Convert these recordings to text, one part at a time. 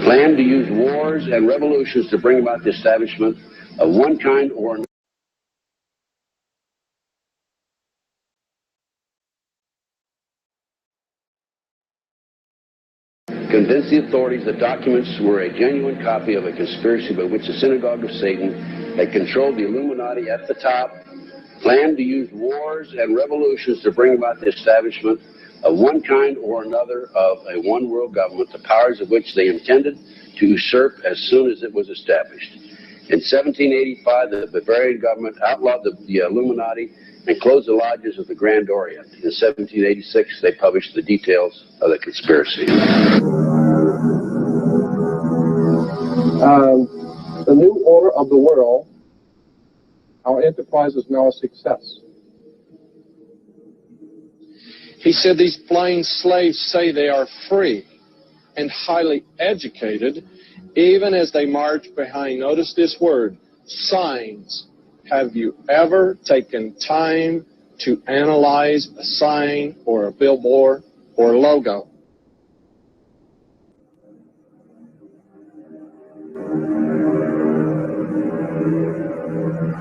planned to use wars and revolutions to bring about the establishment of one kind or another. Convince the authorities the documents were a genuine copy of a conspiracy by which the Synagogue of Satan had controlled the Illuminati at the top, planned to use wars and revolutions to bring about the establishment of one kind or another of a one world government, the powers of which they intended to usurp as soon as it was established. In 1785, the Bavarian government outlawed the Illuminati and closed the lodges of the Grand Orient. In 1786, they published the details of the conspiracy. The new order of the world, our enterprise is now a success. He said these blind slaves say they are free and highly educated, even as they march behind, notice this word, signs. Have you ever taken time to analyze a sign or a billboard or a logo?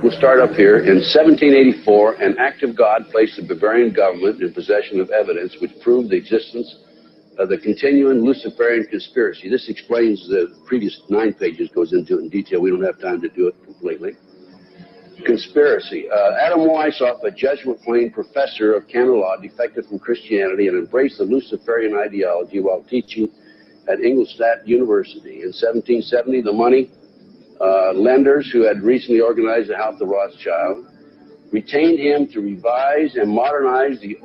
We'll start up here. In 1784, an act of God placed the Bavarian government in possession of evidence which proved the existence of the continuing Luciferian conspiracy. This explains the previous 9 pages, goes into it in detail. We don't have time to do it completely. Conspiracy. Adam Weishaupt, a Jesuit-trained professor of canon law, defected from Christianity and embraced the Luciferian ideology while teaching at Ingolstadt University. In 1770, the money lenders who had recently organized the House of Rothschild retained him to revise and modernize the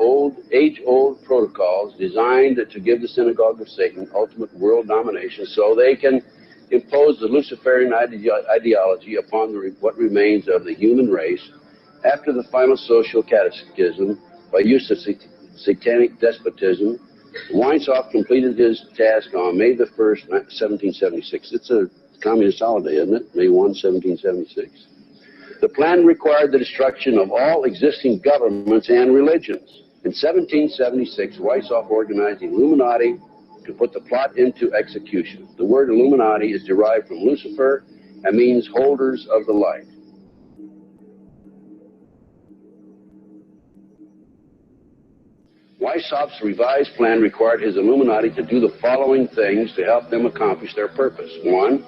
age-old protocols designed to give the Synagogue of Satan ultimate world domination so they can impose the Luciferian ideology upon what remains of the human race after the final social cataclysm by use of satanic despotism. Weishaupt completed his task on May the 1st, 1776. It's a communist holiday, isn't it? May 1, 1776. The plan required the destruction of all existing governments and religions. In 1776, Weishaupt organized the Illuminati to put the plot into execution. The word Illuminati is derived from Lucifer and means holders of the light. Weishaupt's revised plan required his Illuminati to do the following things to help them accomplish their purpose. 1,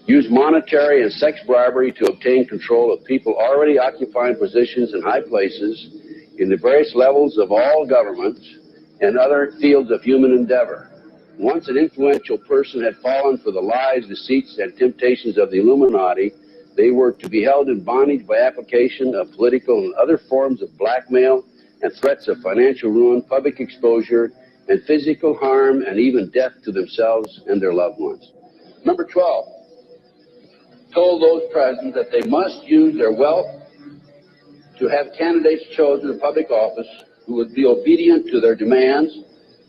use monetary and sex bribery to obtain control of people already occupying positions in high places in the various levels of all governments and other fields of human endeavor. Once an influential person had fallen for the lies, deceits, and temptations of the Illuminati, they were to be held in bondage by application of political and other forms of blackmail and threats of financial ruin, public exposure, and physical harm, and even death to themselves and their loved ones. Number 12, told those present that they must use their wealth to have candidates chosen in public office who would be obedient to their demands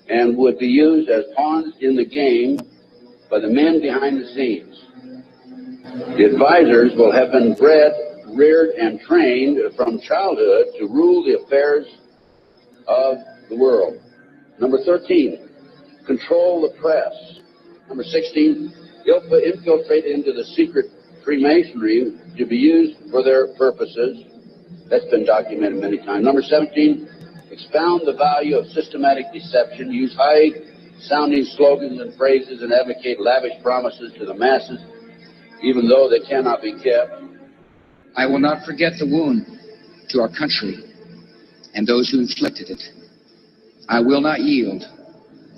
and would be used as pawns in the game by the men behind the scenes. The advisors will have been bred, reared, and trained from childhood to rule the affairs of the world. Number 13, control the press. Number 16, infiltrate into the secret Freemasonry to be used for their purposes. That's been documented many times. Number 17, expound the value of systematic deception, use high-sounding slogans and phrases, and advocate lavish promises to the masses, even though they cannot be kept. I will not forget the wound to our country and those who inflicted it. I will not yield.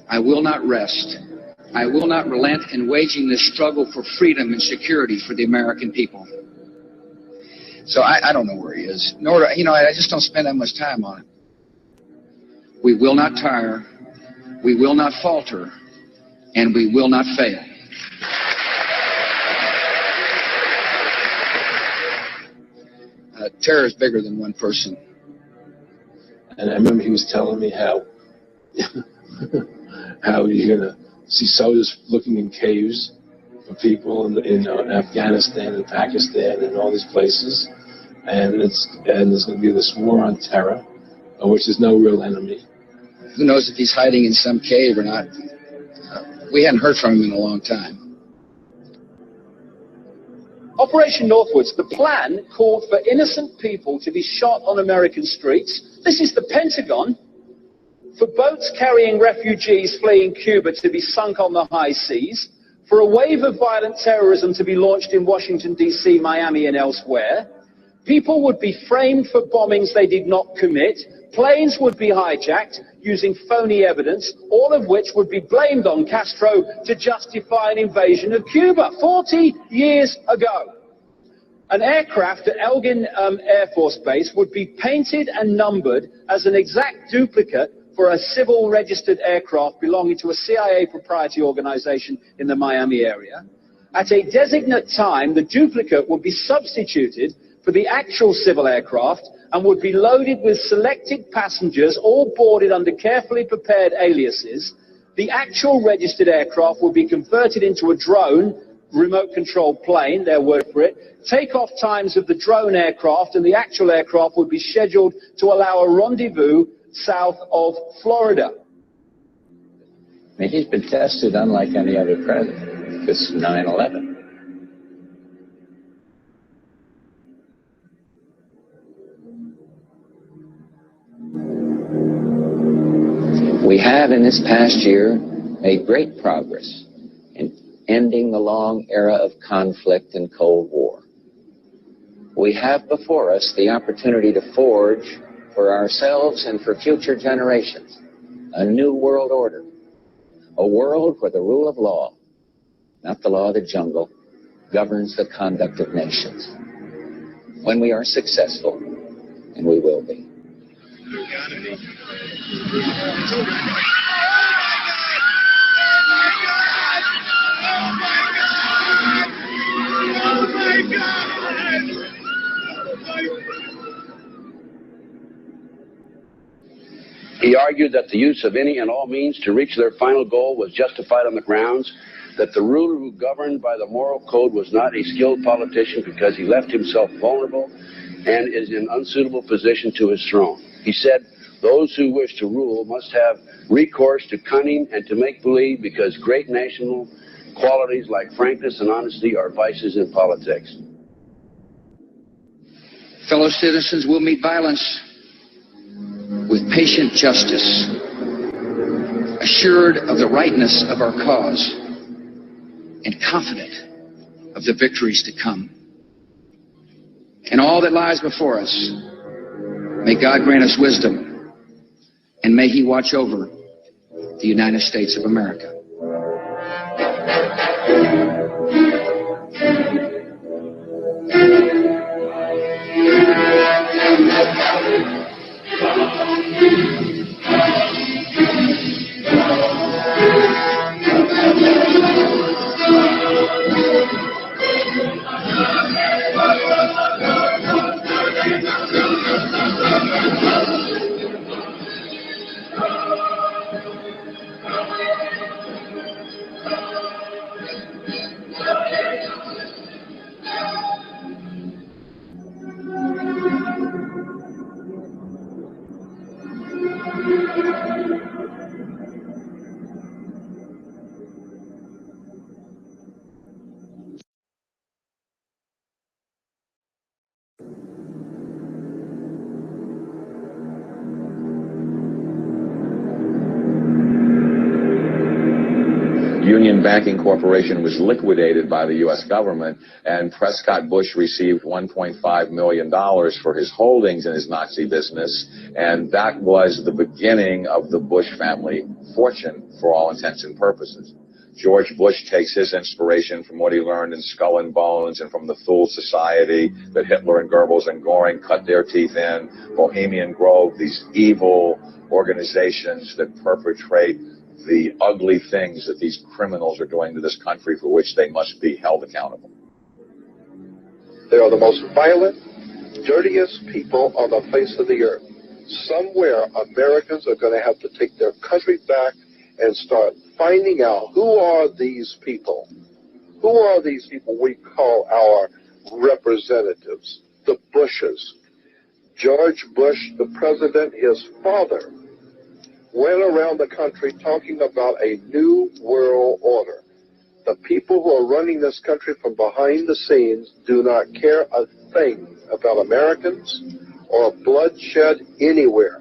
I will not rest. I will not relent in waging this struggle for freedom and security for the American people. So I don't know where he is. Nor, I just don't spend that much time on it. We will not tire. We will not falter. And we will not fail. Terror is bigger than one person. And I remember he was telling me how you're going to see soldiers looking in caves for people in Afghanistan and Pakistan and all these places. And there's going to be this war on terror, of which there's no real enemy. Who knows if he's hiding in some cave or not? We hadn't heard from him in a long time. Operation Northwoods, the plan called for innocent people to be shot on American streets. This is the Pentagon. For boats carrying refugees fleeing Cuba to be sunk on the high seas. For a wave of violent terrorism to be launched in Washington, D.C., Miami, and elsewhere. People would be framed for bombings they did not commit. Planes would be hijacked using phony evidence, all of which would be blamed on Castro to justify an invasion of Cuba 40 years ago. An aircraft at Elgin Air Force Base would be painted and numbered as an exact duplicate for a civil registered aircraft belonging to a CIA proprietary organization in the Miami area. At a designate time, the duplicate would be substituted for the actual civil aircraft and would be loaded with selected passengers, all boarded under carefully prepared aliases. The actual registered aircraft would be converted into a drone, remote-controlled plane, their word for it. Takeoff times of the drone aircraft and the actual aircraft would be scheduled to allow a rendezvous south of Florida. I mean, he's been tested unlike any other president. This 9/11. We have in this past year made great progress in ending the long era of conflict and Cold War. We have before us the opportunity to forge for ourselves and for future generations a new world order, a world where the rule of law, not the law of the jungle, governs the conduct of nations. When we are successful, and we will be. He argued that the use of any and all means to reach their final goal was justified on the grounds that the ruler who governed by the moral code was not a skilled politician because he left himself vulnerable and is in unsuitable position to his throne. He said, those who wish to rule must have recourse to cunning and to make-believe because great national qualities like frankness and honesty are vices in politics. Fellow citizens, will meet violence with patient justice, assured of the rightness of our cause, and confident of the victories to come. In all that lies before us, may God grant us wisdom, and may He watch over the United States of America. Union Banking Corporation was liquidated by the U.S. government, and Prescott Bush received $1.5 million for his holdings in his Nazi business, and that was the beginning of the Bush family fortune for all intents and purposes. George Bush takes his inspiration from what he learned in Skull and Bones and from the Thule Society that Hitler and Goebbels and Goring cut their teeth in, Bohemian Grove, these evil organizations that perpetrate the ugly things that these criminals are doing to this country for which they must be held accountable. They are the most violent, dirtiest people on the face of the earth. Somewhere, Americans are going to have to take their country back and start finding out who are these people. Who are these people we call our representatives, the Bushes. George Bush, the president, his father, went around the country talking about a new world order. The people who are running this country from behind the scenes do not care a thing about Americans or bloodshed anywhere.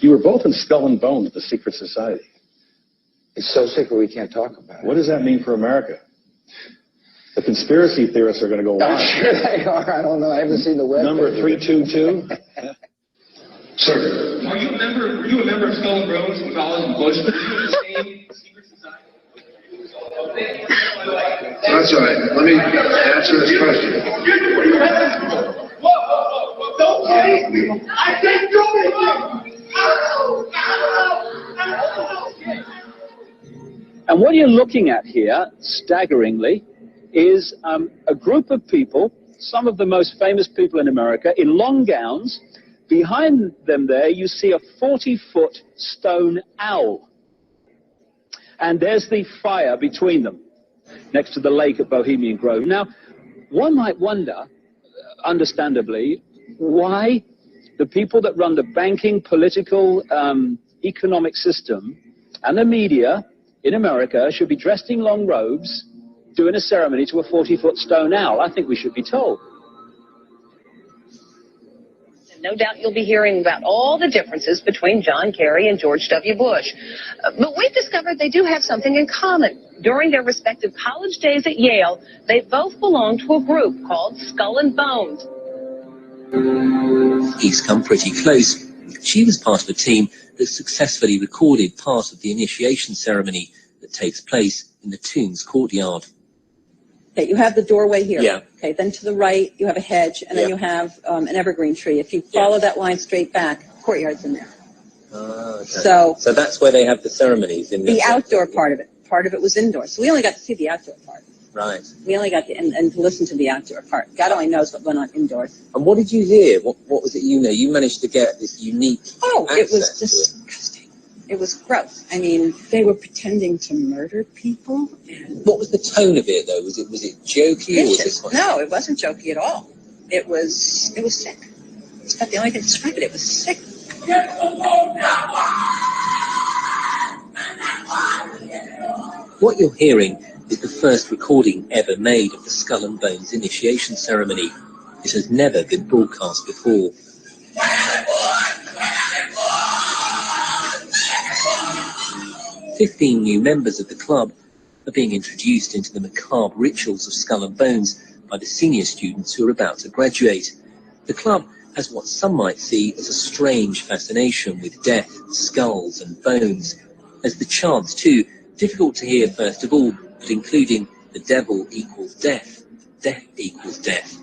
You were both in Skull and Bones at the secret society. It's so secret we can't talk about it. What does that mean for America? The conspiracy theorists are going to go wild. I'm sure they are. I don't know. I haven't seen the web. Number 322. Sir, were you a member of Skull and Bones with Collins and Bush? Were you in the same secret society? That's all right. Let me answer this question. Whoa, don't kill me! I can't do it! And what you're looking at here, staggeringly, is a group of people, some of the most famous people in America, in long gowns. Behind them there, you see a 40-foot stone owl. And there's the fire between them, next to the lake at Bohemian Grove. Now, one might wonder, understandably, why the people that run the banking, political, economic system and the media in America should be dressed in long robes, doing a ceremony to a 40-foot stone owl. I think we should be told. No doubt you'll be hearing about all the differences between John Kerry and George W. Bush. But we've discovered they do have something in common. During their respective college days at Yale, they both belonged to a group called Skull and Bones. He's come pretty close. She was part of a team that successfully recorded part of the initiation ceremony that takes place in the Tombs courtyard. Okay, you have the doorway here. Yeah. Okay, then to the right you have a hedge, and then you have an evergreen tree. If you follow that line straight back, courtyard's in there. Okay. So that's where they have the ceremonies in the outdoor part of it. Part of it was indoors. So we only got to see the outdoor part. Right. We only got to, and to listen to the outdoor part. God only knows what went on indoors. And what did you hear? What was it you know? You managed to get this unique it was disgusting. It was gross. I mean, they were pretending to murder people. What was the tone of it, though? Was it jokey? Or was it quite... No, it wasn't jokey at all. It was sick. It's about the only thing to describe it. It was sick. What you're hearing is the first recording ever made of the Skull and Bones initiation ceremony. It has never been broadcast before. 15 new members of the club are being introduced into the macabre rituals of Skull and Bones by the senior students who are about to graduate. The club has what some might see as a strange fascination with death, skulls and bones. As the chants too, difficult to hear first of all, but including the devil equals death, death equals death.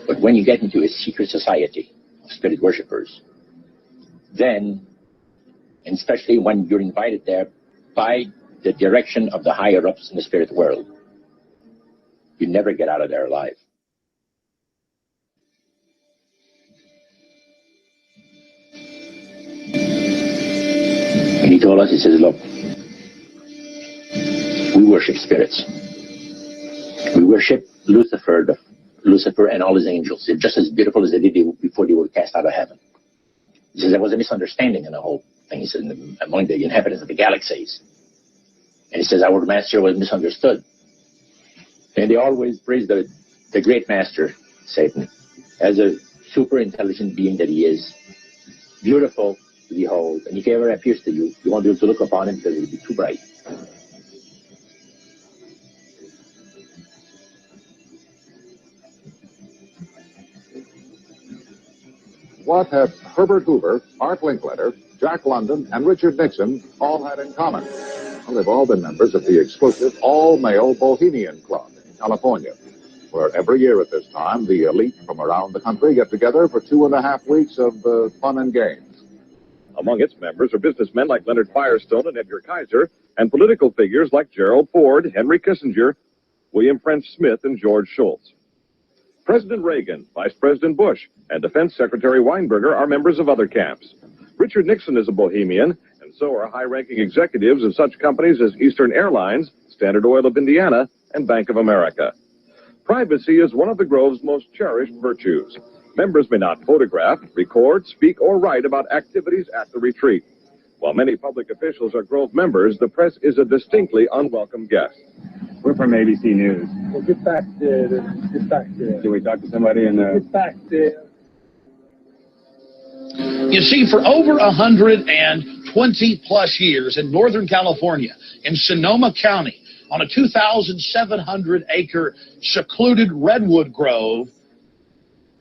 But when you get into a secret society of spirit worshippers, then, and especially when you're invited there by the direction of the higher-ups in the spirit world, you never get out of there alive. And he told us, he says, look, we worship spirits. We worship Lucifer and all his angels. They're just as beautiful as they did before they were cast out of heaven. He says there was a misunderstanding in the whole thing. He said among the inhabitants of the galaxies. And he says our master was misunderstood. And they always praise the great master, Satan. as a super intelligent being that he is, beautiful to behold. And if he ever appears to you, you won't be able to look upon him because it will be too bright. What have Herbert Hoover, Art Linkletter, Jack London, and Richard Nixon all had in common? Well, they've all been members of the exclusive all-male Bohemian Club in California, where every year at this time, the elite from around the country get together for 2.5 weeks of fun and games. Among its members are businessmen like Leonard Firestone and Edgar Kaiser, and political figures like Gerald Ford, Henry Kissinger, William French Smith, and George Shultz. President Reagan, Vice President Bush, and Defense Secretary Weinberger are members of other camps. Richard Nixon is a Bohemian, and so are high-ranking executives of such companies as Eastern Airlines, Standard Oil of Indiana, and Bank of America. Privacy is one of the Grove's most cherished virtues. Members may not photograph, record, speak, or write about activities at the retreat. While many public officials are Grove members, the press is a distinctly unwelcome guest. We're from ABC News. Well, get back there. Get back there. Can we talk to somebody in the... Get back there. You see, for over 120 plus years in Northern California, in Sonoma County, on a 2,700-acre secluded redwood grove,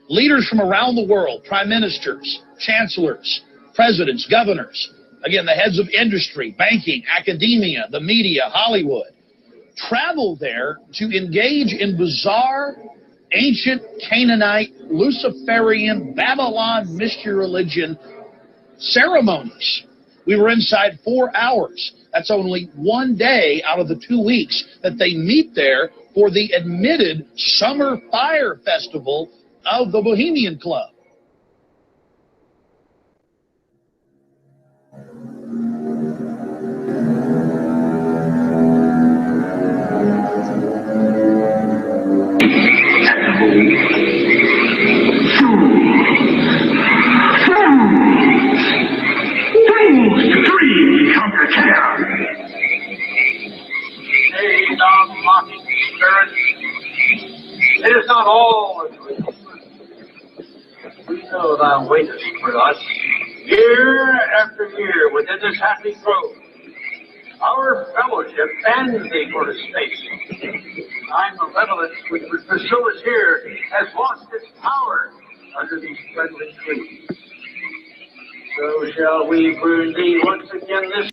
leaders from around the world, prime ministers, chancellors, presidents, governors, again, the heads of industry, banking, academia, the media, Hollywood, travel there to engage in bizarre, ancient Canaanite, Luciferian, Babylon mystery religion ceremonies. We were inside 4 hours. That's only one day out of the 2 weeks that they meet there for the admitted Summer Fire Festival of the Bohemian Club. Nay, thou mocking spirit, it is not all a dream. We know thou waitest for us, year after year, within this happy grove. Our fellowship bends thee for a space. Thy malevolence which would pursue us here has lost its power under these friendly trees. So shall we burn thee once again this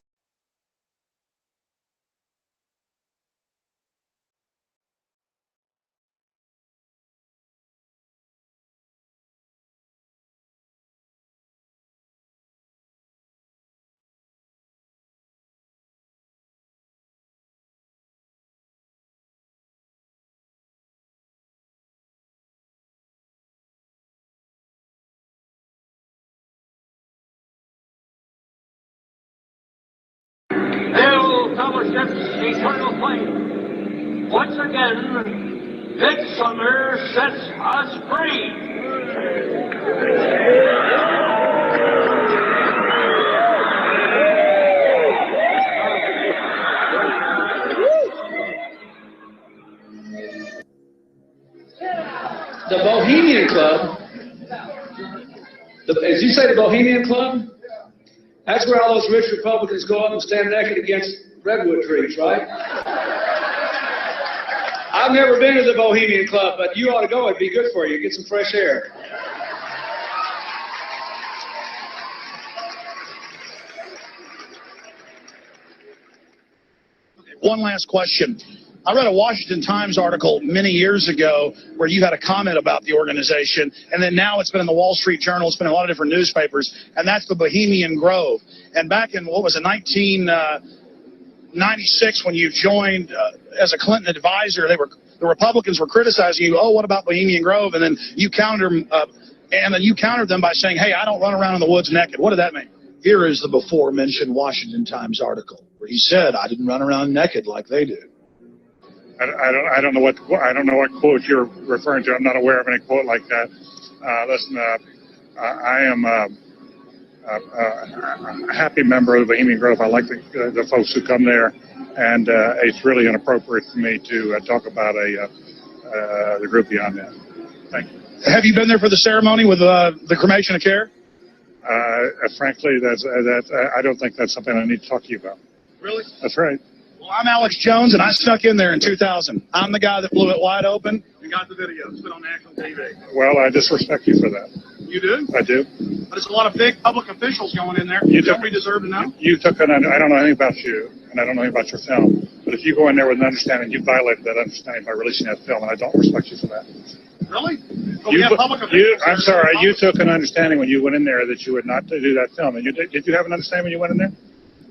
Hail, fellowship's eternal flame. Once again, midsummer sets us free. The Bohemian Club, as you say, the Bohemian Club? That's where all those rich Republicans go up and stand naked against redwood trees, right? I've never been to the Bohemian Club, but you ought to go. It'd be good for you. Get some fresh air. One last question. I read a Washington Times article many years ago where you had a comment about the organization, and then now it's been in the Wall Street Journal, it's been in a lot of different newspapers, and that's the Bohemian Grove. And back in, 1996, when you joined as a Clinton advisor, the Republicans were criticizing you, oh, what about Bohemian Grove? And then you countered them by saying, hey, I don't run around in the woods naked. What did that mean? Here is the before-mentioned Washington Times article where he said, I didn't run around naked like they do. I don't know what quote you're referring to. I'm not aware of any quote like that. Listen, I am a happy member of the Bohemian Grove. I like the folks who come there, and it's really inappropriate for me to talk about the group beyond that. Thank you. Have you been there for the ceremony with the cremation of care? Frankly, I don't think that's something I need to talk to you about. Really? That's right. Well, I'm Alex Jones, and I snuck in there in 2000. I'm the guy that blew it wide open and got the video. It's been on national TV. Well, I disrespect you for that. You do? I do. But there's a lot of big public officials going in there. Don't we deserve to know? You took I don't know anything about you, and I don't know anything about your film. But if you go in there with an understanding, you violated that understanding by releasing that film, and I don't respect you for that. Really? Well, we have public officials. I'm sorry. You took an understanding when you went in there that you would not do that film. And did you have an understanding when you went in there?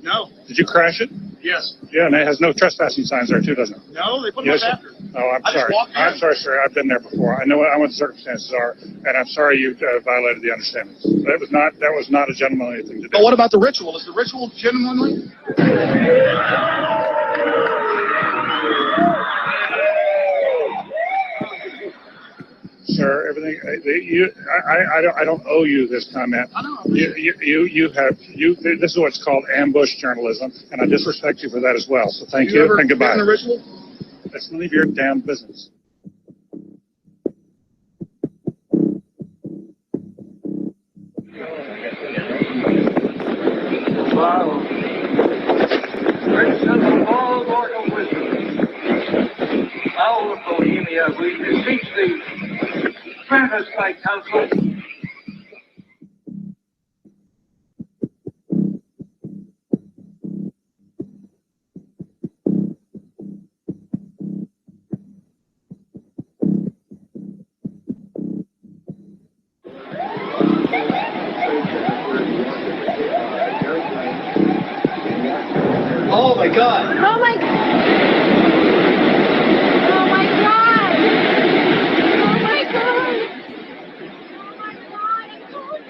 No. Did you crash it? Yes. Yeah, and it has no trespassing signs there too, doesn't it? No, they put them up after. Oh, I'm sorry. I'm sorry, sir. I've been there before. I know what the circumstances are, and I'm sorry you violated the understandings. That was not a gentlemanly thing to do. But what about the ritual? Is the ritual genuinely? Sir, everything I don't owe you this comment. I know. This is what's called ambush journalism, and I disrespect you for that as well. So thank you and goodbye. The ritual? That's none of your damn business. Wow. Prince of all mortal wisdom, owl of Bohemia, we beseech thee, grant us thy counsel. Oh my God! Oh my God! Oh my God! Oh my God! Oh my God! I told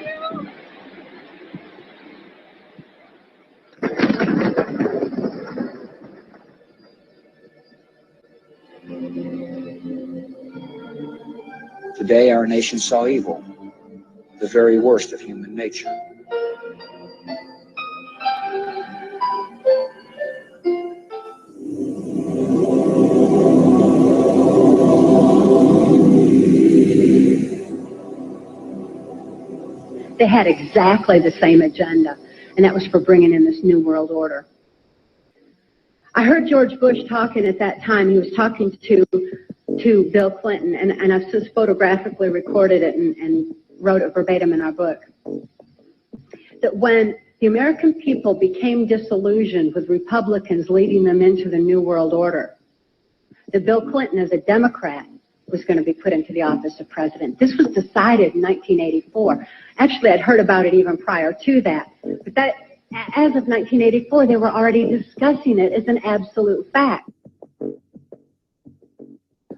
you! Today our nation saw evil, the very worst of human nature. They had exactly the same agenda, and that was for bringing in this new world order. I heard George Bush talking at that time. He was talking to Bill Clinton, and I've since photographically recorded it and wrote it verbatim in our book, that when the American people became disillusioned with Republicans leading them into the New World Order, that Bill Clinton, as a Democrat, was going to be put into the office of president. This was decided in 1984. Actually, I'd heard about it even prior to that. But that, as of 1984, they were already discussing it as an absolute fact.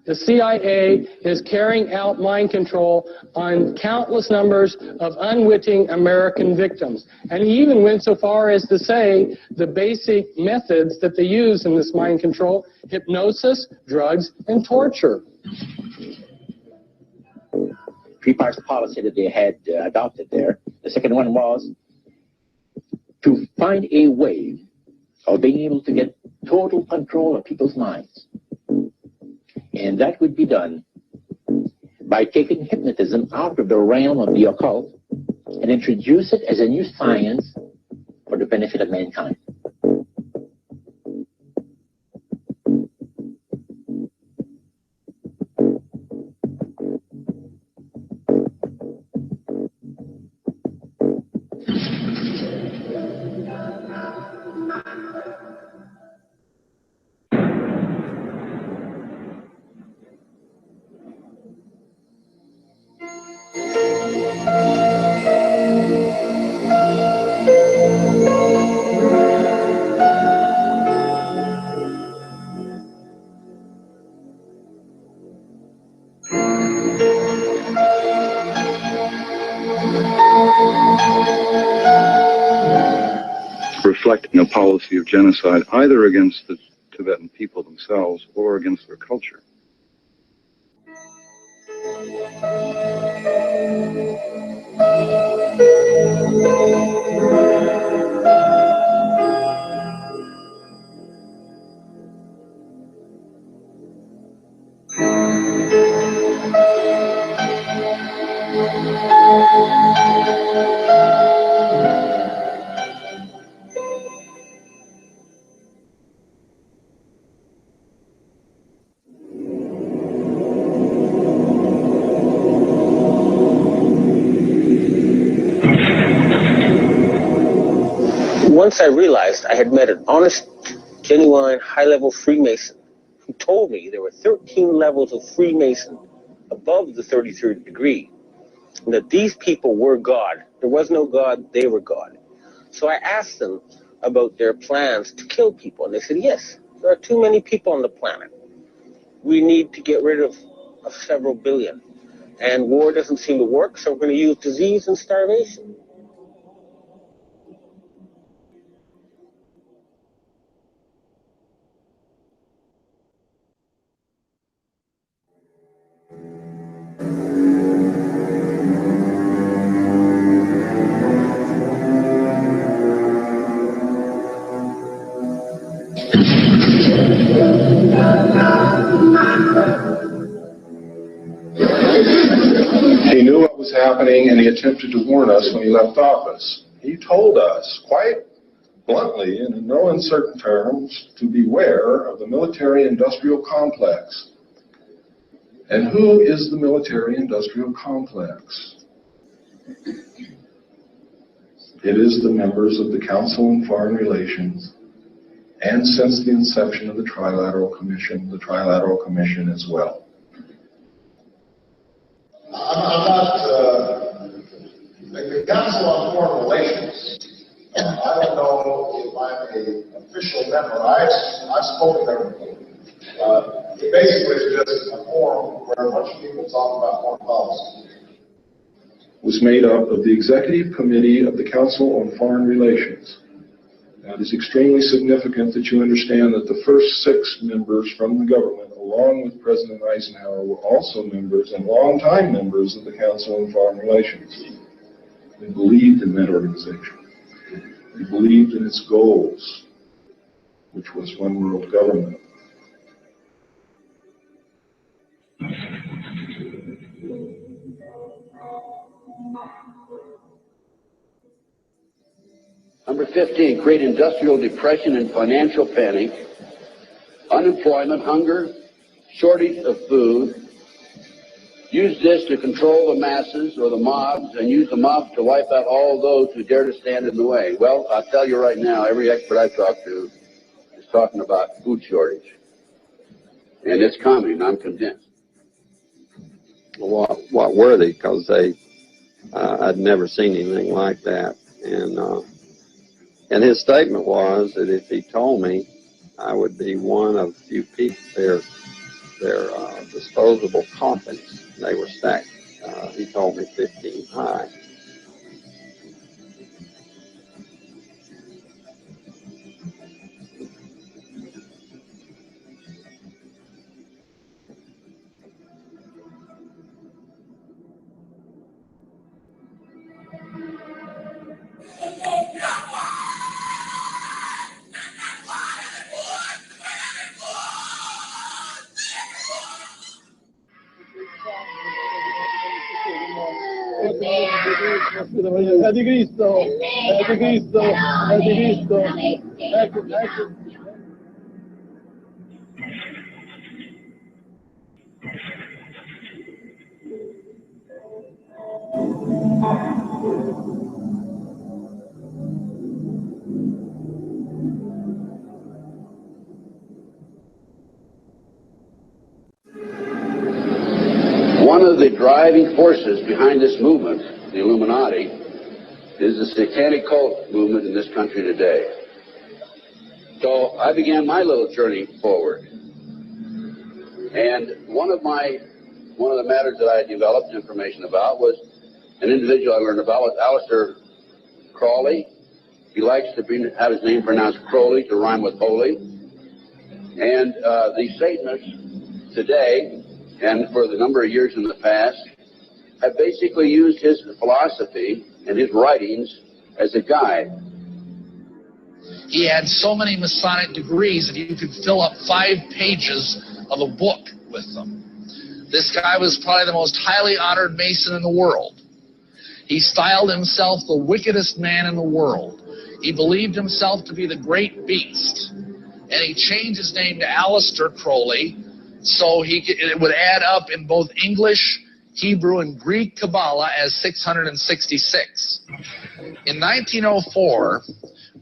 The CIA is carrying out mind control on countless numbers of unwitting American victims. And he even went so far as to say the basic methods that they use in this mind control: hypnosis, drugs, and torture. Three parts of policy that they had adopted there. The second one was to find a way of being able to get total control of people's minds. And that would be done by taking hypnotism out of the realm of the occult and introduce it as a new science for the benefit of mankind. Reflecting a policy of genocide either against the Tibetan people themselves or against their culture. Once I realized I had met an honest, genuine, high-level Freemason who told me there were 13 levels of Freemason above the 33rd degree, and that these people were God. There was no God, they were God. So I asked them about their plans to kill people, and they said, yes, there are too many people on the planet. We need to get rid of several billion. And war doesn't seem to work, so we're going to use disease and starvation. He knew what was happening, and he attempted to warn us when he left office. He told us, quite bluntly and in no uncertain terms, to beware of the military-industrial complex. And who is the military-industrial complex? It is the members of the Council on Foreign Relations, and since the inception of the Trilateral Commission as well. I'm not, the Council on Foreign Relations, I don't know if I'm an official member. I've spoken there. It basically is just a forum where a bunch of people talk about foreign policy. Was made up of the Executive Committee of the Council on Foreign Relations. Now, it is extremely significant that you understand that the first 6 members from the government, along with President Eisenhower, were also members and longtime members of the Council on Foreign Relations. They believed in that organization. They believed in its goals, which was one world government. Number 15, create industrial depression and financial panic, unemployment, hunger, shortage of food. Use this to control the masses or the mobs, and use the mobs to wipe out all those who dare to stand in the way. Well, I'll tell you right now, every expert I've talked to is talking about food shortage. And it's coming, I'm convinced. Well, what were they? Because I'd never seen anything like that. And his statement was that if he told me, I would be one of few people. Their disposable coffins, they were stacked. He told me 15 high. È di Cristo, è di Cristo, è di Cristo. Ecco, ecco. One of the driving forces behind this movement, the Illuminati, is the satanic cult movement in this country today. So I began my little journey forward. And one of the matters that I developed information about was an individual I learned about was Aleister Crowley. He likes to have his name pronounced Crowley to rhyme with holy. And the Satanists today, and for the number of years in the past, have basically used his philosophy and his writings as a guide. He had so many Masonic degrees that you could fill up 5 pages of a book with them. This guy was probably the most highly honored Mason in the world. He styled himself the wickedest man in the world. He believed himself to be the great beast. And he changed his name to Aleister Crowley, so it would add up in both English, Hebrew, and Greek Kabbalah as 666. In 1904,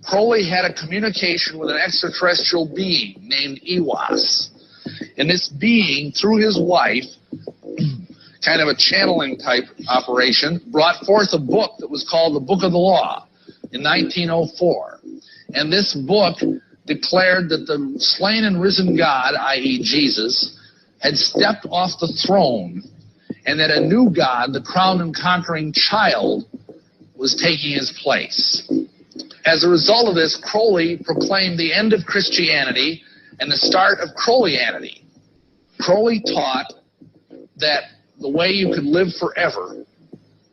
Crowley had a communication with an extraterrestrial being named Iwas. And this being, through his wife, kind of a channeling type operation, brought forth a book that was called the Book of the Law in 1904. And this book declared that the slain and risen God, i.e. Jesus, had stepped off the throne, and that a new God, the crowned and conquering child, was taking his place. As a result of this, Crowley proclaimed the end of Christianity and the start of Crowleyanity. Crowley taught that the way you could live forever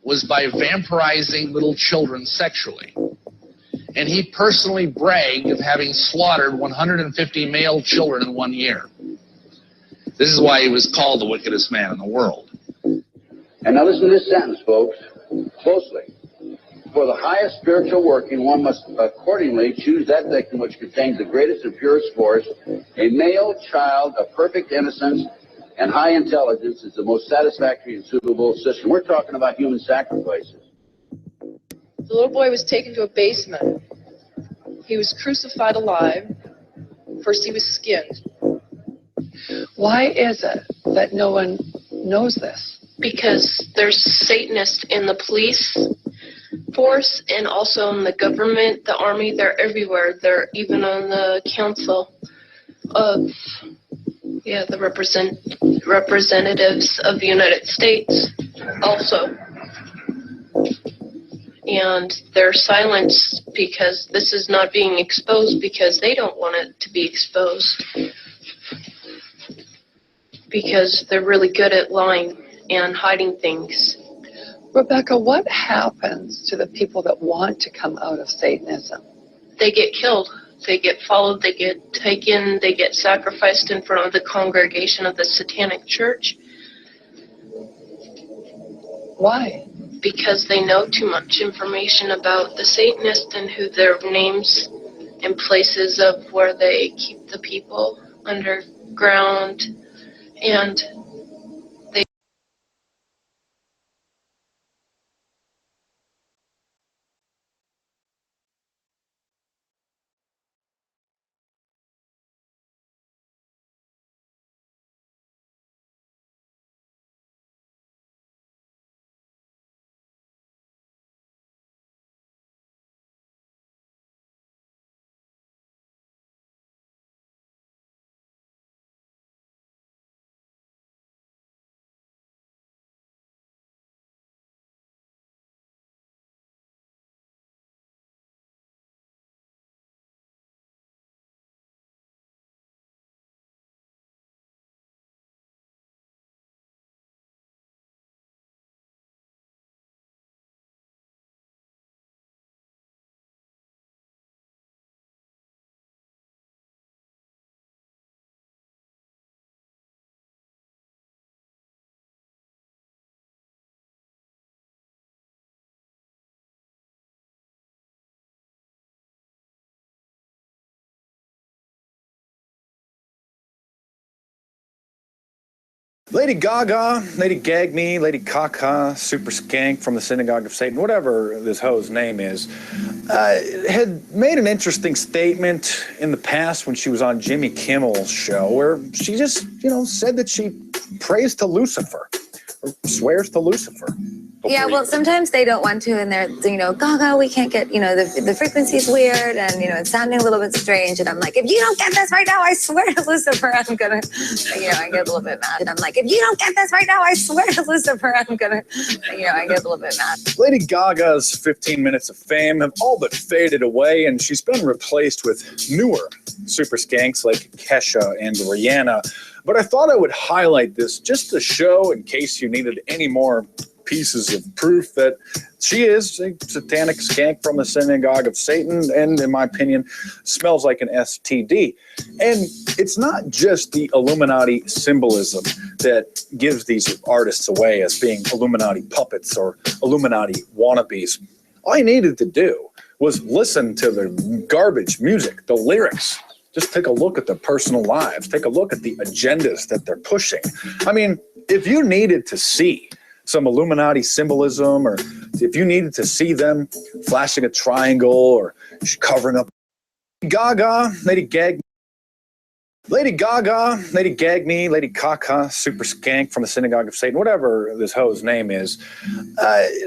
was by vampirizing little children sexually. And he personally bragged of having slaughtered 150 male children in 1 year. This is why he was called the wickedest man in the world. And now listen to this sentence, folks, closely. For the highest spiritual working, one must accordingly choose that victim which contains the greatest and purest force. A male child of perfect innocence and high intelligence is the most satisfactory and suitable system. We're talking about human sacrifices. The little boy was taken to a basement. He was crucified alive. First he was skinned. Why is it that no one knows this? Because there's Satanists in the police force and also in the government, the army. They're everywhere. They're even on the council of, the representatives of the United States also. And they're silenced because this is not being exposed because they don't want it to be exposed. Because they're really good at lying and hiding things. Rebecca, what happens to the people that want to come out of Satanism? They get killed. They get followed. They get taken. They get sacrificed in front of the congregation of the Satanic Church. Why? Because they know too much information about the Satanists and who their names and places of where they keep the people underground. And they Lady Gaga, Lady Gag Me, Lady Caca, Super Skank from the Synagogue of Satan, whatever this hoe's name is, had made an interesting statement in the past when she was on Jimmy Kimmel's show where she just, said that she prays to Lucifer or swears to Lucifer. Yeah, well, sometimes they don't want to, and they're, Gaga, we can't get, the frequency's weird, and, it's sounding a little bit strange, and I'm like, if you don't get this right now, I swear to Lucifer, I'm gonna, I get a little bit mad, and I'm like, if you don't get this right now, I swear to Lucifer, I'm gonna, I get a little bit mad. Lady Gaga's 15 minutes of fame have all but faded away, and she's been replaced with newer super skanks like Kesha and Rihanna, but I thought I would highlight this just to show, in case you needed any more pieces of proof, that she is a satanic skank from the Synagogue of Satan, and in my opinion smells like an STD. And it's not just the Illuminati symbolism that gives these artists away as being Illuminati puppets or Illuminati wannabes. All you needed to do was listen to the garbage music, the lyrics. Just take a look at their personal lives. Take a look at the agendas that they're pushing. I mean, if you needed to see some Illuminati symbolism, or if you needed to see them flashing a triangle or covering up Gaga, Lady Gaga, Lady Gagny, Lady Kaka, Super Skank from the Synagogue of Satan, whatever this hoe's name is,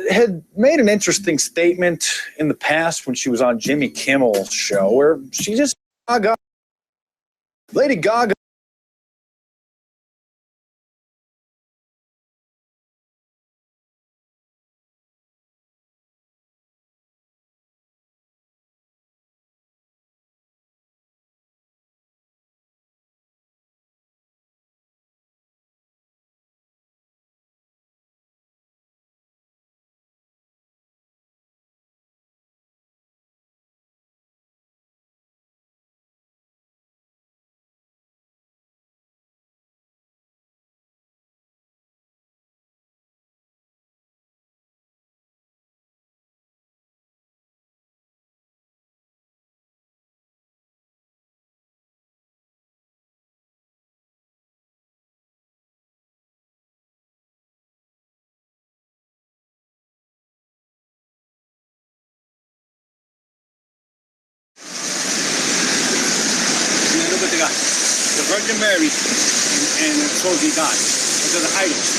had made an interesting statement in the past when she was on Jimmy Kimmel's show, where she just Gaga, Lady Gaga. Look at the guy. The Virgin Mary and the Soji God. Those are the idols.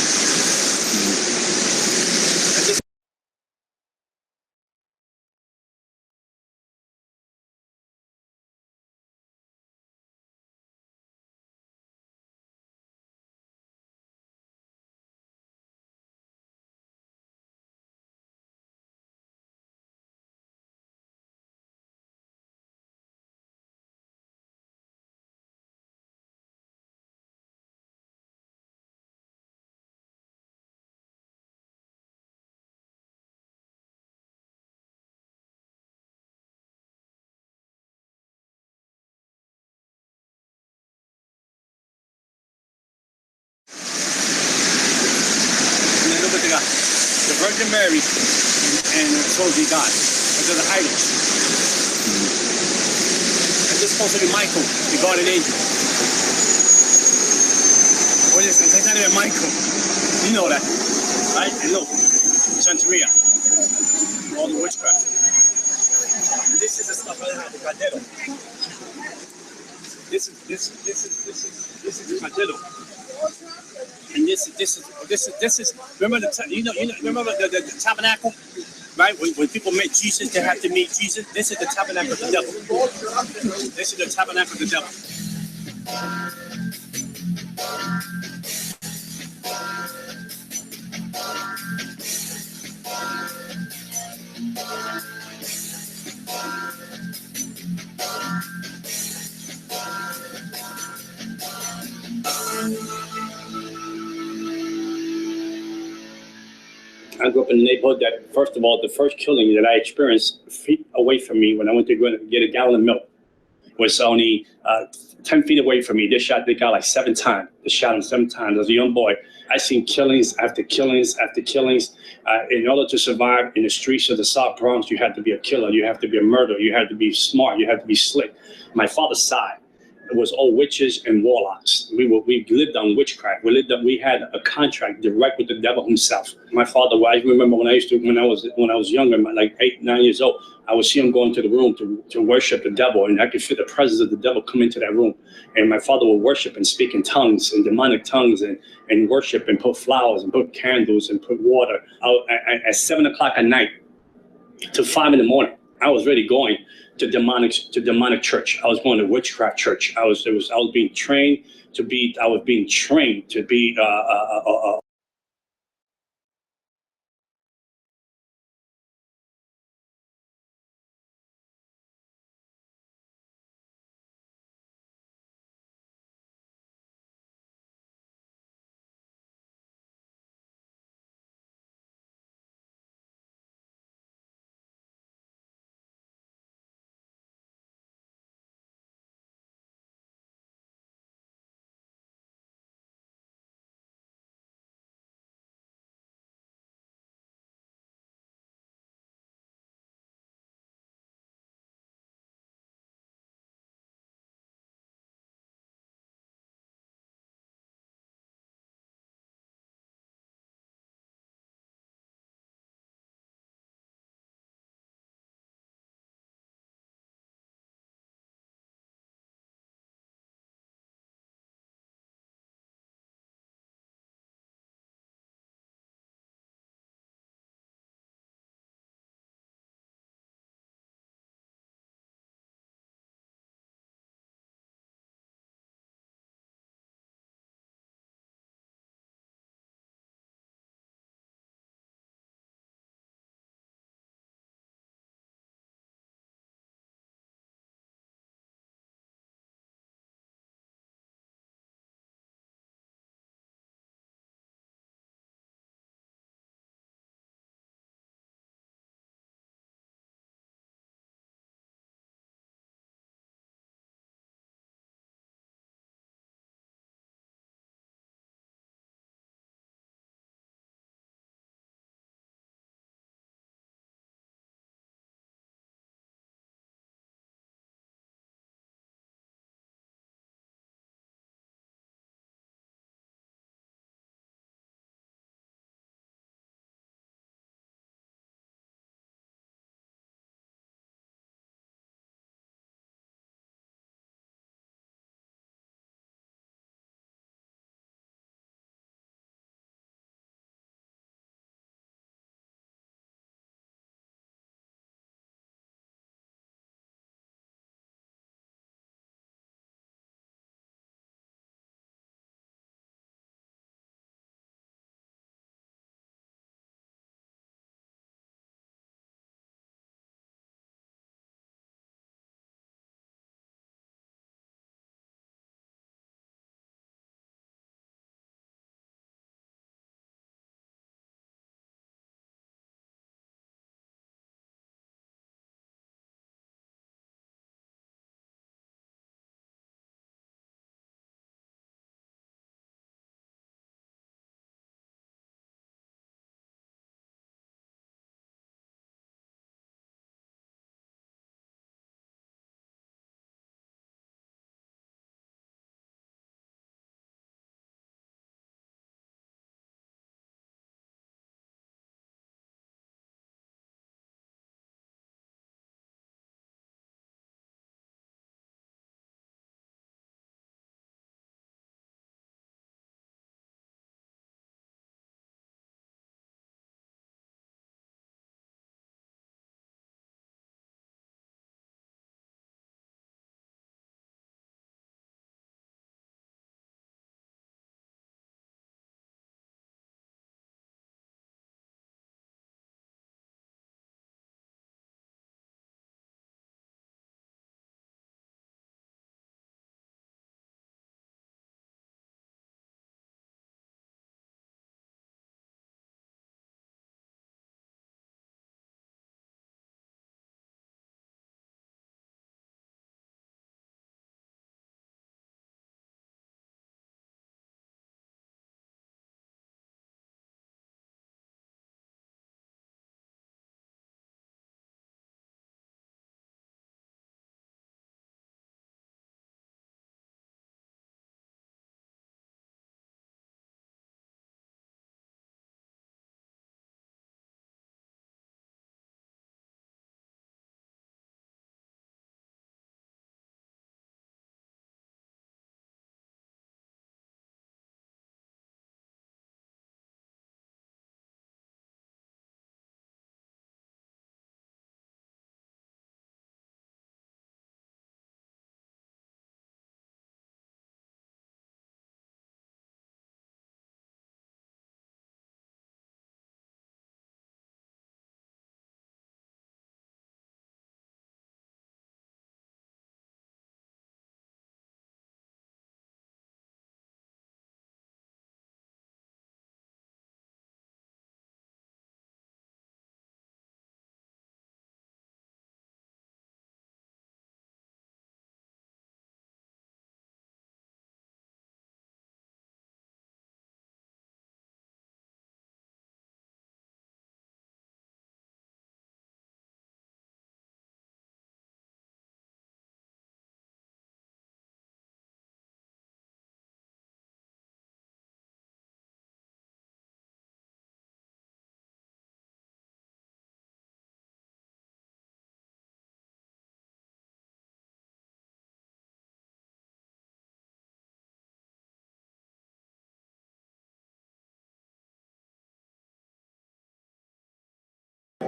Look at the guy. The Virgin Mary and the Soji God. Those are the idols. And this is supposed to be Michael, the guardian angel. What is it? It's not even Michael. You know that, right? And look, Santeria, all the witchcraft. And this is the stuff I have, the Cardero. This is the Cardero. And this is. Remember remember the tabernacle, right? When people met Jesus, they have to meet Jesus. This is the tabernacle of the devil. This is the tabernacle of the devil. I grew up in a neighborhood that, first of all, the first killing that I experienced feet away from me when I went to go and get a gallon of milk was only 10 feet away from me. They shot the guy like 7 times. They shot him 7 times. As a young boy, I seen killings after killings after killings. In order to survive in the streets of the South Bronx, you had to be a killer. You have to be a murderer. You had to be smart. You had to be slick. My father's side, it was all witches and warlocks. We lived on witchcraft. We had a contract direct with the devil himself. My father, I remember when I was younger, like 8, 9 years old, I would see him go into the room to worship the devil, and I could feel the presence of the devil come into that room. And my father would worship and speak in tongues and demonic tongues and worship and put flowers and put candles and put water. At 7 o'clock at night to 5 in the morning, I was really going to demonic church. I was going to witchcraft church. I was being trained to be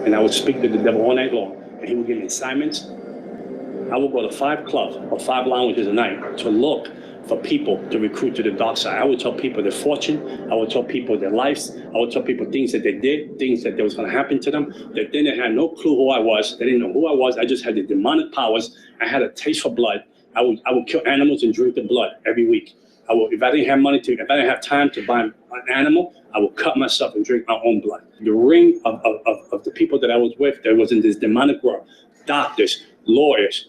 and I would speak to the devil all night long, and he would give me assignments. I would go to 5 clubs or 5 lounges a night to look for people to recruit to the dark side. I would tell people their fortune. I would tell people their lives. I would tell people things that they did, things that was going to happen to them. That they didn't have no clue who I was. They didn't know who I was. I just had the demonic powers. I had a taste for blood. I would kill animals and drink the blood every week. If I didn't have money if I didn't have time to buy an animal, I would cut myself and drink my own blood. The ring of the people that I was with, there was in this demonic world, doctors, lawyers,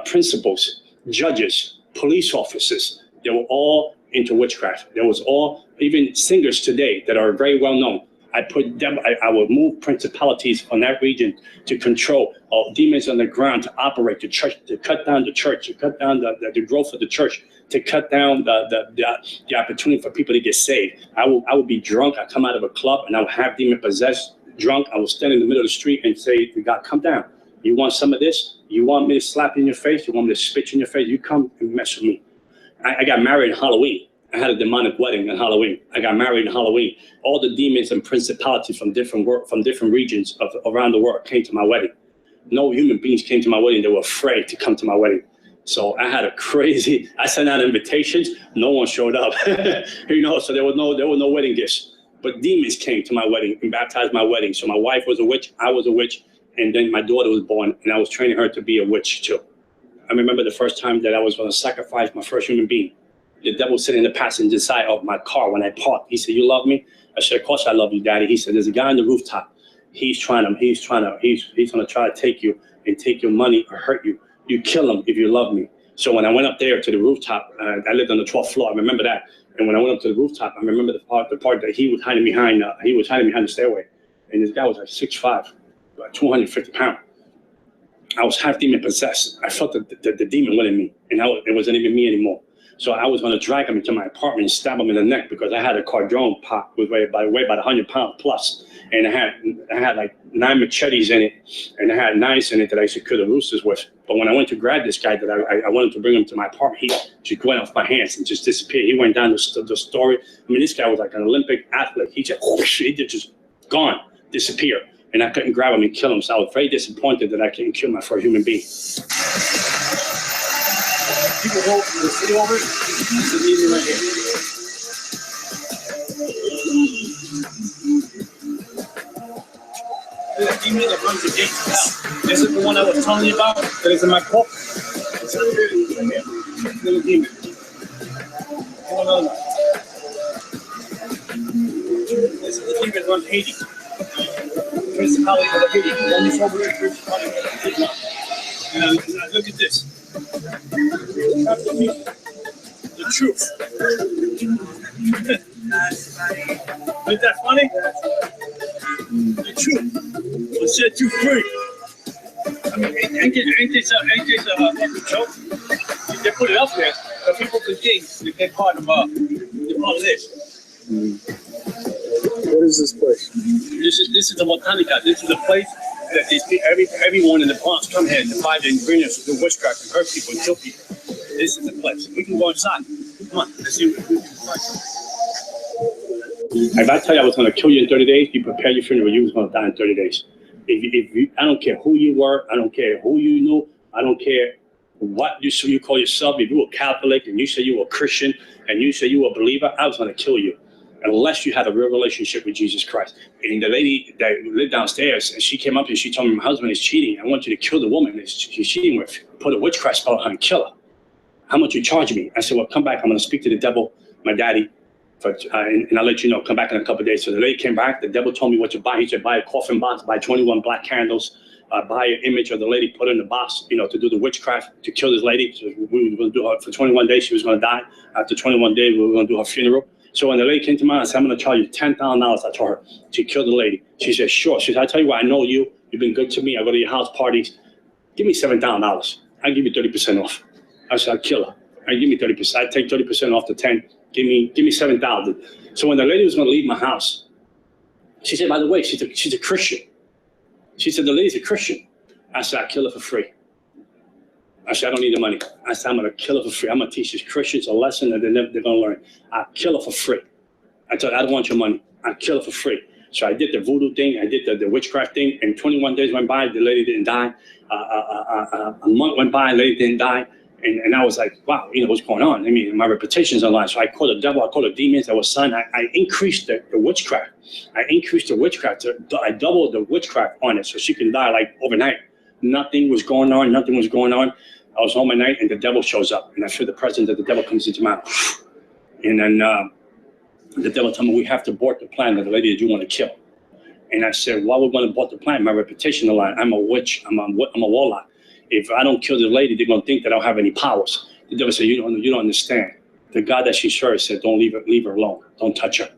principals, judges, police officers, they were all into witchcraft. There was all, even singers today that are very well known. I would move principalities from that region to control demons on the ground to operate the church, to cut down the church, to cut down the growth of the church, to cut down the opportunity for people to get saved. I would be drunk. I'd come out of a club and I would have demon possessed, drunk. I would stand in the middle of the street and say to God, come down. You want some of this? You want me to slap you in your face? You want me to spit you in your face? You come and mess with me. I got married in Halloween. I had a demonic wedding in Halloween. I got married in Halloween. All the demons and principalities from different regions around the world came to my wedding. No human beings came to my wedding. They were afraid to come to my wedding. So I had I sent out invitations. No one showed up. So there were no wedding gifts. But demons came to my wedding and baptized my wedding. So my wife was a witch. I was a witch. And then my daughter was born, and I was training her to be a witch too. I remember the first time that I was going to sacrifice my first human being. The devil sitting in the passenger side of my car when I parked. He said, "You love me?" I said, "Of course I love you, Daddy." He said, "There's a guy on the rooftop. He's going to try to take you and take your money or hurt you. You kill him if you love me." So when I went up there to the rooftop, I lived on the 12th floor. I remember that. And when I went up to the rooftop, I remember the part that he was hiding behind. He was hiding behind the stairway, and this guy was like 6'5". 250 pounds. I was half demon possessed. I felt the demon within me, and it wasn't even me anymore. So I was going to drag him into my apartment and stab him in the neck because I had a Cardrone pot with weighed about 100 pounds plus, and I had like 9 machetes in it, and I had knives in it that I used to kill the roosters with. But when I went to grab this guy that I wanted to bring him to my apartment, he just went off my hands and just disappeared. He went down the story. I mean, this guy was like an Olympic athlete. He just gone, disappeared. And I couldn't grab him and kill him. So I was very disappointed that I couldn't kill my first human being. People hold the city over it. It's the demon right here. There's a demon that runs the gates of hell. This is the one I was telling you about that is in my book. It's a little demon. This is the demon that runs Haiti. Principality of Haiti. One is over there, principality of Haiti. And look at this. The truth. Isn't that funny? The truth will set you free. I mean, ain't this a fucking joke? They put it up there so people can think that they're part of this. What is this place? This is the Botanica. This is the place that everyone in the Bronx come here to find the ingredients to do witchcraft and hurt people and kill people. This is the place. We can go inside. Come on, let's see what we can find. If I tell you I was going to kill you in 30 days, you prepare your funeral. You was going to die in 30 days. I don't care who you were. I don't care who you knew. I don't care what you call yourself. If you were Catholic and you say you were Christian and you say you were a believer, I was going to kill you. Unless you had a real relationship with Jesus Christ. And the lady that lived downstairs, and she came up and she told me, my husband is cheating. I want you to kill the woman that she's cheating with. Put a witchcraft spell on her and kill her. How much you charge me? I said, well, come back. I'm going to speak to the devil, my daddy, and I'll let you know. Come back in a couple of days. So the lady came back. The devil told me what to buy. He said, buy a coffin box, buy 21 black candles, buy an image of the lady, put it in the box, to do the witchcraft, to kill this lady. So we were going to do her for 21 days. She was going to die. After 21 days, we were going to do her funeral. So when the lady came to me, I said, I'm going to charge you $10,000. I told her to kill the lady. She said, sure. She said, I tell you what, I know you. You've been good to me. I go to your house parties. Give me $7,000. I'll give you 30% off. I said, I'll kill her. I'll give me 30%. I take 30% off the 10. Give me $7,000. So when the lady was going to leave my house, she said, by the way, she's a Christian. She said, the lady's a Christian. I said, I'll kill her for free. I said, I don't need the money. I said, I'm going to kill her for free. I'm going to teach these Christians a lesson that they're going to learn. I'll kill her for free. I told her, I don't want your money. I'll kill her for free. So I did the voodoo thing, I did the witchcraft thing, and 21 days went by, the lady didn't die. A month went by, the lady didn't die. And I was like, wow, what's going on? I mean, my reputation's on the line. So I called the devil, I called the demons that was son. I increased the witchcraft. I increased the witchcraft. I doubled the witchcraft on it so she can die like overnight. Nothing was going on. I was home at night and the devil shows up. And I feel the presence of the devil comes into my house. And then the devil told me, we have to abort the plan of the lady that you want to kill. And I said, why would we want to abort the plan? My reputation on the line. I'm a witch. I'm a warlock. If I don't kill the lady, they're going to think that I don't have any powers. The devil said, you don't understand. The God that she serves said, don't leave her alone. Don't touch her.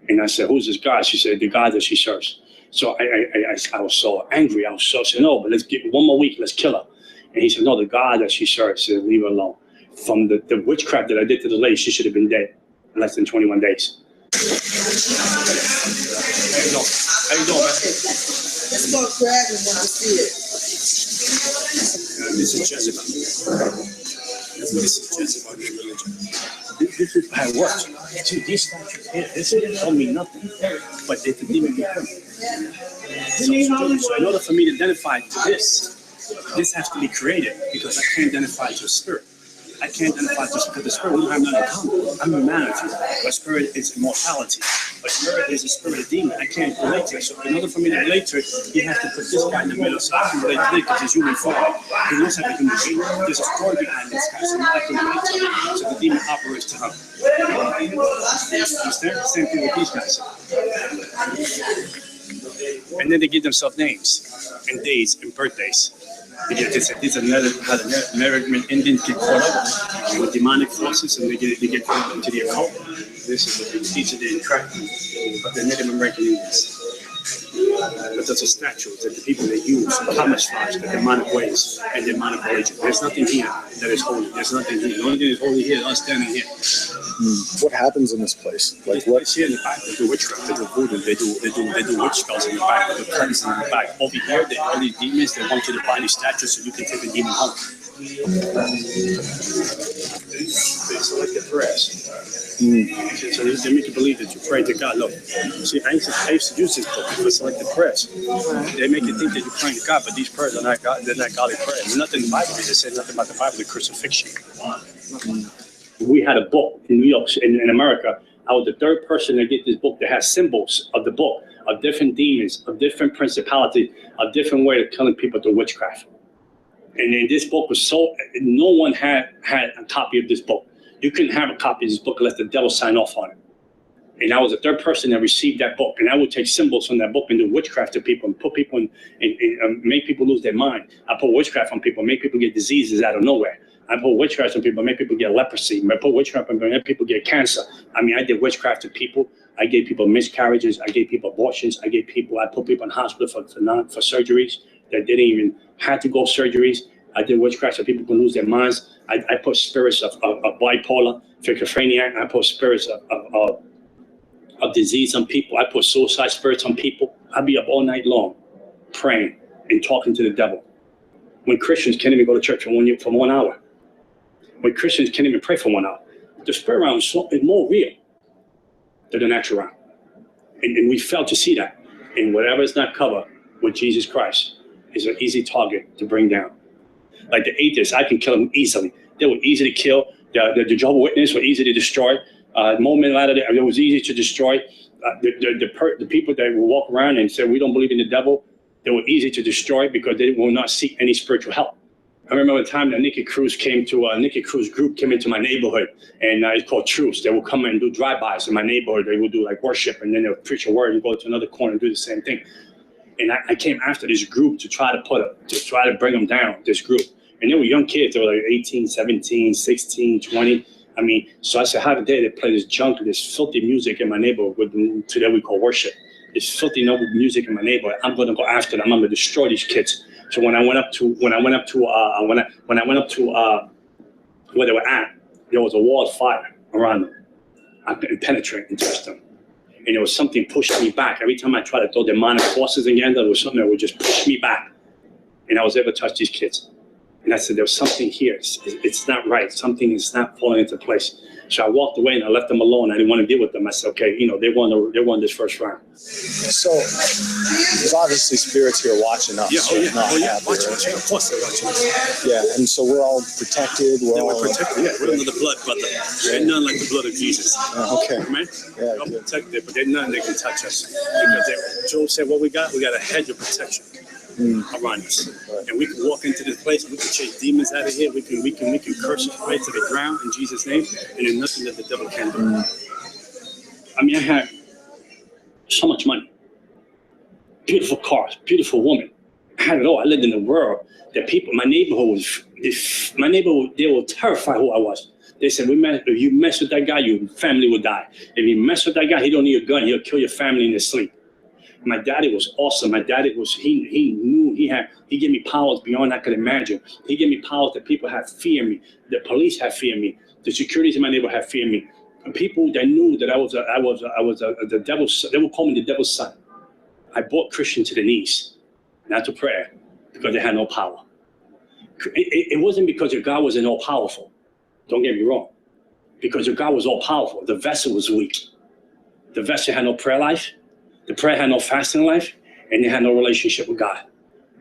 And I said, who's this God? She said, the God that she serves. So I was so angry. I was so saying, no, but let's get one more week. Let's kill her. And he said, no, the God that she serves said, leave her alone. From the witchcraft that I did to the lady, she should have been dead in less than 21 days. How you doing? How you doing, man? Let's go grab him when I see it. This is Jezebel. This is Jezebel religion. This is how it works. See, these statues here, this don't mean nothing, but it's a demon behind. So in order for me to identify to this has to be created because I can't identify to a spirit. I can't identify just because the spirit we don't have nothing in common. I'm humanity. But spirit is immortality. But spirit is a spirit of demon. I can't relate to it. So in order for me to relate to it, he has to put this guy in the middle so I can relate to it because it's human form. He looks like a human being. There's a story behind this guy, so I can relate to it. So the demon operates to him. Understand? Same thing with these guys. And then they give themselves names and days and birthdays. These are how the American Indians get caught up with demonic forces and they get caught up into the occult. This is what they teach the track of the Native American Indians. But there's a statue that the people they use to camouflage the demonic ways and demonic religion. There's nothing here that is holy. There's nothing here. The only thing that's holy here is us standing here. What happens in this place? Like what? Here in the back, they do witchcraft, they do voodoo, they do witch spells in the back, they do curtains in the back. Over here, they all these demons, they want you to buy these statues so you can take a demon home. They select the prayers. So they make you believe that you pray to God. Look, see, I used to use this book for selected prayers. They make you think that you're praying to God, but these prayers are not God. They're not godly prayers. There's nothing in the Bible. They say nothing about the Bible. The crucifixion. We had a book in New York, in America. I was the third person to get this book that has symbols of the book, of different demons, of different principalities, of different way of killing people through witchcraft. And then this book was no one had a copy of this book. You couldn't have a copy of this book unless the devil signed off on it. And I was the third person that received that book. And I would take symbols from that book and do witchcraft to people and put people and make people lose their mind. I put witchcraft on people, make people get diseases out of nowhere. I put witchcraft on people, make people get leprosy. I put witchcraft on people, make people get cancer. I mean, I did witchcraft to people. I gave people miscarriages. I gave people abortions. I put people in hospital for surgeries that didn't even have to go surgeries. I did witchcraft so people can lose their minds. I put spirits of bipolar, schizophrenia. I put spirits of disease on people. I put suicide spirits on people. I'd be up all night long praying and talking to the devil. When Christians can't even go to church for 1 hour. When Christians can't even pray for 1 hour. The spirit realm is more real than the natural realm. And we fail to see that. And whatever is not covered with Jesus Christ is an easy target to bring down. Like the atheists, I can kill them easily. They were easy to kill. The Jehovah's Witnesses were easy to destroy. Moment later, it was easy to destroy. The people that will walk around and say, we don't believe in the devil, they were easy to destroy because they will not seek any spiritual help. I remember the time that Nikki Cruz group came into my neighborhood, and it's called Truce. They would come and do drive-bys in my neighborhood. They would do like worship, and then they would preach a word and go to another corner and do the same thing. And I came after this group to try to bring them down, this group. And they were young kids. They were like 18, 17, 16, 20. I mean, so I said, how dare they play this junk, this filthy music in my neighborhood, today we call worship. This filthy noble music in my neighborhood. I'm going to go after them. I'm going to destroy these kids. So when I went up to where they were at, there was a wall of fire around them. I couldn't penetrate and touch them. And there was something pushing me back. Every time I tried to throw demonic forces again, there was something that would just push me back. And I was able to touch these kids. And I said, there's something here. It's not right. Something is not falling into place. So I walked away and I left them alone. I didn't want to deal with them. I said, okay, they won this first round. So there's obviously spirits here watching us. Yeah, Watching us. Of course they're watching us. Yeah, and so we're all protected. We're protected. Yeah, we're under the blood, brother. There's none like the blood of Jesus. Okay. Amen? Yeah, we're protected, but there's none that can touch us. Because Job said, what we got a hedge of protection around us. Right. And we can walk into this place, we can chase demons out of here, we can curse us right to the ground in Jesus' name, and there's nothing that the devil can do. I mean, I had so much money, beautiful cars, beautiful woman. I had it all. I lived in a world that people, my neighborhood, they were terrified who I was. They said, if you mess with that guy, your family will die. If you mess with that guy, he don't need a gun, he'll kill your family in his sleep. My daddy was awesome. My daddy he gave me powers beyond I could imagine. He gave me powers that people had fear of me. The police had fear of me. The securities in my neighborhood had fear of me. And people that knew that I was the devil's, they would call me the devil's son. I brought Christian to the knees, not to prayer, because they had no power. It wasn't because your God wasn't all powerful. Don't get me wrong. Because your God was all powerful. The vessel was weak. The vessel had no prayer life. The prayer had no fasting life, and they had no relationship with God.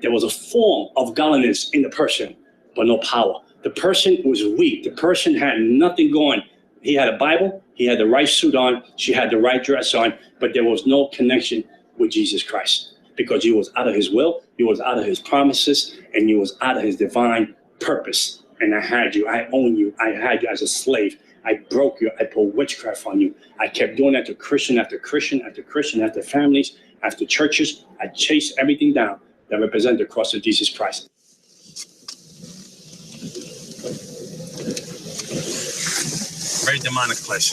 There was a form of godliness in the person, but no power. The person was weak. The person had nothing going. He had a Bible. He had the right suit on. She had the right dress on, but there was no connection with Jesus Christ because he was out of his will, he was out of his promises, and he was out of his divine purpose. And I had you. I own you. I had you as a slave. I broke you. I put witchcraft on you. I kept doing that to Christian after Christian after Christian, after families, after churches. I chased everything down that represented the cross of Jesus Christ. Very demonic place.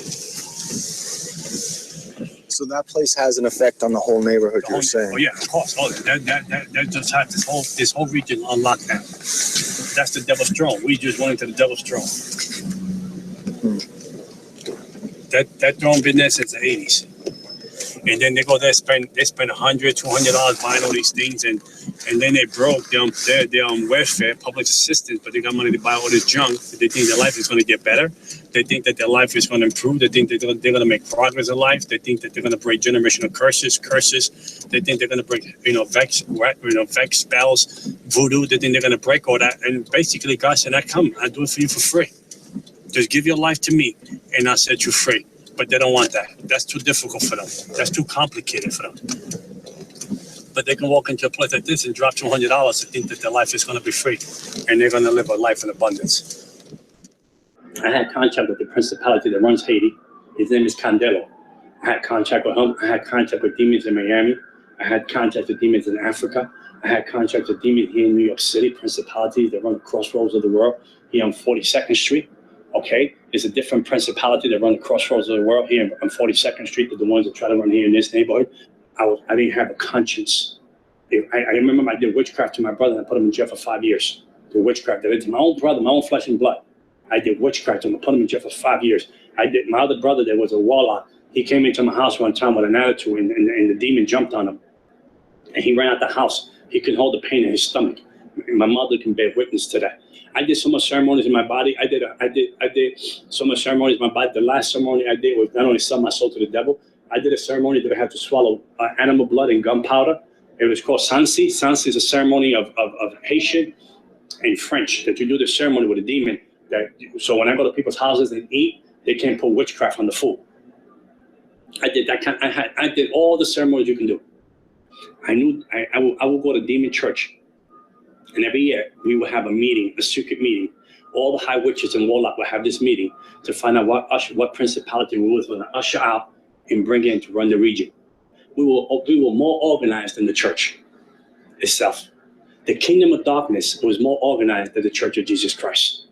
So that place has an effect on the whole neighborhood, you're saying? Oh yeah, of course. Oh, that just had this whole region on lockdown. That's the devil's throne. We just went into the devil's throne. That throne been there since the 80s. And then they go there, spend $100, $200 buying all these things, and then they broke they're on welfare, public assistance, but they got money to buy all this junk. They think their life is going to get better. They think that their life is going to improve. They think that they're going to make progress in life. They think that they're going to break generational curses. They think they're going to break, vex spells, voodoo. They think they're going to break all that. And basically, God said, "I come, I do it for you for free. Just give your life to me, and I'll set you free." But they don't want that. That's too difficult for them. That's too complicated for them. But they can walk into a place like this and drop $200 to think that their life is going to be free, and they're going to live a life in abundance. I had contact with the principality that runs Haiti. His name is Candelo. I had contact with him. I had contact with demons in Miami. I had contact with demons in Africa. I had contact with demons here in New York City, principalities that run the crossroads of the world here on 42nd Street. Okay, there's a different principality that run the crossroads of the world here on 42nd Street than the ones that try to run here in this neighborhood. I didn't have a conscience. I remember I did witchcraft to my brother and I put him in jail for 5 years. The witchcraft I did to my own brother, my own flesh and blood. I did witchcraft to him and put him in jail for 5 years. I did my other brother, there was a warlock. He came into my house one time with an attitude and the demon jumped on him. And he ran out the house. He couldn't hold the pain in his stomach. My mother can bear witness to that. I did so much ceremonies in my body. I did so much ceremonies in my body. The last ceremony I did was not only sell my soul to the devil. I did a ceremony that I had to swallow animal blood and gunpowder. It was called Sansi. Sansi is a ceremony of Haitian and French that you do the ceremony with a demon. So when I go to people's houses and eat, they can't put witchcraft on the food. I did that kind. I did all the ceremonies you can do. I knew I would go to demon church. And every year, we would have a meeting, a secret meeting. All the high witches and warlock would have this meeting to find out what principality we was going to usher out and bring in to run the region. We were more organized than the church itself. The kingdom of darkness was more organized than the Church of Jesus Christ.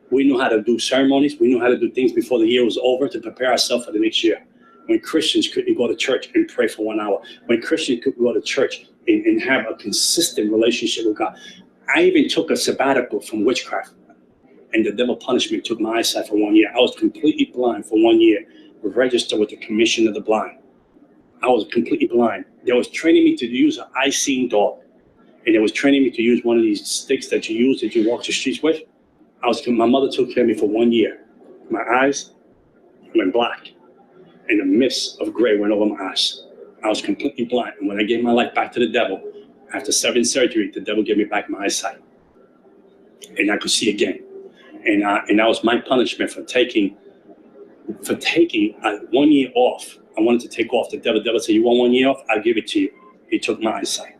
We knew how to do ceremonies. We knew how to do things before the year was over to prepare ourselves for the next year. When Christians couldn't go to church and pray for 1 hour. When Christians couldn't go to church and have a consistent relationship with God. I even took a sabbatical from witchcraft, and the devil punished me, took my eyesight for 1 year. I was completely blind for 1 year, registered with the Commission of the Blind. I was completely blind. They was training me to use an eye-seeing dog, and they was training me to use one of these sticks that you use that you walk the streets with. My mother took care of me for 1 year. My eyes, went black, and a mist of gray went over my eyes. I was completely blind. And when I gave my life back to the devil, after 7 surgeries, the devil gave me back my eyesight. And I could see again. And that was my punishment for taking 1 year off. I wanted to take off. The devil said, you want 1 year off? I'll give it to you. He took my eyesight.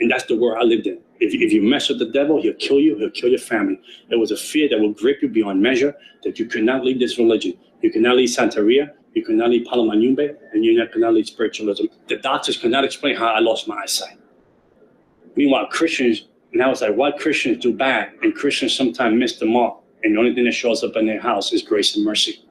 And that's the world I lived in. If you mess with the devil, he'll kill you, he'll kill your family. There was a fear that will grip you beyond measure, that you could not leave this religion. You could not leave Santeria, you could not leave Palo Mayumbe, and you could not leave spiritualism. The doctors could not explain how I lost my eyesight. Meanwhile, Christians, and I was like, why Christians do bad, and Christians sometimes miss the mark, and the only thing that shows up in their house is grace and mercy.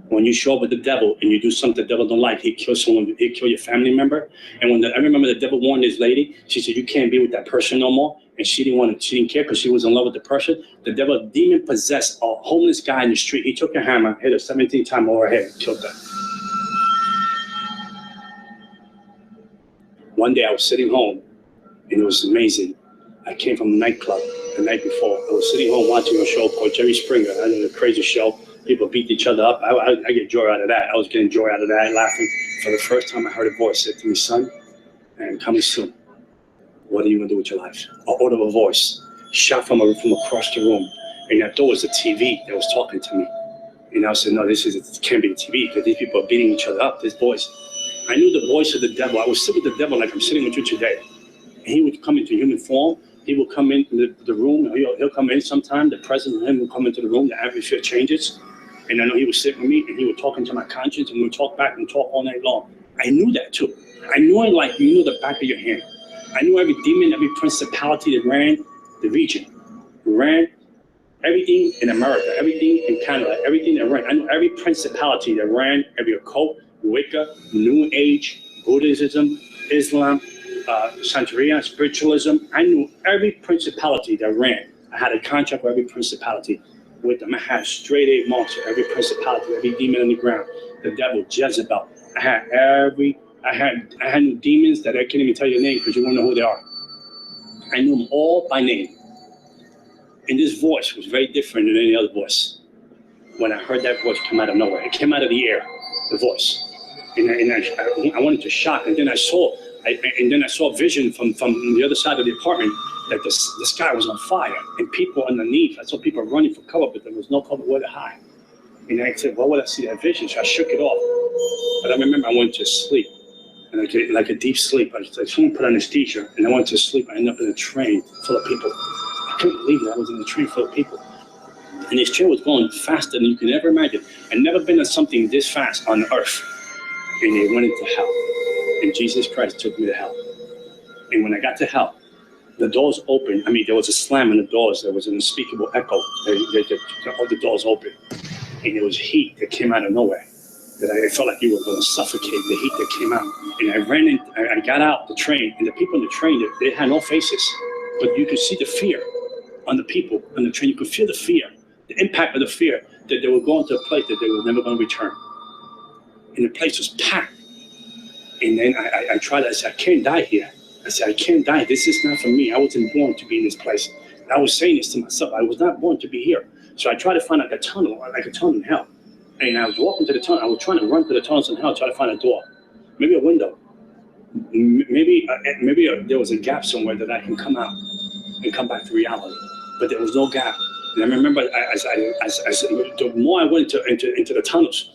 When you show up with the devil and you do something the devil don't like, he kills someone, he kill your family member. And I remember the devil warned this lady, she said, you can't be with that person no more. And she didn't care because she was in love with the person. The devil demon possessed a homeless guy in the street. He took a hammer, hit her 17 times over her head, killed her. One day I was sitting home and it was amazing. I came from a nightclub the night before. I was sitting home watching a show called Jerry Springer. I know, a crazy show. People beat each other up. I get joy out of that. I was getting joy out of that, laughing. For the first time, I heard a voice say to me, son, I'm coming soon. What are you going to do with your life? I heard a voice, shot from across the room. And I thought it was the TV that was talking to me. And I said, no, it can't be the TV because these people are beating each other up. This voice. I knew the voice of the devil. I was sitting with the devil like I'm sitting with you today. And he would come into human form. He will come into the room. He'll come in sometime. The presence of him will come into the room. The atmosphere changes. And I know he would sit with me and he would talk into my conscience and we would talk back and talk all night long. I knew that too. I knew it like you knew the back of your hand. I knew every demon, every principality that ran the region, ran everything in America, everything in Canada, everything that ran. I knew every principality that ran, every occult, Wicca, New Age, Buddhism, Islam, Santeria, spiritualism. I knew every principality that ran. I had a contract with every principality with them. I had straight A marks for every principality, every demon on the ground, the devil, Jezebel. I had new demons that I can't even tell your name because you won't know who they are. I knew them all by name. And this voice was very different than any other voice. When I heard that voice come out of nowhere, it came out of the air, the voice. And I went into shock, and then I saw a vision from the other side of the apartment that the sky was on fire and people underneath. I saw people running for cover, but there was no cover where to hide. And I said, why would I see that vision? So I shook it off. But I remember I went to sleep, and like a deep sleep. Someone put anesthesia, and I went to sleep. I ended up in a train full of people. I couldn't believe it. I was in a train full of people. And this train was going faster than you can ever imagine. I'd never been on something this fast on earth. And it went into hell. And Jesus Christ took me to hell. And when I got to hell, the doors opened. I mean, there was a slam in the doors. There was an unspeakable echo. All the doors opened. And there was heat that came out of nowhere. That I felt like you were going to suffocate, the heat that came out. And I ran in, I got out the train, and the people in the train, they had no faces. But you could see the fear on the people on the train. You could feel the fear, the impact of the fear that they were going to a place that they were never going to return. And the place was packed. And then I tried, I said, I can't die here. I said, I can't die. This is not for me. I wasn't born to be in this place. And I was saying this to myself. I was not born to be here. So I tried to find like a tunnel in hell. And I was walking to the tunnel. I was trying to run to the tunnels in hell, try to find a door, maybe a window. Maybe there was a gap somewhere that I can come out and come back to reality. But there was no gap. And I remember as the more I went into the tunnels,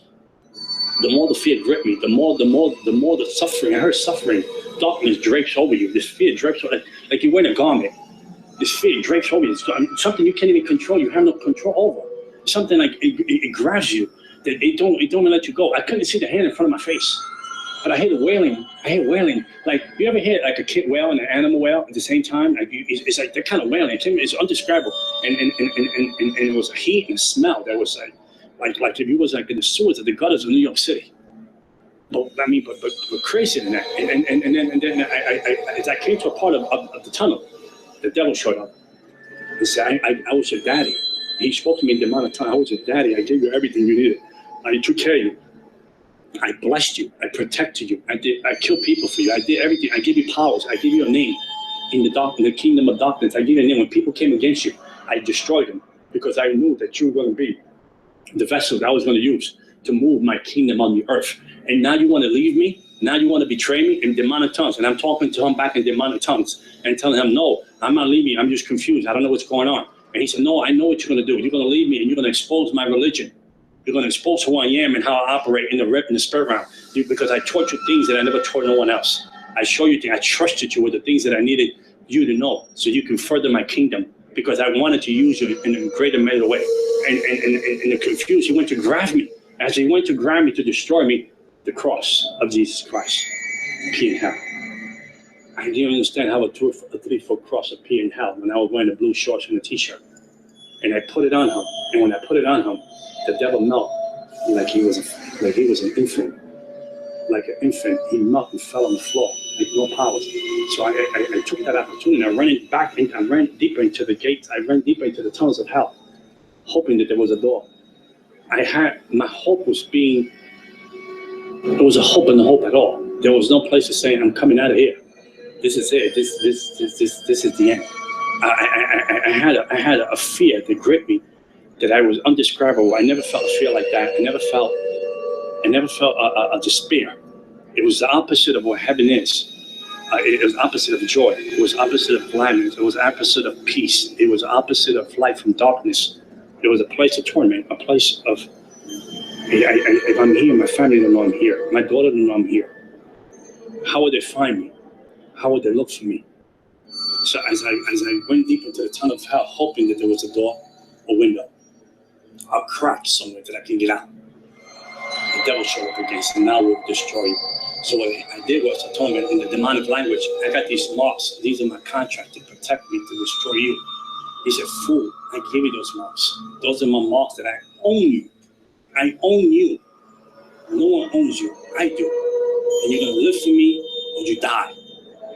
the more the fear gripped me, the more the suffering. I heard suffering. Darkness drapes over you. This fear drapes over, like you're wearing a garment. This fear drapes over you. It's something you can't even control. You have no control over. Something like it grabs you. That it don't let you go. I couldn't see the hand in front of my face, but I hear the wailing. I hear wailing. Like you ever hear like a kid wail and an animal wail at the same time? Like it's like that kind of wailing. It's undescribable. And it was a heat and a smell that was like if you was like in the sewers of the gutters of New York City. But I mean, but crazier than that. And then as I came to a part of the tunnel, the devil showed up. He said, I was your daddy. He spoke to me in the amount of time. I was your daddy. I gave you everything you needed. I took care of you. I blessed you. I protected you. I killed people for you. I did everything. I gave you powers. I gave you a name in the kingdom of darkness. I gave you a name. When people came against you, I destroyed them because I knew that you were going to be the vessel that I was going to use to move my kingdom on the earth. And now you want to leave me? Now you want to betray me in demonic tongues? And I'm talking to him back in demonic tongues and telling him, no, I'm not leaving you. I'm just confused. I don't know what's going on. And he said, no, I know what you're going to do. You're going to leave me and you're going to expose my religion. You're going to expose who I am and how I operate in the spirit realm. Because I taught you things that I never taught no one else. I showed you things. I trusted you with the things that I needed you to know so you can further my kingdom, because I wanted to use you in a greater better way. And the confused, he went to grab me. As he went to grab me to destroy me, the cross of Jesus Christ appeared in hell. I didn't understand how a 3-foot cross appeared in hell when I was wearing the blue shorts and a t-shirt. And I put it on him. And when I put it on him, the devil melted like he was an infant. Like an infant, he melted and fell on the floor, like no powers. So I took that opportunity. I ran deeper into the gates. I ran deeper into the tunnels of hell, hoping that there was a door. My hope was there was a hope in the hope at all. There was no place to say, I'm coming out of here. This is it. This is the end. I had a fear that gripped me that I was undescribable. I never felt a fear like that. I never felt a despair. It was the opposite of what heaven is. It was opposite of joy. It was opposite of gladness. It was opposite of peace. It was opposite of light from darkness. It was a place of torment, a place of, if I'm here, my family don't know I'm here. My daughter don't know I'm here. How would they find me? How would they look for me? So as I went deep into the tunnel of hell, hoping that there was a door, a window, a crack somewhere that I can get out. The devil showed up against and now will destroy you. So what I did was, I told him in the demonic language, I got these marks. These are my contract to protect me, to destroy you. He said, fool, I gave you those marks. Those are my marks that I own you. I own you. No one owns you. I do. And you're going to live for me or you die.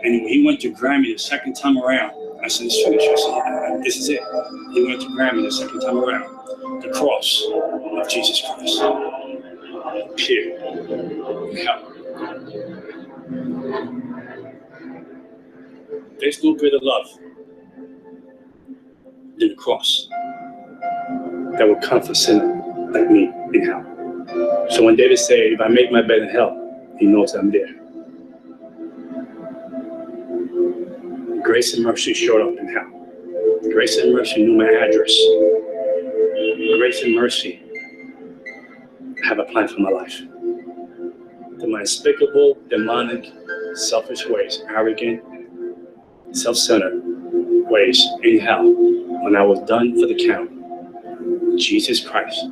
And he went to grab me the second time around. I said, it's finished. I said, this is it. He went to grab me the second time around. The cross of Jesus Christ appeared in hell. There's no greater love than the cross that will comfort a sinner like me in hell. So when David said, if I make my bed in hell, he knows I'm there. Grace and mercy showed up in hell. Grace and mercy knew my address. Grace and mercy have a plan for my life. To my despicable, demonic, selfish ways, arrogant, self-centered ways in hell, when I was done for the count, Jesus Christ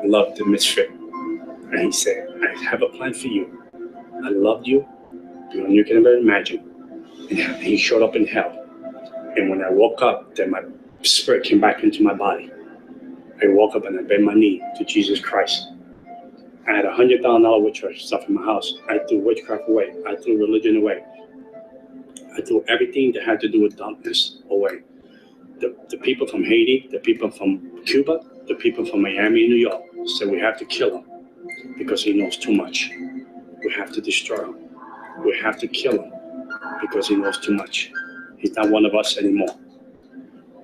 loved the misfit. And he said, I have a plan for you. I loved you beyond you can ever imagine. And he showed up in hell. And when I woke up, then my spirit came back into my body. I woke up and I bent my knee to Jesus Christ. I had $100,000 witchcraft stuff in my house. I threw witchcraft away. I threw religion away. I threw everything that had to do with darkness away. The people from Haiti, the people from Cuba, the people from Miami and New York said we have to kill him because he knows too much. We have to destroy him. We have to kill him because he knows too much. He's not one of us anymore.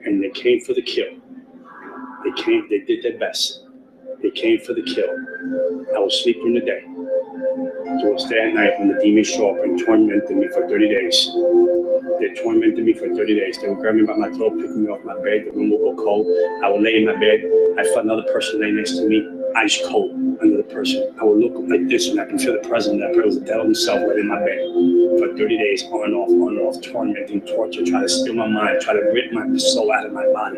And they came for the kill. They did their best. They came for the kill. I was sleeping the day. So it was day and night when the demons show up and tormented me for 30 days. They tormented me for 30 days. They would grab me by my throat, pick me off my bed. The room would go cold. I would lay in my bed. I felt another person lay next to me, ice cold, another person. I would look like this and I can feel the presence of that person, the devil himself, right in my bed. For 30 days, on and off, tormenting, torture, trying to steal my mind, trying to rip my soul out of my body,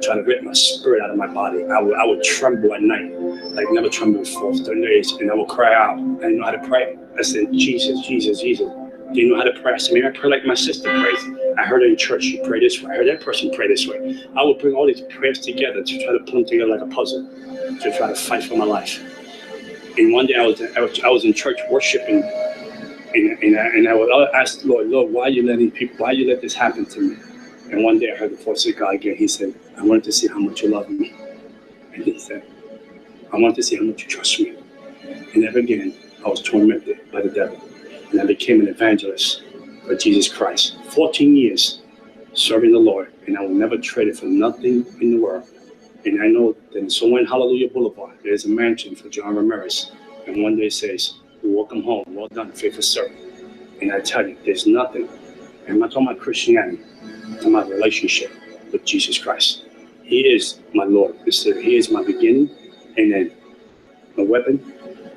trying to rip my spirit out of my body. I would tremble at night, like never trembled before, 30 days, and I would cry out. I didn't know how to pray. I said, Jesus, Jesus, Jesus. Didn't know how to pray. I said, maybe I pray like my sister prays. I heard her in church, she prayed this way. I heard that person pray this way. I would bring all these prayers together to try to put them together like a puzzle, to try to fight for my life. And one day I was in church worshiping, and I would ask the Lord, why are you let this happen to me? And one day I heard the voice of God again. He said, I wanted to see how much you love me. And he said, I wanted to see how much you trust me. And ever again, I was tormented by the devil. And I became an evangelist for Jesus Christ. 14 years serving the Lord, and I will never trade it for nothing in the world. And I know Then somewhere in Hallelujah Boulevard, there's a mansion for John Ramirez. And one day it says, welcome home, well done, faithful servant. And I tell you, there's nothing. And I'm not talking about Christianity. I'm talking about relationship with Jesus Christ. He is my Lord and Savior. He is my beginning and end. No weapon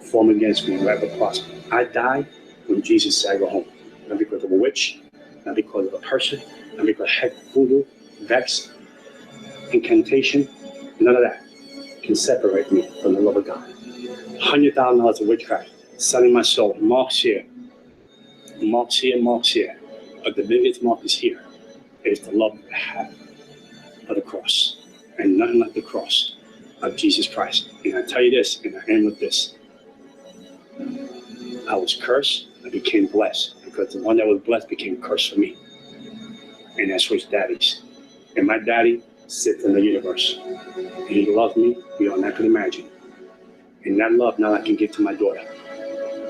formed against me will ever prosper. I died when Jesus said I go home. Not because of a witch, not because of a person, not because of heck, voodoo, vex, incantation, none of that can separate me from the love of God. $100,000 of witchcraft, selling my soul. Mark's here. Mark's here, Mark's here. But the biggest mark is here. It is the love I have of the cross. And nothing like the cross of Jesus Christ. And I tell you this, and I end with this. I was cursed, I became blessed. Because the one that was blessed became cursed for me. And that's switched daddies. And my daddy sits in the universe. And he loves me beyond I could imagine. And that love now I can give to my daughter.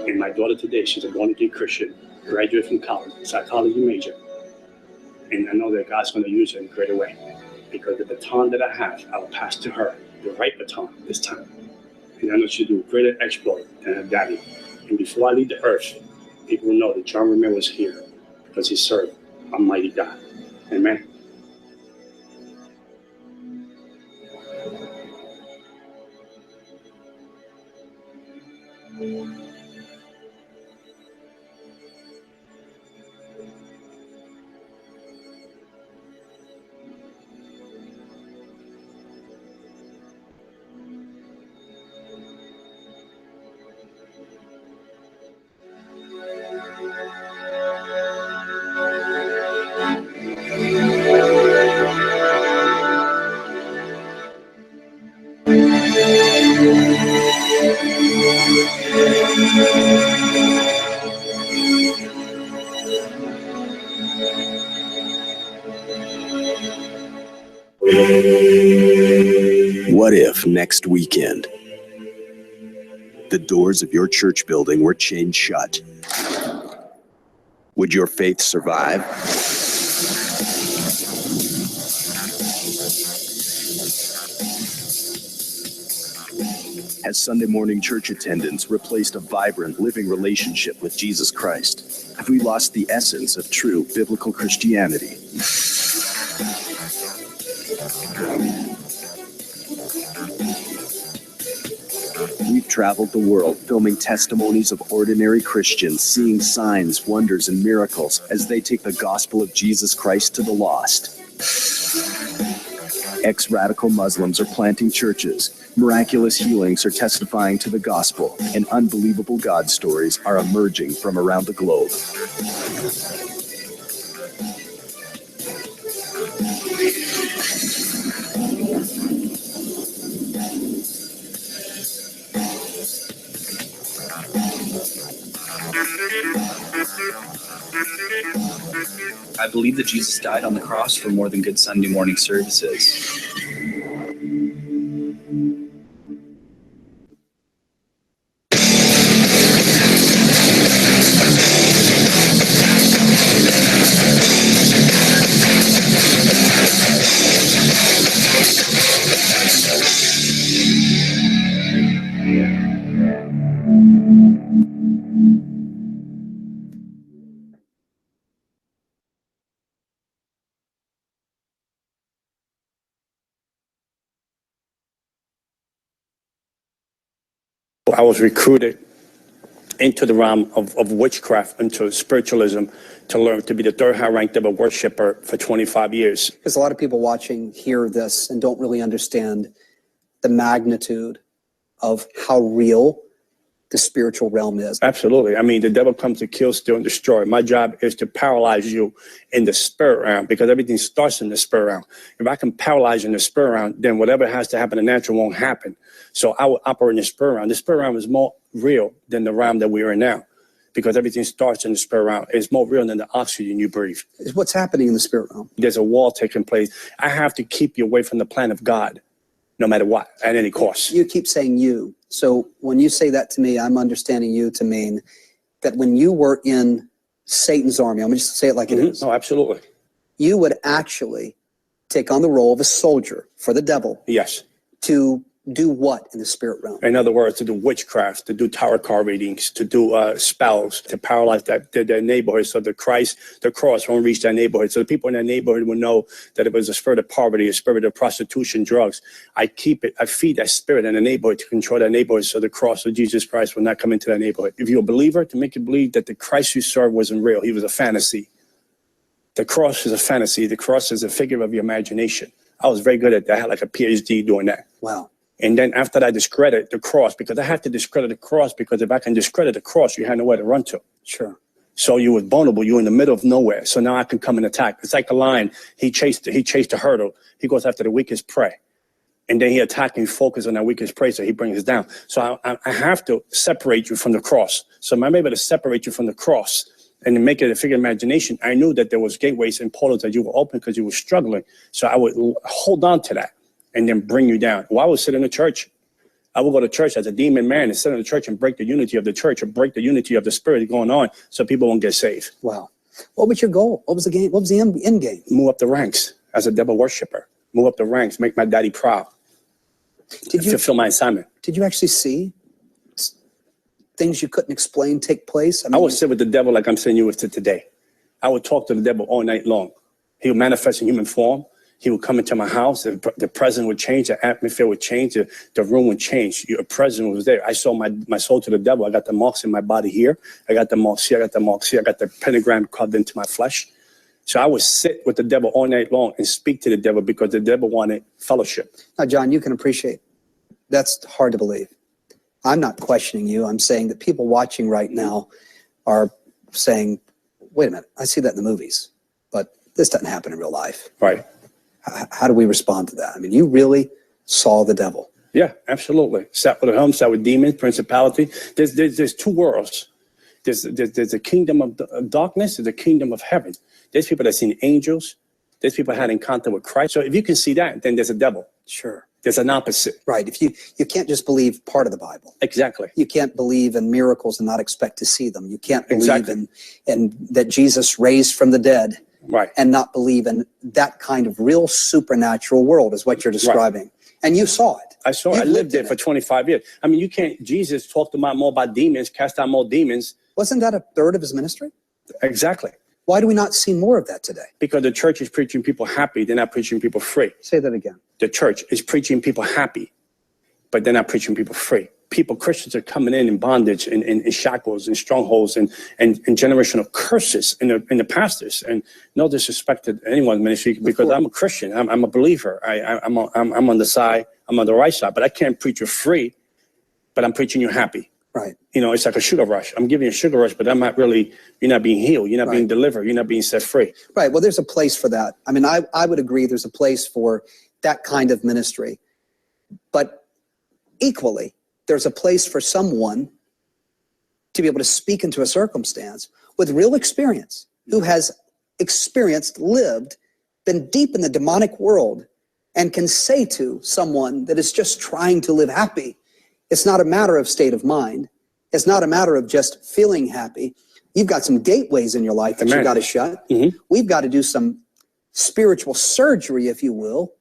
And my daughter today, she's a born-again Christian, graduate from college, psychology major. And I know that God's going to use her in a greater way. Because the baton that I have, I will pass to her, the right baton this time. And I know she'll do a greater exploit than her daddy. And before I leave the earth, people will know that John Ramirez was here because he served Almighty God. Amen. What if next weekend the doors of your church building were chained shut? Would your faith survive? Has Sunday morning church attendance replaced a vibrant living relationship with Jesus Christ? Have we lost the essence of true biblical Christianity? We've traveled the world filming testimonies of ordinary Christians seeing signs, wonders, and miracles as they take the gospel of Jesus Christ to the lost. Ex-radical Muslims are planting churches, miraculous healings are testifying to the gospel, and unbelievable God stories are emerging from around the globe. I believe that Jesus died on the cross for more than good Sunday morning services. I was recruited into the realm of witchcraft, into spiritualism, to learn to be the third high-ranked devil worshiper for 25 years. Because a lot of people watching hear this and don't really understand the magnitude of how real the spiritual realm is. Absolutely. I mean, the devil comes to kill, steal, and destroy. My job is to paralyze you in the spirit realm, because everything starts in the spirit realm. If I can paralyze you in the spirit realm, then whatever has to happen in the natural won't happen. So I will operate in the spirit realm. The spirit realm is more real than the realm that we are in now, because everything starts in the spirit realm. It's more real than the oxygen you breathe. What's happening in the spirit realm? There's a war taking place. I have to keep you away from the plan of God, no matter what, at any cost. You keep saying you. So when you say that to me, I'm understanding you to mean that when you were in Satan's army, I'm going to just say it like it is. Oh, absolutely. You would actually take on the role of a soldier for the devil. Yes. to do what in the spirit realm? In other words, to do witchcraft, to do tarot card readings, to do spells, to paralyze their neighborhood, so the cross won't reach that neighborhood. So the people in that neighborhood will know that it was a spirit of poverty, a spirit of prostitution, drugs. I feed that spirit in the neighborhood to control that neighborhood, so the cross of Jesus Christ will not come into that neighborhood. If you're a believer, to make you believe that the Christ you serve wasn't real, he was a fantasy. The cross is a fantasy. The cross is a figure of your imagination. I was very good at that. I had like a PhD doing that. Wow. And then after I discredit the cross, because I have to discredit the cross, because if I can discredit the cross, you have nowhere to run to. Sure. So you were vulnerable. You're in the middle of nowhere. So now I can come and attack. It's like a lion. He chased the hurdle. He goes after the weakest prey. And then he attacks and focus on that weakest prey, so he brings us down. So I have to separate you from the cross. So I'm able to separate you from the cross and to make it a figure of imagination. I knew that there was gateways and portals that you were open because you were struggling. So I would hold on to that and then bring you down. Well, I would sit in the church. I would go to church as a demon man and sit in the church and break the unity of the church, or break the unity of the spirit going on, so people won't get saved. Wow. What was your goal? What was the game? What was the end game? Move up the ranks as a devil worshiper. Move up the ranks, make my daddy proud. Did you fulfill my assignment? Did you actually see things you couldn't explain take place? I would sit with the devil like I'm sitting you with today. I would talk to the devil all night long. He would manifest in human form. He would come into my house. The presence would change. The atmosphere would change. The room would change. Your presence was there. I saw my soul to the devil. I got the marks in my body here. I got the marks here. I got the marks here. I got the pentagram carved into my flesh. So I would sit with the devil all night long and speak to the devil, because the devil wanted fellowship. Now, John, you can appreciate that's hard to believe. I'm not questioning you. I'm saying that people watching right now are saying, wait a minute, I see that in the movies, but this doesn't happen in real life. Right. How do we respond to that? I mean, you really saw the devil. Yeah, absolutely. Sat with him, sat with demons, principality. There's two worlds. There's a kingdom of darkness, there's a kingdom of heaven. There's people that seen angels. There's people that had encounter with Christ. So if you can see that, then there's a devil. Sure. There's an opposite. Right. If you can't just believe part of the Bible. Exactly. You can't believe in miracles and not expect to see them. You can't believe in that Jesus raised from the dead. Right. And not believe in that kind of real supernatural world is what you're describing. Right. And you saw it. I saw it. I lived there for 25 years. I mean, Jesus talked more about demons, cast out more demons. Wasn't that a third of his ministry? Exactly. Why do we not see more of that today? Because the church is preaching people happy. They're not preaching people free. Say that again. The church is preaching people happy, but they're not preaching people free. Christians are coming in bondage, in shackles, and strongholds, and generational curses in the pastors. And no disrespect to anyone's ministry, because I'm a Christian. I'm a believer. I'm on the side. I'm on the right side. But I can't preach you free, but I'm preaching you happy. Right. You know, it's like a sugar rush. I'm giving you a sugar rush, but I'm not really, you're not being healed. You're not being delivered. You're not being set free. Right. Well, there's a place for that. I mean, I would agree there's a place for that kind of ministry. But equally, there's a place for someone to be able to speak into a circumstance with real experience, who has experienced, lived, been deep in the demonic world, and can say to someone that is just trying to live happy, it's not a matter of state of mind. It's not a matter of just feeling happy. You've got some gateways in your life that you've got to shut. Mm-hmm. We've got to do some spiritual surgery, if you will,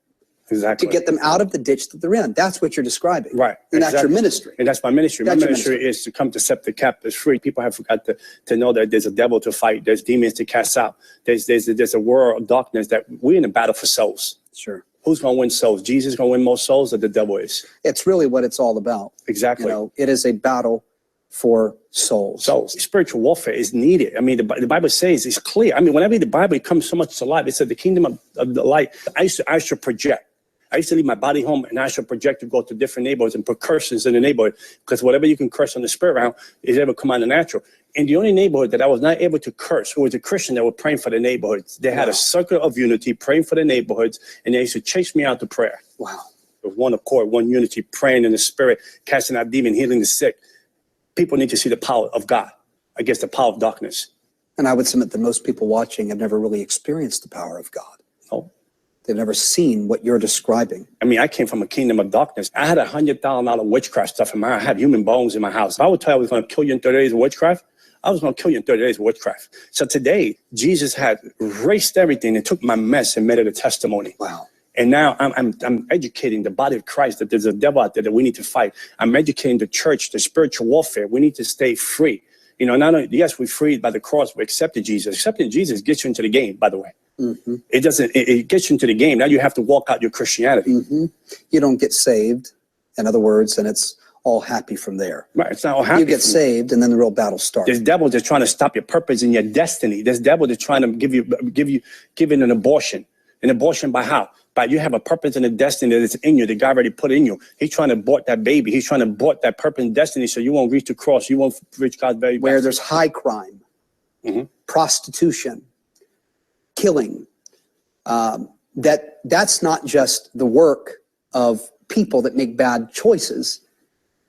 exactly, to get them out of the ditch that they're in. That's what you're describing. Right. And that's your ministry. And that's my ministry. That's my ministry is to come to set the captives free. People have forgot to know that there's a devil to fight. There's demons to cast out. There's a world of darkness that we're in a battle for souls. Sure. Who's going to win souls? Jesus is going to win more souls, or the devil is? It's really what it's all about. Exactly. You know, it is a battle for souls. So spiritual warfare is needed. I mean, the Bible says it's clear. I mean, when I read the Bible, it comes so much to life. It said the kingdom of the light. I used to project. I used to leave my body home, and I should project to go to different neighborhoods and put curses in the neighborhood, because whatever you can curse on the spirit realm is able to come out of the natural. And the only neighborhood that I was not able to curse, who was a Christian that were praying for the neighborhoods. They had a circle of unity, praying for the neighborhoods, and they used to chase me out to prayer. Wow. With one accord, one unity, praying in the spirit, casting out demons, healing the sick. People need to see the power of God against the power of darkness. And I would submit that most people watching have never really experienced the power of God. No. They've never seen what you're describing. I mean, I came from a kingdom of darkness. I had $100,000 witchcraft stuff in my house. I had human bones in my house. If I would tell you I was going to kill you in 30 days of witchcraft, I was going to kill you in 30 days of witchcraft. So today, Jesus had erased everything and took my mess and made it a testimony. Wow. And now I'm educating the body of Christ that there's a devil out there that we need to fight. I'm educating the church, the spiritual warfare. We need to stay free. You know, not only, yes, we're freed by the cross, we accepted Jesus. Accepting Jesus gets you into the game, by the way. Mm-hmm. It doesn't, it gets you into the game. Now you have to walk out your Christianity. Mm-hmm. You don't get saved, in other words, and it's all happy from there. Right, it's not all happy. You get saved, and then the real battle starts. There's devils that's trying to stop your purpose and your destiny. There's devil that's trying to give it an abortion. An abortion by how? By you have a purpose and a destiny that's in you, that God already put in you. He's trying to abort that baby. He's trying to abort that purpose and destiny so you won't reach the cross. You won't reach God's very best. Where there's high crime, prostitution, killing, that's not just the work of people that make bad choices.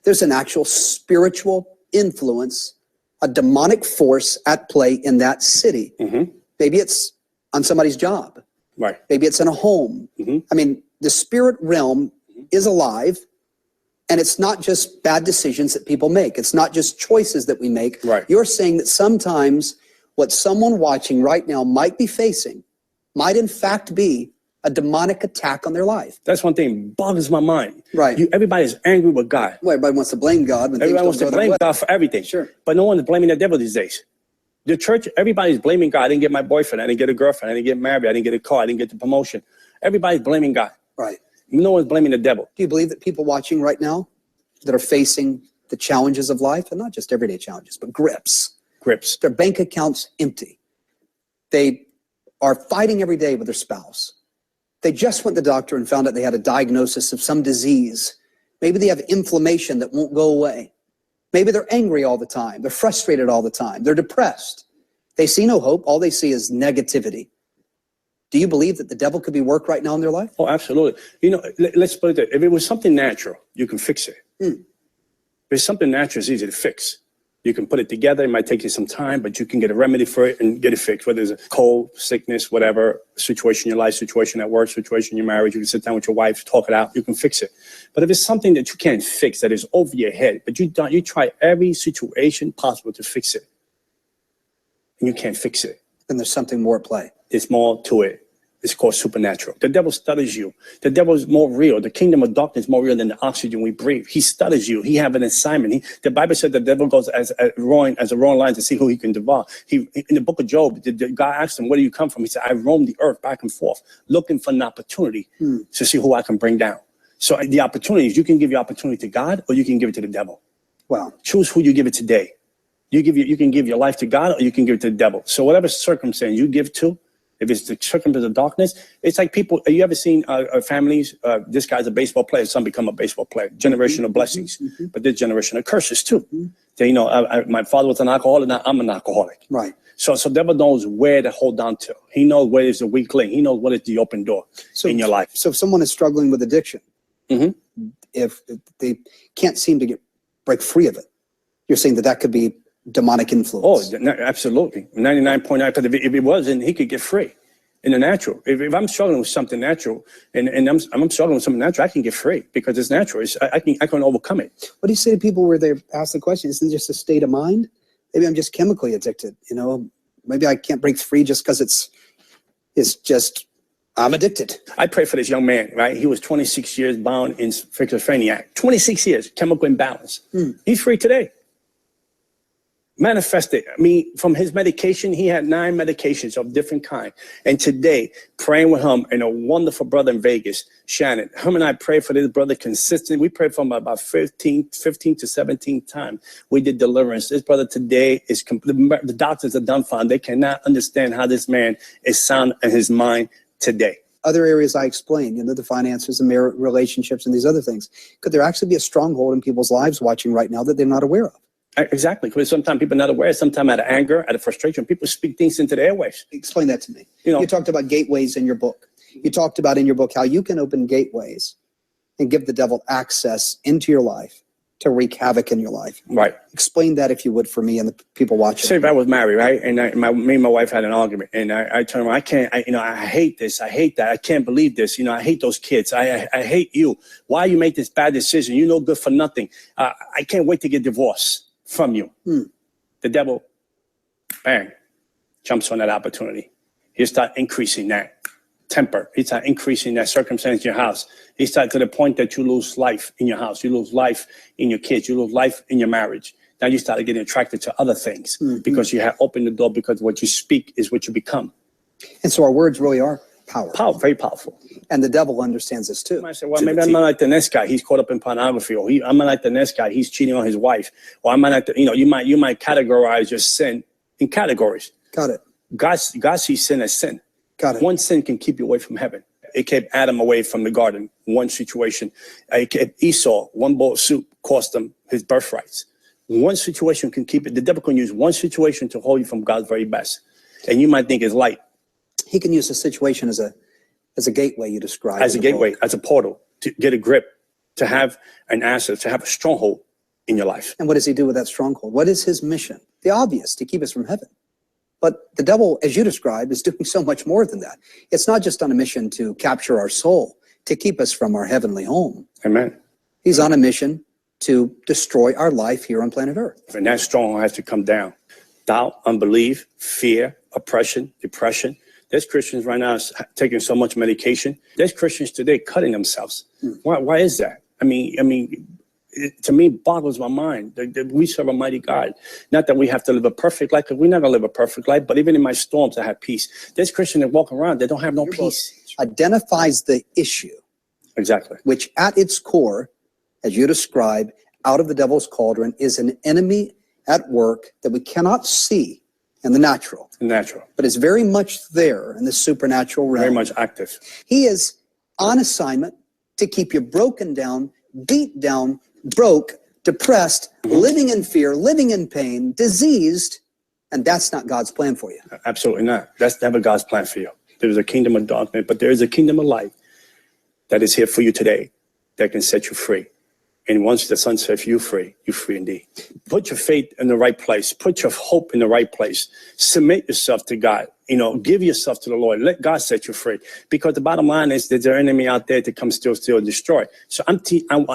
There's an actual spiritual influence, a demonic force at play in that city. Maybe it's on somebody's job. Right. Maybe it's in a home. I mean, the spirit realm is alive, and it's not just bad decisions that people make. It's not just choices that we make. Right. You're saying that sometimes what someone watching right now might be facing might in fact be a demonic attack on their life. That's one thing bothers my mind. Right. Everybody's angry with God. Well, everybody wants to blame God. When everybody wants to blame God for everything. Sure. But no one's blaming the devil these days. The church, everybody's blaming God. I didn't get my boyfriend. I didn't get a girlfriend. I didn't get married. I didn't get a car. I didn't get the promotion. Everybody's blaming God. Right. No one's blaming the devil. Do you believe that people watching right now that are facing the challenges of life, and not just everyday challenges, but grips, their bank accounts empty, they are fighting every day with their spouse, they just went to the doctor and found out they had a diagnosis of some disease, maybe they have inflammation that won't go away, maybe they're angry all the time, they're frustrated all the time, they're depressed, they see no hope, all they see is negativity. Do you believe that the devil could be work right now in their life? Oh, absolutely. You know, let's put it there. If it was something natural, you can fix it. If it's something natural, it's easy to fix. You can put it together. It might take you some time, but you can get a remedy for it and get it fixed. Whether it's a cold, sickness, whatever, situation in your life, situation at work, situation in your marriage, you can sit down with your wife, talk it out, you can fix it. But if it's something that you can't fix, that is over your head, but you try every situation possible to fix it, and you can't fix it, then there's something more at play. There's more to it. It's called supernatural. The devil studies you. The devil is more real. The kingdom of darkness is more real than the oxygen we breathe. He studies you. He have an assignment. The Bible said the devil goes as a roaring lion to see who he can devour. In the book of Job, God asked him, where do you come from? He said, I roam the earth back and forth, looking for an opportunity to see who I can bring down. So the opportunities, you can give your opportunity to God, or you can give it to the devil. Wow. Choose who you give it today. You can give your life to God, or you can give it to the devil. So whatever circumstance you give to, if it's the circumstance of darkness, it's like people, have you ever seen families, this guy's a baseball player, some become a baseball player, generational blessings, but there's generational curses too. They, my father was an alcoholic, now I'm an alcoholic. Right. So devil knows where to hold on to. He knows where is the weak link. He knows what is the open door in your life. So if someone is struggling with addiction, if they can't seem to break free of it, you're saying that could be demonic influence. Oh, absolutely. 99.9%. If it wasn't, he could get free in the natural. If I'm struggling with something natural and I'm struggling with something natural, I can get free because it's natural. I can overcome it. What do you say to people where they ask the question, isn't it just a state of mind? Maybe I'm just chemically addicted. Maybe I can't break free just because it's just, I'm addicted. I pray for this young man, right? He was 26 years bound in schizophrenia. 26 years, chemical imbalance. He's free today. Manifested. I mean, from his medication, he had 9 medications of different kind. And today, praying with him and a wonderful brother in Vegas, Shannon, him and I pray for this brother consistently. We prayed for him about 15 to 17 times. We did deliverance. This brother today is the doctors are dumbfounded. They cannot understand how this man is sound in his mind today. Other areas I explained, the finances and marriage relationships and these other things. Could there actually be a stronghold in people's lives watching right now that they're not aware of? Exactly, because sometimes people are not aware, sometimes out of anger, out of frustration, people speak things into the airwaves. Explain that to me. You talked about gateways in your book. You talked about in your book how you can open gateways and give the devil access into your life to wreak havoc in your life. Right. Explain that, if you would, for me and the people watching. Say if I was married, right, and me and my wife had an argument, and I told her, I can't, I hate this, I hate that, I can't believe this, I hate those kids, I hate you. Why you make this bad decision? You're no good for nothing. I can't wait to get divorced from you. The devil, bang, jumps on that opportunity. He'll start increasing that. temper. He start increasing that circumstance in your house. He start to the point that you lose life in your house. You lose life in your kids. You lose life in your marriage. Now you start getting attracted to other things because you have opened the door, because what you speak is what you become. And so our words really are powerful. Very powerful. And the devil understands this too. I say, well, maybe I'm not like the next guy. He's caught up in pornography, or I'm not like the next guy. He's cheating on his wife, or I'm not like the, you might categorize your sin in categories. Got it. God sees sin as sin. Got it. One sin can keep you away from heaven. It kept Adam away from the garden. One situation. It kept Esau. One bowl of soup cost him his birthrights. One situation can keep it. The devil can use one situation to hold you from God's very best. And you might think it's light. He can use a situation as a gateway, you described. As a gateway, as a portal, to get a grip, to have an asset, to have a stronghold in your life. And what does he do with that stronghold? What is his mission? The obvious, to keep us from heaven. But the devil, as you described, is doing so much more than that. It's not just on a mission to capture our soul, to keep us from our heavenly home. Amen. He's on a mission to destroy our life here on planet Earth. And that stronghold has to come down. Doubt, unbelief, fear, oppression, depression. There's Christians right now taking so much medication. There's Christians today cutting themselves. Why is that? I mean, it, to me, boggles my mind. We serve a mighty God. Not that we have to live a perfect life, because we're not going to live a perfect life, but even in my storms, I have peace. There's Christians that walk around, they don't have no peace. Identifies the issue. Exactly. Which at its core, as you describe, out of the devil's cauldron is an enemy at work that we cannot see in the natural. But it's very much there in the supernatural realm. Very much active. He is on assignment to keep you broken down, beat down, broke, depressed, living in fear, living in pain, diseased, and that's not God's plan for you. Absolutely not. That's never God's plan for you. There's a kingdom of darkness, but there is a kingdom of light that is here for you today that can set you free. And once the Son sets you free indeed. Put your faith in the right place. Put your hope in the right place. Submit yourself to God. Give yourself to the Lord. Let God set you free. Because the bottom line is that there's an enemy out there to come steal, and destroy. So I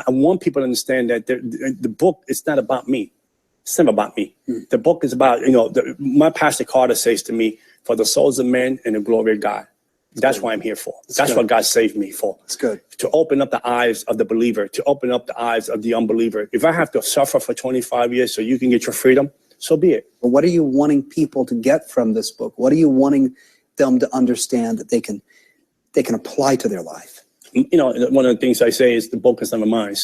want people to understand that the book is not about me. It's never about me. The book is about, my Pastor Carter says to me, for the souls of men and the glory of God. That's why I'm here for. That's what God saved me for. It's good. To open up the eyes of the believer, to open up the eyes of the unbeliever. If I have to suffer for 25 years so you can get your freedom, so be it. But what are you wanting people to get from this book? What are you wanting them to understand that they can apply to their life? One of the things I say is the book is never mine.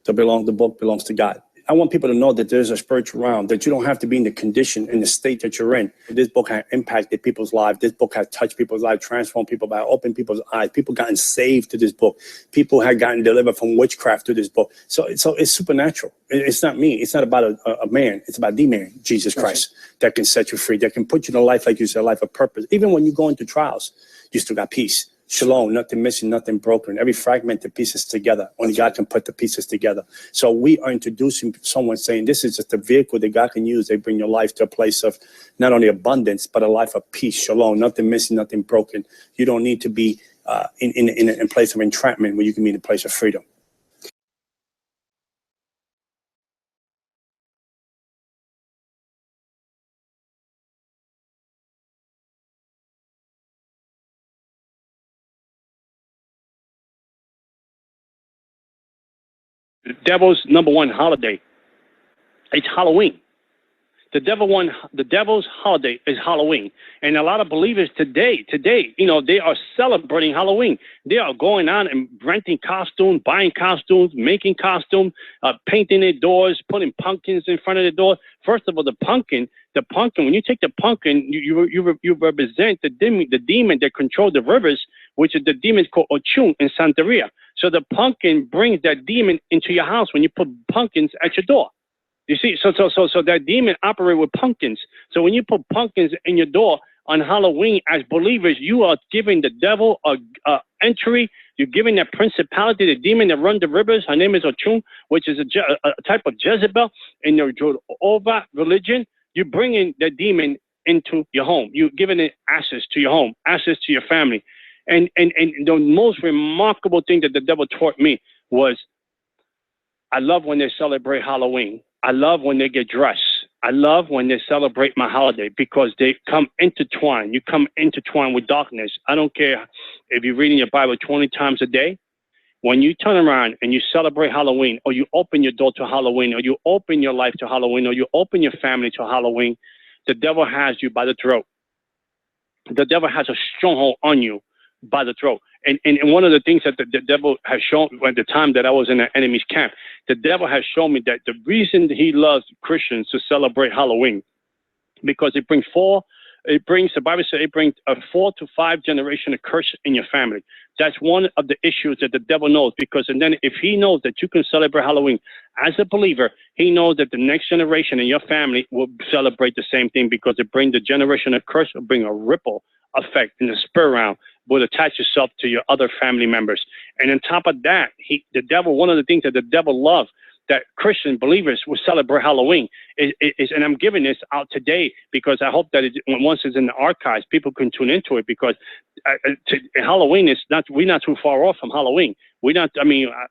The book belongs to God. I want people to know that there's a spiritual realm, that you don't have to be in the condition, in the state that you're in. This book has impacted people's lives. This book has touched people's lives, transformed people, by opening people's eyes. People gotten saved to this book. People have gotten delivered from witchcraft to this book. So it's supernatural. It's not me. It's not about a man. It's about the man, Jesus Christ, that can set you free, that can put you in a life, like you said, a life of purpose. Even when you go into trials, you still got peace. Shalom, nothing missing, nothing broken. Every fragmented pieces together. Only God can put the pieces together. So we are introducing someone saying this is just a vehicle that God can use. They bring your life to a place of not only abundance, but a life of peace. Shalom, nothing missing, nothing broken. You don't need to be in a place of entrapment where you can be in a place of freedom. The devil's number one holiday. It's Halloween. The devil's holiday is Halloween. And a lot of believers today, they are celebrating Halloween. They are going out and renting costumes, buying costumes, making costumes, painting their doors, putting pumpkins in front of the door. First of all, the pumpkin, when you take the pumpkin, you represent the demon that controls the rivers, which is the demon called Ochun in Santeria. So the pumpkin brings that demon into your house when you put pumpkins at your door. You see, so that demon operates with pumpkins. So when you put pumpkins in your door on Halloween, as believers, you are giving the devil a entry. You're giving that principality, the demon that runs the rivers. Her name is Ochun, which is a type of Jezebel in the Jehovah religion. You're bringing the demon into your home. You're giving it access to your home, access to your family. And the most remarkable thing that the devil taught me was, I love when they celebrate Halloween. I love when they get dressed. I love when they celebrate my holiday because they come intertwined. You come intertwined with darkness. I don't care if you're reading your Bible 20 times a day. When you turn around and you celebrate Halloween, or you open your door to Halloween, or you open your life to Halloween, or you open your family to Halloween, the devil has you by the throat. The devil has a stronghold on you by the throat. And one of the things that the devil has shown at the time that I was in the enemy's camp, the devil has shown me that the reason he loves Christians to celebrate Halloween, because the Bible says it brings a 4 to 5 generation of curse in your family. That's one of the issues that the devil knows, because and then if he knows that you can celebrate Halloween as a believer, he knows that the next generation in your family will celebrate the same thing, because it brings the generation of curse, will bring a ripple effect in the spirit realm, will attach itself to your other family members. And on top of that, the devil, one of the things that the devil loves, that Christian believers will celebrate Halloween is, and I'm giving this out today because I hope that once it's in the archives, people can tune into it, because Halloween is not, we're not too far off from Halloween.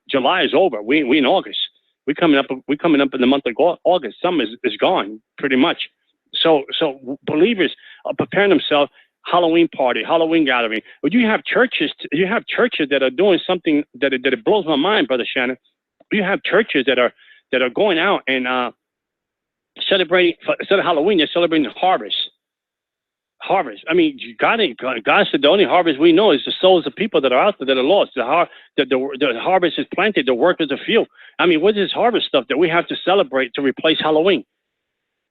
July is over. We in August. We're coming up in the month of August. Summer is gone pretty much. So believers are preparing themselves. Halloween party, Halloween gathering. But you have churches that are doing something that it blows my mind, Brother Shannon. You have churches that are going out and celebrating, instead of Halloween, they're celebrating harvest. I mean, God said the only harvest we know is the souls of people that are out there that are lost. The harvest is planted, the workers are few. I mean, what is this harvest stuff that we have to celebrate to replace Halloween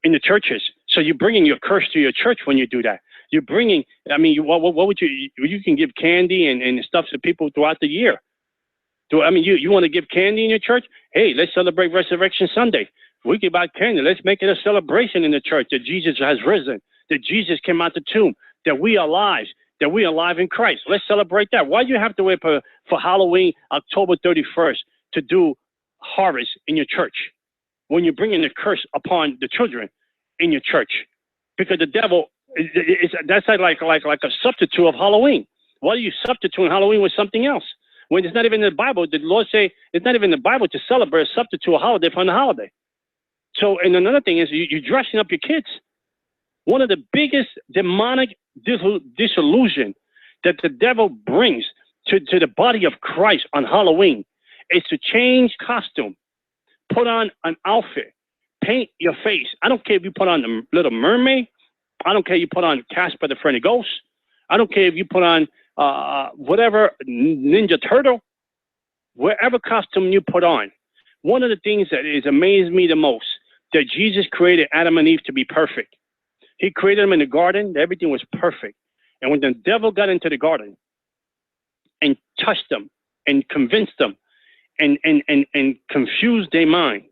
in the churches? So you're bringing your curse to your church when you do that. You're bringing, what would you can give candy and stuff to people throughout the year. You want to give candy in your church? Hey, let's celebrate Resurrection Sunday. We give out candy. Let's make it a celebration in the church that Jesus has risen, that Jesus came out the tomb, that we are alive, in Christ. Let's celebrate that. Why do you have to wait for Halloween, October 31st, to do harvest in your church when you're bringing the curse upon the children in your church? Because the devil, that's like a substitute of Halloween. Why are you substituting Halloween with something else? When it's not even in the Bible, the Lord say it's not even in the Bible to celebrate, substitute a holiday from the holiday. So, and another thing is you're dressing up your kids. One of the biggest demonic disillusion that the devil brings to the body of Christ on Halloween is to change costume, put on an outfit, paint your face. I don't care if you put on the Little Mermaid. I don't care if you put on Casper the Friendly Ghost. I don't care if you put on whatever Ninja Turtle, wherever costume you put on. One of the things that has amazed me the most, that Jesus created Adam and Eve to be perfect. He created them in the garden. Everything was perfect. And when the devil got into the garden and touched them and convinced them and confused their mind,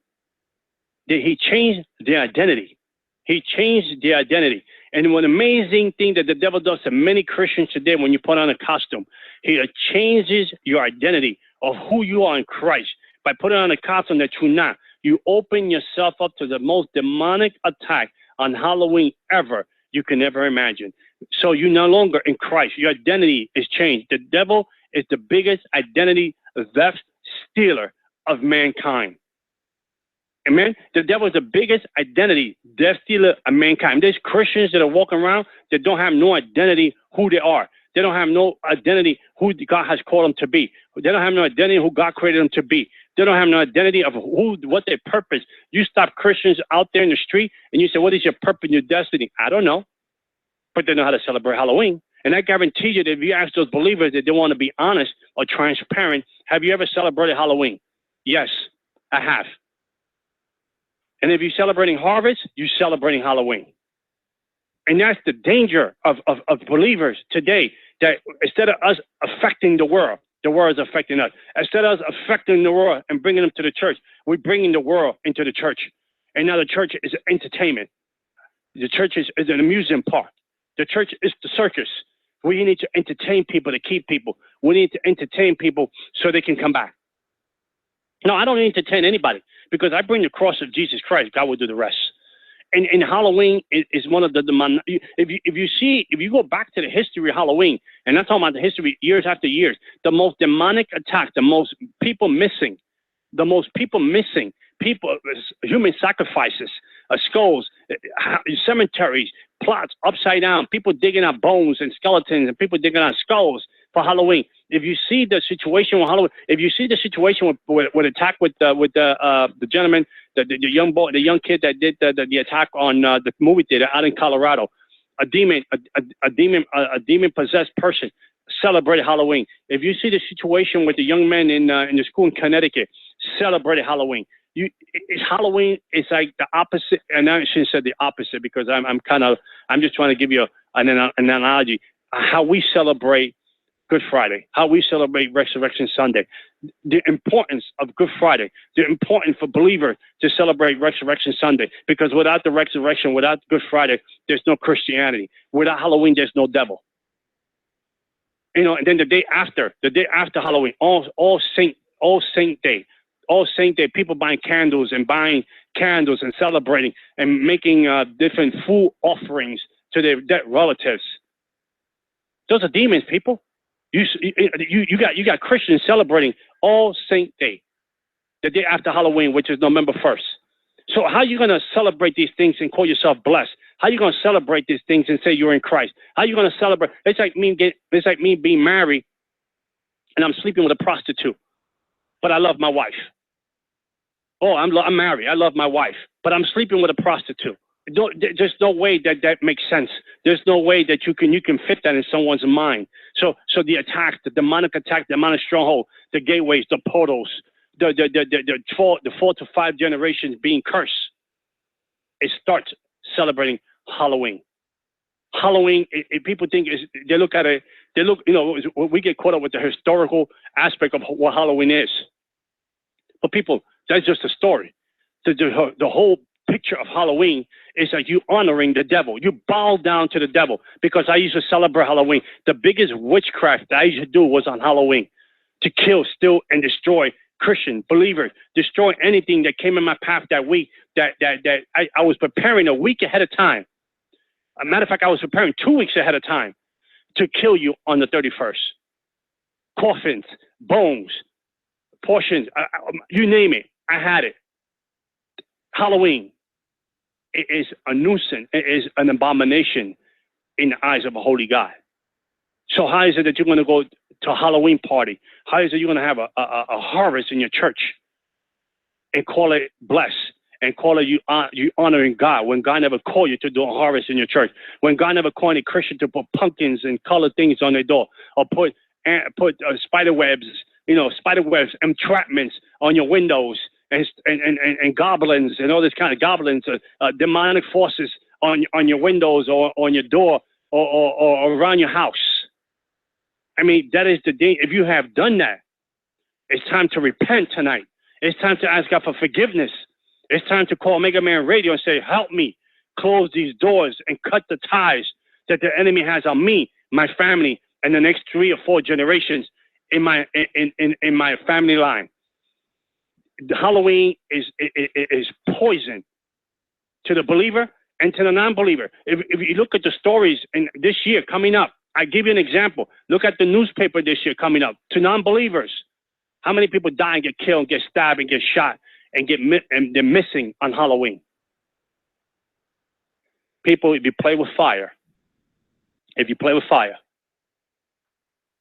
that he changed their identity. He changed their identity. And one amazing thing that the devil does to many Christians today, when you put on a costume, he changes your identity of who you are in Christ. By putting on a costume that you're not, you open yourself up to the most demonic attack on Halloween ever you can ever imagine. So you're no longer in Christ. Your identity is changed. The devil is the biggest identity theft stealer of mankind. Amen. The devil is the biggest identity death stealer of mankind. There's Christians that are walking around that don't have no identity who they are. They don't have no identity who God has called them to be. They don't have no identity who God created them to be. They don't have no identity of what their purpose. You stop Christians out there in the street and you say, what is your purpose and your destiny? I don't know. But they know how to celebrate Halloween. And I guarantee you that if you ask those believers that they want to be honest or transparent, have you ever celebrated Halloween? Yes, I have. And if you're celebrating harvest, you're celebrating Halloween. And that's the danger of believers today, that instead of us affecting the world is affecting us. Instead of us affecting the world and bringing them to the church, we're bringing the world into the church. And now the church is entertainment. The church is an amusement park. The church is the circus. We need to entertain people to keep people. We need to entertain people so they can come back. No, I don't entertain anybody, because I bring the cross of Jesus Christ. God will do the rest. And Halloween is one of the if you go back to the history of Halloween, and I'm talking about the history years after years, the most demonic attack, the most people missing, human sacrifices, skulls, cemeteries, plots upside down, people digging out bones and skeletons, and people digging out skulls for Halloween. If you see the situation with Halloween, if you see the situation with attack with the gentleman, the young boy, the young kid that did the attack on the movie theater out in Colorado, a demon possessed person celebrated Halloween. If you see the situation with the young men in the school in Connecticut, celebrated Halloween. It's Halloween. It's like the opposite, and I shouldn't say the opposite because I'm just trying to give you an analogy. How we celebrate Good Friday, how we celebrate Resurrection Sunday, the importance of Good Friday, the importance for believers to celebrate Resurrection Sunday, because without the resurrection, without Good Friday, there's no Christianity. Without Halloween, there's no devil. You know, and then the day after Halloween, All Saint Day, people buying candles and celebrating and making different food offerings to their dead relatives. Those are demons, people. You got Christians celebrating All Saint Day, the day after Halloween, which is November 1st. So how are you going to celebrate these things and call yourself blessed? How are you going to celebrate these things and say you're in Christ? How are you going to celebrate? It's like me being married and I'm sleeping with a prostitute, but I love my wife. Oh, I'm married. I love my wife, but I'm sleeping with a prostitute. There's no way that makes sense. There's no way that you can fit that in someone's mind. So the attacks, the demonic attack, the demonic stronghold, the gateways, the portals, the 4 to 5 generations being cursed. It starts celebrating Halloween. Halloween, people think they look at it. We get caught up with the historical aspect of what Halloween is. But people, that's just a story. The whole picture of Halloween is that you honoring the devil. You bow down to the devil. Because I used to celebrate Halloween. The biggest witchcraft that I used to do was on Halloween, to kill, steal, and destroy Christian believers, destroy anything that came in my path that week. That I was preparing a week ahead of time. As a matter of fact, I was preparing 2 weeks ahead of time to kill you on the 31st. Coffins, bones, portions, you name it, I had it. Halloween is a nuisance. It is an abomination in the eyes of a holy God. So how is it that you're going to go to a Halloween party? How is it you're going to have a harvest in your church and call it blessed and call it you honoring God when God never called you to do a harvest in your church? When God never called any Christian to put pumpkins and color things on their door or put spider webs, entrapments on your windows and goblins and all this kind of goblins, demonic forces on your windows or on your door or around your house. I mean, that is the day. If you have done that, it's time to repent tonight. It's time to ask God for forgiveness. It's time to call Mega Man Radio and say, help me close these doors and cut the ties that the enemy has on me, my family, and the next 3 or 4 generations in my family line. The Halloween is poison to the believer and to the non-believer. If you look at the stories in this year coming up, I give you an example. Look at the newspaper this year coming up. To non-believers, how many people die and get killed, and get stabbed, and get shot, and they're missing on Halloween? People, if you play with fire,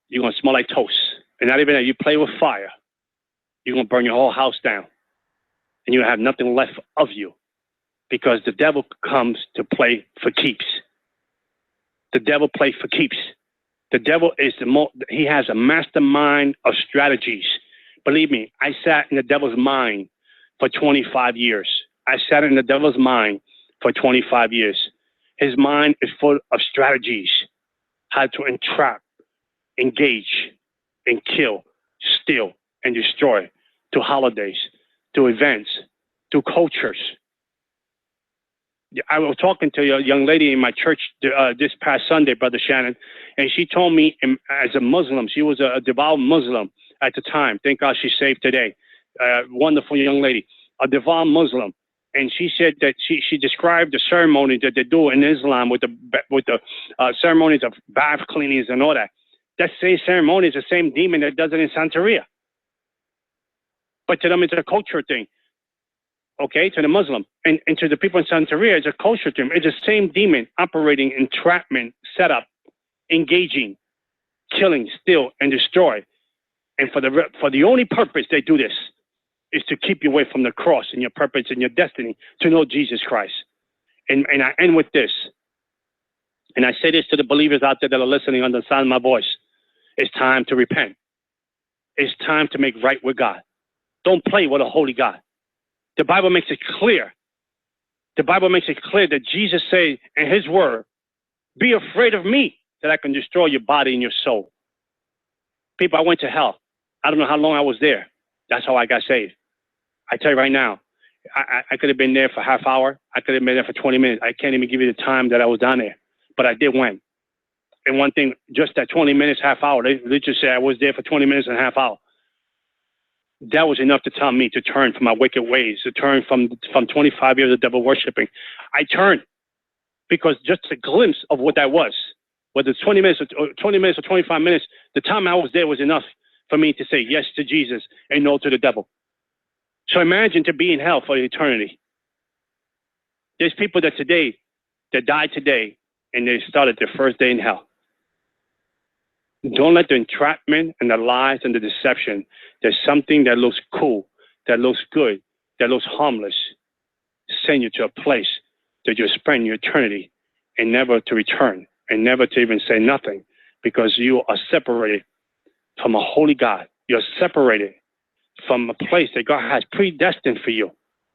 you're gonna smell like toast. And not even that, you play with fire, you're gonna burn your whole house down, and you have nothing left of you, because the devil comes to play for keeps. The devil plays for keeps. The devil is he has a mastermind of strategies. Believe me, I sat in the devil's mind for 25 years. I sat in the devil's mind for 25 years. His mind is full of strategies, how to entrap, engage, and kill, steal, and destroy, to holidays, to events, to cultures. I was talking to a young lady in my church this past Sunday, Brother Shannon, and she told me, as a Muslim, she was a devout Muslim at the time. Thank God she's saved today. Wonderful young lady, a devout Muslim. And she said that she described the ceremony that they do in Islam with the ceremonies of bath cleanings and all that. That same ceremony is the same demon that does it in Santeria. But to them, it's a culture thing. okay, to the Muslim. And to the people in Santeria, it's a culture term. It's the same demon operating entrapment, setup, engaging, killing, steal, and destroy. And for the only purpose they do this is to keep you away from the cross and your purpose and your destiny to know Jesus Christ. And I end with this. And I say this to the believers out there that are listening on the sound of my voice. It's time to repent. It's time to make right with God. Don't play with a holy God. The Bible makes it clear. The Bible makes it clear that Jesus said in his word, be afraid of me that I can destroy your body and your soul. People, I went to hell. I don't know how long I was there. That's how I got saved. I tell you right now, I could have been there for half hour. I could have been there for 20 minutes. I can't even give you the time that I was down there, but I did win. And one thing, just that 20 minutes, half hour, they just say I was there for 20 minutes and a half hour. That was enough to tell me to turn from my wicked ways, to turn from 25 years of devil worshiping. I turned because just a glimpse of what that was, whether it's 20 minutes or 25 minutes, the time I was there was enough for me to say yes to Jesus and no to the devil. So imagine to be in hell for eternity. There's people that died today, and they started their first day in hell. Don't let the entrapment and the lies and the deception, there's something that looks cool, that looks good, that looks harmless, send you to a place that you'll spend your eternity and never to return and never to even say nothing, because you are separated from a holy God. You're separated from a place that God has predestined for you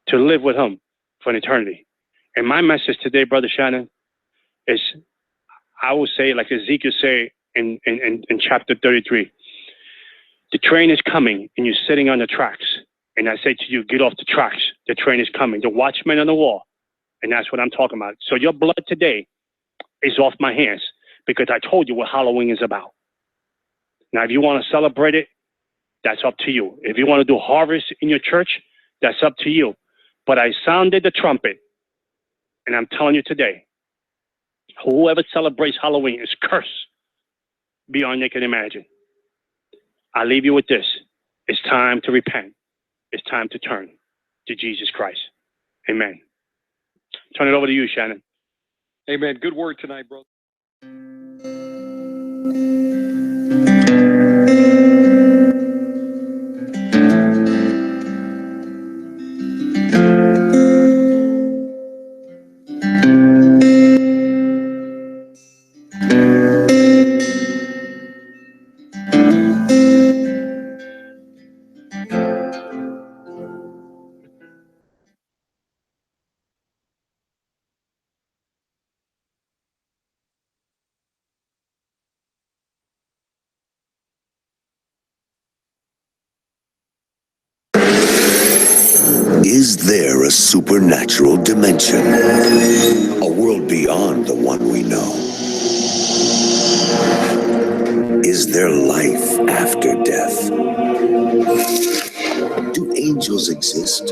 to live with him for an eternity. And my message today, Brother Shannon, is I will say, like Ezekiel say in chapter 33, the train is coming and you're sitting on the tracks. And I say to you, get off the tracks. The train is coming. The watchman on the wall. And that's what I'm talking about. So your blood today is off my hands because I told you what Halloween is about. Now, if you want to celebrate it, that's up to you. If you want to do harvest in your church, that's up to you. But I sounded the trumpet, and I'm telling you today, whoever celebrates Halloween is cursed beyond you can imagine. I leave you with this. It's time to repent. It's time to turn to Jesus Christ. Amen. Turn it over to you, Shannon. Amen. Good word tonight, brother. Is there a supernatural dimension? A world beyond the one we know? Is there life after death? Do angels exist?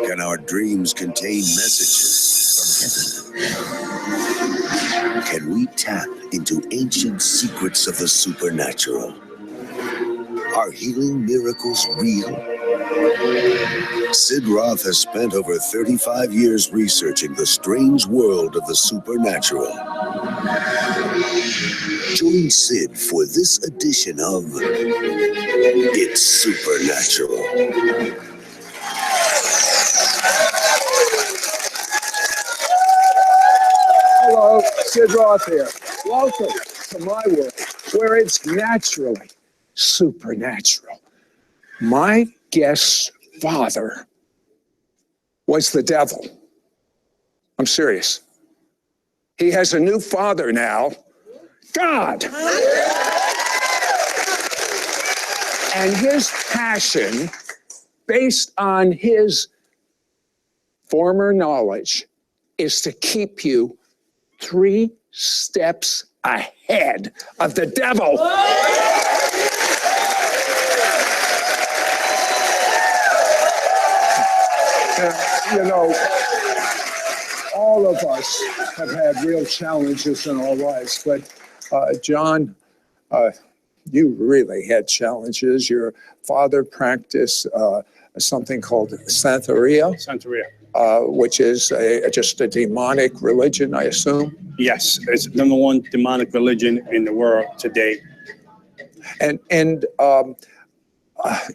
Can our dreams contain messages from heaven? Can we tap into ancient secrets of the supernatural? Are healing miracles real? Sid Roth has spent over 35 years researching the strange world of the supernatural. Join Sid for this edition of It's Supernatural. Hello, Sid Roth here. Welcome to my world, where it's naturally supernatural. My guest's father was the devil. I'm serious. He has a new father now, God. And his passion, based on his former knowledge, is to keep you 3 steps ahead of the devil. You know, all of us have had real challenges in our lives, but John, you really had challenges. Your father practiced something called Santeria, which is just a demonic religion, I assume. Yes, it's the #1 demonic religion in the world today. And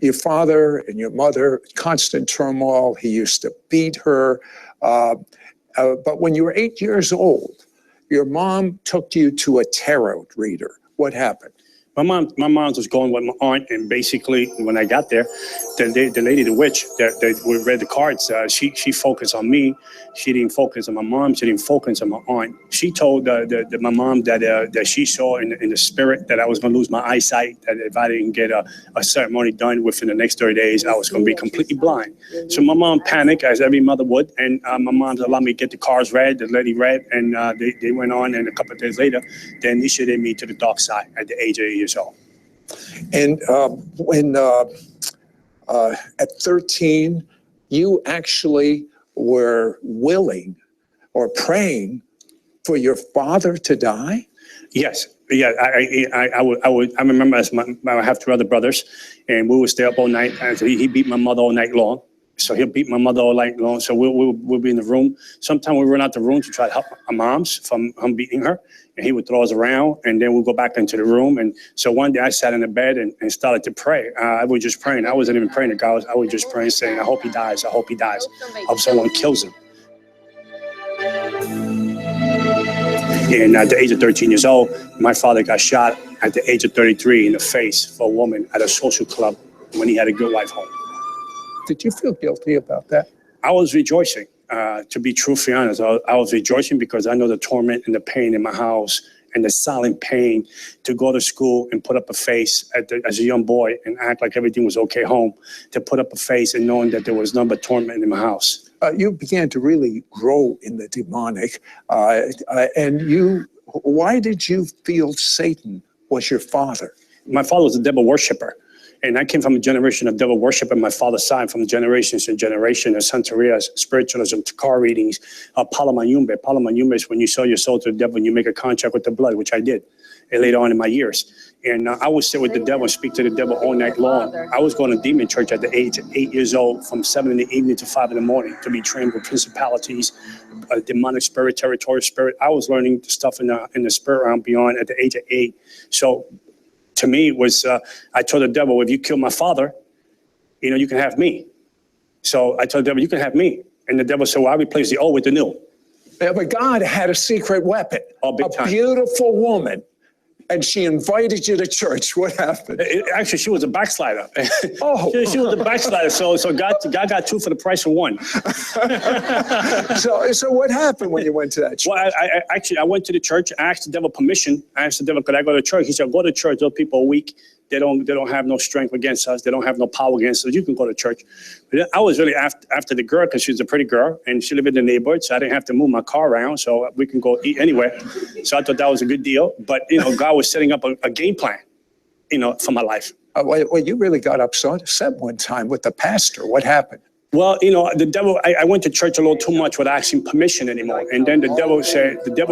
your father and your mother, constant turmoil. He used to beat her. But when you were 8 years old, your mom took you to a tarot reader. What happened? My mom was going with my aunt, and basically when I got there, the lady, the witch, that we read the cards. She focused on me. She didn't focus on my mom. She didn't focus on my aunt. She told my mom that she saw in the spirit that I was going to lose my eyesight. That if I didn't get a ceremony done within the next 30 days, I was going to be completely blind. So my mom panicked, as every mother would, and my mom allowed me to get the cards read. The lady read, and they went on. And a couple of days later, they initiated me to the dark side at the age of 8 years old. And when at 13, you actually were willing or praying for your father to die? Yes. Yeah, I remember I have 2 other brothers, and we would stay up all night. And he beat my mother all night long. So he'll beat my mother all night long. So we'll be in the room. Sometimes we run out the room to try to help our moms from beating her. And he would throw us around, and then we'll go back into the room. And so one day I sat in the bed and started to pray. I was just praying. I wasn't even praying to God. I was just praying, saying, I hope he dies. I hope he dies. I hope someone kills him. And at the age of 13 years old, my father got shot at the age of 33 in the face for a woman at a social club when he had a good wife home. Did you feel guilty about that? I was rejoicing. To be truthfully honest, I was rejoicing because I know the torment and the pain in my house and the silent pain to go to school and put up a face as a young boy and act like everything was okay home, to put up a face and knowing that there was none but torment in my house. You began to really grow in the demonic. Why did you feel Satan was your father? My father was a devil worshiper. And I came from a generation of devil worship on my father's side, from generations and generations of Santeria, spiritualism, car readings, Palo Mayumbe. Palo Mayumbe is when you sell your soul to the devil and you make a contract with the blood, which I did later on in my years. And I would sit with the devil and speak to the devil all night long. I was going to demon church at the age of 8 years old, from 7 in the evening to 5 in the morning, to be trained with principalities, demonic spirit, territorial spirit. I was learning stuff in the spirit realm beyond at the age of 8. So to me, it was, I told the devil, if you kill my father, you can have me. So I told the devil, you can have me. And the devil said, well, I replace the old with the new. Yeah, but God had a secret weapon, a beautiful woman, and she invited you to church. What happened? Actually, she was a backslider. Oh. she was a backslider, so God got 2 for the price of 1. So what happened when you went to that church? Well, I went to the church. I asked the devil permission. I asked the devil, could I go to church? He said, go to church. Those people are weak. They don't have no strength against us. They don't have no power against us. You can go to church. But I was really after the girl, because she's a pretty girl, and she lived in the neighborhood, so I didn't have to move my car around, so we can go eat anywhere. So I thought that was a good deal. But God was setting up a game plan, for my life. Well, you really got upset one time with the pastor. What happened? Well, the devil, I went to church a little too much without asking permission anymore. And then the devil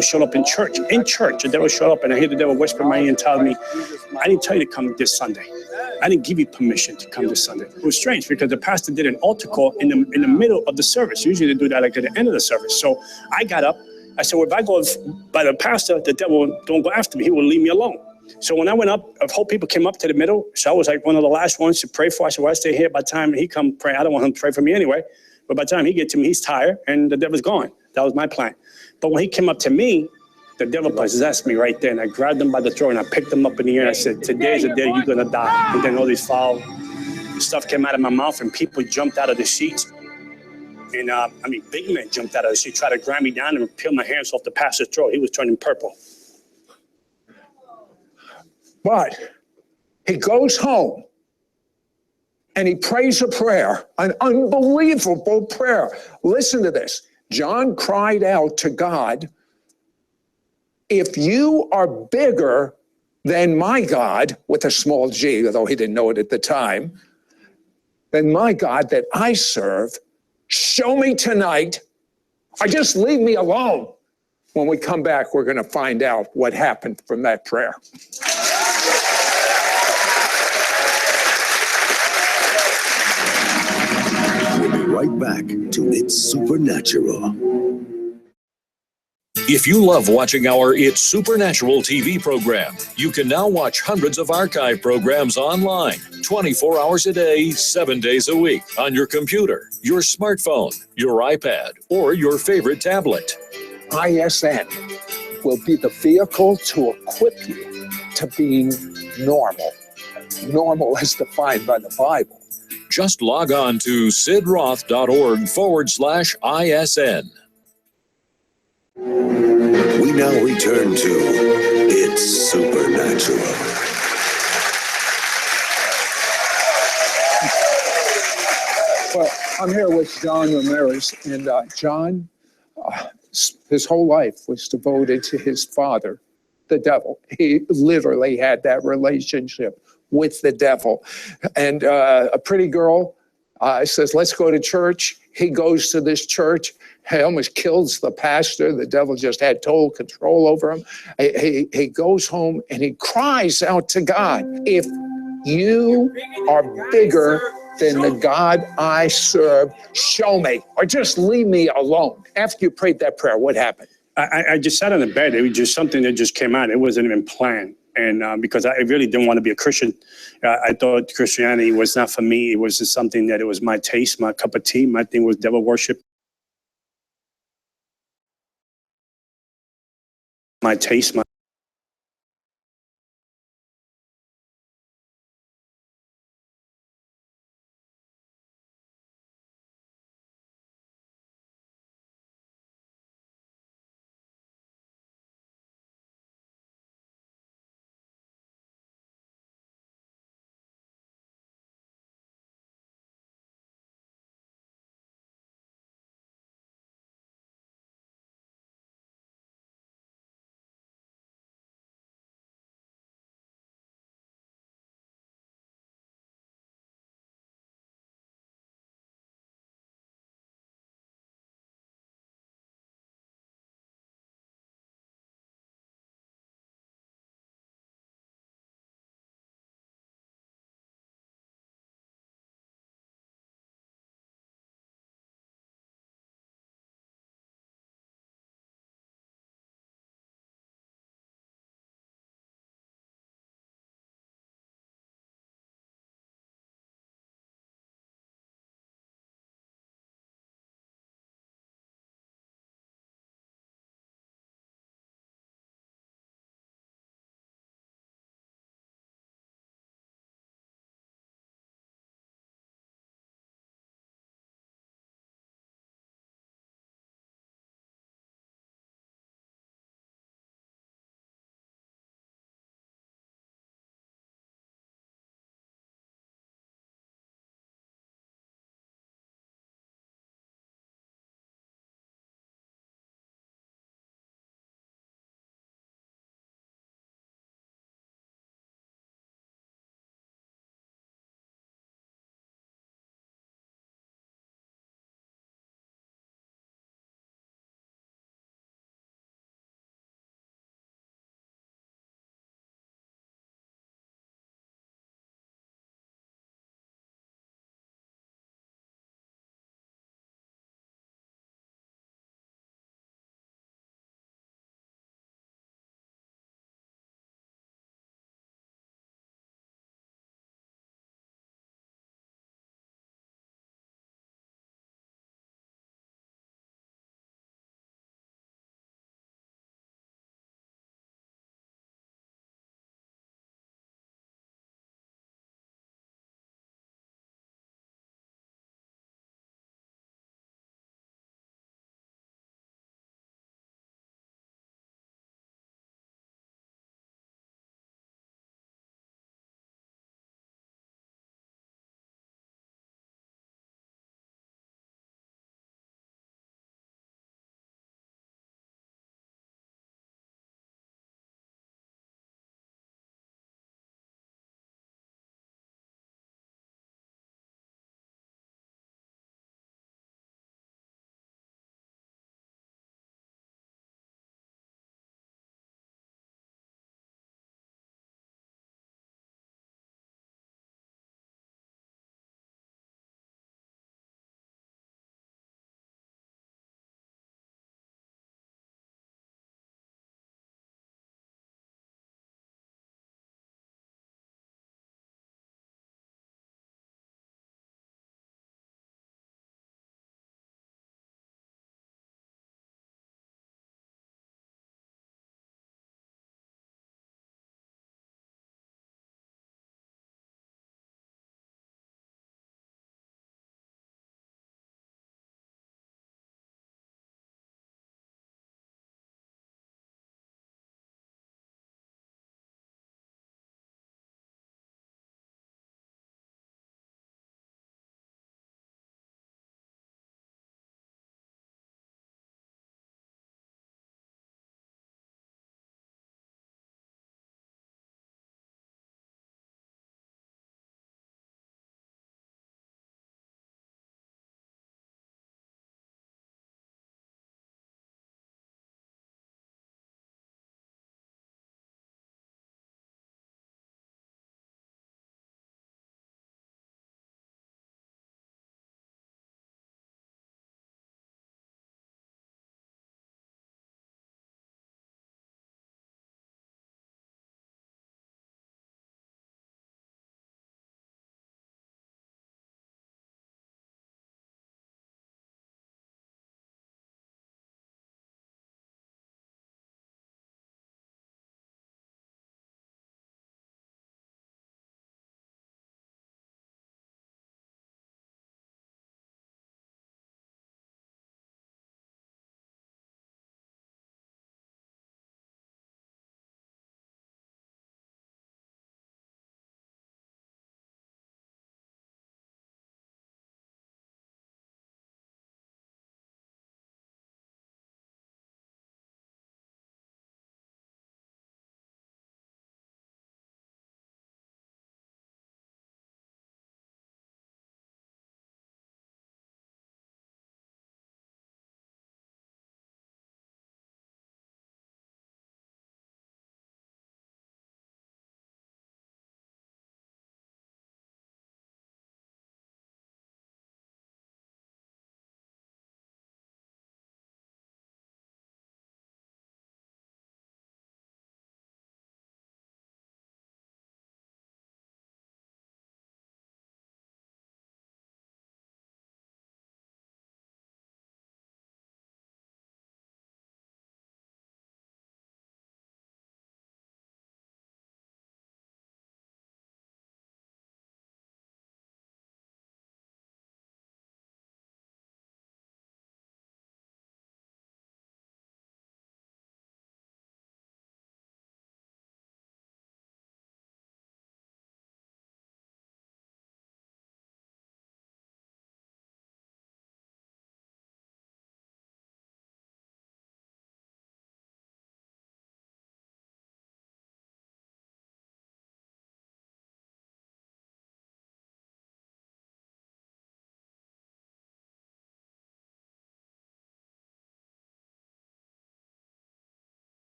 showed up in church. The devil showed up, and I hear the devil whisper in my ear and tell me, I didn't tell you to come this Sunday. I didn't give you permission to come this Sunday. It was strange because the pastor did an altar call in the middle of the service. Usually they do that like at the end of the service. So I got up. I said, well, if I go by the pastor, the devil don't go after me. He will leave me alone. So when I went up, a whole people came up to the middle. So I was like one of the last ones to pray for. I said, well, I stay here. By the time he come pray, I don't want him to pray for me anyway. But by the time he get to me, he's tired and the devil's gone. That was my plan. But when he came up to me, the devil possessed me right there. And I grabbed him by the throat and I picked him up in the air. And I said, today's the day you're going to die. And then all this foul stuff came out of my mouth and people jumped out of the sheets. And big men jumped out of the sheet, tried to grab me down and peel my hands off the pastor's throat. He was turning purple. But he goes home and he prays a prayer, an unbelievable prayer. Listen to this. John cried out to God, if you are bigger than my God, with a small g, although he didn't know it at the time, than my God that I serve, show me tonight, or just leave me alone. When we come back, we're going to find out what happened from that prayer. look back to It's Supernatural. If you love watching our It's Supernatural TV program, you can now watch hundreds of archive programs online, 24 hours a day, 7 days a week, on your computer, your smartphone, your iPad, or your favorite tablet. ISN will be the vehicle to equip you to being normal. Normal as defined by the Bible. Just log on to sidroth.org/ISN. We now return to It's Supernatural. Well, I'm here with John Ramirez, and John, his whole life was devoted to his father, the devil. He literally had that relationship with the devil. And a pretty girl says, let's go to church. He goes to this church. He almost kills the pastor. The devil just had total control over him. He goes home and he cries out to God, if you are bigger than the God I serve, show me, or just leave me alone. After you prayed that prayer, what happened? I just sat on the bed. It was just something that just came out. It wasn't even planned. And because I really didn't want to be a Christian, I thought Christianity was not for me. It was just something that it was my taste, my cup of tea. My thing was devil worship. My taste, my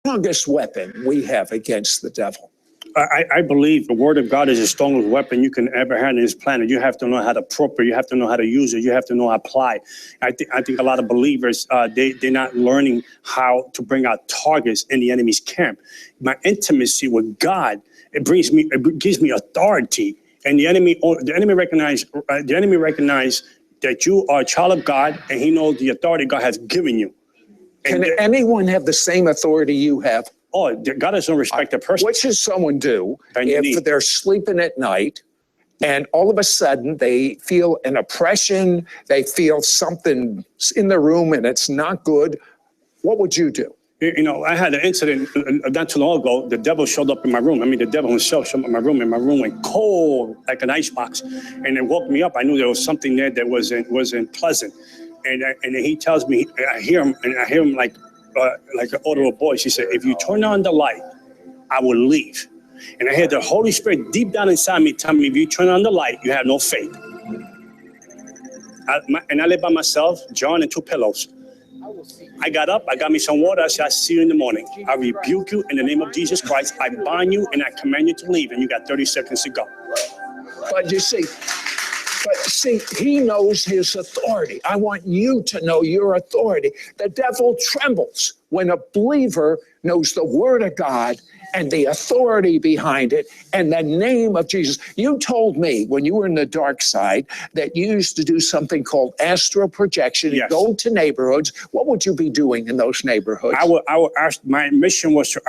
strongest weapon we have against the devil? I believe the word of God is the strongest weapon you can ever have on this planet. You have to know how to appropriate. You have to know how to use it. You have to know how to apply. I think a lot of believers, they're not learning how to bring out targets in the enemy's camp. My intimacy with God, it gives me authority. And the enemy recognize that you are a child of God, and he knows the authority God has given you. Can anyone have the same authority you have? Oh, God doesn't respect a person. What should someone do if they're sleeping at night and all of a sudden they feel an oppression, they feel something in the room and it's not good? What would you do? You know, I had an incident not too long ago. The devil showed up in my room. I mean, the devil himself showed up in my room, and my room went cold like an icebox. And it woke me up. I knew there was something there that wasn't pleasant. And then he tells me, I hear him like an audible voice. He said, "If you turn on the light, I will leave." And I heard the Holy Spirit deep down inside me tell me, if you turn on the light, you have no faith. And I live by myself, John and 2 pillows. I got up, I got me some water. I said, "I'll see you in the morning. I rebuke you in the name of Jesus Christ. I bind you and I command you to leave." And you got 30 seconds to go. But you see, he knows his authority. I want you to know your authority. The devil trembles when a believer knows the word of God and the authority behind it and the name of Jesus. You told me when you were in the dark side that you used to do something called astral projection. Yes. Go to neighborhoods. What would you be doing in those neighborhoods? My mission was to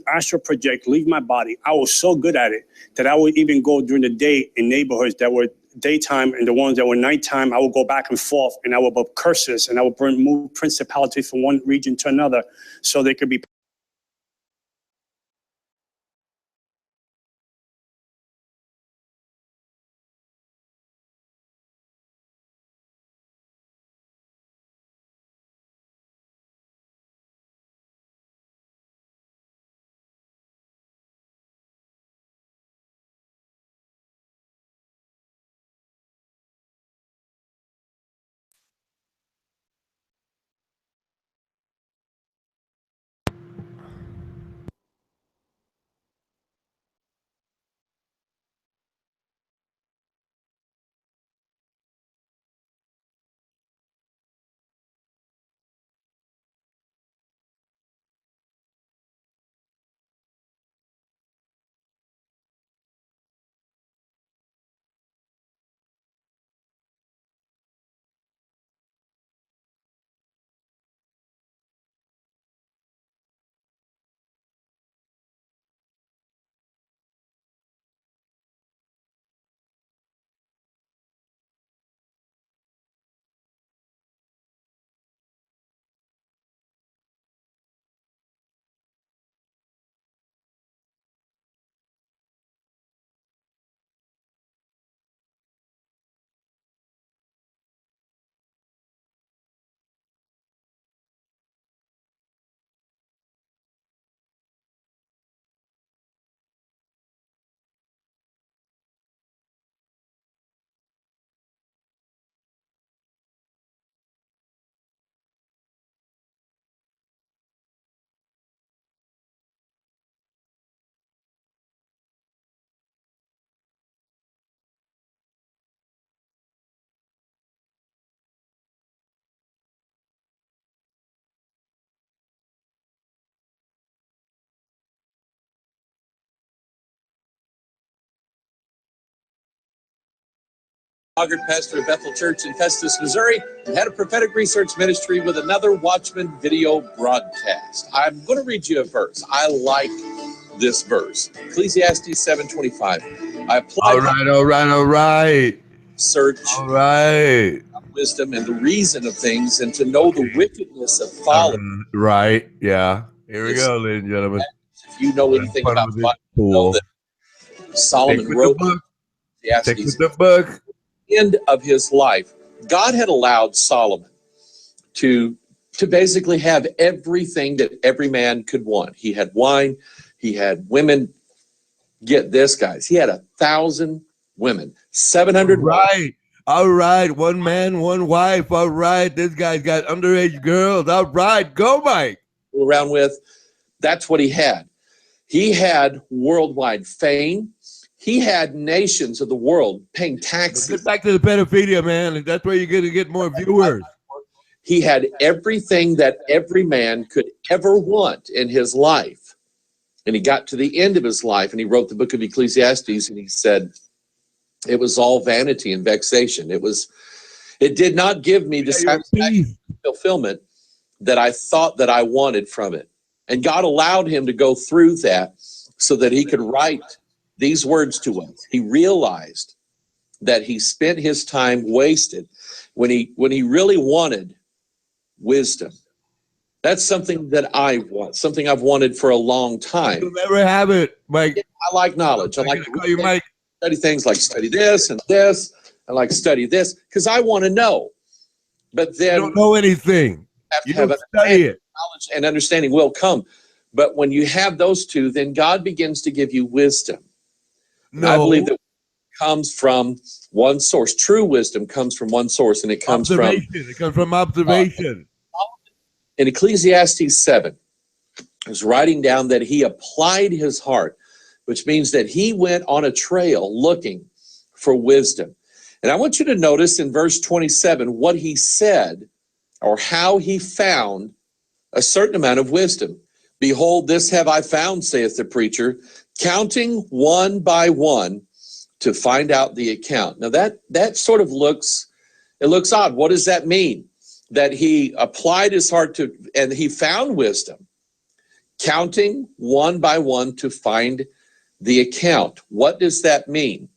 astral project, leave my body. I was so good at it that I would even go during the day in neighborhoods that were daytime, and the ones that were nighttime, I would go back and forth, and I would put curses, and I would move principalities from one region to another so they could be. Augured, pastor of Bethel Church in Festus, Missouri, and head of prophetic research ministry with another Watchman video broadcast. I'm going to read you a verse. I like this verse. Ecclesiastes 7:25. I applied All right. Search wisdom and the reason of things, and to know the wickedness of folly. Right. Yeah. Here we go, ladies and gentlemen. If you know anything about Bible, you know that Solomon wrote Ecclesiastes. The book. End of his life, God had allowed Solomon to basically have everything that every man could want. He had wine, he had women. Get this, guys, he had 1,000 women, 700 wives. All right, one man, one wife. All right, this guy's got underage girls. All right, go, Mike. Around with That's what he had. He had worldwide fame. He had nations of the world paying taxes. Get back to the pedophilia, man. That's where you're going to get more viewers. He had everything that every man could ever want in his life. And he got to the end of his life, and he wrote the book of Ecclesiastes, and he said, it was all vanity and vexation. It did not give me the satisfaction and fulfillment that I thought that I wanted from it. And God allowed him to go through that so that he could write these words to us. He realized that he spent his time wasted when he really wanted wisdom. That's something that I want, something I've wanted for a long time. You'll never have it, Mike. I like knowledge. I like to call you Mike. Study things like study this and this. I like study this because I want to know. But then you don't know anything. You don't study it. Knowledge and understanding will come. But when you have those two, then God begins to give you wisdom. No. I believe that comes from one source. True wisdom comes from one source, and it comes from observation. It comes from observation. In Ecclesiastes 7, he was writing down that he applied his heart, which means that he went on a trail looking for wisdom. And I want you to notice in verse 27 what he said or how he found a certain amount of wisdom. Behold, this have I found, saith the preacher, counting one by one to find out the account. Now that sort of looks odd. What does that mean? That he applied his heart to, and he found wisdom, counting one by one to find the account. What does that mean?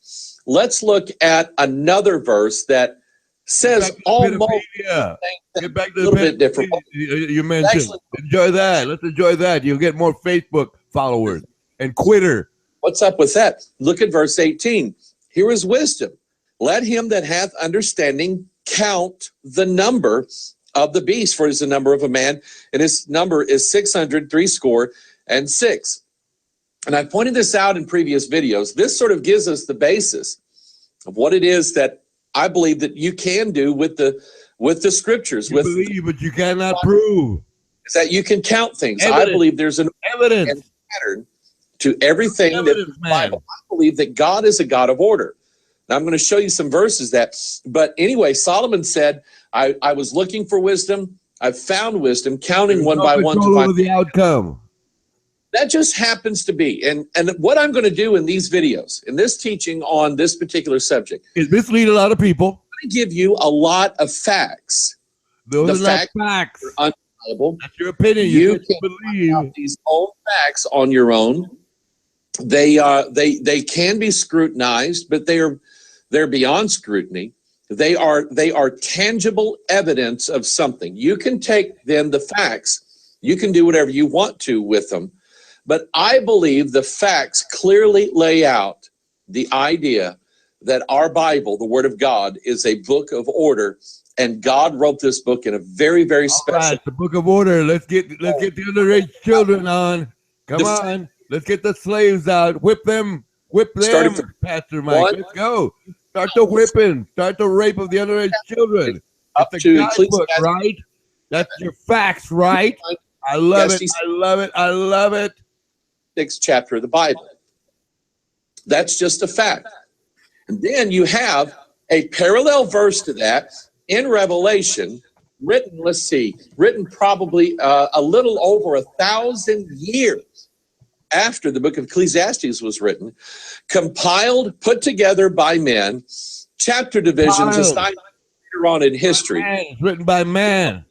Let's look at another verse that says almost a little bit different. You mentioned, enjoy that. Let's enjoy that. You'll get more Facebook followers and Twitter. What's up with that? Look at verse 18. Here is wisdom. Let him that hath understanding count the number of the beast, for it is the number of a man, and his number is 666. And I pointed this out in previous videos. This sort of gives us the basis of what it is that I believe that you can do with the scriptures. You believe, but you cannot prove. Is that you can count things. Evidence. I believe there's an evidence and pattern to everything that's in the Bible. I believe that God is a God of order. Now I'm going to show you some verses but anyway, Solomon said, I was looking for wisdom. I found wisdom, counting one by one to find the outcome. That just happens to be. And what I'm going to do in these videos, in this teaching on this particular subject, is mislead a lot of people. I'm going to give you a lot of facts. Those are not facts. Are undeniable. That's your opinion. You can believe these own facts on your own. They can be scrutinized, but they're beyond scrutiny. They are tangible evidence of something. You can take then the facts. You can do whatever you want to with them. But I believe the facts clearly lay out the idea that our Bible, the Word of God, is a book of order, and God wrote this book in a very, very special. All right, the book of order. Let's get the underage children on. Come on, let's get the slaves out. Whip them, Pastor Mike. Let's go. Start the whipping. Start the rape of the underage children. That's the guidebook, right? That's your facts, right? I love it. I love it. I love it. 6th chapter of the Bible. That's just a fact. And then you have a parallel verse to that in Revelation, written probably a little over 1,000 years after the book of Ecclesiastes was written, compiled, put together by men, chapter divisions assigned later on in history. It's written by man.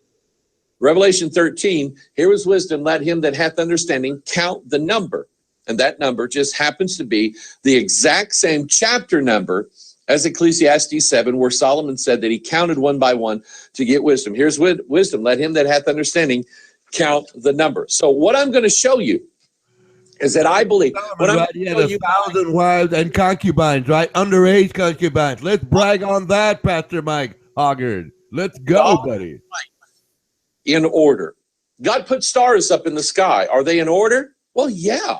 Revelation 13, here is wisdom, let him that hath understanding count the number. And that number just happens to be the exact same chapter number as Ecclesiastes 7, where Solomon said that he counted one by one to get wisdom. Here's wisdom, let him that hath understanding count the number. So what I'm going to show you is that I believe. He had 1,000 wives and concubines, right? Underage concubines. Let's brag on that, Pastor Mike Hoggard. Let's go, buddy. In order. God put stars up in the sky. Are they in order? Well, yeah.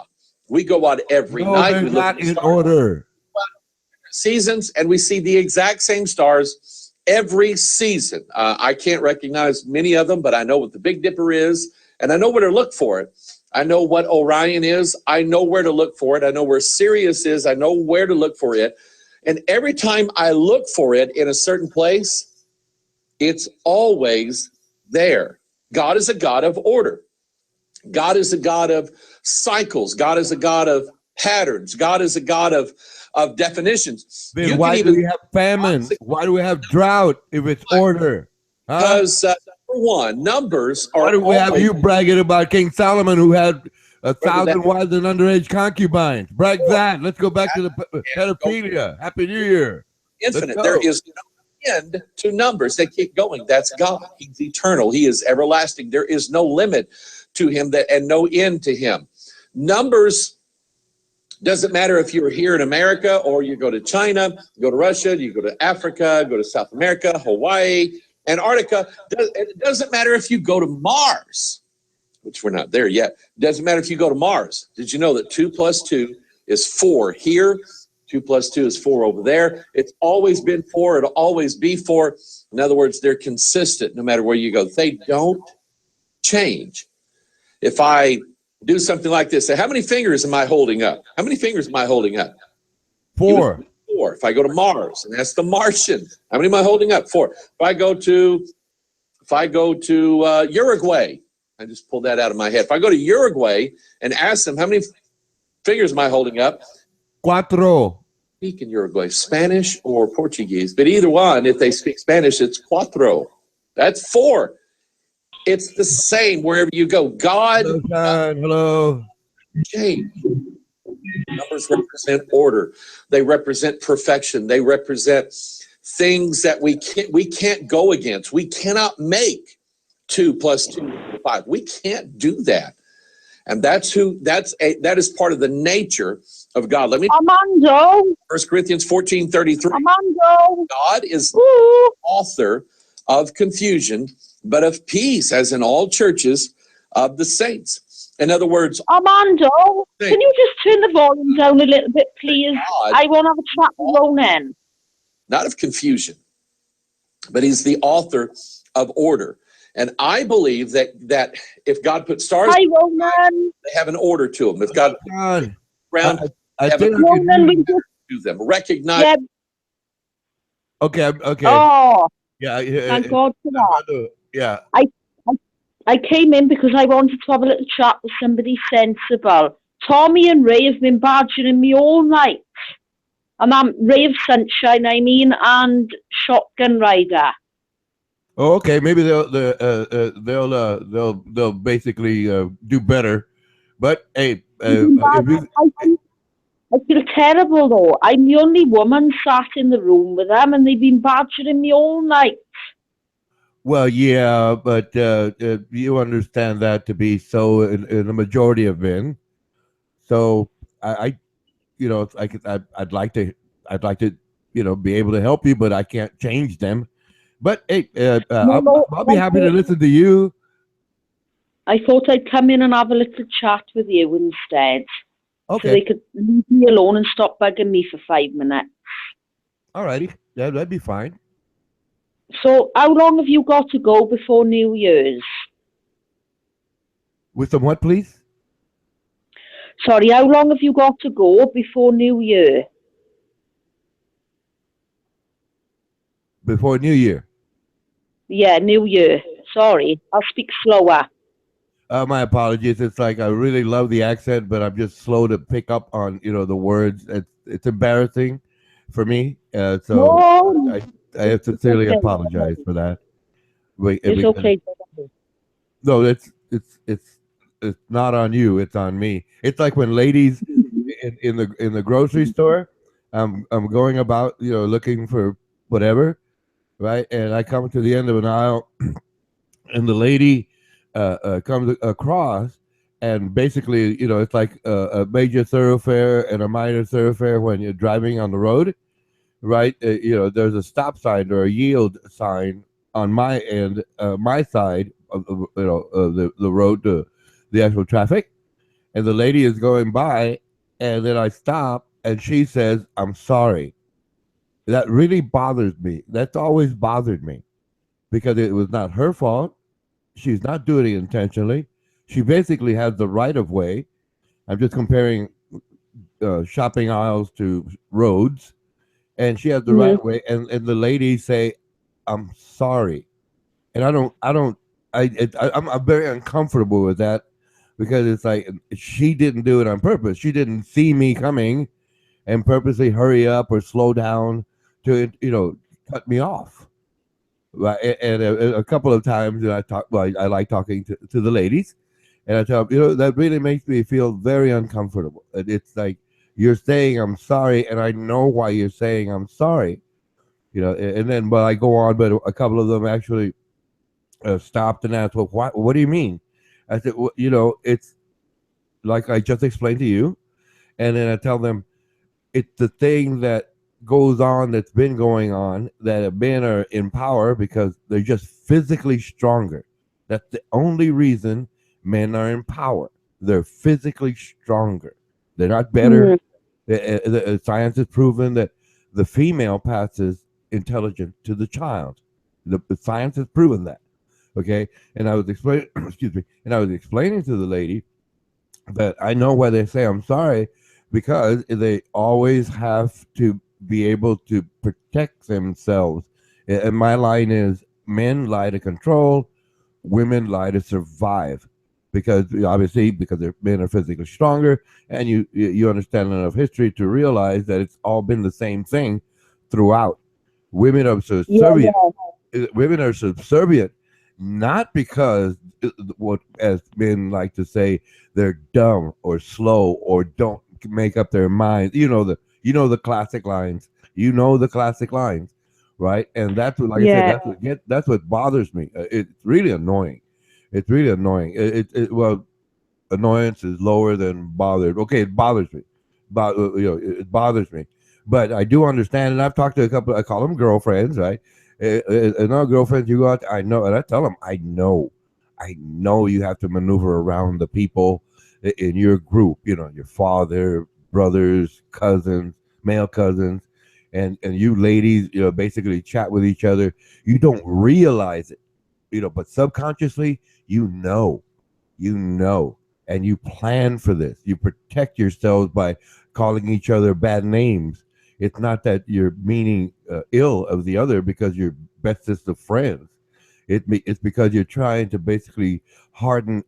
We go out every night. They're we not in order. Seasons, and we see the exact same stars every season. I can't recognize many of them, but I know what the Big Dipper is, and I know where to look for it. I know what Orion is. I know where to look for it. I know where Sirius is. I know where to look for it. And every time I look for it in a certain place, it's always there. God is a God of order. God is a God of cycles. God is a God of patterns. God is a God of definitions. Then why do we have famine? Why do we have drought if it's order? Huh? Because number one, numbers are. Why do we have always, you bragging about King Solomon, who had 1,000 wives and underage concubines? Brag that. Let's go back to the pedophilia. Happy New Year. Infinite. There is no end to numbers. They keep going. That's God. He's eternal. He is everlasting. There is no limit to him and no end to him. Numbers, doesn't matter if you're here in America or you go to China, you go to Russia, you go to Africa, go to South America, Hawaii, Antarctica. It doesn't matter if you go to Mars, which we're not there yet. It doesn't matter if you go to Mars. Did you know that 2 + 2 is 4 here? 2 + 2 is 4 over there. It's always been 4. It'll always be 4. In other words, they're consistent no matter where you go. They don't change. If I do something like this, say, how many fingers am I holding up? How many fingers am I holding up? 4. 4. If I go to Mars, and that's the Martian, how many am I holding up? 4. If I go to Uruguay, I just pulled that out of my head. If I go to Uruguay and ask them, how many fingers am I holding up? 4. Speak in Uruguay, Spanish or Portuguese, but either one, if they speak Spanish, it's 4. That's 4. It's the same wherever you go. God, hello, John. Hello. Change. Numbers represent order. They represent perfection. They represent things that we can't go against. We cannot make 2 + 2 = 5. We can't do that. And that is part of the nature of God. Let me Armando. 1 Corinthians 14:33. Armando. God is the author of confusion, but of peace, as in all churches of the saints. In other words, Armando, can you just turn the volume down a little bit, please? I want to have a chat with Ronan. Not of confusion, but he's the author of order. And I believe that if God put stars, hi, Ronan, they have an order to them. If God put around, I have think an order to them. Recognize. Yeah. Okay. Oh, Yeah. thank God for that. Yeah. I came in because I wanted to have a little chat with somebody sensible. Tommy and Ray have been badgering me all night. And I'm Ray of Sunshine, and Shotgun Rider. Oh, okay. Maybe they'll basically do better. But hey, I feel terrible though. I'm the only woman sat in the room with them, and they've been badgering me all night. well, yeah, but you understand that to be so in the majority of men. So I'd like to, be able to help you, but I can't change them. But hey, I'll be happy to listen to you. I thought I'd come in and have a little chat with you instead. Okay. So they could leave me alone and stop bugging me for 5 minutes. Alrighty. Yeah, that'd be fine. So how long have you got to go before New Year's? With some what, please? Sorry, how long have you got to go before New Year? Before New Year? Yeah, New Year. Sorry, I'll speak slower. My apologies. It's like I really love the accent, but I'm just slow to pick up on the words. It's embarrassing for me. So I sincerely apologize for that. It's okay. No, it's not on you. It's on me. It's like when ladies in the grocery store, I'm going about looking for whatever, right? And I come to the end of an aisle, and the lady comes across, and basically, it's like a major thoroughfare and a minor thoroughfare when you're driving on the road, right? There's a stop sign or a yield sign on my end, my side of the road to the actual traffic, and the lady is going by, and then I stop, and she says, "I'm sorry." That really bothers me. That's always bothered me because it was not her fault. She's not doing it intentionally. She basically has the right of way. I'm just comparing shopping aisles to roads, and she has the right of way. And the ladies say, "I'm sorry," and I'm very uncomfortable with that because it's like she didn't do it on purpose. She didn't see me coming and purposely hurry up or slow down to cut me off. Right, and a couple of times I talk. Well, I like talking to the ladies, and I tell them, that really makes me feel very uncomfortable. It's like you're saying I'm sorry, and I know why you're saying I'm sorry. And then I go on, but a couple of them actually stopped and asked, "Well, what do you mean?" I said, "Well, it's like I just explained to you," and then I tell them it's the thing that goes on that's been going on, that men are in power because they're just physically stronger. That's the only reason men are in power. They're physically stronger. They're not better. Science has proven that the female passes intelligence to the child. The science has proven that. Okay, and I was explaining. Excuse me. And I was explaining to the lady that I know why they say I'm sorry, because they always have to be able to protect themselves. And my line is, men lie to control, women lie to survive, because obviously because men are physically stronger, and you understand enough history to realize that it's all been the same thing throughout. Women are subservient. Women are subservient, not because what as men like to say, they're dumb or slow or don't make up their minds. The classic lines. The classic lines, right? And that's what, like I said, that's what bothers me. It's really annoying. It's really annoying. Well, annoyance is lower than bothered. Okay, it bothers me. But it bothers me. But I do understand, and I've talked to a couple. I call them girlfriends, right? And our girlfriends, you go out. I know, and I tell them, I know you have to maneuver around the people in your group. Your father, brothers, cousins, male cousins, and you ladies, basically chat with each other. You don't realize it, but subconsciously, and you plan for this. You protect yourselves by calling each other bad names. It's not that you're meaning ill of the other because you're bestest of friends. It's because you're trying to basically harden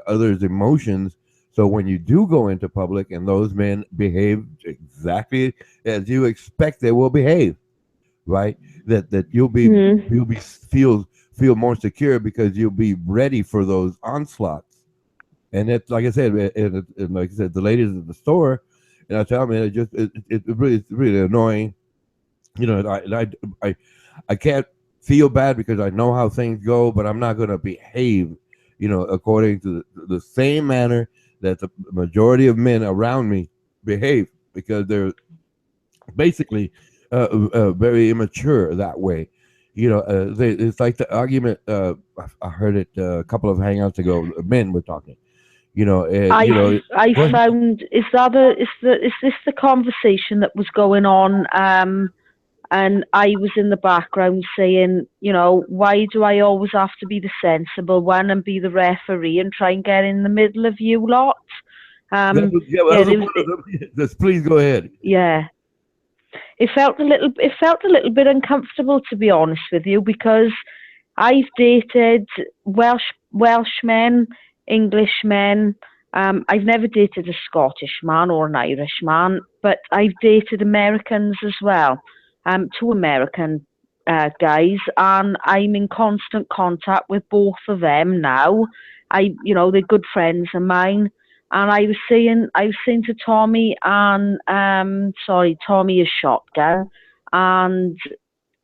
other's emotions. So when you do go into public and those men behave exactly as you expect they will behave, right? That you'll be feel more secure because you'll be ready for those onslaughts. And it's like I said, and like I said, the ladies at the store, and I tell them, it's really annoying. I can't feel bad because I know how things go, but I'm not going to behave, according to the same manner that the majority of men around me behave, because they're basically very immature that way. It's like the argument. I heard it a couple of hangouts ago. Men were talking. I found is this the conversation that was going on? And I was in the background saying, why do I always have to be the sensible one and be the referee and try and get in the middle of you lot? Please go ahead. Yeah. It felt a little bit uncomfortable, to be honest with you, because I've dated Welshmen, Englishmen. I've never dated a Scottish man or an Irish man, but I've dated Americans as well. 2 American guys, and I'm in constant contact with both of them now. They're good friends of mine. And I was saying to Tommy and Tommy is Shotgun and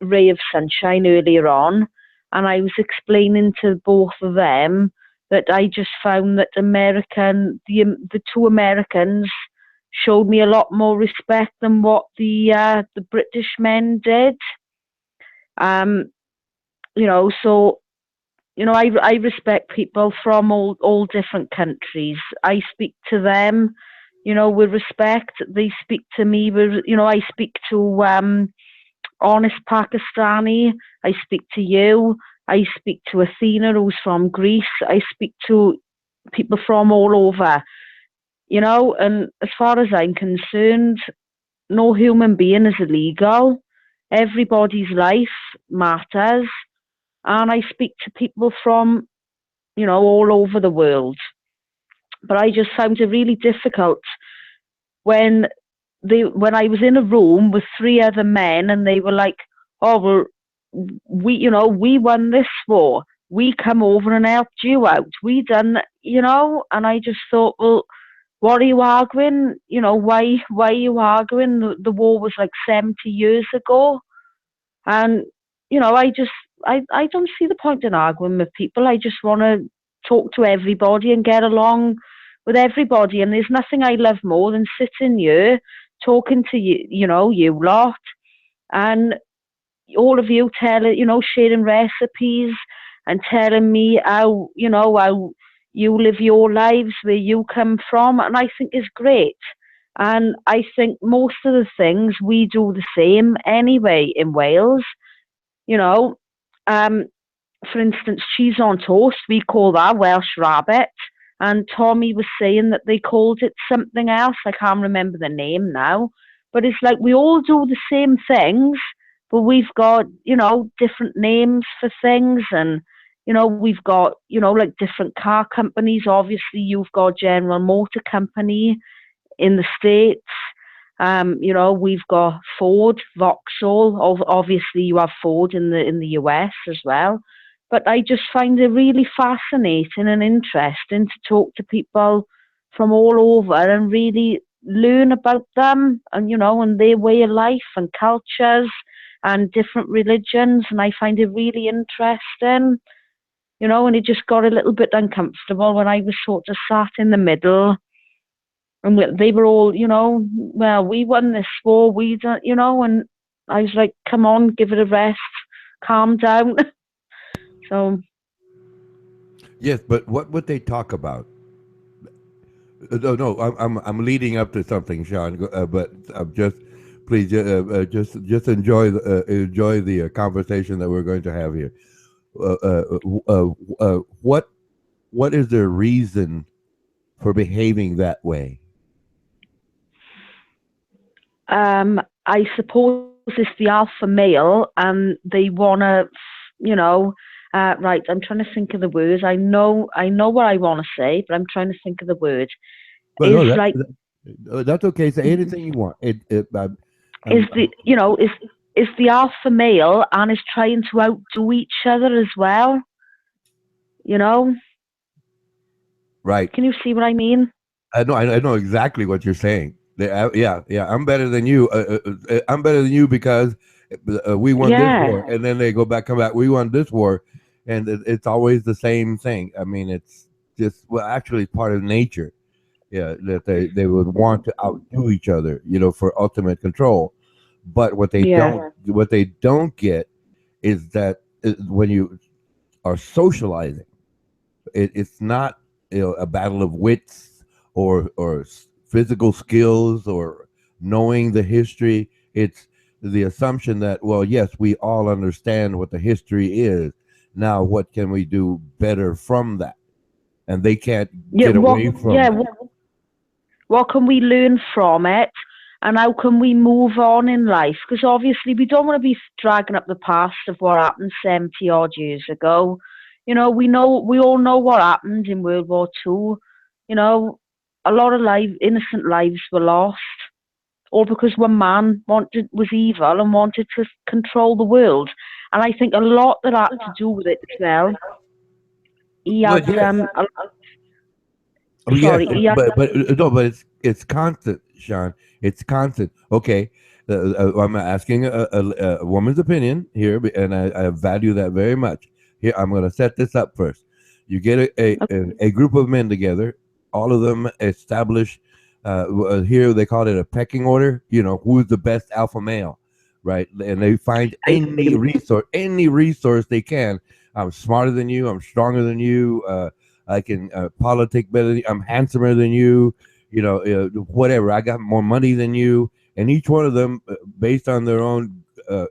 Ray of Sunshine earlier on, and I was explaining to both of them that I just found that the 2 Americans showed me a lot more respect than what the British men did. I respect people from all different countries. I speak to them, with respect. They speak to me with, I speak to honest Pakistani. I speak to you. I speak to Athena, who's from Greece. I speak to people from all over, you know, and as far as I'm concerned, no human being is illegal. Everybody's life matters. And I speak to people from, you know, all over the world. But I just found it really difficult when I was in a room with 3 other men and they were like, oh, well, we won this war. We come over and helped you out. We done, you know, and I just thought, well, what are you arguing? You know, why are you arguing? The war was like 70 years ago. And, you know, I don't see the point in arguing with people. I just want to talk to everybody and get along with everybody. And there's nothing I love more than sitting here talking to you, you know, you lot, and all of you sharing recipes and telling me how you live your lives, where you come from, and I think is great. And I think most of the things we do the same anyway in Wales. You know, for instance, cheese on toast, we call that Welsh rabbit. And Tommy was saying that they called it something else. I can't remember the name now. But it's like we all do the same things, but we've got, you know, different names for things. And, you know, we've got, you know, like different car companies. Obviously, you've got General Motor Company in the States. You know, we've got Ford, Vauxhall. Obviously, you have Ford in the US as well. But I just find it really fascinating and interesting to talk to people from all over and really learn about them and, you know, and their way of life and cultures and different religions. And I find it really interesting, you know, and it just got a little bit uncomfortable when I was sort of sat in the middle. And they were all, you know, well, we won this war, we don't, you know, and I was like, come on, give it a rest, calm down. So. Yes, but what would they talk about? No, I'm leading up to something, Sean. But please, just enjoy the conversation that we're going to have here. What is the reason for behaving that way? I suppose it's the alpha male, and they wanna, you know. Right, I'm trying to think of the words. I know what I want to say, but I'm trying to think of the word. But that's okay. Say anything you want. Is the alpha male and is trying to outdo each other as well. You know. Right. Can you see what I mean? I know exactly what you're saying. Yeah. I'm better than you. I'm better than you because we won this war, and then they come back. We won this war, and it's always the same thing. I mean, it's just actually it's part of nature. Yeah, that they would want to outdo each other, you know, for ultimate control. But what they don't get is that when you are socializing, it's not, you know, a battle of wits or physical skills or knowing the history. It's the assumption that, well, yes, we all understand what the history is. Now, what can we do better from that? And they can't get away from that. What can we learn from it? And how can we move on in life? Because obviously we don't want to be dragging up the past of what happened 70 odd years ago. You know, we all know what happened in World War II. You know, a lot of innocent lives were lost, all because one man was evil and wanted to control the world. And I think a lot that had to do with it as well. He had but it's constant, Sean. It's constant. Okay, I'm asking a woman's opinion here, and I value that very much. Here, I'm going to set this up first. You get a group of men together, all of them establish. Here they call it a pecking order. You know, who's the best alpha male, right? And they find any resource they can. I'm smarter than you. I'm stronger than you. I can politic better than you. I'm handsomer than you. You know, whatever. I got more money than you. And each one of them, based on their own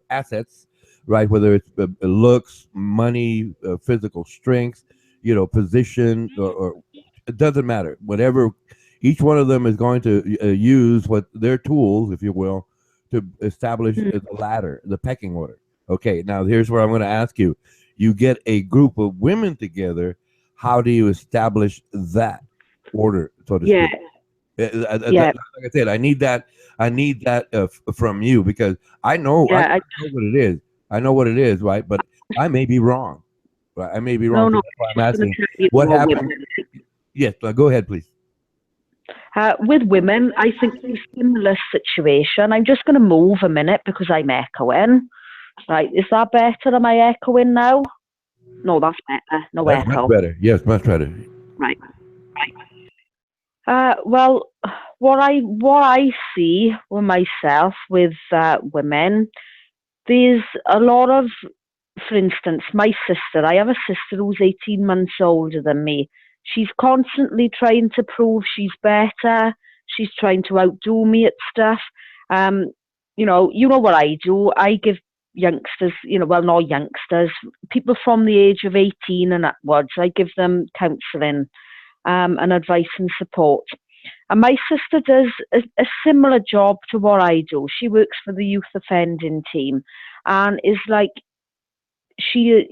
assets, right? Whether it's looks, money, physical strength, you know, position, or It doesn't matter. Whatever, each one of them is going to use what their tools, if you will, to establish the ladder, the pecking order. Okay, now here's where I'm going to ask you. You get a group of women together. How do you establish that order, so to speak? Like I said, I need that. I need that from you, because I know, I know what it is. I know what it is, right? But I may be wrong. Right? I may be wrong. So that's why I'm asking. What happened? Yes, go ahead, please. With women, I think it's a similar situation. I'm just going to move a minute because I'm echoing. Right, is that better? Am I echoing now? No, that's better. No That's echo. much better. Yes, much better. Right. Well, what I see with myself with women, there's a lot of, for instance, my sister. I have a sister who's 18 months older than me. She's constantly trying to prove she's better. She's trying to outdo me at stuff. You know what I do. I give youngsters, well, not youngsters, people from the age of 18 and upwards, I give them counselling and advice and support. And my sister does a similar job to what I do. She works for the youth offending team and is like, she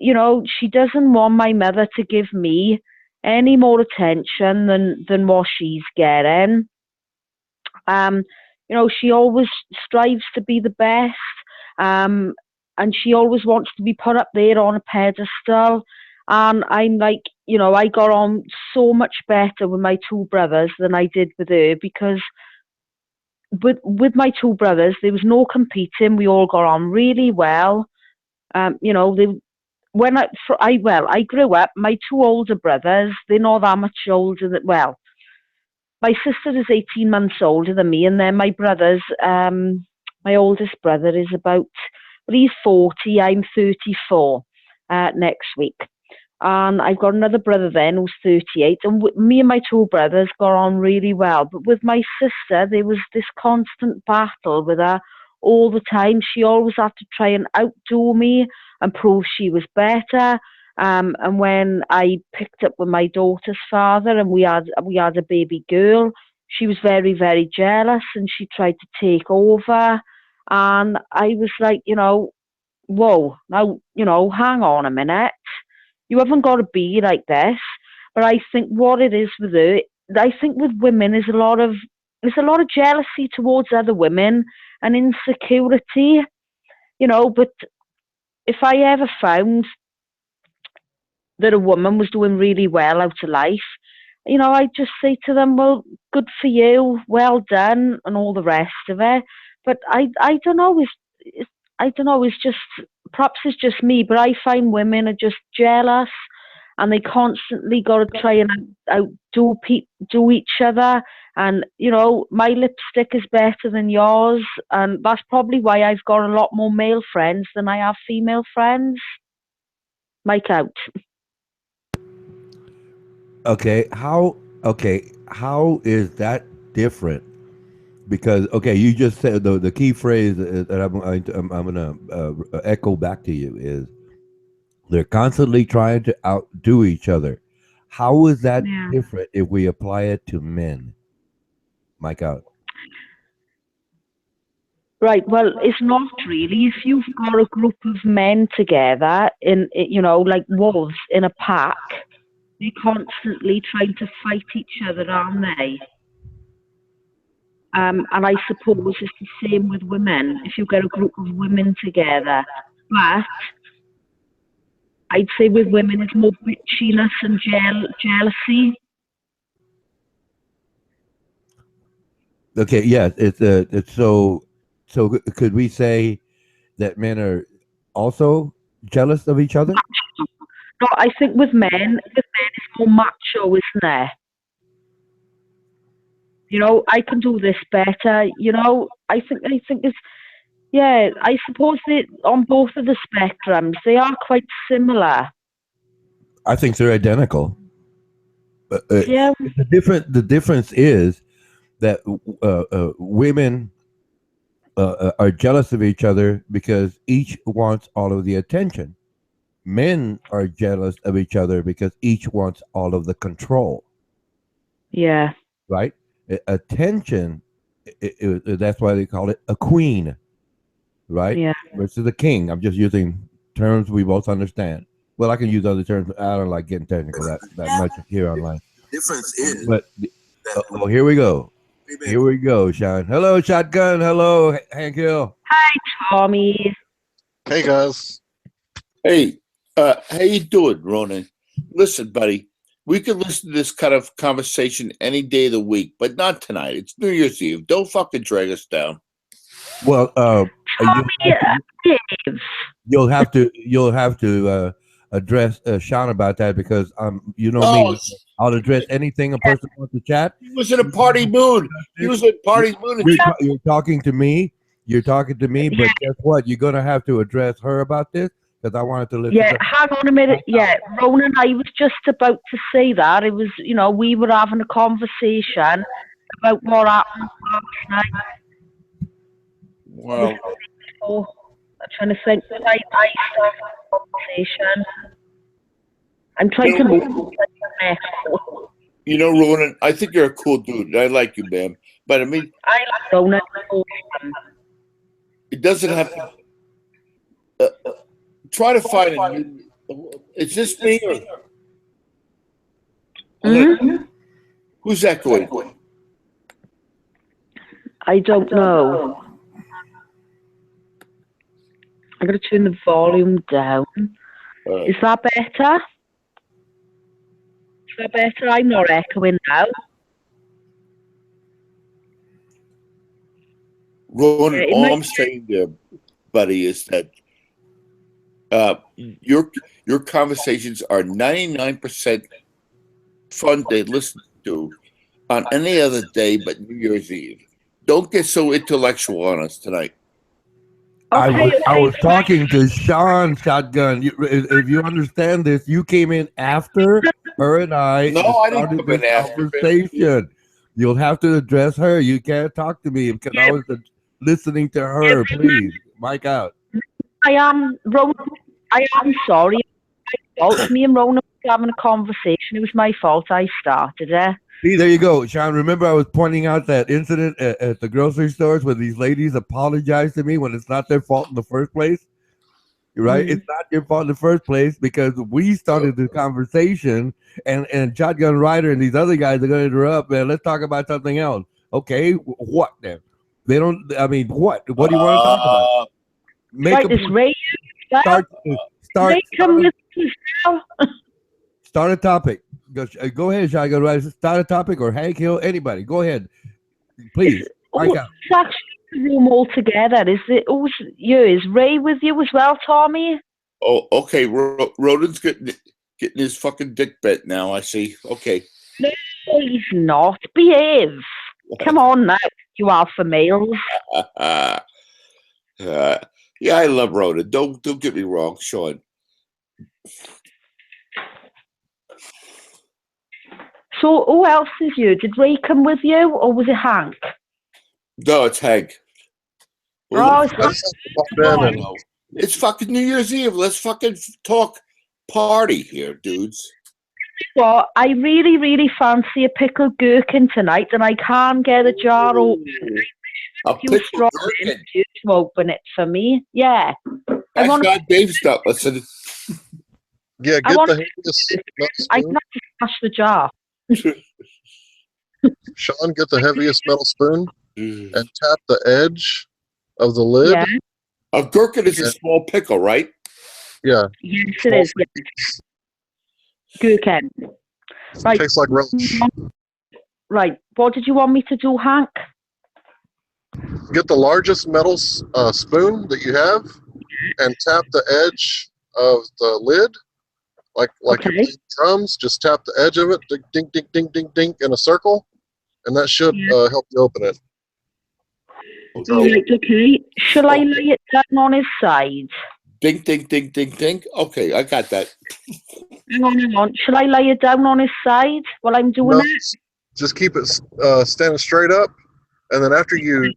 doesn't want my mother to give me any more attention than what she's getting. She always strives to be the best, and she always wants to be put up there on a pedestal. And I'm like, I got on so much better with my two brothers than I did with her, because with my two brothers, there was no competing. We all got on really well. When I grew up, my two older brothers, they're not that much older than, well, my sister is 18 months older than me, and then my brothers, my oldest brother is about, well, he's 40, I'm 34 next week. And I've got another brother then who's 38, and me and my two brothers got on really well. But with my sister, there was this constant battle with her all the time. She always had to try and outdo me and prove she was better. And when I picked up with my daughter's father and we had a baby girl, she was very, very jealous and she tried to take over. And I was like, whoa, now, hang on a minute. You haven't got to be like this. But I think what it is with her, I think with women is a lot of jealousy towards other women and insecurity, but if I ever found that a woman was doing really well out of life, I'd just say to them, well, good for you, well done, and all the rest of it. But I don't know, it's just, perhaps it's just me, but I find women are just jealous and they constantly got to try and outdo each other. And, my lipstick is better than yours. And that's probably why I've got a lot more male friends than I have female friends. Mike out. Okay, how is that different? Because you just said the key phrase that I'm going to echo back to you is they're constantly trying to outdo each other. How is that different if we apply it to men? Mike out. Right, well, it's not really. If you've got a group of men together like wolves in a pack, they're constantly trying to fight each other, aren't they? And I suppose it's the same with women. If you get a group of women together, but I'd say with women it's more bitchiness and jealousy. Okay, yes, it's so. So could we say that men are also jealous of each other? No, I think with men it's more macho, isn't there? I can do this better. I think it's, yeah, I suppose that on both of the spectrums, they are quite similar. I think they're identical. Yeah. The difference is that women are jealous of each other because each wants all of the attention. Men are jealous of each other because each wants all of the control. Yeah. Right? Attention, that's why they call it a queen. Right? Yeah. Versus a king. I'm just using terms we both understand. Well, I can use other terms. I don't like getting technical that much here online. Difference is. But here we go. Here we go, Sean. Hello, Shotgun. Hello, Hank Hill. Hi, Tommy. Hey, guys. Hey, how you doing, Ronan? Listen, buddy, we can listen to this kind of conversation any day of the week, but not tonight. It's New Year's Eve. Don't fucking drag us down. Well, you'll have to address Sean about that because you know me. I'll address anything a person wants to chat. He was in a party mood. He was in a party mood. You're talking to me. You're talking to me, but guess what? You're gonna have to address her about this because I wanted to listen. Yeah, hang on a minute. Yeah, Ronan, I was just about to say that. It was, we were having a conversation about what happened last night. Well, I'm trying to think. I started the conversation. I'm trying to move. Ronan, I think you're a cool dude. I like you, man. But I mean, I like Ronan. It doesn't have to. Try to find a new. Is this me or? Who's echoing? I don't know. I'm going to turn the volume down. Is that better? Is that better? I'm not echoing now. Ronan, all I'm saying there, buddy, is that your conversations are 99% fun to listen to on any other day but New Year's Eve. Don't get so intellectual on us tonight. I was talking to Sean Shotgun. If you understand this, you came in after her and I. No, I didn't come in after. Conversation. You'll have to address her. You can't talk to me because I was listening to her. Please, mic out. I am sorry. My fault. Me and Ronan were having a conversation. It was my fault. I started it. See, there you go, Sean. Remember, I was pointing out that incident at the grocery stores where these ladies apologized to me when it's not their fault in the first place. Right? It's not your fault in the first place because we started the conversation, and Shotgun Rider and these other guys are going to interrupt. Man, let's talk about something else. Okay, what then? They don't. I mean, what? What do you want to talk about? Make start a topic. Go ahead, Shotgun Rider. Start a topic, or Hank Hill, anybody. Go ahead, please. It's actually the room all together. Is it? Is Ray with you as well, Tommy? Oh, okay. Rodin's getting his fucking dick bit now. I see. Okay. No, he's not. Behave. Come on now, you alpha males. Yeah, I love Rodin. Don't get me wrong, Sean. So who else is you? Did Ray come with you, or was it Hank? No, it's Hank. It's fucking New Year's Eve. Let's fucking talk party here, dudes. Well, I really, really fancy a pickled gherkin tonight, and I can't get a jar open. A pickled gherkin? To open it for me. Yeah. That's not Dave's stuff. Listen. Yeah, get the heaviest. I can have to smash the jar. Sean, get the heaviest metal spoon and tap the edge of the lid. Yeah. A gherkin is a small pickle, right? Yeah. Yes, it is. Gherkin. Right. Tastes like relish. Right. What did you want me to do, Hank? Get the largest metal spoon that you have and tap the edge of the lid. Like you're playing drums, just tap the edge of it, ding, ding, ding, ding, ding, in a circle, and that should help you open it. Right, okay. Shall I lay it down on his side? Ding, ding, ding, ding, ding. Okay, I got that. Hang on. Shall I lay it down on his side while I'm doing it? Just keep it standing straight up, and then after you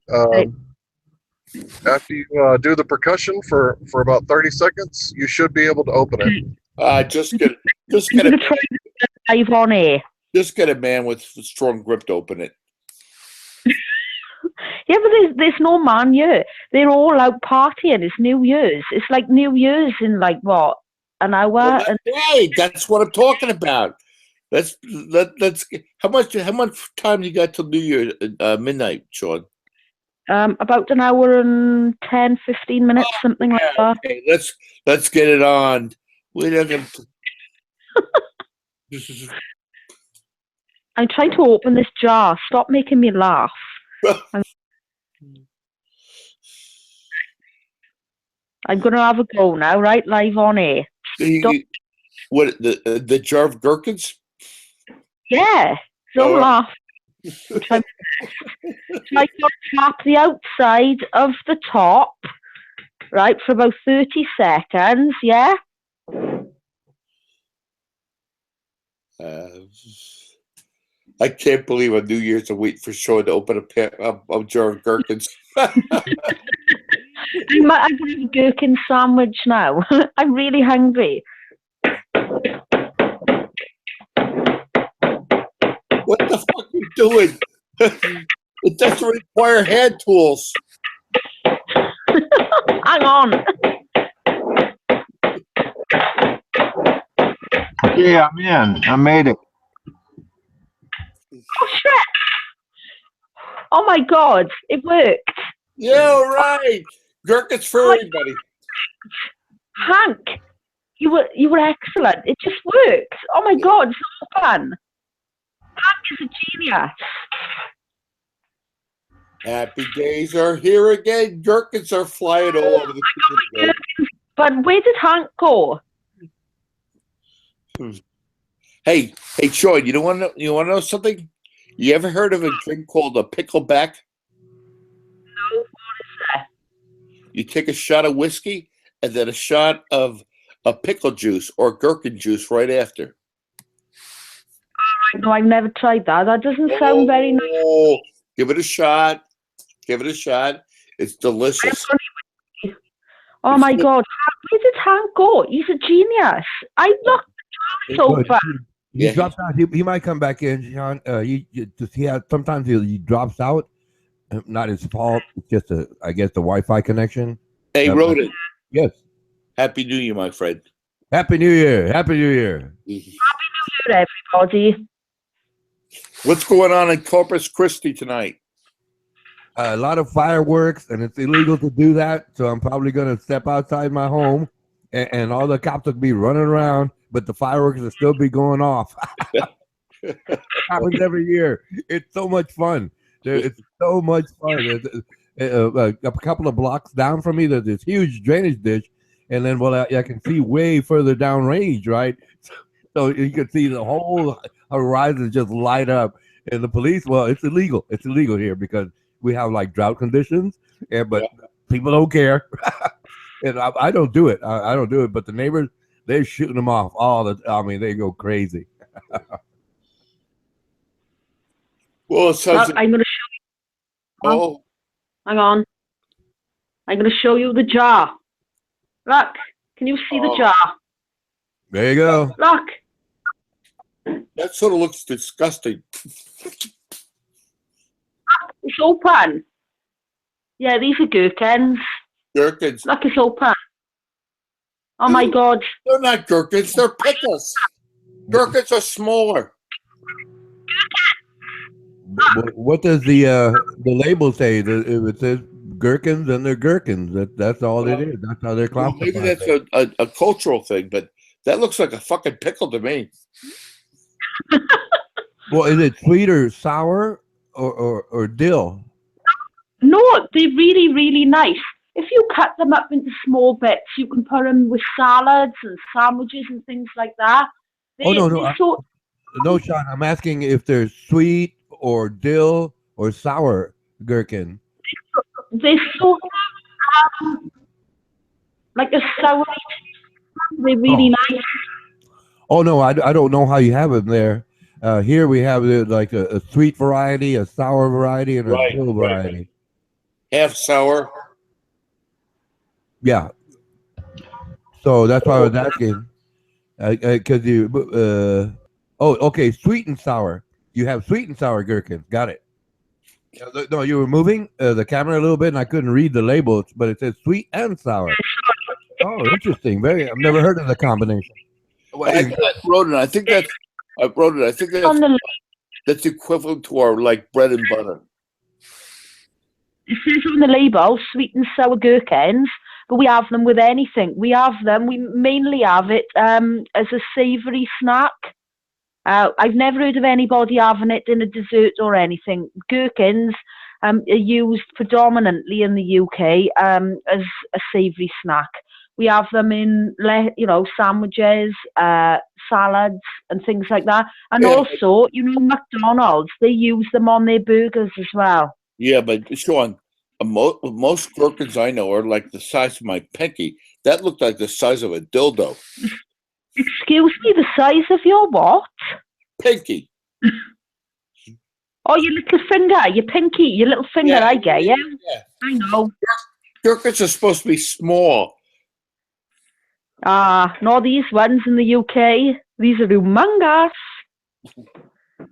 do the percussion for about 30 seconds, you should be able to open it. Just get I'm gonna try to live on air. Just get a man with strong grip to open it. Yeah, but there's no man here. They're all out partying. It's New Year's. It's like New Year's in like what, an hour? Well, right. That's what I'm talking about. Let's how much time you got till New Year midnight, Sean? About an hour and 10, 15 minutes, something like that. Okay, let's get it on. We're not gonna. I'm trying to open this jar. Stop making me laugh. I'm going to have a go now, right? Live on air. What, the jar of gherkins? Yeah. Don't laugh. Try to tap the outside of the top, right, for about 30 seconds, yeah? I can't believe on New Year's I'm waiting for Sean to open a jar of gherkins. I'm having a gherkin sandwich now. I'm really hungry. What the fuck are you doing? It doesn't require hand tools. Hang on. Yeah, I'm in. I made it. Oh, shit. Oh, my God. It worked. Yeah, right. Gherkins for everybody. Hank, you were excellent. It just worked. Oh, my God. So fun. Hank is a genius. Happy days are here again. Gherkins are flying all over the place. But where did Hank go? Hey, Sean, you want to know something? You ever heard of a drink called a pickleback? No, what is that? You take a shot of whiskey and then a shot of a pickle juice or gherkin juice right after. No, I've never tried that. That doesn't sound very nice. Give it a shot. Give it a shot. It's delicious. Oh my God. Where did Hank go? He's a genius. I looked so far. He drops out. He might come back in, Sean. Sometimes he drops out. Not his fault. It's just I guess the Wi-Fi connection. Hey, Rodent. Yes. Happy New Year, my friend. Happy New Year. Happy New Year. Happy New Year, everybody. What's going on in Corpus Christi tonight? A lot of fireworks, and it's illegal to do that. So I'm probably going to step outside my home, and all the cops will be running around, but the fireworks will still be going off. Happens every year. It's so much fun. It's so much fun. A couple of blocks down from me, there's this huge drainage ditch, and then I can see way further down range, right? So you can see the whole horizon just light up. And the police, well, it's illegal. It's illegal here because we have like drought conditions, but people don't care. And I don't do it. I don't do it. But the neighbors, they're shooting them off they go crazy. Well, it sounds I'm going to show you. Oh. Hang on. I'm going to show you the jar. Look. Can you see the jar? There you go. Look. That sort of looks disgusting. It's open. Yeah, these are gherkins. Gherkins. Look, it's open. Oh my God. They're not gherkins, they're pickles. Gherkins are smaller. What does the label say? If it says gherkins, then they're gherkins. That's all it is. That's how they're classified. Maybe that's a cultural thing, but that looks like a fucking pickle to me. Well, is it sweet or sour or dill? No, they're really, really nice. If you cut them up into small bits, you can put them with salads and sandwiches and things like that. No, Sean, I'm asking if they're sweet or dill or sour gherkin. They're so like a sour. They're really nice. Oh no, I don't know how you have them there. Here we have like a sweet variety, a sour variety, and a dill variety. Half sour. Yeah. So that's why I was asking, because Oh, okay. Sweet and sour. You have sweet and sour gherkins. Got it. No, you were moving the camera a little bit, and I couldn't read the labels, but it says sweet and sour. Oh, interesting. Very. I've never heard of the combination. I wrote it. I think that's that's equivalent to our like bread and butter. It says on the label, sweet and sour gherkins, but we have them with anything. We mainly have it as a savoury snack. I've never heard of anybody having it in a dessert or anything. Gherkins are used predominantly in the UK as a savoury snack. We have them in, sandwiches, salads, and things like that. And also, McDonald's, they use them on their burgers as well. Yeah, but Sean, most gherkins I know are like the size of my pinky. That looked like the size of a dildo. Excuse me, the size of your what? Pinky. Oh, your little finger, your pinky, your little finger, yeah, I get you. Yeah. I know. Gherkins are supposed to be small. No, these ones in the UK, these are humongous.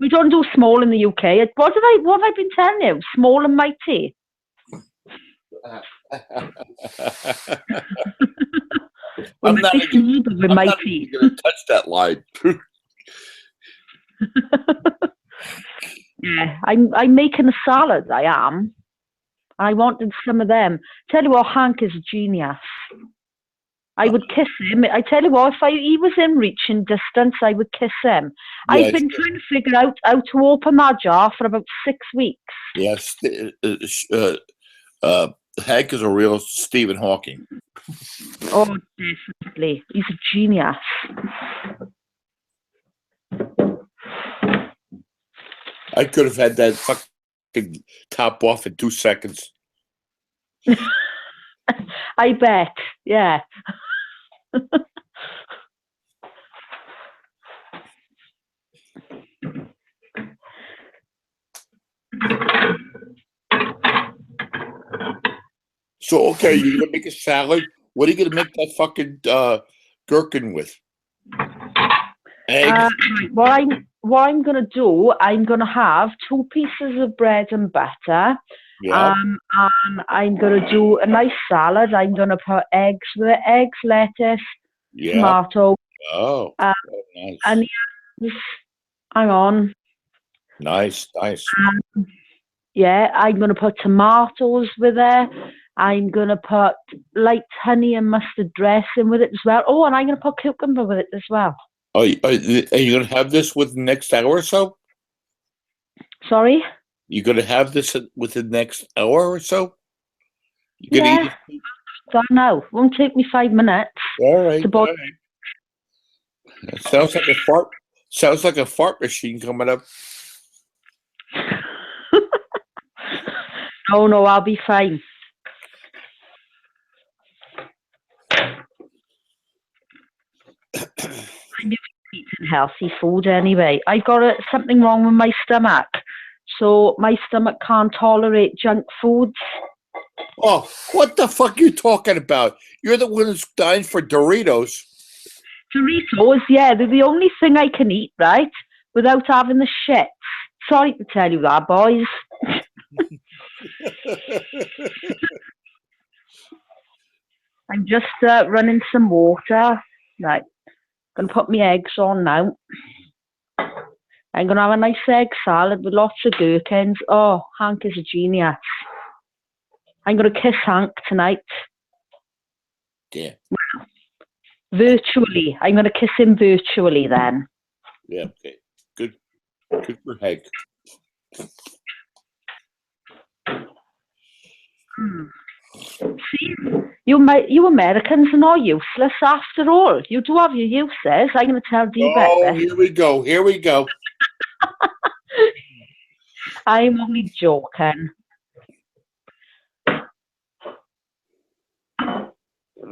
We don't do small in the UK. What have I been telling you? Small and mighty. I'm not even going to touch that line. Yeah, I'm making a salad. I am. I wanted some of them. Tell you what, Hank is a genius. I would kiss him. I tell you what, if he was in reaching distance, I would kiss him. Yes. I've been trying to figure out how to open that jar for about 6 weeks. Yes, Hank is a real Stephen Hawking. Oh, definitely. He's a genius. I could have had that fucking top off in 2 seconds. I bet, yeah. So, okay, you're going to make a salad. What are you going to make that fucking gherkin with? Eggs? What I'm going to do, I'm going to have 2 pieces of bread and butter. Yeah. And I'm going to do a nice salad. I'm going to put eggs with it. Eggs, lettuce, tomato. Oh, nice. Onions. Hang on. Nice. Yeah, I'm going to put tomatoes with it. I'm going to put light honey and mustard dressing with it as well. Oh, and I'm going to put cucumber with it as well. Are you going to have this within the next hour or so? Sorry? You going to have this within the next hour or so? Yeah. Don't know. Won't take me 5 minutes. All right. It sounds like a fart. Sounds like a fart machine coming up. No, I'll be fine. I'm eating healthy food anyway. I've got something wrong with my stomach. So my stomach can't tolerate junk foods. Oh, what the fuck are you talking about? You're the one who's dying for Doritos. Doritos, yeah, they're the only thing I can eat, right? Without having the shit. Sorry to tell you that, boys. I'm just running some water. Right. Gonna put my eggs on now. I'm going to have a nice egg salad with lots of gherkins. Oh, Hank is a genius. I'm going to kiss Hank tonight. Yeah. Virtually. I'm going to kiss him virtually then. Yeah, okay. Good for Hank. See, you Americans are not useless after all. You do have your uses. I'm going to tell you better. Here we go. I'm only joking.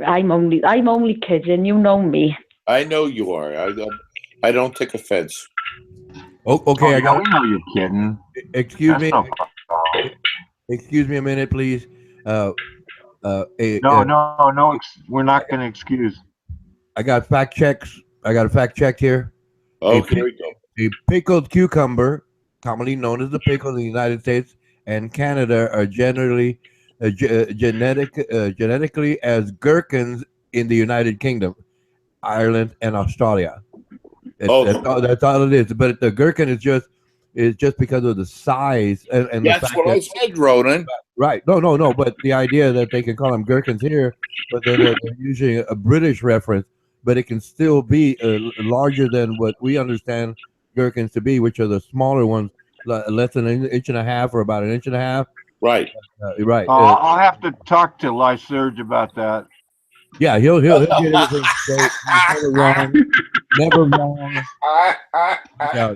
I'm only kidding. You know me. I know you are. I don't take offense. Oh, okay. I know you're kidding. Excuse me. Excuse me a minute, please. No. We're not going to excuse. I got fact checks. I got a fact check here. Oh, here we go. A pickled cucumber, commonly known as the pickle in the United States and Canada, are generally genetically as gherkins in the United Kingdom, Ireland, and Australia. That's all it is. But the gherkin is just because of the size and the That's fact what that I said, Ronan. right. No. But the idea that they can call them gherkins here, but they're usually a British reference, but it can still be larger than what we understand gherkins to be, which are the smaller ones, less than an inch and a half or about an inch and a half. Right. Right. I'll have to talk to Lyserge about that. Yeah, he'll get everything straight. He's never wrong. Never wrong. Yeah.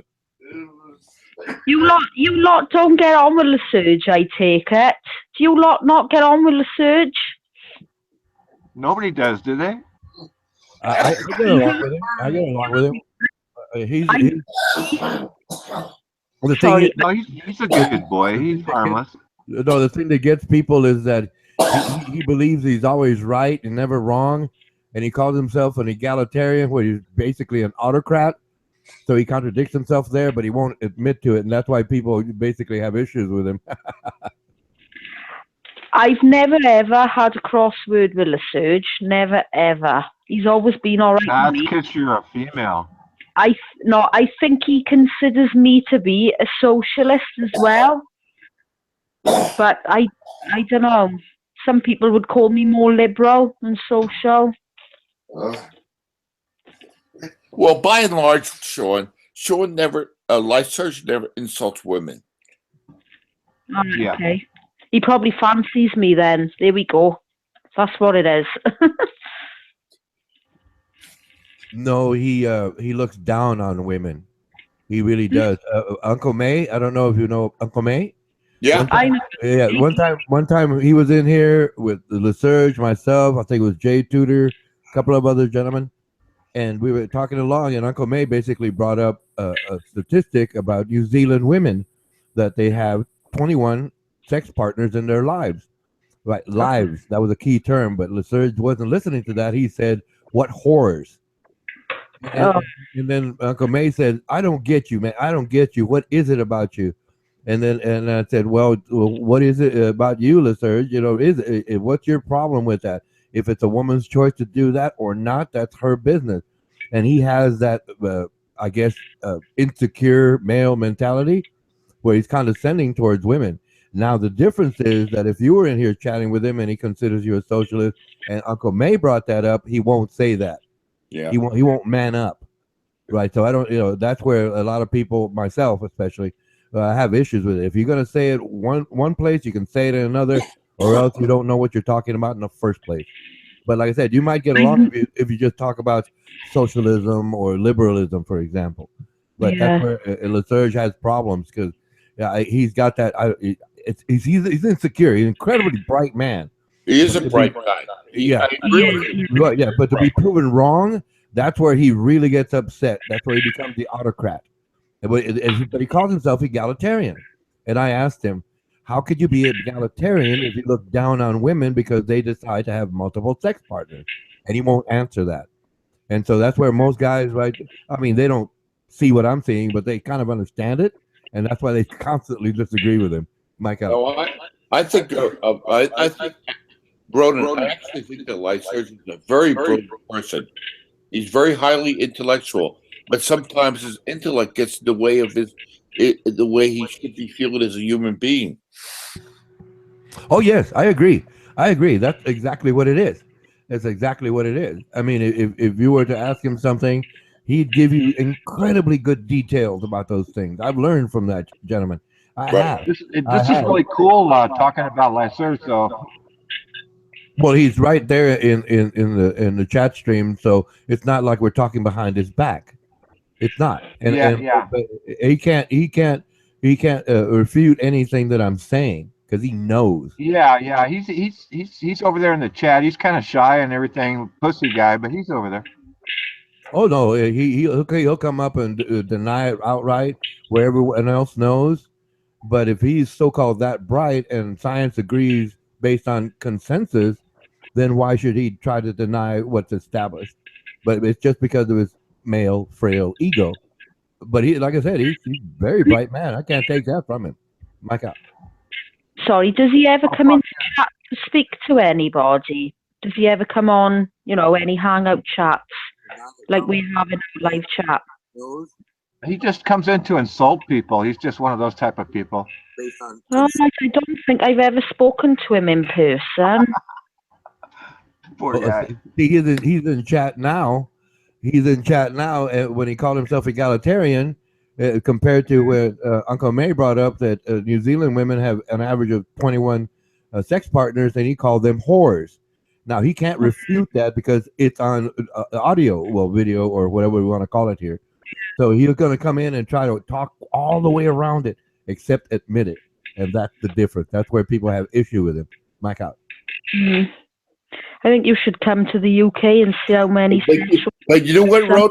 You lot don't get on with Lyserge, I take it. Do you lot not get on with Lyserge? Nobody does, do they? I get along with him. I get along with him. He's the thing is, no, he's a good boy. He's harmless. No, the thing that gets people is that he believes he's always right and never wrong, and he calls himself an egalitarian, where he's basically an autocrat. So he contradicts himself there, but he won't admit to it, and that's why people basically have issues with him. I've never ever had a crossword with Lyserge. Never ever. He's always been all right That's with me. because you're a female. I think he considers me to be a socialist as well. But I don't know. Some people would call me more liberal than social. Well, by and large, Sean never, Lyserge never insults women. Yeah. Okay. He probably fancies me then. There we go. That's what it is. No, he looks down on women. He really does. Uncle May, I don't know if you know Uncle May. Yeah, I know. Yeah, one time he was in here with Lyserge, myself, I think it was Jay Tudor, a couple of other gentlemen, and we were talking along, and Uncle May basically brought up a statistic about New Zealand women, that they have 21 sex partners in their lives. Right, lives. That was a key term, but Lyserge wasn't listening to that. He said, "What horrors?" And then Uncle May said, "I don't get you, man. I don't get you. What is it about you?" And I said, "Well, what is it about you, Lyserge? You know, what's your problem with that? If it's a woman's choice to do that or not, that's her business." And he has that, I guess, insecure male mentality where he's condescending towards women. Now, the difference is that if you were in here chatting with him and he considers you a socialist, and Uncle May brought that up, he won't say that. Yeah. He won't man up, right? So I don't, that's where a lot of people, myself especially, have issues with it. If you're gonna say it one place, you can say it in another, or else you don't know what you're talking about in the first place. But like I said, you might get along if you just talk about socialism or liberalism, for example. But that's where Lyserge has problems, because he's got that. He's insecure. He's an incredibly bright man. He is a bright guy. I agree with you. Right, yeah, but to be proven wrong, that's where he really gets upset. That's where he becomes the autocrat. But he calls himself egalitarian. And I asked him, how could you be egalitarian if you look down on women because they decide to have multiple sex partners? And he won't answer that. And so that's where most guys, right? I mean, they don't see what I'm seeing, but they kind of understand it. And that's why they constantly disagree with him. Mike, I think Broden, I actually think that Lyserge is a very brilliant person. He's very highly intellectual, but sometimes his intellect gets in the way of the way he should be feeling as a human being. Oh yes, I agree. That's exactly what it is. That's exactly what it is. I mean, if you were to ask him something, he'd give you incredibly good details about those things. I've learned from that gentleman. I have. This is really cool talking about Lyserge, though. Well, he's right there in the chat stream, so it's not like we're talking behind his back. It's not. But he can't refute anything that I'm saying because he knows. Yeah. He's over there in the chat. He's kind of shy and everything, pussy guy, but he's over there. Oh no, he'll come up and deny it outright where everyone else knows. But if he's so-called that bright and science agrees based on consensus, then why should he try to deny what's established? But it's just because of his male, frail ego. But he, like I said, he's very bright man. I can't take that from him. My God. Sorry, does he ever come into chat to speak to anybody? Does he ever come on, any hangout chats like we're having a live chat? He just comes in to insult people. He's just one of those type of people. Oh, I don't think I've ever spoken to him in person. Poor guy. See, he's in chat now. He's in chat now when he called himself egalitarian, compared to when Uncle May brought up that New Zealand women have an average of 21 sex partners, and he called them whores. Now, he can't refute that because it's on audio, well, video, or whatever we want to call it here. So he's going to come in and try to talk all the way around it, except admit it. And that's the difference. That's where people have issue with him. Mike out. Mm. I think you should come to the UK and see how many. But you know what, Rod?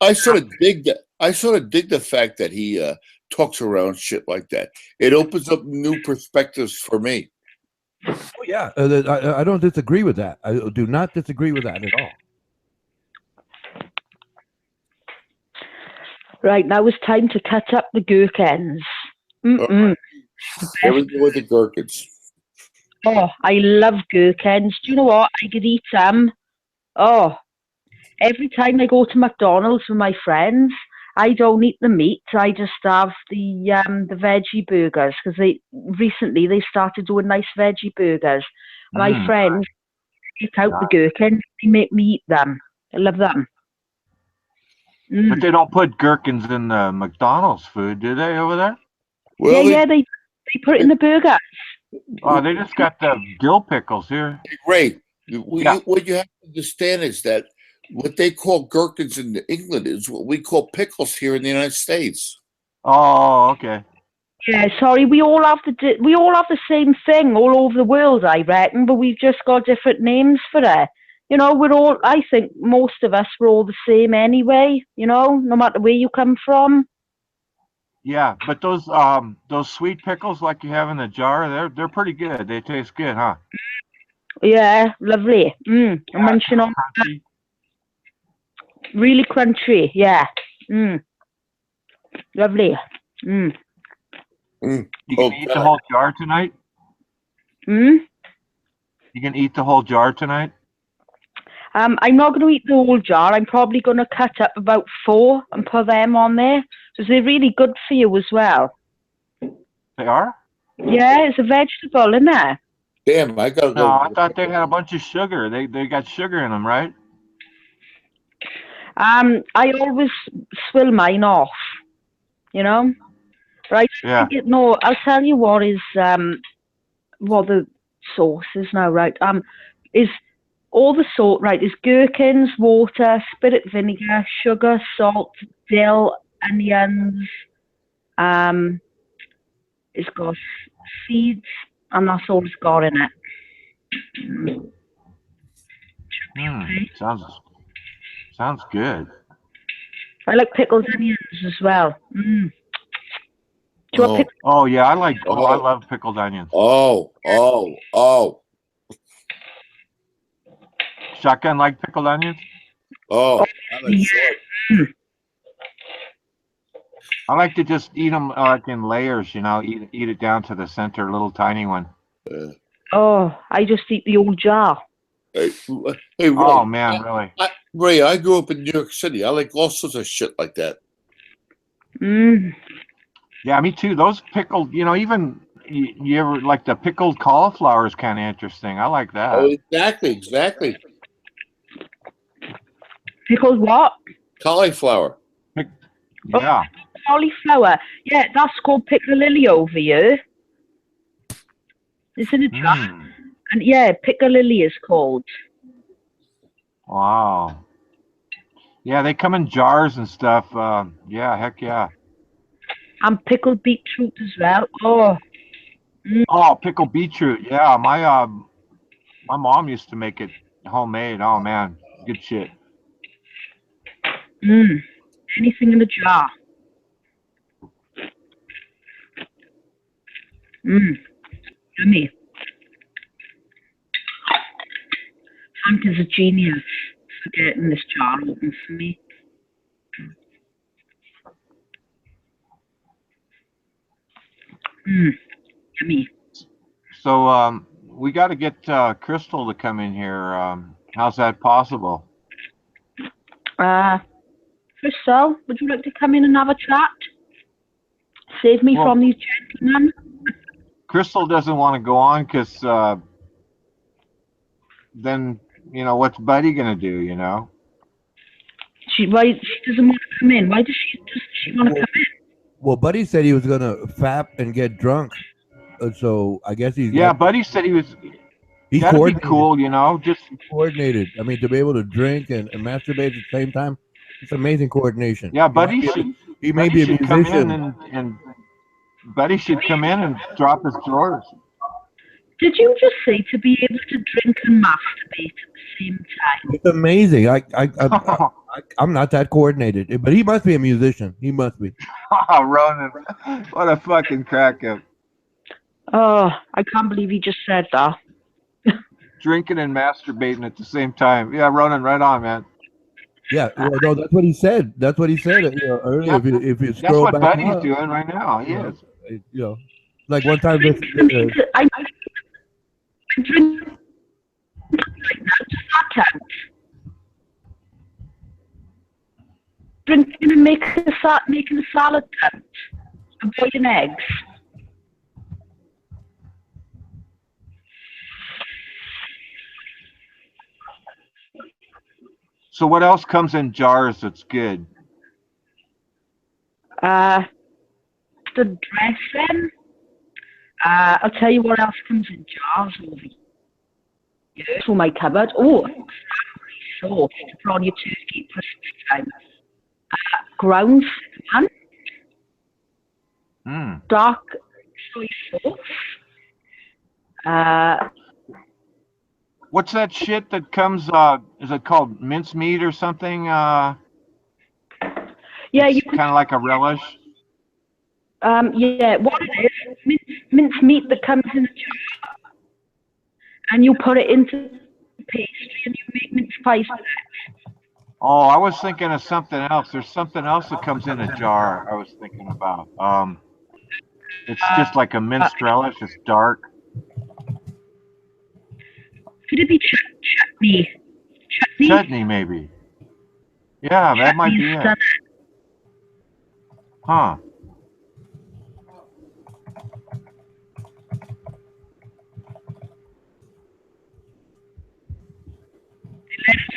I sort of dig that. I sort of dig the fact that he talks around shit like that. It opens up new perspectives for me. Oh yeah, I don't disagree with that. I do not disagree with that at all. Right, now it's time to cut up the gherkins. Here we go with the gherkins. Oh, I love gherkins. Do you know what? I could eat them. Oh, every time I go to McDonald's with my friends, I don't eat the meat. I just have the veggie burgers because recently they started doing nice veggie burgers. My friends take out the gherkins. They make me eat them. I love them. But they don't put gherkins in the McDonald's food, do they, over there? Well, yeah, they put it in the burger. Oh, they just got the dill pickles here. Great. What you have to understand is that what they call gherkins in England is what we call pickles here in the United States. Oh, okay. Yeah, sorry, we all have the same thing all over the world, I reckon, but we've just got different names for it. I think most of us were all the same anyway, no matter where you come from. Yeah, but those sweet pickles like you have in the jar, they're pretty good. They taste good, huh? Yeah, lovely. I'm munching on that. Really crunchy, yeah. Lovely. You can eat the whole jar tonight? You can eat the whole jar tonight? I'm not going to eat the whole jar. I'm probably going to cut up about 4 and put them on there. So they're really good for you as well. They are? Yeah, it's a vegetable, isn't it? Damn, I gotta go. No, I thought they had a bunch of sugar. They got sugar in them, right? I always swill mine off, Right? Yeah. I'll tell you what is what the sauce is now, right? Is all the salt, right? Is gherkins, water, spirit vinegar, sugar, salt, dill, onions. It's got seeds, and that's all it's got in it. Sounds good. I like pickled onions as well. Do you want Oh yeah, I love pickled onions. Oh. Shotgun like pickled onions? Oh, I'm sure. I like to just eat them like in layers, eat it down to the center, little tiny one. Oh, I just eat the old jar. Hey, Ray, oh man, really? Ray, I grew up in New York City. I like all sorts of shit like that. Yeah, me too. Those pickled, even you ever like the pickled cauliflower is kind of interesting. I like that. Oh, exactly. Pickled what? Cauliflower. Yeah. Cauliflower. Yeah, that's called piccalilli over here. It's in a jar. And yeah, piccalilli is called. Wow. Yeah, they come in jars and stuff. Yeah, heck yeah. And pickled beetroot as well. Oh. Oh, pickled beetroot. Yeah, my mom used to make it homemade. Oh man, good shit. Anything in a jar. Yummy. Hank is a genius for getting this jar open for me. Yummy. So we got to get Crystal to come in here. How's that possible? Crystal, would you like to come in and have a chat? Save me from these gentlemen. Crystal doesn't want to go on because then, what's Buddy going to do, She doesn't want to come in. Why does she want to come in? Well, Buddy said he was going to fap and get drunk. So I guess he's... Yeah, Buddy said he was... He's gotta be coordinated. cool, just... coordinated. I mean, to be able to drink and masturbate at the same time, it's amazing coordination. Yeah, Buddy should... He may be a musician. Come musician. in and Buddy should come in and drop his drawers. Did you just say to be able to drink and masturbate at the same time? It's amazing. I'm not that coordinated, but he must be a musician. He must be. Oh, Ronan, what a fucking crack up. Oh, I can't believe he just said that. Drinking and masturbating at the same time. Yeah, Ronan, right on, man. Yeah, well, no, that's what he said. That's what he said earlier. If you scroll that's what back Buddy's up, doing right now. He is. Like one time I drink right now. Does that count? Drinking and making a salad count? And boiling eggs? So what else comes in jars that's good? The dressing. I'll tell you what else comes in jars over here. For my cupboard. Oh, sauce to put on your turkey at Christmas time. Ground cinnamon. Dark soy sauce. What's that shit that comes? Is it called mincemeat or something? Yeah, you kind of like a relish. Yeah, what it is, mince meat that comes in a jar, and you put it into the pastry, and you make mince pies with it. Oh, I was thinking of something else. There's something else that comes in a jar. I was thinking about. It's just like a minced relish. It's dark. Could it be chutney? Chutney, maybe. Yeah, that might be it. Huh.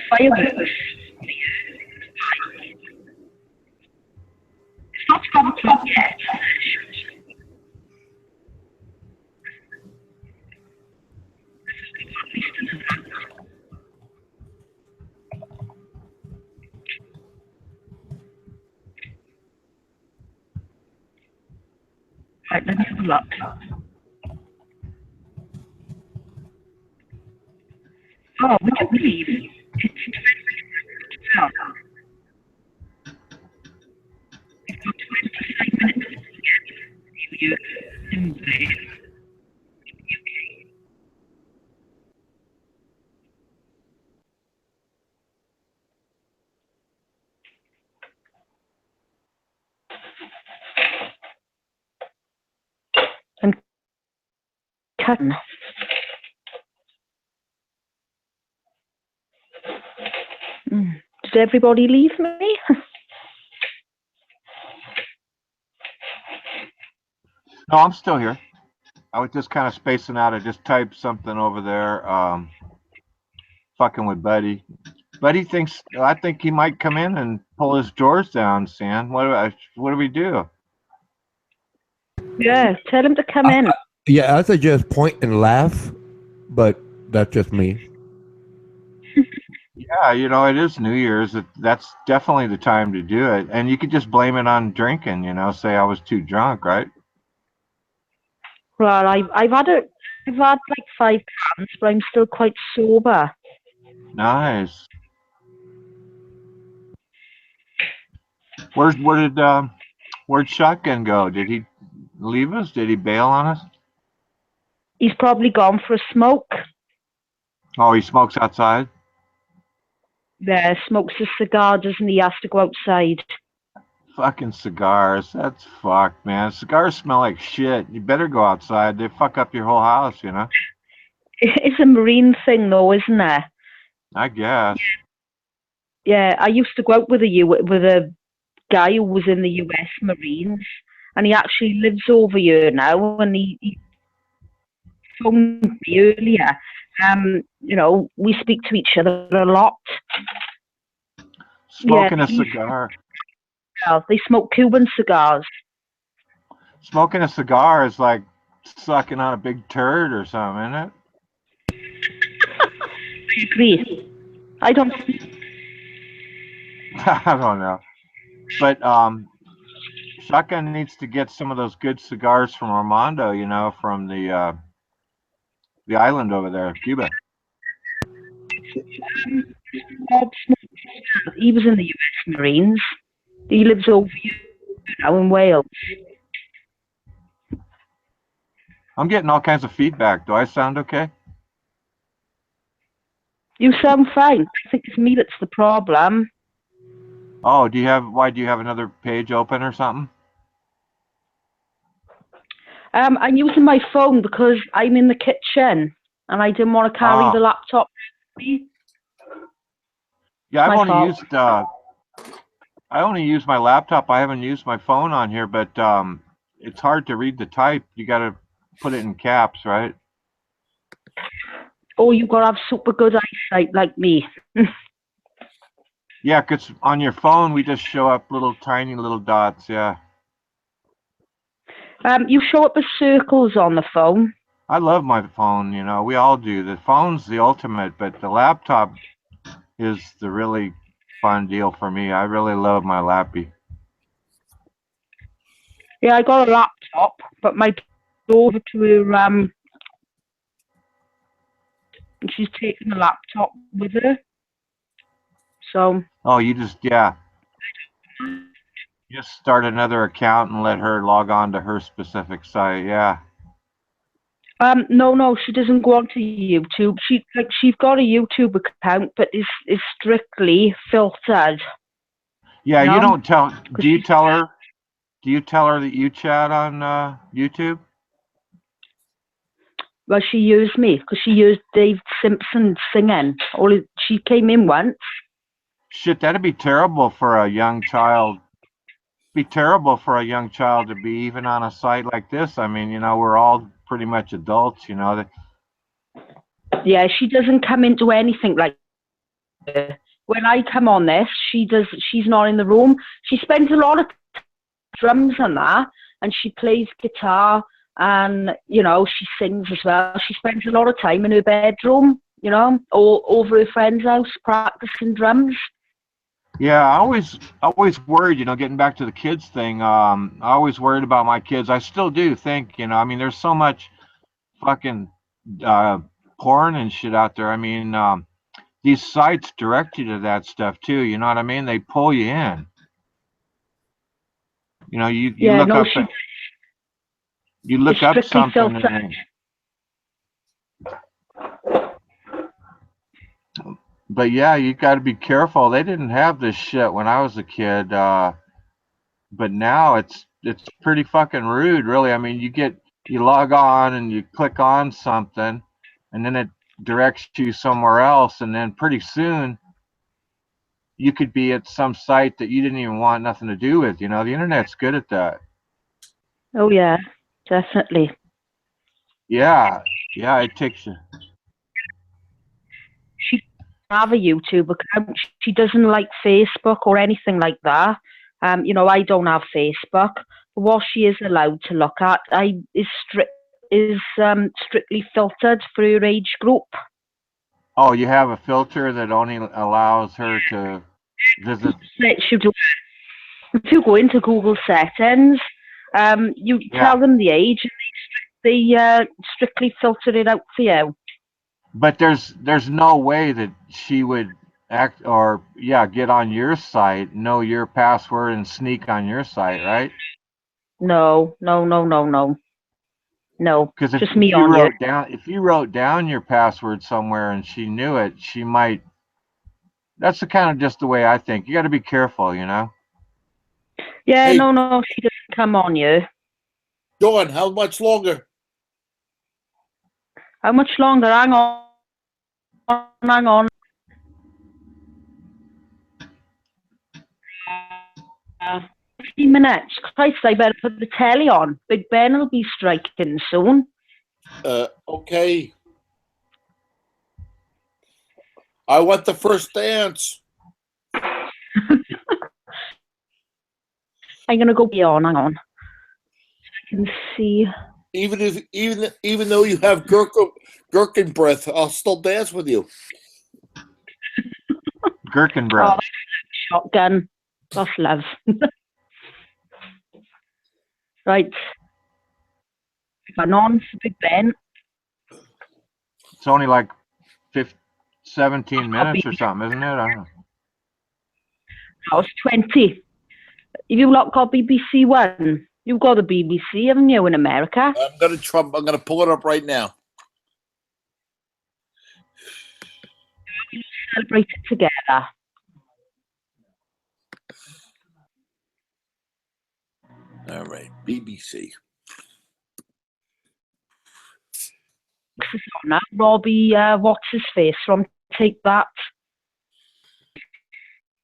Fireworks. It's not 12 o'clock yet. Right, let me have a look. Oh, would you believe it's 12? We've got 25 minutes to get New Year in the UK. And cutting. Did everybody leave me? No, I'm still here. I was just kind of spacing out. I just typed something over there. Fucking with Buddy. Buddy thinks, I think he might come in and pull his drawers down, Sam. What do we do? Yeah, tell him to come in. Yeah, I suggest point and laugh, but that's just me. Yeah, it is New Year's. That's definitely the time to do it. And you could just blame it on drinking, say I was too drunk, right? Well, I've had like 5 cans, but I'm still quite sober. Nice. Where'd Shotgun go? Did he leave us? Did he bail on us? He's probably gone for a smoke. Oh, he smokes outside? Yeah, smokes a cigar, doesn't he? Has to go outside. Fucking cigars. That's fucked, man. Cigars smell like shit. You better go outside. They fuck up your whole house, you know? It's a marine thing, though, isn't it? I guess. Yeah, I used to go out with a guy who was in the US Marines, and he actually lives over here now, and he phoned me earlier. We speak to each other a lot. Smoking a cigar. They smoke Cuban cigars. Smoking a cigar is like sucking on a big turd or something, isn't it? I agree. I don't. I don't know. But Shotgun needs to get some of those good cigars from Armando, you know, from the island over there, Cuba. He was in the US Marines. He lives over here now in Wales. I'm getting all kinds of feedback. Do I sound okay? You sound fine. I think it's me that's the problem. Oh, why do you have another page open or something? I'm using my phone because I'm in the kitchen and I didn't want to carry the laptop with me. Yeah, I only use my laptop. I haven't used my phone on here, but it's hard to read the type. You got to put it in caps, right? Oh, you got to have super good eyesight like me. Yeah, because on your phone, we just show up tiny little dots, yeah. You show up as circles on the phone. I love my phone, you know. We all do. The phone's the ultimate, but the laptop is the really fun deal for me. I really love my lappy. Yeah, I got a laptop, but my daughter to her, and she's taking the laptop with her. So. Oh, you just start another account and let her log on to her specific site, yeah. No, she doesn't go onto YouTube. She's got a YouTube account, but it's strictly filtered. Yeah, you don't tell. Do you tell her? Do you tell her that you chat on YouTube? Well, she used me because she used Dave Simpson singing. She came in once. Shit, that'd be terrible for a young child. Be terrible for a young child to be even on a site like this. I mean, you know, we're all pretty much adults, you know. Yeah, she doesn't come into anything like that. When I come on this, she's not in the room. She spends a lot of drums on that, and she plays guitar, and, you know, she sings as well. She spends a lot of time in her bedroom, you know, or over her friend's house practicing drums. Yeah, I always worried, you know, getting back to the kids thing, I always worried about my kids. I still do think, you know, I mean, there's so much fucking porn and shit out there. I mean, these sites direct you to that stuff too, you know what I mean? They pull you in. You know, you look up you look up something and but yeah, you got to be careful. They didn't have this shit when I was a kid, but now it's pretty fucking rude, really. I mean, you log on and you click on something, and then it directs you somewhere else, and then pretty soon you could be at some site that you didn't even want nothing to do with. You know, the internet's good at that. Oh yeah, definitely. Yeah, it takes you. She doesn't have a YouTube account. She doesn't like Facebook or anything like that. You know, I don't have Facebook. What she is allowed to look at is strictly filtered for her age group. Oh, you have a filter that only allows her to visit. If you go into Google settings, you tell them the age, and they strictly filter it out for you. But there's no way that she would get on your site, know your password, and sneak on your site, right? No. Because just me on you. If you wrote down your password somewhere and she knew it, she might. That's just the way I think. You got to be careful, you know. Yeah, Hey. no, she doesn't come on you. Dawn, how much longer? How much longer? Hang on. 15 minutes. Christ, I better put the telly on. Big Ben will be striking soon. Okay. I want the first dance. I'm gonna go beyond. Hang on. I can see. Even though you have gherkin breath, I'll still dance with you. Gherkin breath. Oh, shotgun. That's love. Right. Going on for Big Ben. It's only like 17 minutes or something, isn't it? I don't know. That was 20. Have you lot got BBC One? You've got the BBC, haven't you, in America? I'm gonna pull it up right now. Celebrate it together. All right, BBC. Now, Robbie, what's his face from Take That?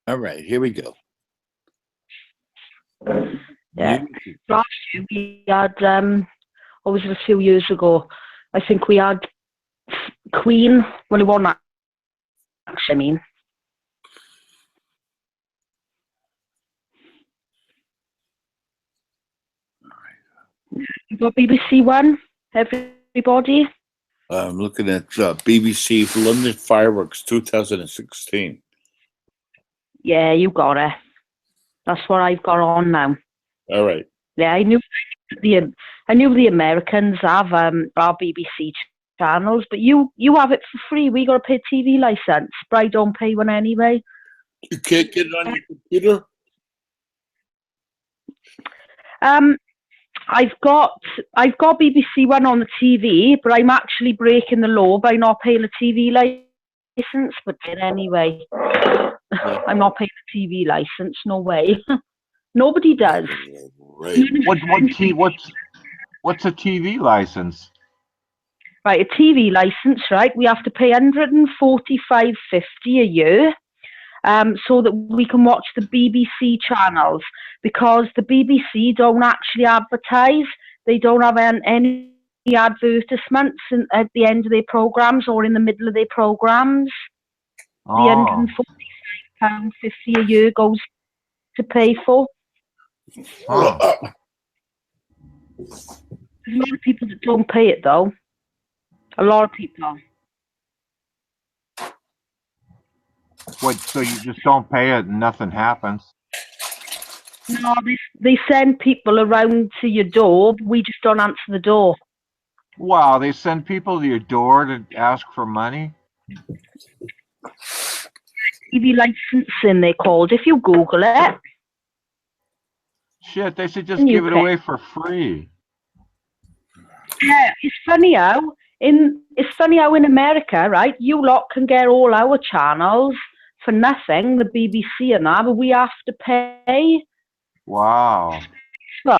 All right, here we go. Yeah. Last year we had, what was it, a few years ago? I think we had Queen. Well, it wasn't actually, I mean. You got BBC One, everybody? I'm looking at BBC London Fireworks 2016. Yeah, you got it. That's what I've got on now. All right. Yeah, I knew the Americans have our BBC channels, but you have it for free. We got to pay a TV license, but I don't pay one anyway. You can't get it on your computer? I've got BBC One on the TV, but I'm actually breaking the law by not paying a TV license. But anyway, yeah. I'm not paying a TV license. No way. Nobody does. Right. What's a TV license? Right, a TV license. Right, we have to pay $145.50 a year. So that we can watch the BBC channels, because the BBC don't actually advertise. They don't have any advertisements at the end of their programmes or in the middle of their programmes. The £145.50 a year goes to pay for. Oh. There's a lot of people that don't pay it, though. A lot of people. What? So you just don't pay it and nothing happens? No, they send people around to your door. We just don't answer the door. Wow, they send people to your door to ask for money? TV licensing, they're called. If you Google it. Shit, they should just give it away for free. Yeah, it's funny how in America, right, you lot can get all our channels for nothing, the BBC and that, but we have to pay. Wow. So,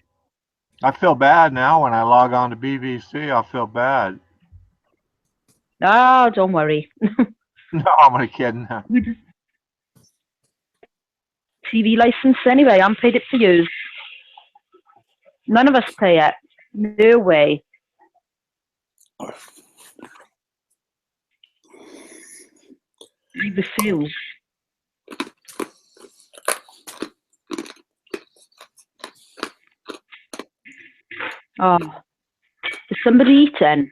I feel bad now when I log on to BBC. I'll feel bad. No, don't worry. No, I'm only kidding. TV license anyway. I'm paid it for you. None of us pay it. No way. I refuse. Oh, is somebody eating?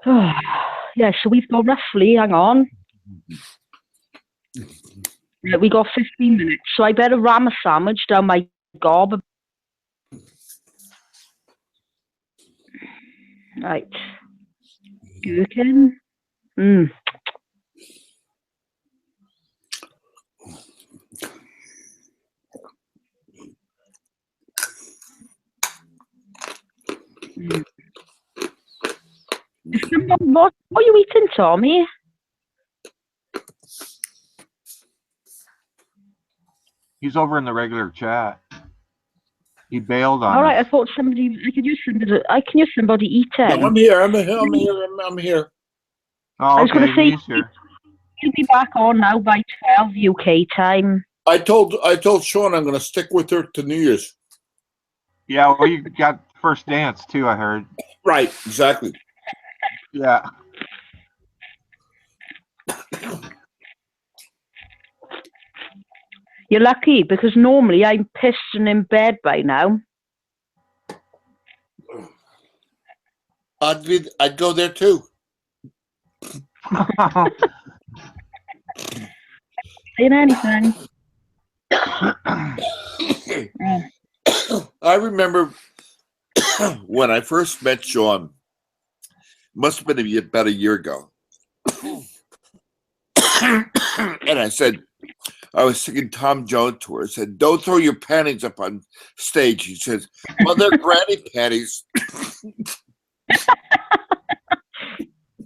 Oh, yeah, so we've got roughly, hang on. We got 15 minutes, so I better ram a sandwich down my gob. Right. Gherkin. What are you eating, Tommy? He's over in the regular chat. He bailed on All right, us. I thought somebody. I could use somebody. I can use somebody eating. No, I'm here. I'm here. Oh, I was okay. going to say He's here. he'll be back on now by 12 UK time. I told Sean I'm going to stick with her to New Year's. Yeah, well, you got first dance too, I heard. Right, exactly. Yeah. You're lucky because normally I'm pissed and in bed by now. I'd go there too. Saying anything. I remember when I first met Sean, must have been about a year ago. And I said, I was singing Tom Jones to her. I said, don't throw your panties up on stage. He says, well, they're granny panties.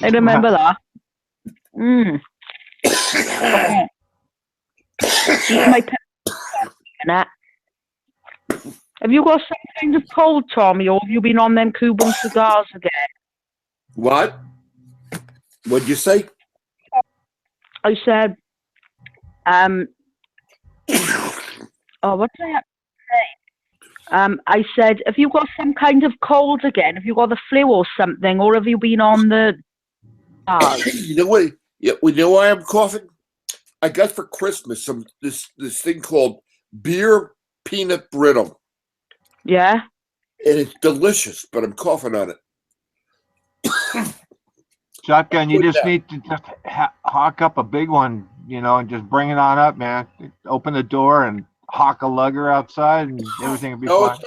I remember that. Have you got some kind of cold, Tommy, or have you been on them Cuban cigars again? What? What'd you say? I said, what did I have to say? I said, have you got some kind of cold again? Have you got the flu or something, or have you been on the? You know what? Yeah, you know why I'm coughing? I got for Christmas this thing called beer peanut brittle. Yeah. And it's delicious, but I'm coughing on it. Shotgun, you just need to just hawk up a big one, and just bring it on up, man. Open the door and hawk a lugger outside, and everything will be fine.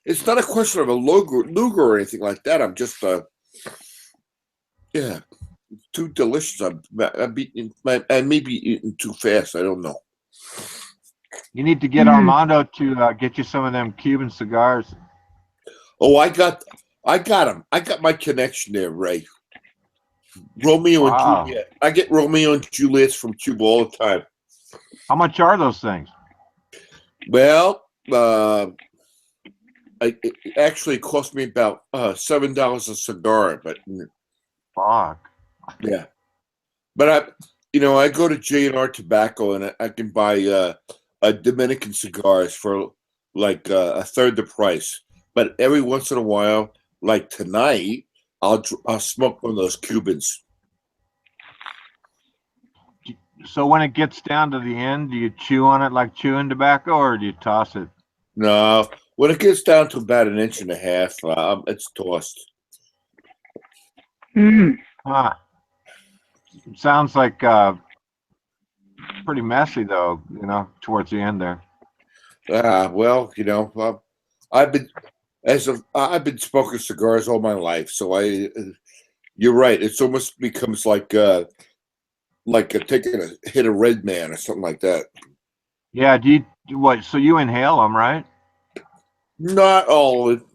It's not a question of a luger or anything like that. I'm just, yeah, it's too delicious. I may be eating too fast. I don't know. You need to get Armando to get you some of them Cuban cigars. Oh, I got him. I got my connection there, Ray. Romeo and Juliet. I get Romeo and Juliet's from Cuba all the time. How much are those things? Well, it actually cost me about $7 a cigar, but fuck. Yeah, but I go to J&R Tobacco and I can buy Dominican cigars for like a third the price. But every once in a while, like tonight, I'll smoke one of those Cubans. So when it gets down to the end, do you chew on it like chewing tobacco, or do you toss it? No, when it gets down to about 1.5 inches, it's tossed. Sounds like pretty messy, though. Towards the end there. Well, I've been smoking cigars all my life, so you're right. It almost becomes like taking a hit of Red Man or something like that. Yeah. So you inhale them, right? Not all of it.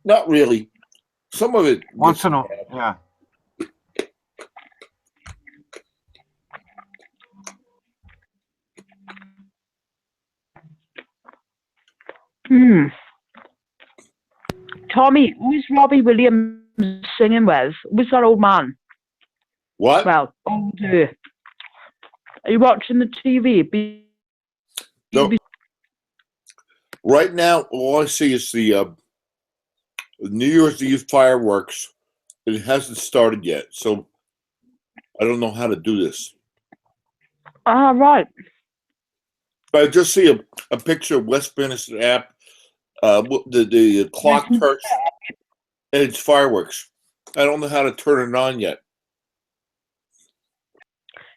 Not really. Some of it. Once in a while. Yeah. Tommy, who's Robbie Williams singing with? Who's that old man? What? Well, older. Are you watching the TV? No. Right now, all I see is the New Year's Eve fireworks. It hasn't started yet, so I don't know how to do this. Right. I just see a picture of Westminster app, the clock turns, and it's fireworks. I don't know how to turn it on yet.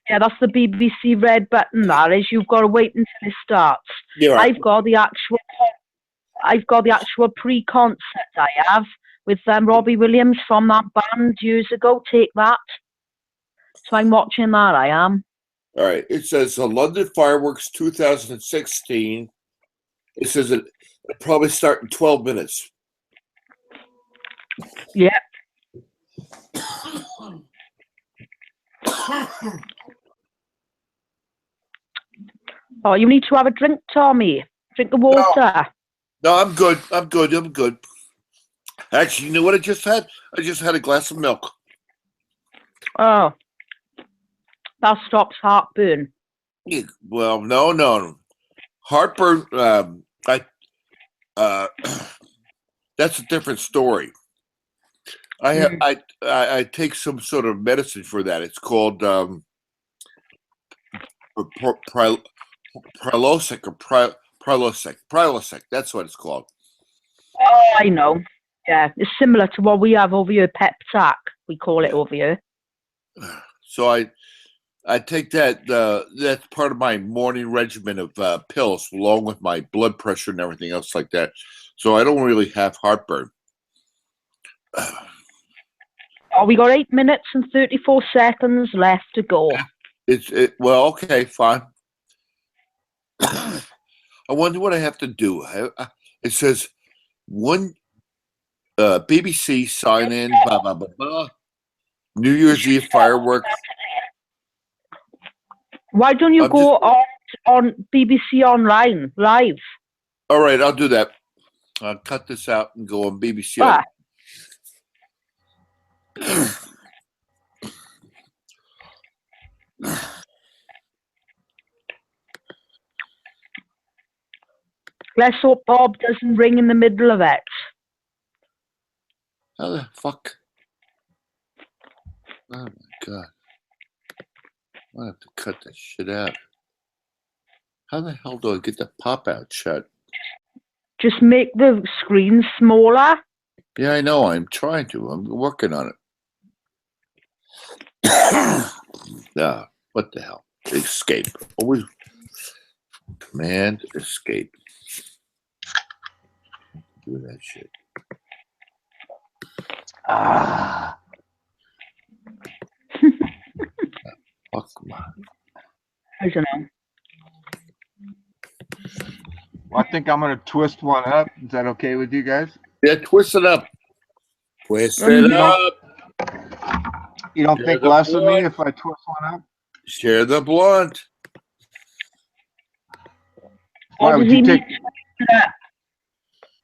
Yeah, that's the BBC red button. That is, you've got to wait until it starts. Yeah, right. I've got the actual pre-concert I have with Robbie Williams from that band years ago. Take That. So I'm watching that. I am. All right. It says London Fireworks 2016. It says it'll probably start in 12 minutes. Yeah. Oh, you need to have a drink, Tommy. Drink the water. No, I'm good. I'm good. Actually, you know what I just had? I just had a glass of milk. Oh, that stops heartburn. Yeah, well, no. Heartburn. That's a different story. I take some sort of medicine for that. It's called Prilosec or Prilosec. That's what it's called. Oh, I know. Yeah, it's similar to what we have over here, Peptac. We call it over here. So I take that. That's part of my morning regimen of pills, along with my blood pressure and everything else like that. So I don't really have heartburn. Oh, we got 8 minutes and 34 seconds left to go. Well, okay, fine. I wonder what I have to do. It says one BBC sign in, blah blah blah blah. New Year's Eve fireworks. Why don't you go on BBC Online live? All right, I'll do that. I'll cut this out and go on BBC. Let's hope Bob doesn't ring in the middle of it. How the fuck? Oh my god. I have to cut that shit out. How the hell do I get the pop out shut? Just make the screen smaller. Yeah, I know. I'm trying to. I'm working on it. What the hell? Escape. Always command escape. Do that shit. Fuck man. I don't know. Well, I think I'm going to twist one up. Is that okay with you guys? Yeah, twist it up. Twist it up. You don't think less of me if I twist one up? Share the blunt. Why would you take?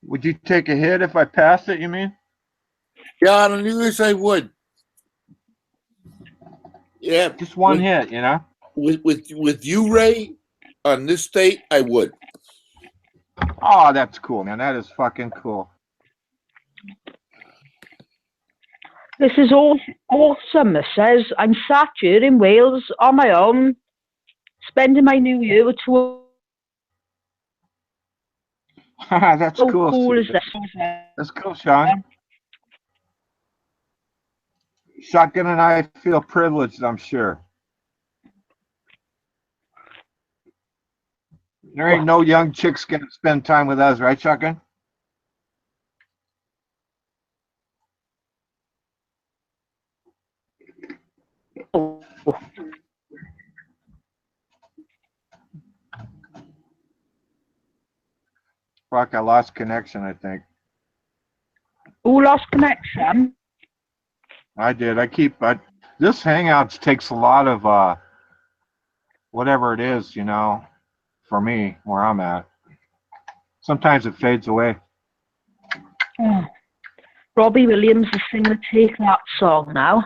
Would you take a hit if I pass it? You mean? Yeah, on New Year's I would. Yeah, just one hit, you know. With you, Ray, on this date, I would. Oh, that's cool, man. That is fucking cool. This is awesome. It says I'm sat here in Wales on my own, spending my New Year with two. That's so cool. Cool is this? That's cool, Sean. Shotgun and I feel privileged, I'm sure. There ain't no young chicks gonna spend time with us, right, Shotgun? Fuck, I lost connection, I think. Who lost connection? I did. This Hangouts takes a lot of whatever it is, you know, for me, where I'm at. Sometimes it fades away. Oh. Robbie Williams is singing Take That song now.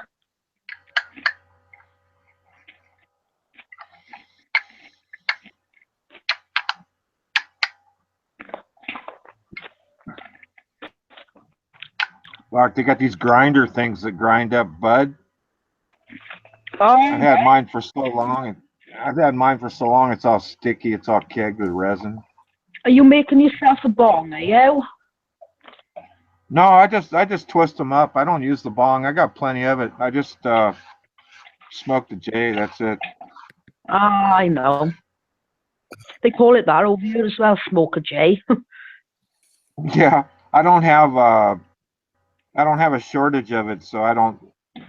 Like they got these grinder things that grind up bud. Oh, I've had mine for so long. It's all sticky. It's all kegged with resin. Are you making yourself a bong? Are you? No, I just twist them up. I don't use the bong. I got plenty of it. I just smoke the J. That's it. I know. They call it that over here as well. Smoke a J. Yeah, I don't have a shortage of it, so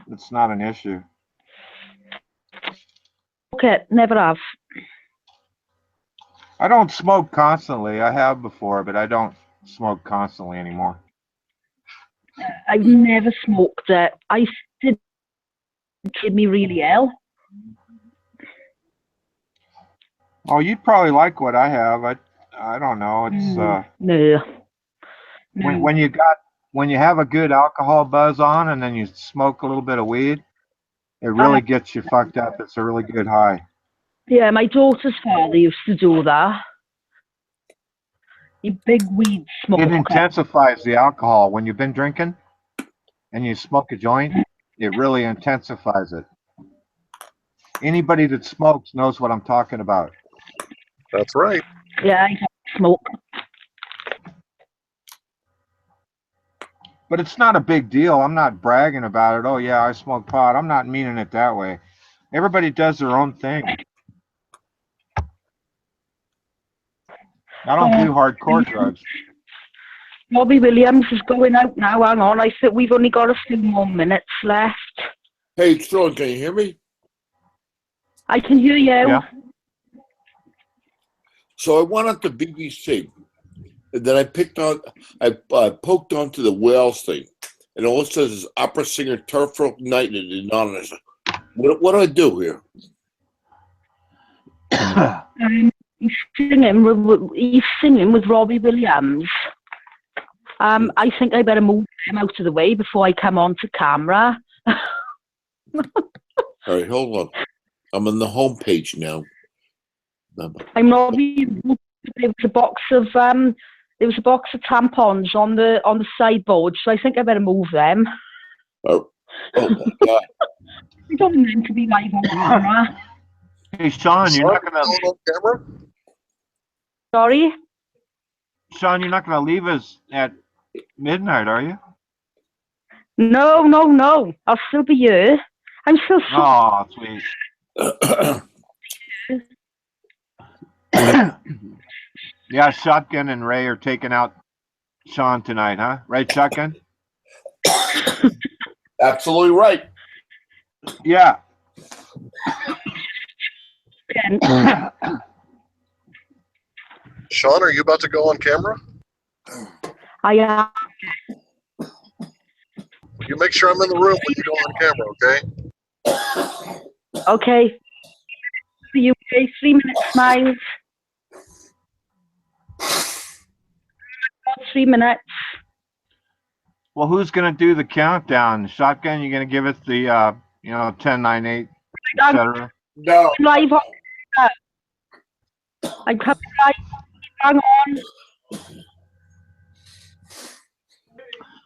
it's not an issue. Okay, never have. I don't smoke constantly. I have before, but I don't smoke constantly anymore. I've never smoked it. I did keep me really ill. Oh, you'd probably like what I have. I don't know. It's No. when you have a good alcohol buzz on and then you smoke a little bit of weed, it really gets you fucked up. It's a really good high. Yeah, my daughter's father used to do that. He big weed smoker. It intensifies the alcohol when you've been drinking and you smoke a joint. It really intensifies it. Anybody that smokes knows what I'm talking about. That's right. Yeah, I don't smoke. But it's not a big deal. I'm not bragging about it. Oh, yeah, I smoke pot. I'm not meaning it that way. Everybody does their own thing. I don't do hardcore drugs. Robbie Williams is going out now. Hang on. I think we've only got a few more minutes left. Hey, Sean, can you hear me? I can hear you. Yeah. So I went on to BBC, and then I poked onto the Wales thing, and all it says is opera singer Turfrock Knight and Anonymous. What do I do here? He's singing with Robbie Williams. I think I better move him out of the way before I come on to camera. All right, hold on. I'm on the home page now. I'm not. There was a box of tampons on the sideboard, so I think I better move them. Oh my God! I don't mean to be live on camera. Hey, Sean, you're not gonna on camera? Sorry, Sean, you're not gonna leave us at midnight, are you? No. I'll still be here. I'm still. Oh, sweet. Yeah, Shotgun and Ray are taking out Sean tonight, huh? Right, Shotgun? Absolutely right. Yeah. Sean, are you about to go on camera? I am. You make sure I'm in the room when you go on camera, okay? Okay. See you. 3 minutes, smiles. 3 minutes. Well, who's gonna do the countdown? Shotgun, you gonna give us the 10, 9, 8, etc. No. Live on. I'm coming live. Hang on.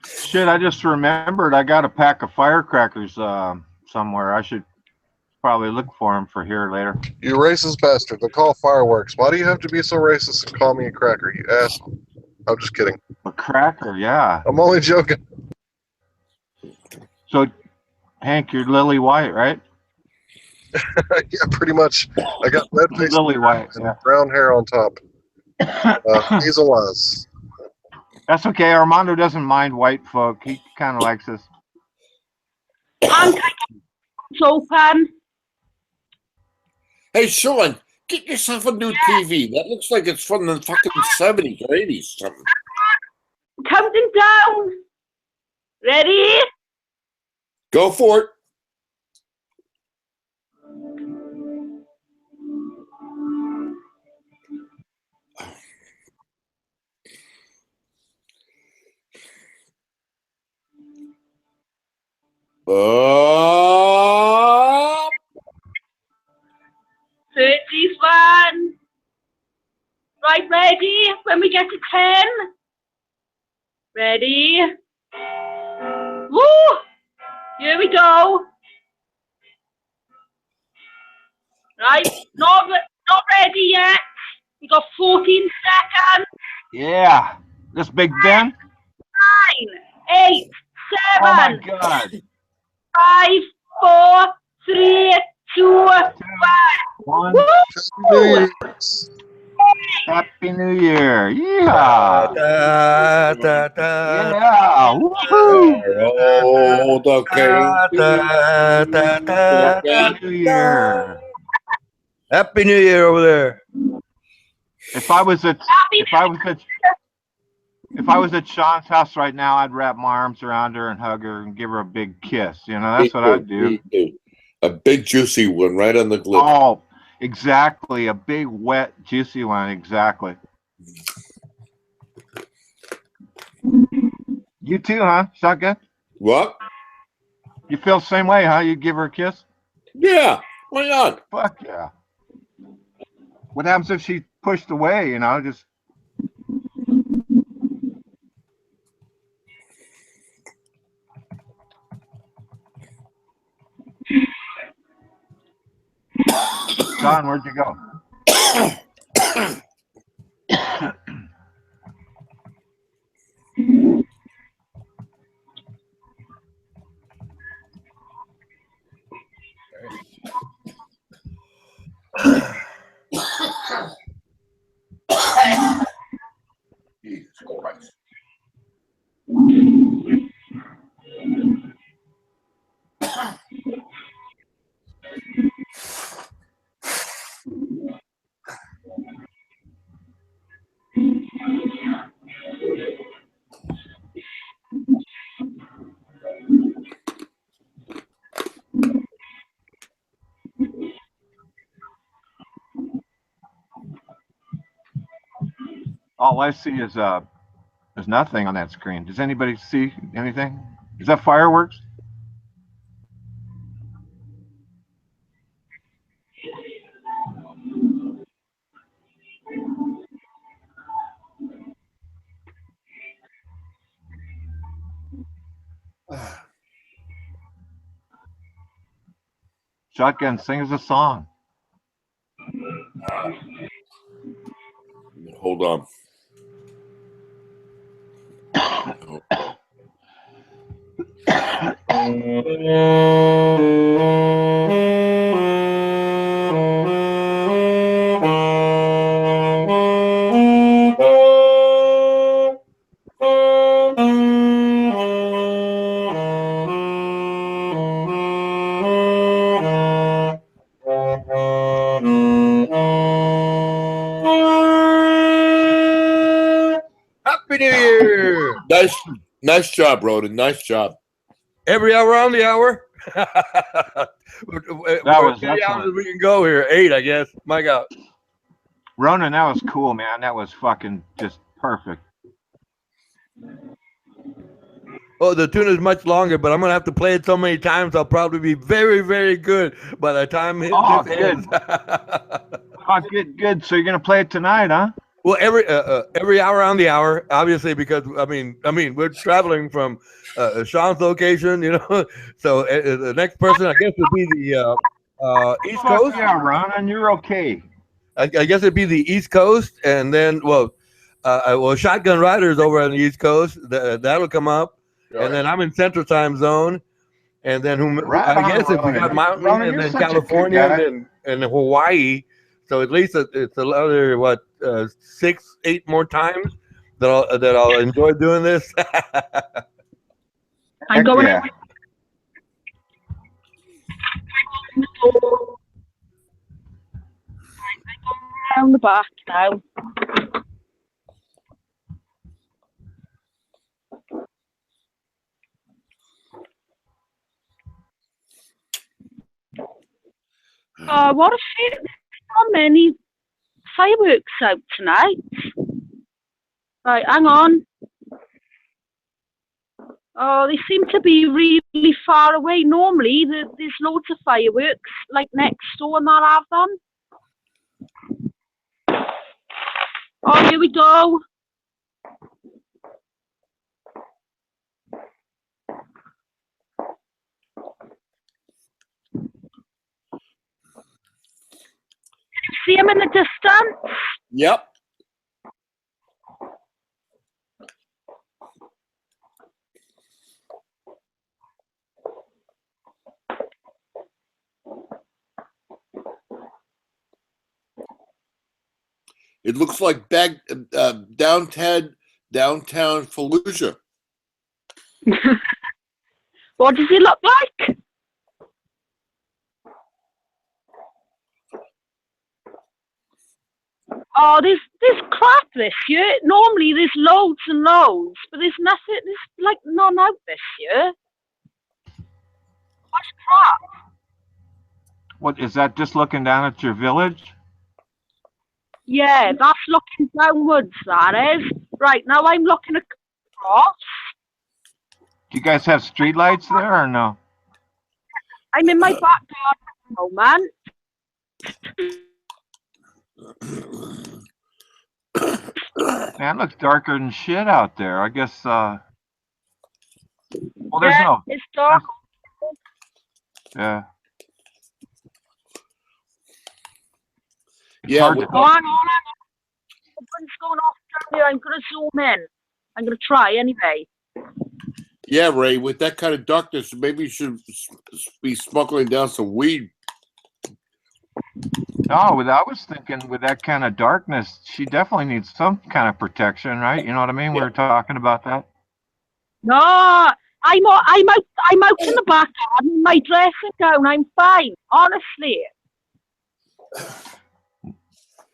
Shit, I just remembered I got a pack of firecrackers somewhere. I should probably look for them for here later. You racist bastard. They're called fireworks. Why do you have to be so racist and call me a cracker, you asshole? I'm just kidding. A cracker, yeah. I'm only joking. So, Hank, you're Lily White, right? Yeah, pretty much. I got red face Lily White, and yeah. brown hair on top. Hazel eyes. That's okay. Armando doesn't mind white folk. He kind of likes us. It's open. Hey, Sean, get yourself a new TV. That looks like it's from the fucking 70s or 80s. Something. Counting down. Ready? Go for it. Oh. 31. Right, ready? When we get to 10. Ready? Woo! Here we go. Right, not ready yet. We got 14 seconds. Yeah. This Big Ben? 9, 8, 7. Oh my God. 5, 4, 3, 2, 1. Woo! Happy New Year. Yeah. Yeah. Woohoo. Oh, Happy New Year. Happy New Year over there. If I was at Sean's house right now, I'd wrap my arms around her and hug her and give her a big kiss. You know, that's what I'd do. A big juicy one right on the lip. Oh, Exactly, a big, wet, juicy one. Exactly. You too, huh, Shotgun? What? You feel the same way, huh? You give her a kiss? Yeah. Why not? Fuck yeah. What happens if she pushed away? You know, just. Don, where'd you go? Jesus Christ. All I see is there's nothing on that screen. Does anybody see anything? Is that fireworks? Shotgun, sing us a song. Hold on. Happy New Year! Nice job, Roden. Nice job. Every hour on the hour. That was many hours excellent. we can go here. 8, I guess. My God. Ronan, that was cool, man. That was fucking just perfect. Oh, the tune is much longer, but I'm gonna have to play it so many times. I'll probably be very, very good by the time this ends. Oh, good. So you're gonna play it tonight, huh? Well, every hour on the hour, obviously, because I mean, we're traveling from Sean's location, you know. So the next person, I guess, would be the East Fuck Coast. yeah, Ronan, you're okay. I guess it'd be the East Coast, and then Shotgun Riders over on the East Coast. That'll come up, and then I'm in Central Time Zone, and then I guess if we got Mountain, Ronan, and you're then such a good California, guy. and Hawaii. So at least it's another 6, 8 more times that I'll enjoy doing this. I'm going yeah. around the back now. Oh, what a shame. So many fireworks out tonight. Right, hang on. Oh, they seem to be really far away. Normally, there's loads of fireworks, like next door, and that have them. Oh, here we go. See them in the distance? Yep. It looks like downtown Fallujah. What does it look like? Oh, there's crap this year. Normally there's loads and loads, but there's nothing. There's like none out this year. What's crap? What is that? Just looking down at your village? Yeah, that's looking downwards, that is. Right, now I'm looking across. Do you guys have street lights there or no? I'm in my back garden at the moment. Man, it looks darker than shit out there. I guess, well, there's Yeah, no. it's dark. Yeah. It's Yeah. hard to. Oh, hang on. Something's going off down here. I'm going to zoom in. I'm going to try anyway. Yeah, Ray, with that kind of darkness, maybe you should be smuggling down some weed. No, I was thinking with that kind of darkness, she definitely needs some kind of protection, right? You know what I mean? We were talking about that. No, I'm out in the back garden in my dressing gown. I'm fine, honestly.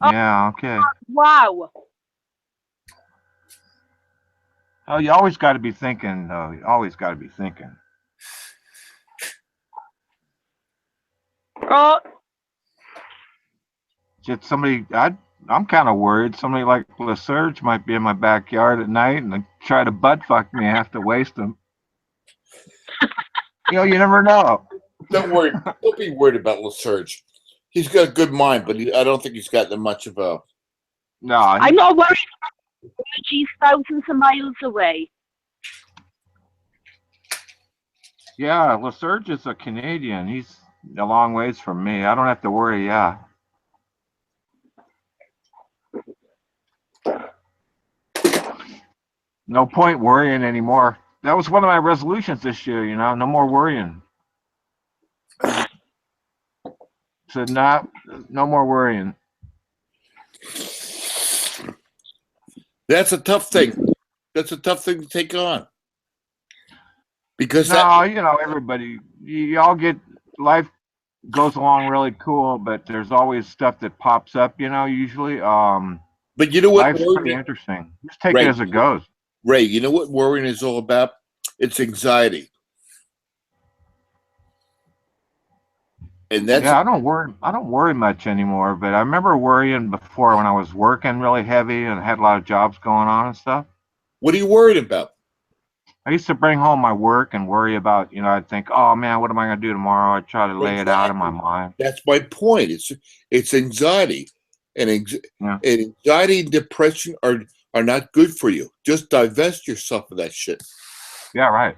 Yeah, okay. Wow. Oh, you always got to be thinking, though. You always got to be thinking. Oh. Just somebody, I'm kind of worried. Somebody like LaSurge might be in my backyard at night and try to butt fuck me. I have to waste them. You know, you never know. Don't worry. Don't be worried about LaSurge. He's got a good mind, but I don't think he's got that much of a. No, I'm not worried. She's thousands of miles away. Yeah, LaSurge is a Canadian. He's a long ways from me. I don't have to worry. Yeah. No point worrying anymore. That was one of my resolutions this year, you know, no more worrying. Said no more worrying. That's a tough thing. That's a tough thing to take on. Because you know, everybody, y'all get, life goes along really cool, but there's always stuff that pops up, you know, usually. But you know what? Life's pretty interesting. Just take it as it goes. Ray, you know what worrying is all about? It's anxiety. And that's I don't worry much anymore, but I remember worrying before when I was working really heavy and had a lot of jobs going on and stuff. What are you worried about? I used to bring home my work and worry about, you know, I'd think, oh man, what am I going to do tomorrow? I'd try to lay it out in my mind. That's my point. It's anxiety. And anxiety and depression are not good for you. Just divest yourself of that shit. Yeah, right.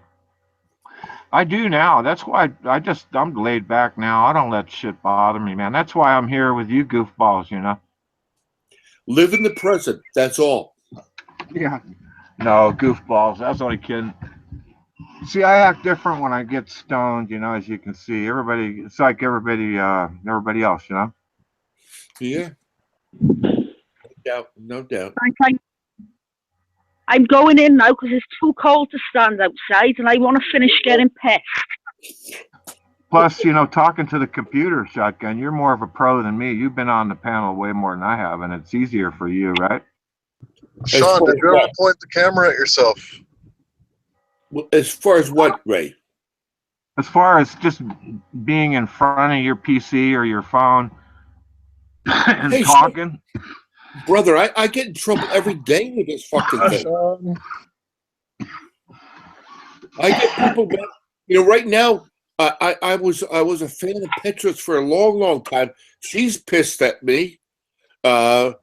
I do now. That's why I'm laid back now. I don't let shit bother me, man. That's why I'm here with you goofballs, you know. Live in the present. That's all. Yeah. No, goofballs. I was only kidding. See, I act different when I get stoned, you know, as you can see. It's like everybody else, you know. Yeah. No doubt. I'm going in now because it's too cold to stand outside and I want to finish getting pissed. Plus, you know, talking to the computer, Shotgun, you're more of a pro than me. You've been on the panel way more than I have, and it's easier for you, right? Sean, did you ever point the camera at yourself? As far as what, Ray? As far as just being in front of your PC or your phone and talking. Brother, I get in trouble every day with this fucking thing. I get people, you know, right now, I was a fan of Petra's for a long time. She's pissed at me. I'm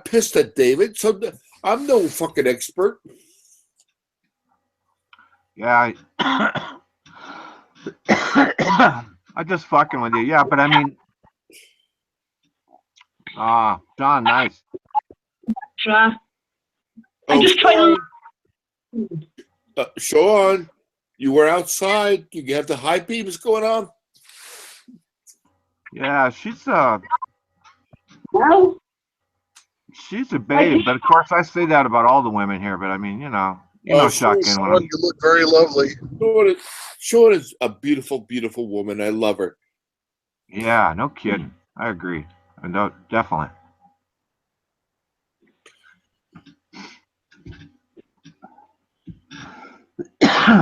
pissed at David. So I'm no fucking expert. Yeah, I just fucking with you. Yeah, but I mean, John, nice. I'm just trying to. Sean, you were outside. You have the high beams going on. Yeah, she's she's a babe, but of course I say that about all the women here. But I mean, you know, Shotgun. You look very lovely. Sean is a beautiful, beautiful woman. I love her. Yeah, no kidding. I agree. No, definitely.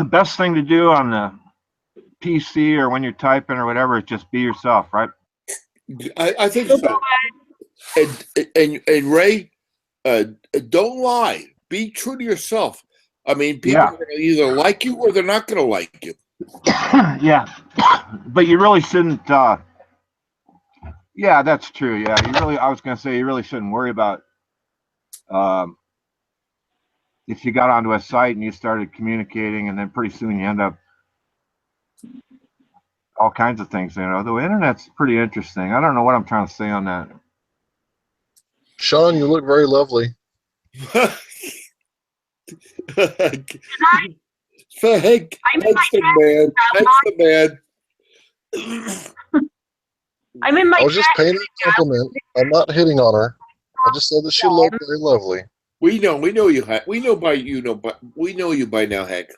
Best thing to do on the PC or when you're typing or whatever is just be yourself, right? I think so. And Ray, don't lie. Be true to yourself. I mean, people are going to either like you or they're not going to like you. Yeah, but you really shouldn't. Yeah, that's true. Yeah, I was going to say you really shouldn't worry about if you got onto a site and you started communicating, and then pretty soon you end up all kinds of things. You know, the internet's pretty interesting. I don't know what I'm trying to say on that. Sean, you look very lovely. Thanks, the man. Thanks, the man. I'm in my. I was just paying her a compliment. I'm not hitting on her. I just said that she looked very lovely. We know you. We know you by now, Hank.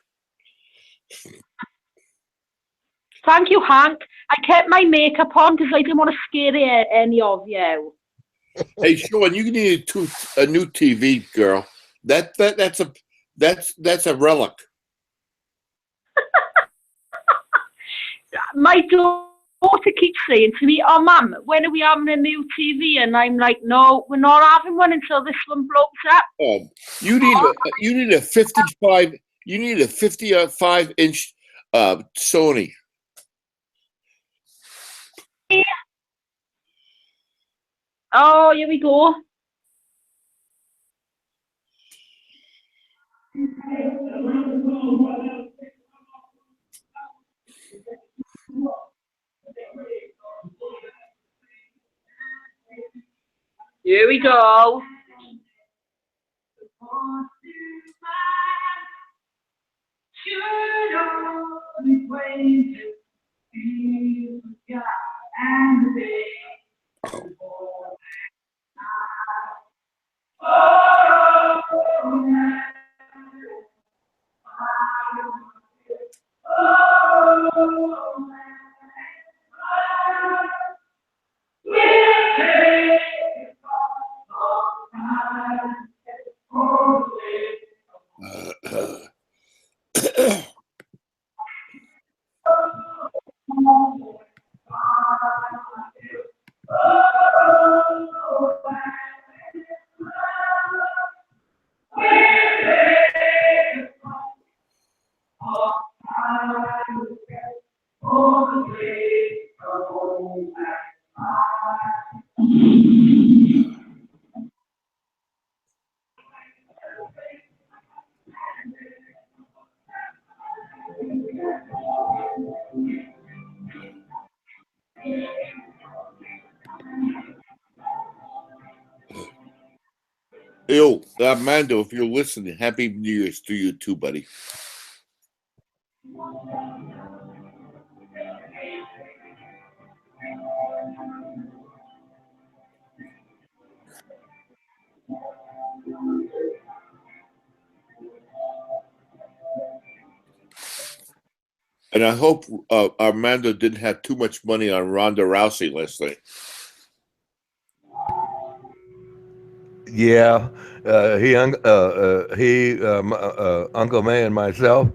Thank you, Hank. I kept my makeup on because I didn't want to scare any of you. Hey, Sean, you need a new TV, girl. That's a relic. My daughter keeps saying to me, "Oh, Mum, when are we having a new TV?" And I'm like, "No, we're not having one until this one blows up." Oh, you need a 55. You need a 55-inch Sony. Oh, here we go. Here we go. Yo, Armando, if you're listening, Happy New Year's to you too, buddy. And I hope Armando didn't have too much money on Ronda Rousey last night. Yeah, Uncle May and myself,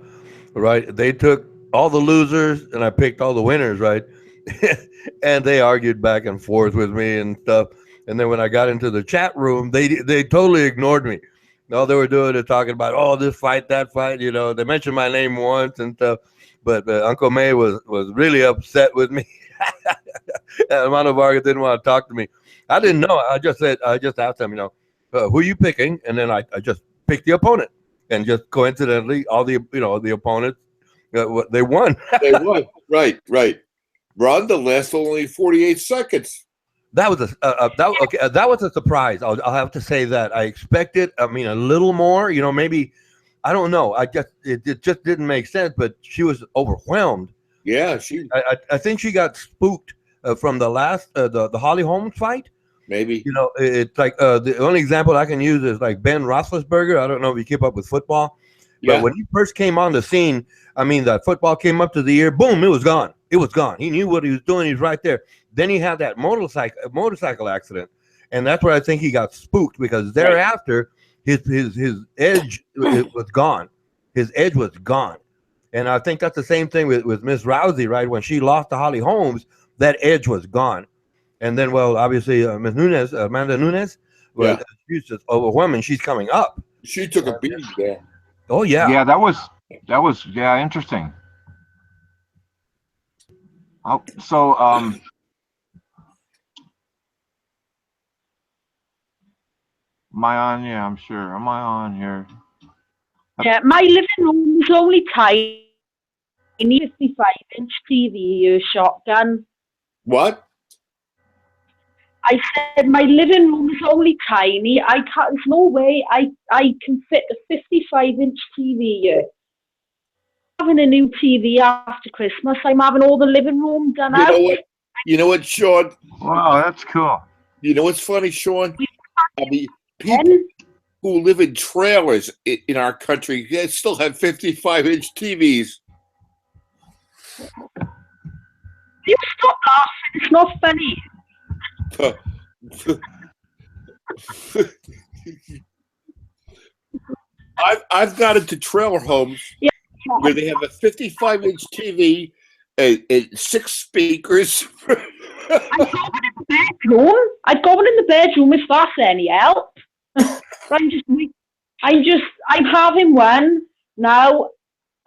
right? They took all the losers and I picked all the winners, right? And they argued back and forth with me and stuff. And then when I got into the chat room, they totally ignored me. All they were doing is talking about, oh, this fight, that fight. You know, they mentioned my name once and stuff. But Uncle May was really upset with me. And Mano Vargas didn't want to talk to me. I didn't know. I just asked him, you know, who are you picking? And then I just picked the opponent. And just coincidentally, all the opponents, they won. They won. Right. Ronda lasted only 48 seconds. That was that was a surprise. I'll have to say that. I expected, a little more. You know, maybe, I don't know. It just didn't make sense. But she was overwhelmed. Yeah, I think she got spooked from the last the Holly Holmes fight. Maybe. You know, it's like the only example I can use is like Ben Roethlisberger. I don't know if you keep up with football, but when he first came on the scene, that football came up to the ear, boom, it was gone. It was gone. He knew what he was doing. He's right there. Then he had that motorcycle accident, and that's where I think he got spooked, because thereafter his edge was gone. His edge was gone, and I think that's the same thing with Miss Rousey, right? When she lost to Holly Holmes, that edge was gone. And then, well, obviously, Ms. Nunes, Amanda Nunes, well, Yeah. she's just overwhelming. She's coming up. She took a beating there. Oh yeah. Yeah, that was interesting. Oh, so am I on? Yeah, I'm sure. Am I on here? Yeah, my living room is only tiny, 55-inch TV, shotgun. What? I said my living room is only tiny. I can't. There's no way I can fit a 55-inch TV here. Having a new TV after Christmas. I'm having all the living room done You out. know what? You know what, Sean? Wow, that's cool. You know what's funny, Sean? I mean, people who live in trailers in our country, they still have 55-inch TVs. You stop laughing. It's not funny. I've got into trailer homes where they have a 55-inch TV and 6 speakers. I'd go in the bedroom if that's any help. I'm having one now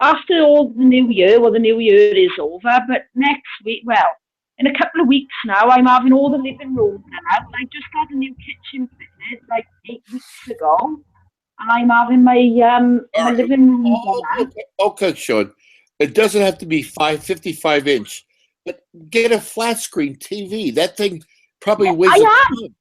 after all the new year. Well, the new year is over, but next week, well, in a couple of weeks now, I'm having all the living room done out. I just had a new kitchen fitted like 8 weeks ago, and I'm having my my living room done out. Okay, Sean. It doesn't have to be 55-inch, but get a flat screen TV. That thing probably weighs a ton.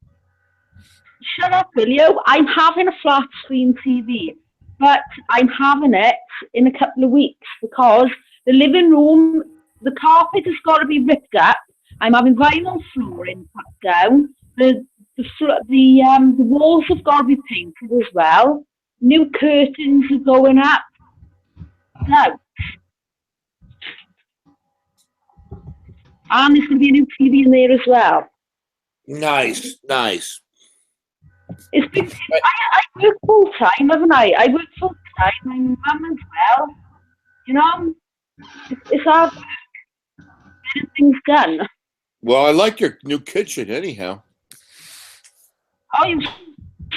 Shut up, will you? I'm having a flat screen TV, but I'm having it in a couple of weeks because the living room, the carpet has got to be ripped up. I'm having vinyl flooring put down. The walls have got to be painted as well. New curtains are going up. Now, and there's going to be a new TV in there as well. Nice, nice. It's been, I work full time, haven't I? I work full time. My mum as well. You know, it's hard getting things done. Well, I like your new kitchen anyhow. Oh, you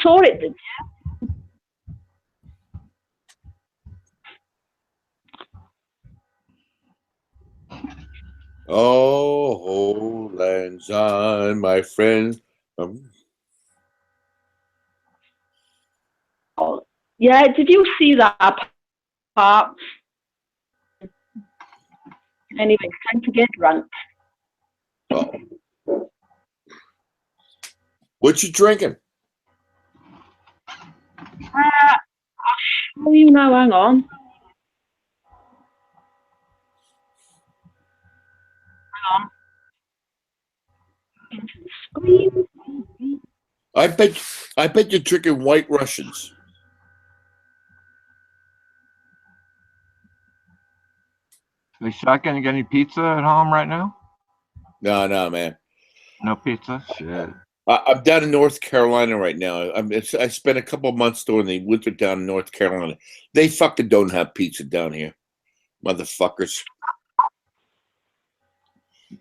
saw it, did you? Oh, hold hands on, my friend. Yeah, did you see that part? Anyway, it's time to get drunk. What you drinking? I'll show you now, hang on. I bet you're drinking White Russians. Are you shotgun? You got any pizza at home right now? No, man. No pizza? Shit. I'm down in North Carolina right now. I spent a couple of months during the winter down in North Carolina. They fucking don't have pizza down here, motherfuckers.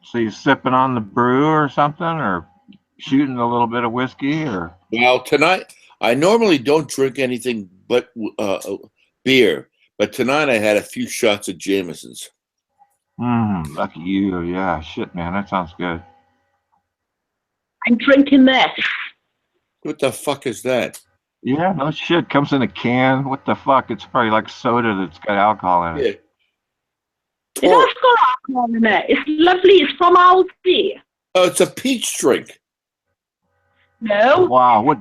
So you sipping on the brew or something, or shooting a little bit of whiskey, or? Well, tonight I normally don't drink anything but beer, but tonight I had a few shots of Jameson's. Lucky you. Yeah, shit, man, that sounds good. I'm drinking this. What the fuck is that? Yeah, no shit. Comes in a can. What the fuck? It's probably like soda that's got alcohol in it. Yeah. It has got alcohol in it. It's lovely. It's from Aldi. Oh, it's a peach drink. No. Wow. What?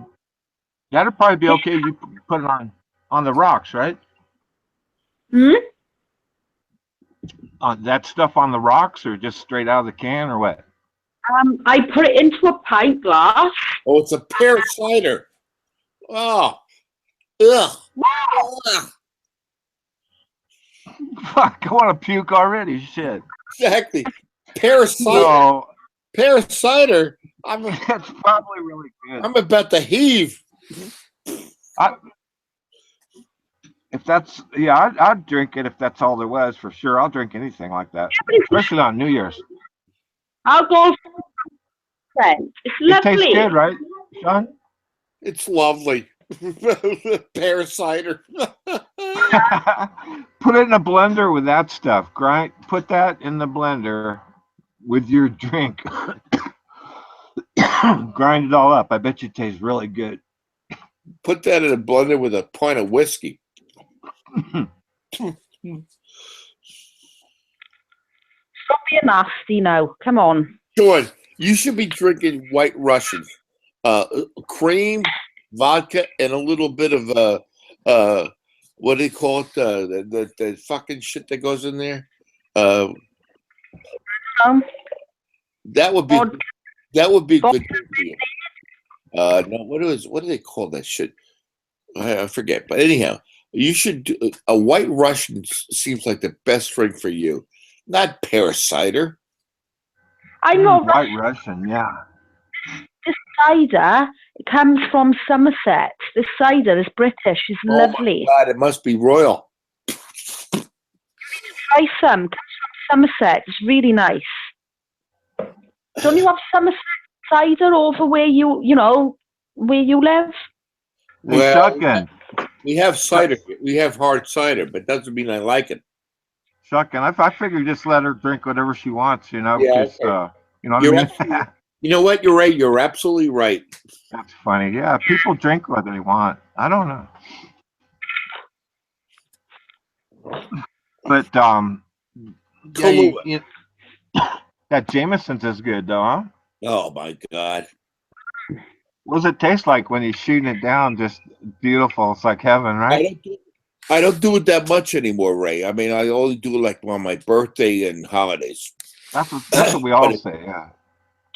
That'd probably be okay. You put it on the rocks, right? That stuff on the rocks, or just straight out of the can, or what? I put it into a pint glass. Oh, it's a pear cider. Oh. Ugh. Wow. Ugh. Fuck, I want to puke already. Shit. Exactly. Pear cider. No. Pear cider. That's probably really good. I'm about to heave. If that's, yeah, I'd drink it if that's all there was, for sure. I'll drink anything like that, especially on New Year's. I'll go It's It tastes lovely. good, right, Sean? It's lovely. Pear cider. Put it in a blender with that stuff. Put that in the blender with your drink. Grind it all up. I bet you it tastes really good. Put that in a blender with a pint of whiskey. Stop being nasty now. Come on. Sean, you should be drinking White Russians. Cream, vodka, and a little bit of what do they call it? The fucking shit that goes in there. That would be good for you. No, what do they call that shit? I forget. But anyhow, you should do a White Russian. Seems like the best drink for you, not pear cider. I know White Russian, yeah. this cider comes from Somerset. This cider is British. It's lovely. Oh my God, it must be royal. Try some. Comes from Somerset. It's really nice. Don't you have Somerset cider over where where you live? Well, we have cider. We have hard cider, but doesn't mean I like it. Shucking. I figure just let her drink whatever she wants, Yeah, because, okay. you know what You're I mean? absolutely- you know what? You're right. You're absolutely right. That's funny. Yeah, people drink what they want. I don't know. But, yeah, that Jameson's is good, though, huh? Oh, my God. What does it taste like when you're shooting it down? Just beautiful. It's like heaven, right? I don't do it that much anymore, Ray. I mean, I only do it like on my birthday and holidays. That's what we all say, yeah.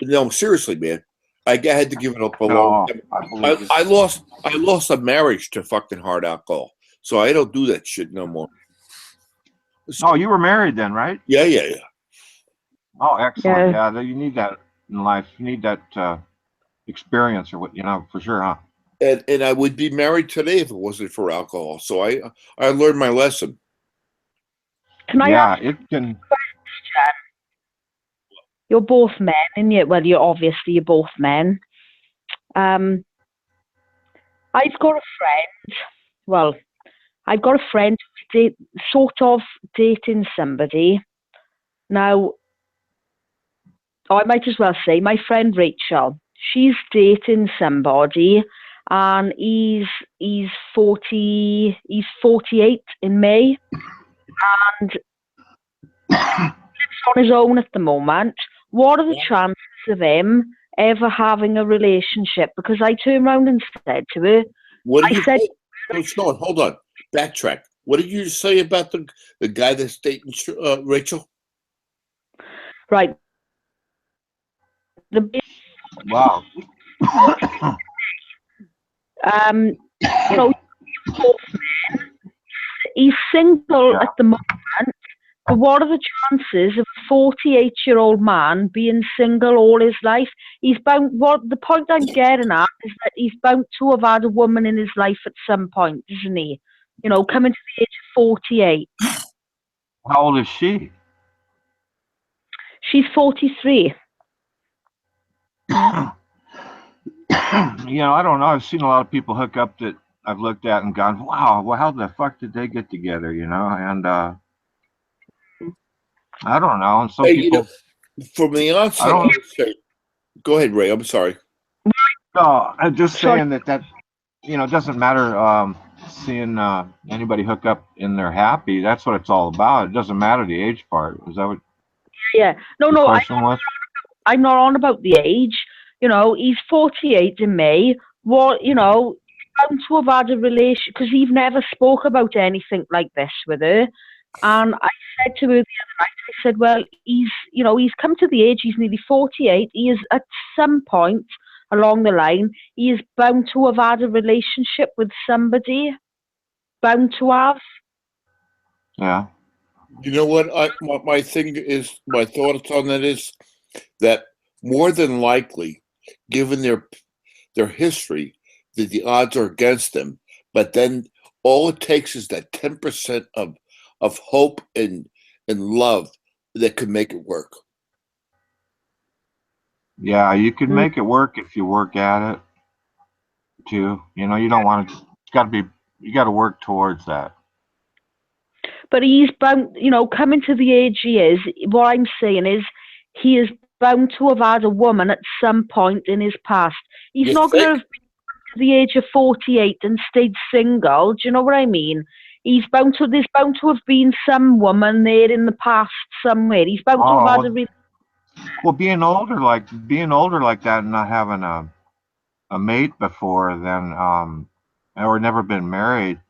No, seriously, man. I had to give it up a long time. I believe you. I lost a marriage to fucking hard alcohol, so I don't do that shit no more. Oh, you were married then, right? Yeah. Oh, excellent. Yeah, you need that in life. You need that experience, or what, for sure, huh? And I would be married today if it wasn't for alcohol. So I learned my lesson. Can I ask it can. You're both men, and you're both men. I've got a friend. Well, I've got a friend who's sort of dating somebody. Now, I might as well say my friend Rachel. She's dating somebody, and he's 40. He's 48 in May, and lives on his own at the moment. What are the chances of him ever having a relationship? Because I turned around and said to her, Sean, hold on. Backtrack. What did you say about the guy that's dating Rachel? Right. Wow. He's single at the moment. But what are the chances of a 48-year-old man being single all his life? He's bound. The point I'm getting at is that he's bound to have had a woman in his life at some point, isn't he? Coming to the age of 48. How old is she? She's 43. I don't know. I've seen a lot of people hook up that I've looked at and gone, wow, well, how the fuck did they get together, And I don't know. And some people, from the onset, go ahead, Ray. I'm sorry. No, I'm just saying that it doesn't matter seeing anybody hook up and they're happy. That's what it's all about. It doesn't matter the age part. Is that what? Yeah. No. I'm not on about the age. He's 48 in May. Bound to have had a relation, because he've never spoke about anything like this with her. And I said to her the other night, I said, well, he's come to the age, he's nearly 48. He is at some point along the line, he is bound to have had a relationship with somebody. Bound to have. Yeah. You know what? My thoughts on that is that more than likely, given their history, that the odds are against them. But then all it takes is that 10% of hope and love that could make it work. Yeah, you can make it work if you work at it too. You know, you don't want to. It's got to be. You got to work towards that. But he's bound, coming to the age he is. What I'm saying is, he is bound to have had a woman at some point in his past. He's not going to have been to the age of 48 and stayed single. Do you know what I mean? There's bound to have been some woman there in the past somewhere. He's bound to have had a. Well, being older like that and not having a mate before, then or never been married,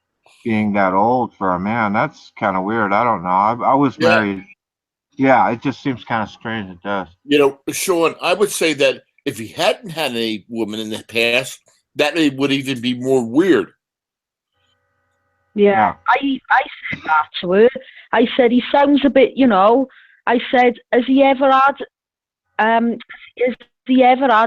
being that old for a man, that's kind of weird. I don't know. I was married. Yeah, it just seems kind of strange. It does. You know, Sean, I would say that if he hadn't had any woman in the past, that would even be more weird. Yeah, I said that to her. I said he sounds a bit, I said, has he ever had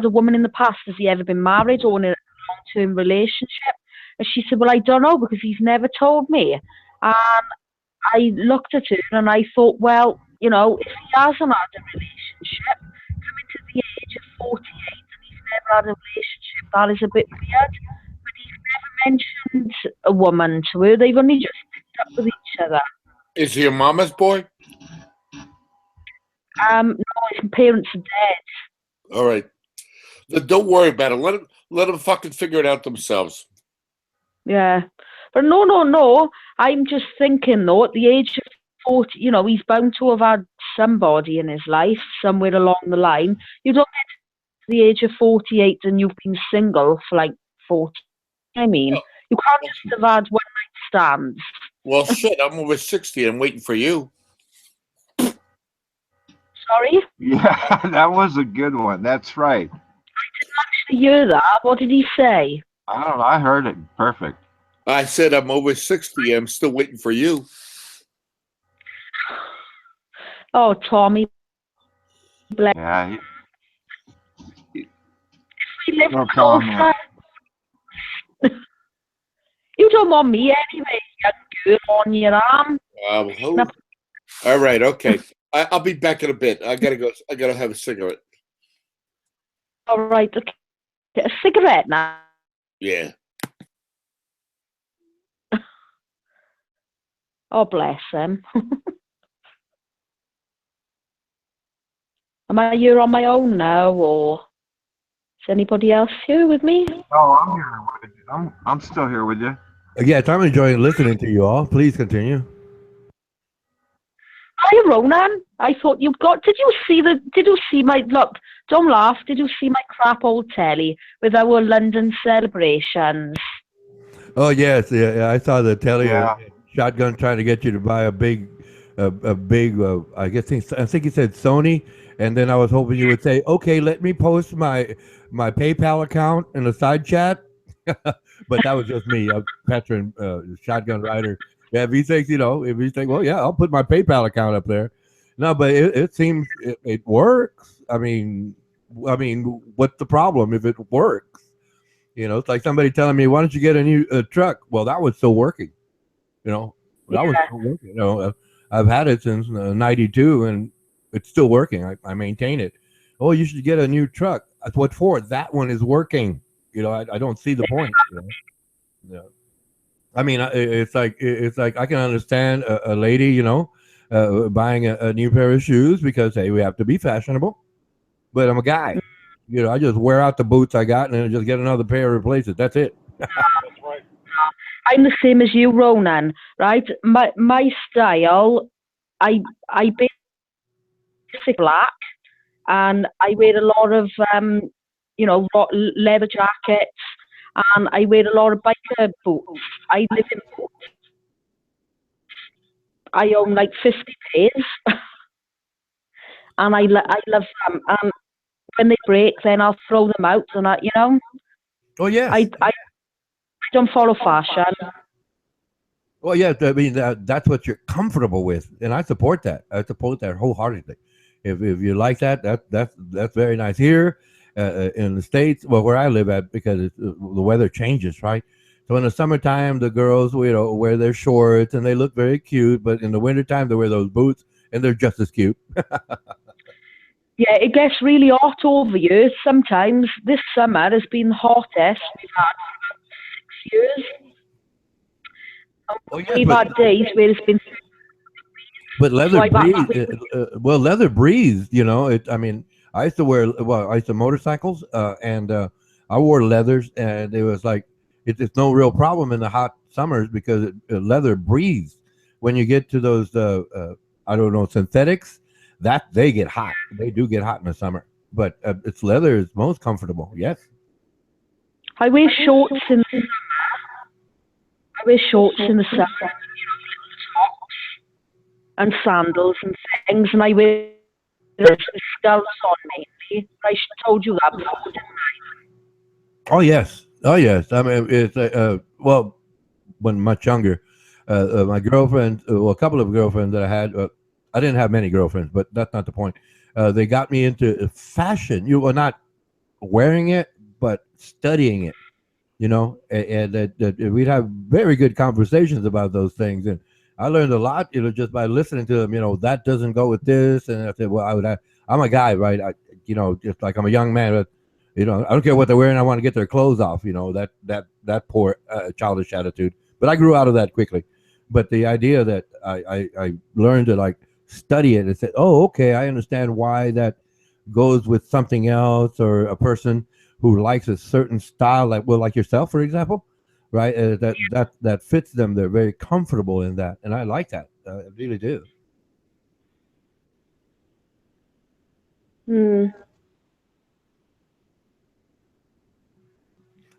a woman in the past? Has he ever been married or in a long-term relationship? And she said, well, I don't know because he's never told me. And I looked at her and I thought, well, if he hasn't had a relationship, coming to the age of 48 and he's never had a relationship, that is a bit weird. But he's never mentioned a woman to her. They've only just picked up with each other. Is he a mama's boy? No, his parents are dead. All right. Then don't worry about it. Let them fucking figure it out themselves. Yeah. But no. I'm just thinking, though, at the age of 40, he's bound to have had somebody in his life somewhere along the line. You don't get to the age of 48 and you've been single for like 40. I mean, you can't just have had one-night stands. Well, shit, I'm over 60. I'm waiting for you. Sorry? Yeah, that was a good one. That's right. I didn't actually hear that. What did he say? I don't know. I heard it. Perfect. I said I'm over 60. I'm still waiting for you. Oh, Tommy. Yeah. We live closer. You don't want me anyway, you girl on your arm. All right, okay. I'll be back in a bit. I gotta go. I gotta have a cigarette. All right, okay. A cigarette now. Yeah. Oh, bless him. Am I here on my own now, or is anybody else here with me? Oh, I'm here with you. I'm still here with you. Yes, I'm enjoying listening to you all. Please continue. Hi, Ronan. I thought you've got. Did you see my look? Don't laugh. Did you see my crap old telly with our London celebrations? Oh yes, yeah. I saw the telly. Shotgun trying to get you to buy a big. I think he said Sony, and then I was hoping you would say, "Okay, let me post my PayPal account in the side chat." But that was just me, Petron, Shotgun Rider. Yeah, if he thinks, well, yeah, I'll put my PayPal account up there. No, but it seems it works. I mean, what's the problem if it works? It's like somebody telling me, "Why don't you get a new truck?" Well, that was still working. That was still working. I've had it since '92, and it's still working. I maintain it. Oh, you should get a new truck. That's what for. That one is working. I don't see the point. Yeah. I mean, it's like I can understand a lady, buying a new pair of shoes because hey, we have to be fashionable. But I'm a guy. I just wear out the boots I got and then just get another pair and replace it. That's it. That's right. I'm the same as you, Ronan. Right? My style, I basic black, and I wear a lot of leather jackets. And I wear a lot of biker boots. I live in boots. I own like 50 pairs. And I love them. And when they break, then I'll throw them out. And Oh, yeah. I don't follow fashion. Well, yeah, I mean, that's what you're comfortable with. And I support that. I support that wholeheartedly. If you like that's very nice. Here, in the States, well, where I live at, because the weather changes, right? So in the summertime, the girls, wear their shorts and they look very cute. But in the wintertime, they wear those boots and they're just as cute. Yeah, it gets really hot over here sometimes. This summer has been the hottest we've had for 6 years. We've had days where it's been. But leather I've had- breathes. Leather breathes. You know, I mean, I used to wear. Well, I used to motorcycles, and I wore leathers, and it was like it's no real problem in the hot summers because leather breathes. When you get to those, I don't know, synthetics, that they get hot. They do get hot in the summer, but it's leather is most comfortable. Yes. I wear shorts in the summer. I wear shorts in the summer. And sandals and things, and I wear the skulls on me. I should have told you that before, didn't I? Oh yes. Oh yes. I mean, it's well, when much younger, my girlfriend, well, a couple of girlfriends that I had. I didn't have many girlfriends, but that's not the point. They got me into fashion. You were not wearing it, but studying it. You know, and that we'd have very good conversations about those things, and I learned a lot, you know, just by listening to them. You know, that doesn't go with this, and I said, well, I'm a guy, right? You know, just like I'm a young man, but you know, I don't care what they're wearing. I want to get their clothes off. You know, that poor childish attitude. But I grew out of that quickly. But the idea that I learned to like study it and say, oh, okay, I understand why that goes with something else, or a person who likes a certain style, like yourself, for example. Right, that fits them. They're very comfortable in that, and I like that. I really do.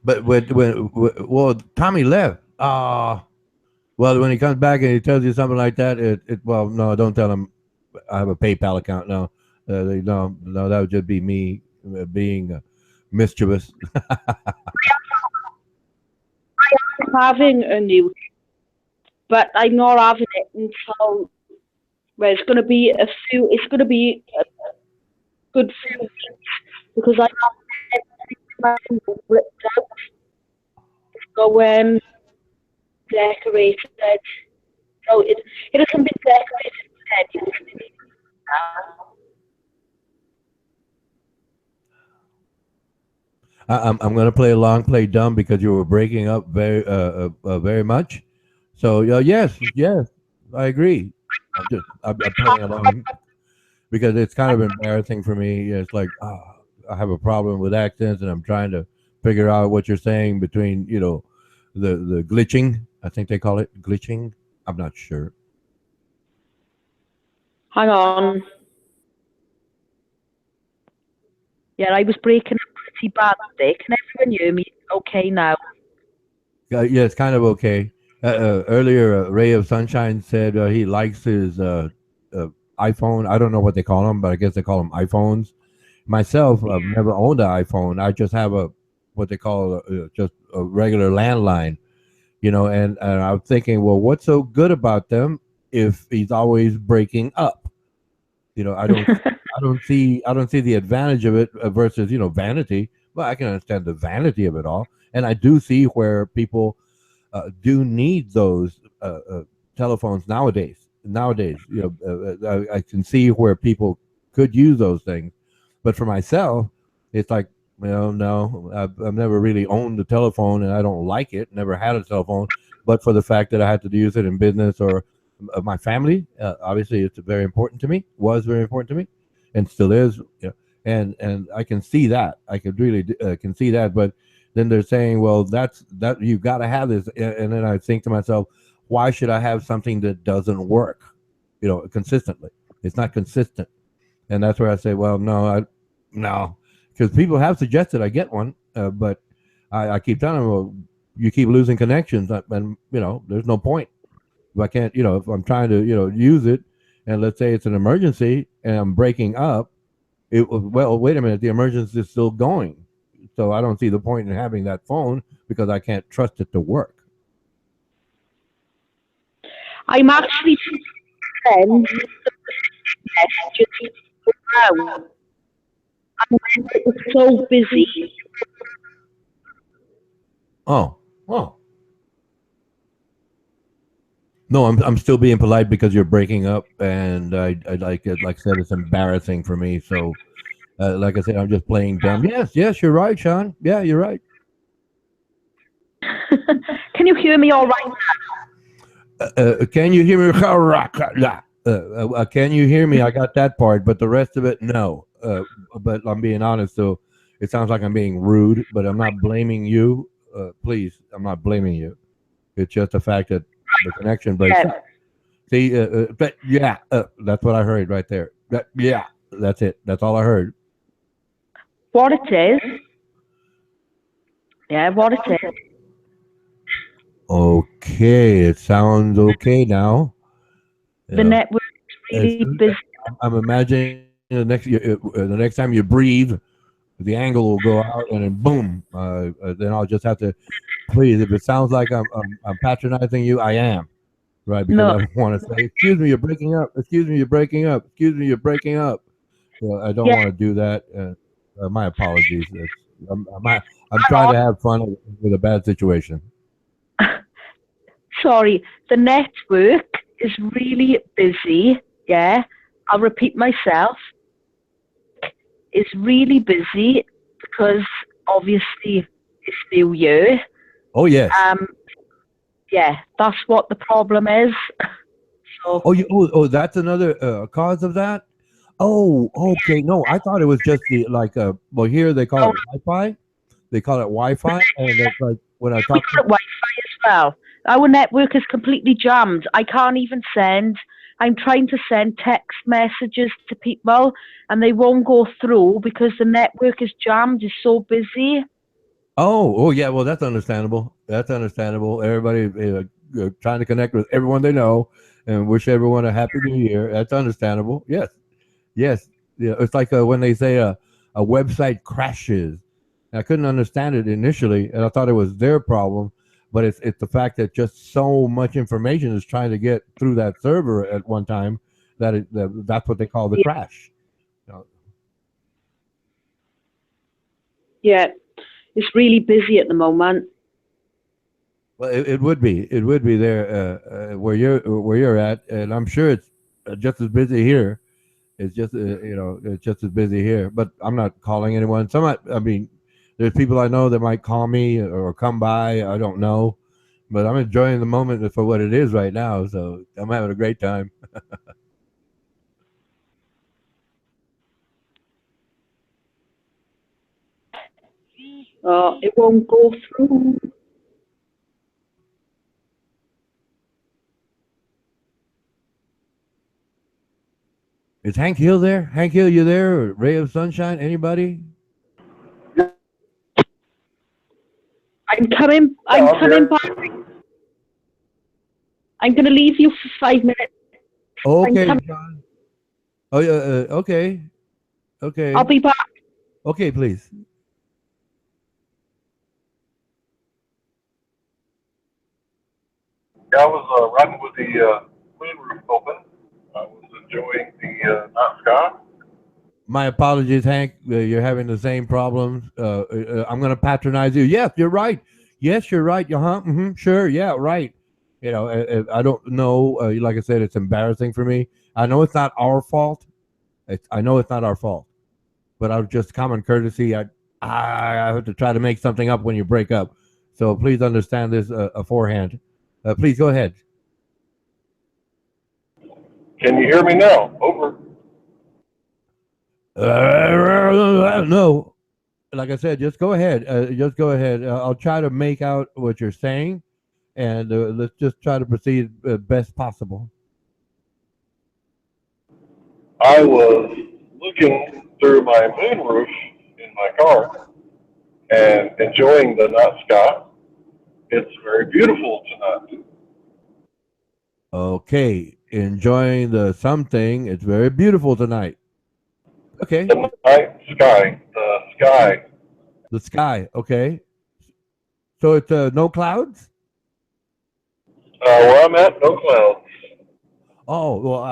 But when Tommy left, well, when he comes back and he tells you something like that, well, no, don't tell him I have a PayPal account. No, no, that would just be me being mischievous. I'm having a new, but I'm not having it until, well, it's going to be a good few weeks, because I have everything ripped out. So, decorated. So it hasn't been decorated yet. I'm going to play along, play dumb, because you were breaking up very much. So yes, I agree. I'm playing along because it's kind of embarrassing for me. It's like I have a problem with accents, and I'm trying to figure out what you're saying between the glitching. I think they call it glitching. I'm not sure. Hang on. Yeah, I was breaking up pretty bad there. Can everyone hear me okay now? Yeah, it's kind of okay. Earlier, Ray of Sunshine said he likes his iPhone. I don't know what they call them, but I guess they call them iPhones. Myself, I've never owned an iPhone. I just have what they call just a regular landline, and I'm thinking, well, what's so good about them if he's always breaking up? I don't see the advantage of it versus vanity. Well, I can understand the vanity of it all, and I do see where people do need those telephones nowadays. I can see where people could use those things, but for myself, it's like, no, I've never really owned a telephone, and I don't like it. Never had a telephone, but for the fact that I had to use it in business or my family, obviously, it's very important to me. Was very important to me, and still is. And I can see that. I could really can see that, but then they're saying, well, that you've got to have this, and then I think to myself, why should I have something that doesn't work, consistently? It's not consistent, and that's where I say, well, no, because people have suggested I get one, but I keep telling them, well, you keep losing connections, and there's no point. If I can't, if I'm trying to, use it, and let's say it's an emergency and I'm breaking up, well, wait a minute, the emergency is still going. So I don't see the point in having that phone because I can't trust it to work. I'm actually friends messages now. And it was so busy. Oh. No, I'm still being polite because you're breaking up, and I like I said, it's embarrassing for me. So Like I said, I'm just playing dumb. Yes, you're right, Sean. Yeah, you're right. Can you hear me all right? Can you hear me? Can you hear me? I got that part, but the rest of it, no. But I'm being honest, so it sounds like I'm being rude, but I'm not blaming you. Please, I'm not blaming you. It's just the fact that the connection breaks up. See, but yeah, that's what I heard right there. Yeah, that's it. That's all I heard. What it is? Yeah, what it is. Okay, it sounds okay now. The network is really busy. I'm imagining the next time you breathe, the angle will go out, and then boom. Then I'll just have to, please. If it sounds like I'm patronizing you, I am, right? Because I don't want to say, "Excuse me, you're breaking up." Excuse me, you're breaking up. Excuse me, you're breaking up. Well, I don't want to do that. My apologies. I'm trying to have fun with a bad situation. Sorry, the network is really busy. Yeah, I'll repeat myself. It's really busy because obviously it's New Year. Oh yes. Yeah, that's what the problem is. So. Oh, that's another cause of that. Oh, okay. No, I thought it was just the well, here they call it Wi-Fi. They call it Wi-Fi, and it's like when I talk to Wi-Fi as well. Our network is completely jammed. I can't even send. I'm trying to send text messages to people, and they won't go through because the network is jammed. It's so busy. Oh, yeah. Well, that's understandable. That's understandable. Everybody trying to connect with everyone they know and wish everyone a happy New Year. That's understandable. Yes. Yeah. It's like when they say a website crashes. I couldn't understand it initially, and I thought it was their problem. But it's the fact that just so much information is trying to get through that server at one time that's what they call the crash. Yeah, it's really busy at the moment. Well, it would be there where you're at, and I'm sure it's just as busy here. It's just it's just as busy here. But I'm not calling anyone. I mean, there's people I know that might call me or come by. I don't know, but I'm enjoying the moment for what it is right now. So I'm having a great time. It won't go through. Is Hank Hill there? Hank Hill, you there? Or Ray of Sunshine? Anybody? I'm coming back. I'm going to leave you for 5 minutes. Okay, John. Oh, yeah. Okay. Okay. I'll be back. Okay, please. Yeah, I was riding with the moonroof open. I was enjoying the night sky. My apologies, Hank. You're having the same problems. I'm going to patronize you. Yes, you're right. Yes, you're right. Mm-hmm, sure. Yeah, right. I don't know. Like I said, it's embarrassing for me. I know it's not our fault. I know it's not our fault. But out of just common courtesy, I have to try to make something up when you break up. So please understand this beforehand. Please go ahead. Can you hear me now? Over. No. Like I said, just go ahead. Just go ahead. I'll try to make out what you're saying, and let's just try to proceed best possible. I was looking through my moonroof in my car and enjoying the night sky. It's very beautiful tonight. Okay, enjoying the something. It's very beautiful tonight. Okay. The night sky. The sky. The sky. Okay. So it's no clouds? Where I'm at, no clouds. Oh well,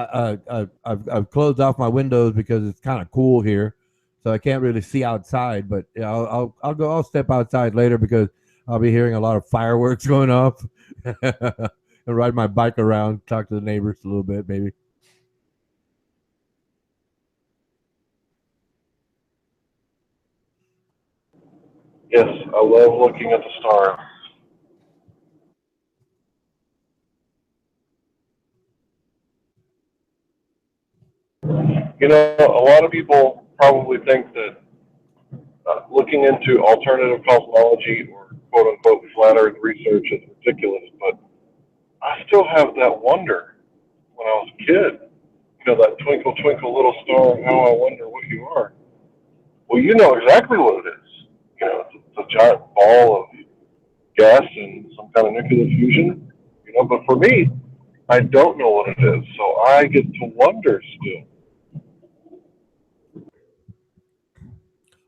I've closed off my windows because it's kind of cool here, so I can't really see outside. But yeah, I'll step outside later because I'll be hearing a lot of fireworks going off, and ride my bike around, talk to the neighbors a little bit, maybe. Yes, I love looking at the stars. You know, a lot of people probably think that looking into alternative cosmology or quote unquote flat earth research is ridiculous, but I still have that wonder when I was a kid. You know, that twinkle, twinkle, little star, how I wonder what you are. Well, you know exactly what it is. You know, it's a giant ball of gas and some kind of nuclear fusion. You know, but for me, I don't know what it is, so I get to wonder still.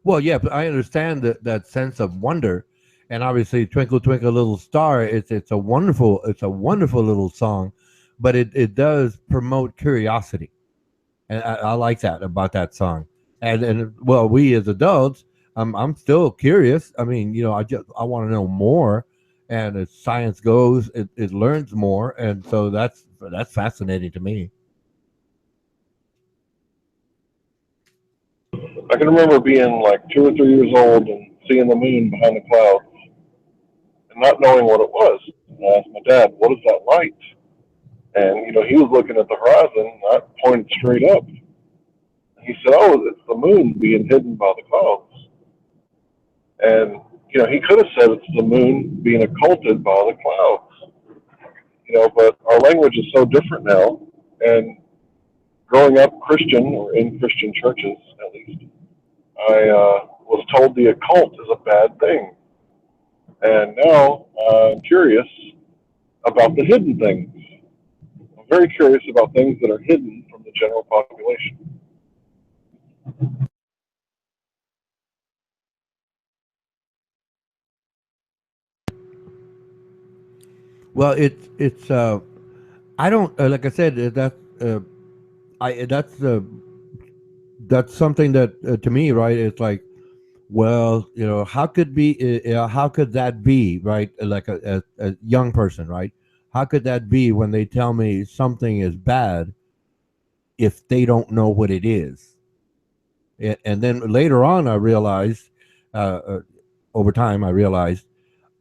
Well, yeah, but I understand that sense of wonder, and obviously, "Twinkle Twinkle Little Star." It's a wonderful little song, but it does promote curiosity, and I like that about that song. And well, we as adults, I'm still curious. I mean, I want to know more, and as science goes, it learns more, and so that's fascinating to me. I can remember being like 2 or 3 years old and seeing the moon behind the clouds and not knowing what it was. And I asked my dad, "What is that light?" And you know, he was looking at the horizon, and I pointed straight up. He said, "Oh, it's the moon being hidden by the clouds." And you know, he could have said it's the moon being occulted by the clouds. You know, but our language is so different now. And growing up Christian or in Christian churches, at least, I was told the occult is a bad thing. And now I'm curious about the hidden things. I'm very curious about things that are hidden from the general population. Well, it's I don't like I said that I that's something that to me, right? It's like, well, how could that be, right? Like a young person, right? How could that be when they tell me something is bad if they don't know what it is? And then later on, I realized, uh, uh, over time, I realized,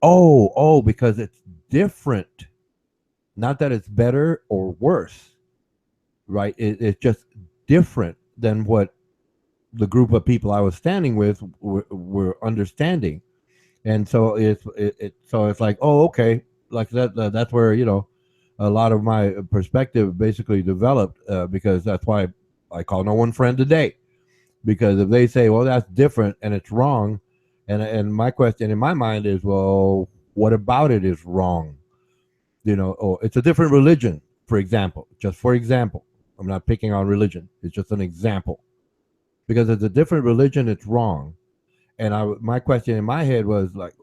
because it's different. Not that it's better or worse, right? It's just different than what the group of people I was standing with were understanding, and so it's like, oh, okay, like that's where a lot of my perspective basically developed, because that's why I call no one friend today, because if they say, well, that's different and it's wrong, and my question in my mind is, well, what about it is wrong? Or it's a different religion, for example. Just for example, I'm not picking on religion, it's just an example. Because it's a different religion, it's wrong. And my question in my head was like,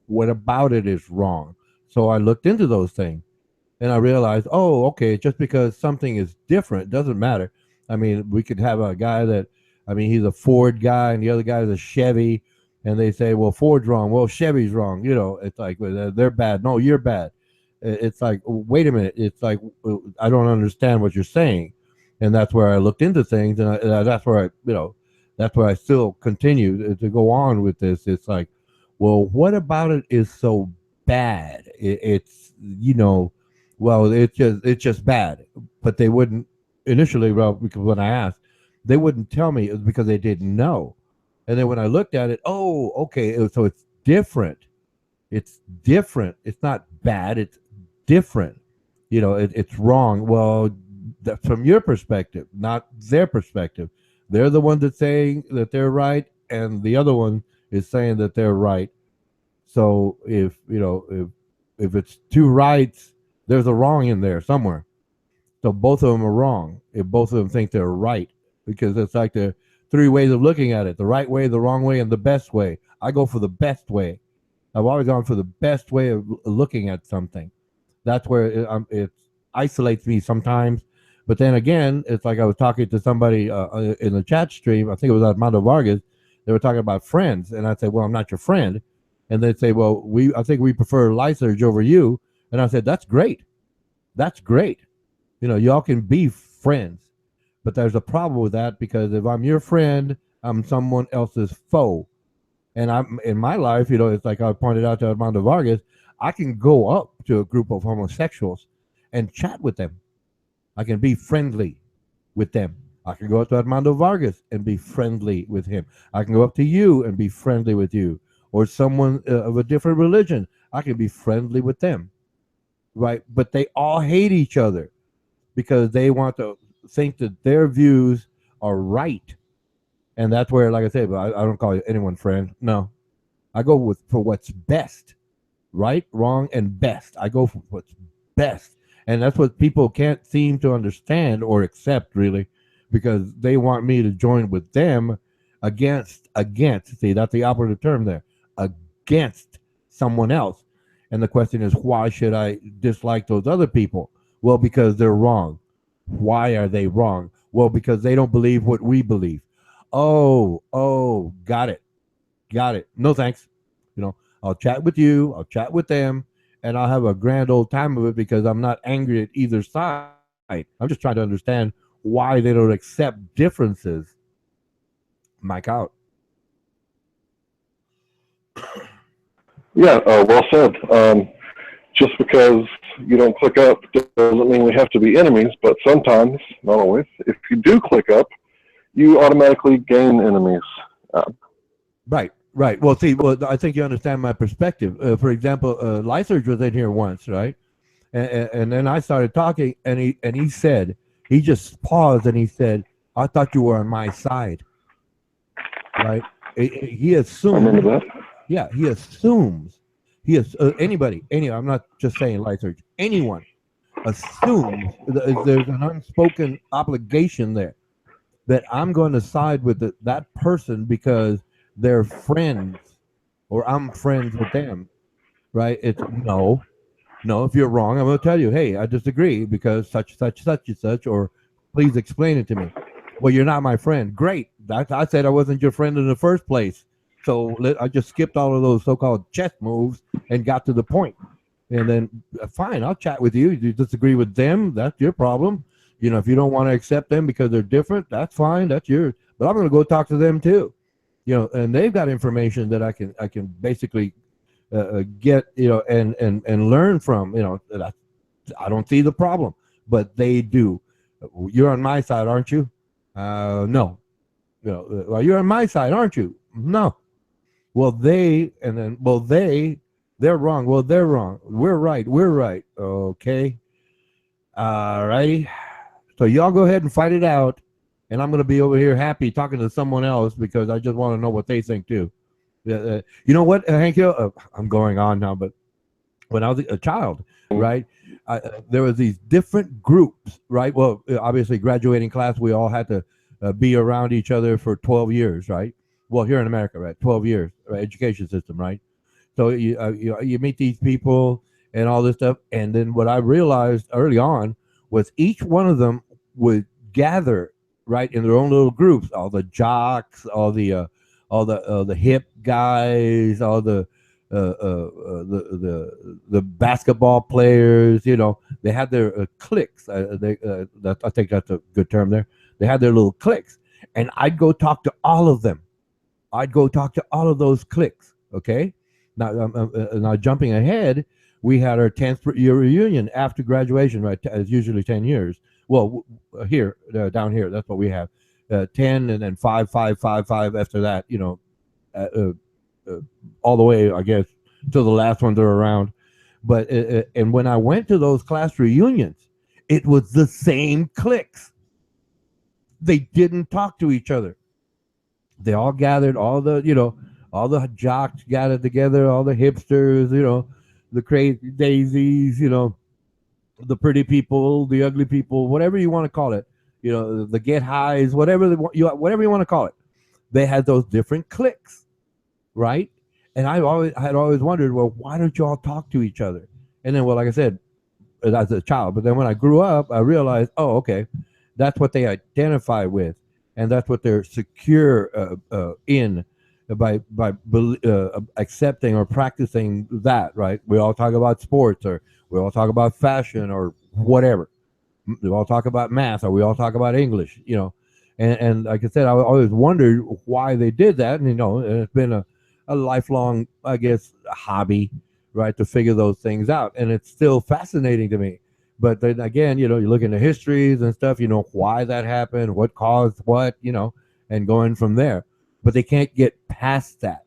what about it is wrong? So I looked into those things, and I realized, oh, okay, just because something is different doesn't matter. I mean, we could have a guy that, I mean, he's a Ford guy, and the other guy is a Chevy, and they say, well, Ford's wrong, well, Chevy's wrong. It's like, well, they're bad. No, you're bad. It's like, wait a minute. It's like, I don't understand what you're saying, and that's where I looked into things, and that's where that's where I still continue to go on with this. It's like, well, what about it is so bad? It's well, it's just bad. But they wouldn't initially, well, because when I asked, they wouldn't tell me. It was because they didn't know. And then when I looked at it, oh, okay, so it's different. It's different. It's not bad. It's different. It's wrong. Well, that's from your perspective, not their perspective. They're the one that's saying that they're right, and the other one is saying that they're right. So if it's two rights, there's a wrong in there somewhere. So both of them are wrong if both of them think they're right, because it's like the three ways of looking at it: the right way, the wrong way, and the best way. I go for the best way. I've always gone for the best way of looking at something. That's where it isolates me sometimes. But then again, it's like I was talking to somebody in the chat stream. I think it was Armando Vargas. They were talking about friends, and I said, "Well, I'm not your friend." And they'd say, "Well, I think we prefer Lyserge over you." And I said, "That's great. That's great. Y'all can be friends, but there's a problem with that, because if I'm your friend, I'm someone else's foe. And I'm in my life, it's like I pointed out to Armando Vargas, I can go up to a group of homosexuals and chat with them. I can be friendly with them. I can go up to Armando Vargas and be friendly with him. I can go up to you and be friendly with you, or someone of a different religion. I can be friendly with them, right? But they all hate each other because they want to think that their views are right. And that's where, like I said, I don't call anyone friend. No, I go for what's best, right, wrong, and best. I go for what's best. And that's what people can't seem to understand or accept, really, because they want me to join with them against. See, that's the operative term there, against someone else. And the question is, why should I dislike those other people? Well, because they're wrong. Why are they wrong? Well, because they don't believe what we believe. Oh, got it. No thanks. I'll chat with you, I'll chat with them, and I'll have a grand old time of it because I'm not angry at either side. I'm just trying to understand why they don't accept differences. Mike out. Yeah, well said. Just because you don't click up doesn't mean we have to be enemies, but sometimes, not always, if you do click up, you automatically gain enemies. Right. Well, see, I think you understand my perspective. For example, Lyserge was in here once, right? And then I started talking, and he said, he just paused and he said, "I thought you were on my side." Right? He assumed. I remember that. Yeah, he assumes. Anybody. I'm not just saying Lyserge. Anyone assumes there's an unspoken obligation there that I'm going to side with that person because they're friends, or I'm friends with them, right? It's no. If you're wrong, I'm going to tell you, hey, I disagree because such and such, or please explain it to me. Well, you're not my friend. Great. I said I wasn't your friend in the first place. So I just skipped all of those so-called chess moves and got to the point. And then, fine, I'll chat with you. You disagree with them, that's your problem. If you don't want to accept them because they're different, that's fine. That's yours. But I'm going to go talk to them too. And they've got information that I can basically get, and learn from. That I don't see the problem, but they do. You're on my side, aren't you? No. Well, you're on my side, aren't you? No. Well, they're wrong. Well, they're wrong. We're right. Okay. All righty. So y'all go ahead and fight it out. And I'm going to be over here happy talking to someone else because I just want to know what they think too. You know what, Hank? I'm going on now, but when I was a child, right, there was these different groups, right? Well, obviously, graduating class, we all had to be around each other for 12 years, right? Well, here in America, right, 12 years, right? Education system, right? So you meet these people and all this stuff, and then what I realized early on was each one of them would gather, right, in their own little groups, all the jocks, all the hip guys, all the basketball players. They had their cliques. I think that's a good term there. They had their little cliques, and I'd go talk to all of them. I'd go talk to all of those cliques. Okay, now jumping ahead, we had our 10th year reunion after graduation. Right, it's usually 10 years. Well, here, down here, that's what we have. 10 and then 5 after that, all the way, I guess, till the last ones are around. But and when I went to those class reunions, it was the same cliques. They didn't talk to each other. They all gathered, all the jocks gathered together, all the hipsters, the crazy daisies, the pretty people, the ugly people, whatever you want to call it, the get highs, whatever you want to call it. They had those different cliques, right? And I had always wondered, well, why don't you all talk to each other? And then, well, like I said, as a child, but then when I grew up, I realized, oh, okay, that's what they identify with, and that's what they're secure in by accepting or practicing that, right? We all talk about sports, or we all talk about fashion, or whatever. We all talk about math, or we all talk about English, And like I said, I always wondered why they did that, and it's been a lifelong, I guess, hobby, right, to figure those things out, and it's still fascinating to me. But then again, you look into histories and stuff, why that happened, what caused what, and going from there. But they can't get past that.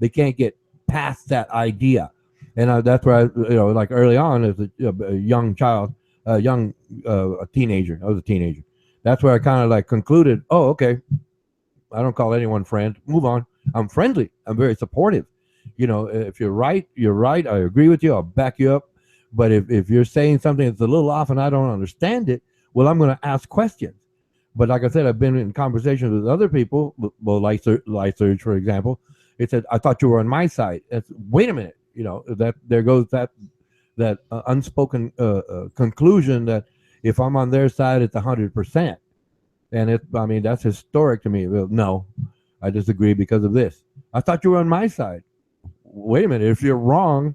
They can't get past that idea. And that's where like early on as a young child, a teenager. I was a teenager. That's where I kind of like concluded, oh, okay, I don't call anyone friend. Move on. I'm friendly. I'm very supportive. If you're right, you're right. I agree with you. I'll back you up. But if you're saying something that's a little off and I don't understand it, well, I'm going to ask questions. But like I said, I've been in conversations with other people, well, Life Surge, for example. It said, I thought you were on my side. Wait a minute. That there goes that unspoken conclusion that if I'm on their side, it's 100%. And that's historic to me. Well, no, I disagree because of this. I thought you were on my side. Wait a minute. If you're wrong,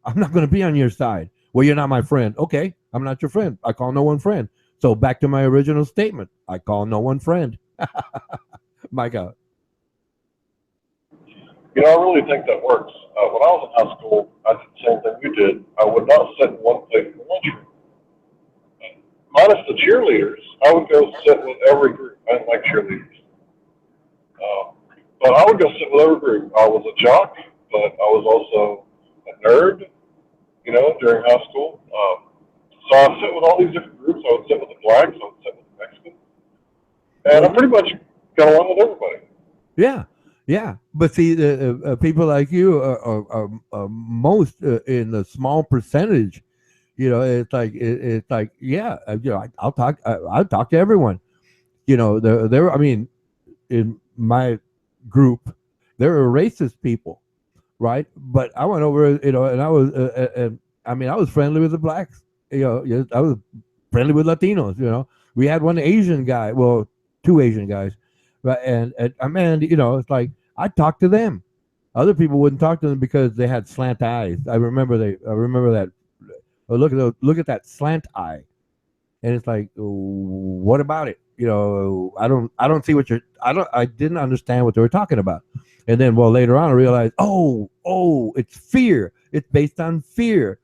I'm not going to be on your side. Well, you're not my friend. Okay, I'm not your friend. I call no one friend. So back to my original statement. I call no one friend. My God. I really think that works. When I was in high school, I did the same thing you did. I would not sit in one place in the lunchroom. Minus the cheerleaders, I would go sit with every group. I didn't like cheerleaders. But I would go sit with every group. I was a jock, but I was also a nerd, during high school. So I would sit with all these different groups. I would sit with the blacks. I would sit with the Mexicans. And I pretty much got along with everybody. Yeah. Yeah, but see, people like you are most in the small percentage. It's like yeah, I'll talk to everyone. There. I mean, in my group, there are racist people, right? But I went over, and I was, I was friendly with the blacks. I was friendly with Latinos. We had one Asian guy, well, two Asian guys. Right, and it's like I talked to them. Other people wouldn't talk to them because they had slant eyes. I remember that. Oh, look at that slant eye, and it's like, what about it? I don't see what I didn't understand what they were talking about. And then, well, later on, I realized, oh, it's fear. It's based on fear.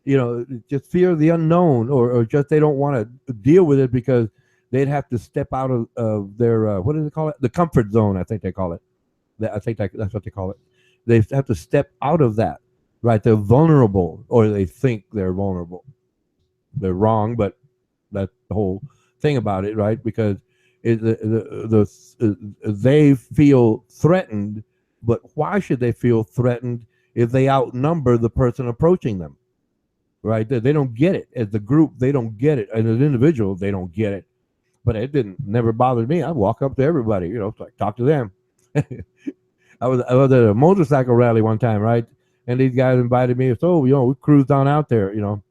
Just fear of the unknown, or just they don't want to deal with it because they'd have to step out of their, what do they call it? The comfort zone, I think they call it. I think that's what they call it. They have to step out of that, right? They're vulnerable, or they think they're vulnerable. They're wrong, but that's the whole thing about it, right? Because they feel threatened, but why should they feel threatened if they outnumber the person approaching them, right? They don't get it. As a group, they don't get it. As an individual, they don't get it. But it never bothered me. I'd walk up to everybody, like talk to them. I was at a motorcycle rally one time, right? And these guys invited me. So, we cruised on out there, and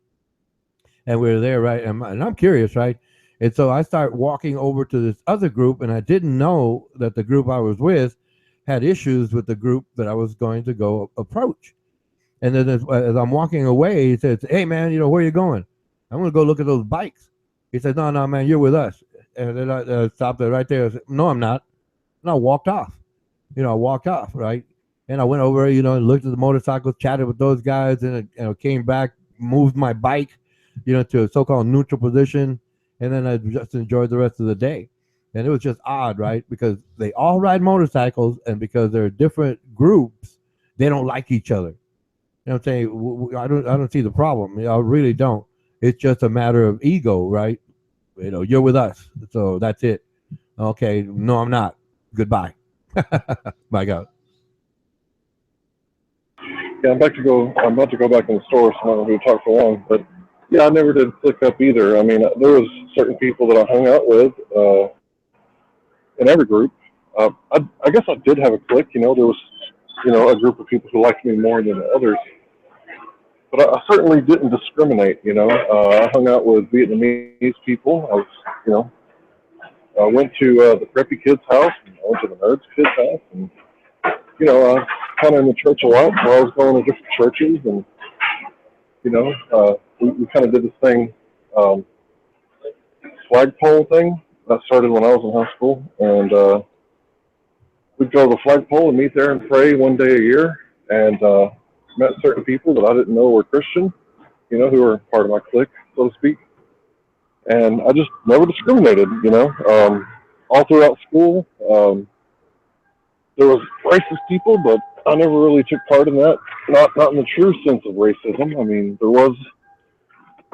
we were there, right? And I'm curious, right? And so I start walking over to this other group, and I didn't know that the group I was with had issues with the group that I was going to go approach. And then as I'm walking away, he says, "Hey, man, where are you going?" "I'm going to go look at those bikes." He said, "No, man, you're with us." And then I stopped there right there. I said, "No, I'm not." And I walked off. I walked off, right? And I went over, and looked at the motorcycles, chatted with those guys, and came back, moved my bike, to a so-called neutral position, and then I just enjoyed the rest of the day. And it was just odd, right? Because they all ride motorcycles, and because they're different groups, they don't like each other. I'm saying? I don't see the problem. I really don't. It's just a matter of ego, right? You're with us, so that's it. Okay, no, I'm not. Goodbye. My God. Yeah, I'm about to go back in the store, so I'm not going to talk for long. But yeah, I never did click up either. I mean, there was certain people that I hung out with in every group. I guess I did have a clique. There was a group of people who liked me more than others. But I certainly didn't discriminate. I hung out with Vietnamese people. I went to the preppy kids' house, and I went to the nerds' kids' house, and I kind of in the church a lot, so I was going to different churches, and we kind of did this thing, flagpole thing that started when I was in high school, and we'd go to the flagpole and meet there and pray one day a year, and met certain people that I didn't know were Christian, who were part of my clique, so to speak. And I just never discriminated, all throughout school. There was racist people, but I never really took part in that. Not in the true sense of racism. I mean, there was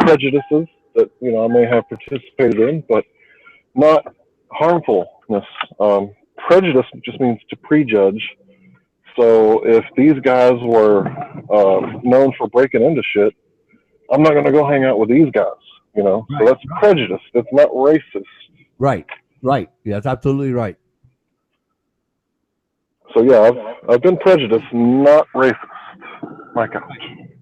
prejudices that I may have participated in, but not harmfulness. Prejudice just means to prejudge. So if these guys were known for breaking into shit, I'm not going to go hang out with these guys. So that's prejudice. That's not racist. Right. Yeah, that's absolutely right. So yeah, I've been prejudiced, not racist. My God.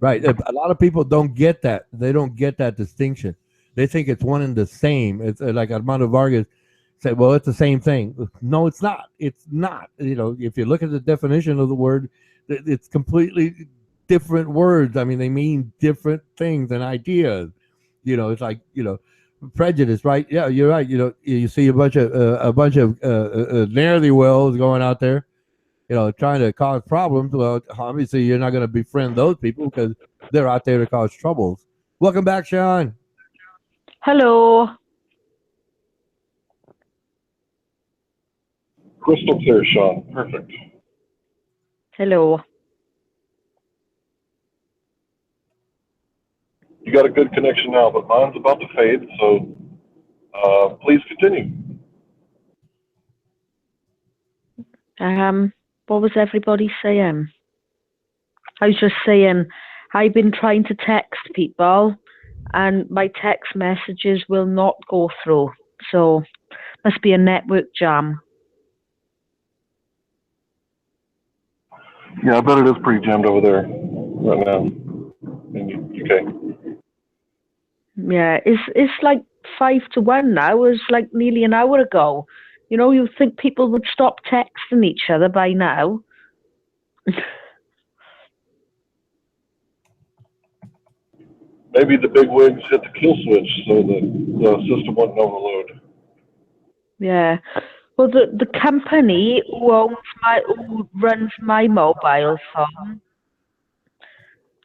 Right. A lot of people don't get that. They don't get that distinction. They think it's one and the same. It's like Armando Vargas said, well, it's the same thing. No, it's not. It's not. If you look at the definition of the word, it's completely different words. I mean, they mean different things and ideas. It's like, prejudice, right? Yeah, you're right. You see a bunch of ne'er-do-wells going out there, trying to cause problems. Well, obviously you're not going to befriend those people because they're out there to cause troubles. Welcome back, Sean. Hello. Crystal clear, Sean. Perfect. Hello. You got a good connection now, but mine's about to fade, so please continue. What was everybody saying? I was just saying, I've been trying to text people, and my text messages will not go through. So, must be a network jam. Yeah, I bet it is pretty jammed over there right now in UK. Yeah, it's like 5-1 now. It's like nearly an hour ago. You think people would stop texting each other by now. Maybe the big wigs hit the kill switch so that the system wouldn't overload. Yeah. Well, the company who runs my mobile phone.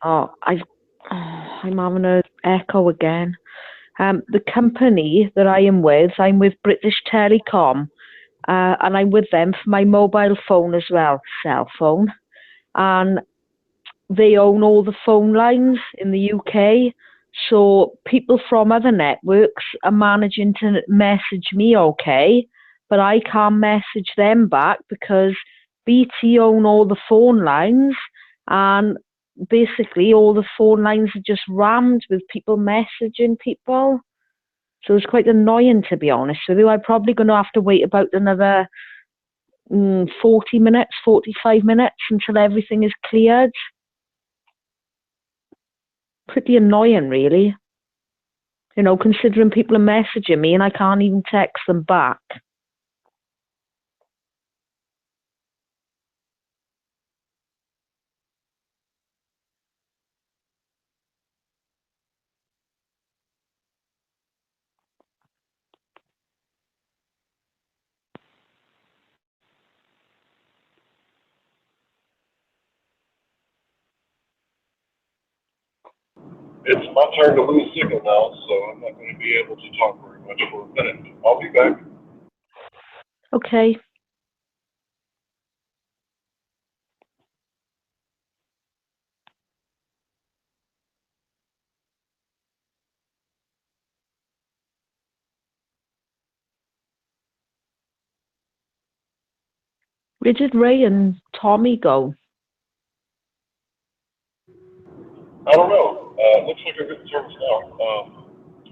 I'm having an echo again. The company that I'm with British Telecom, and I'm with them for my mobile phone as well, cell phone. And they own all the phone lines in the UK. So people from other networks are managing to message me okay, but I can't message them back because BT own all the phone lines, and basically all the phone lines are just rammed with people messaging people. So it's quite annoying, to be honest with you. I'm probably going to have to wait about another 40 minutes, 45 minutes until everything is cleared. Pretty annoying, really. Considering people are messaging me and I can't even text them back. It's my turn to lose signal now, so I'm not going to be able to talk very much for a minute. I'll be back. Okay. Where did Ray and Tommy go? I don't know. Looks like a good service now.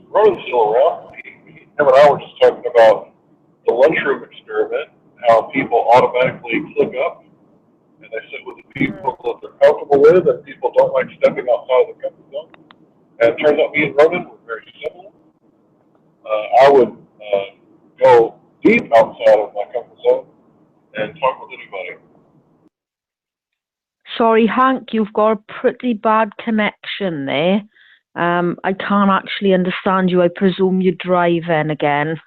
Ronan's still around. Him and I were just talking about the lunchroom experiment, how people automatically click up and they sit with the people that they're comfortable with, and people don't like stepping outside of the comfort zone. And it turns out me and Ronan were very similar. I would go deep outside of my comfort zone and talk with anybody. Sorry, Hank, you've got a pretty bad connection there. I can't actually understand you. I presume you're driving again.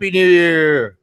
Happy New Year.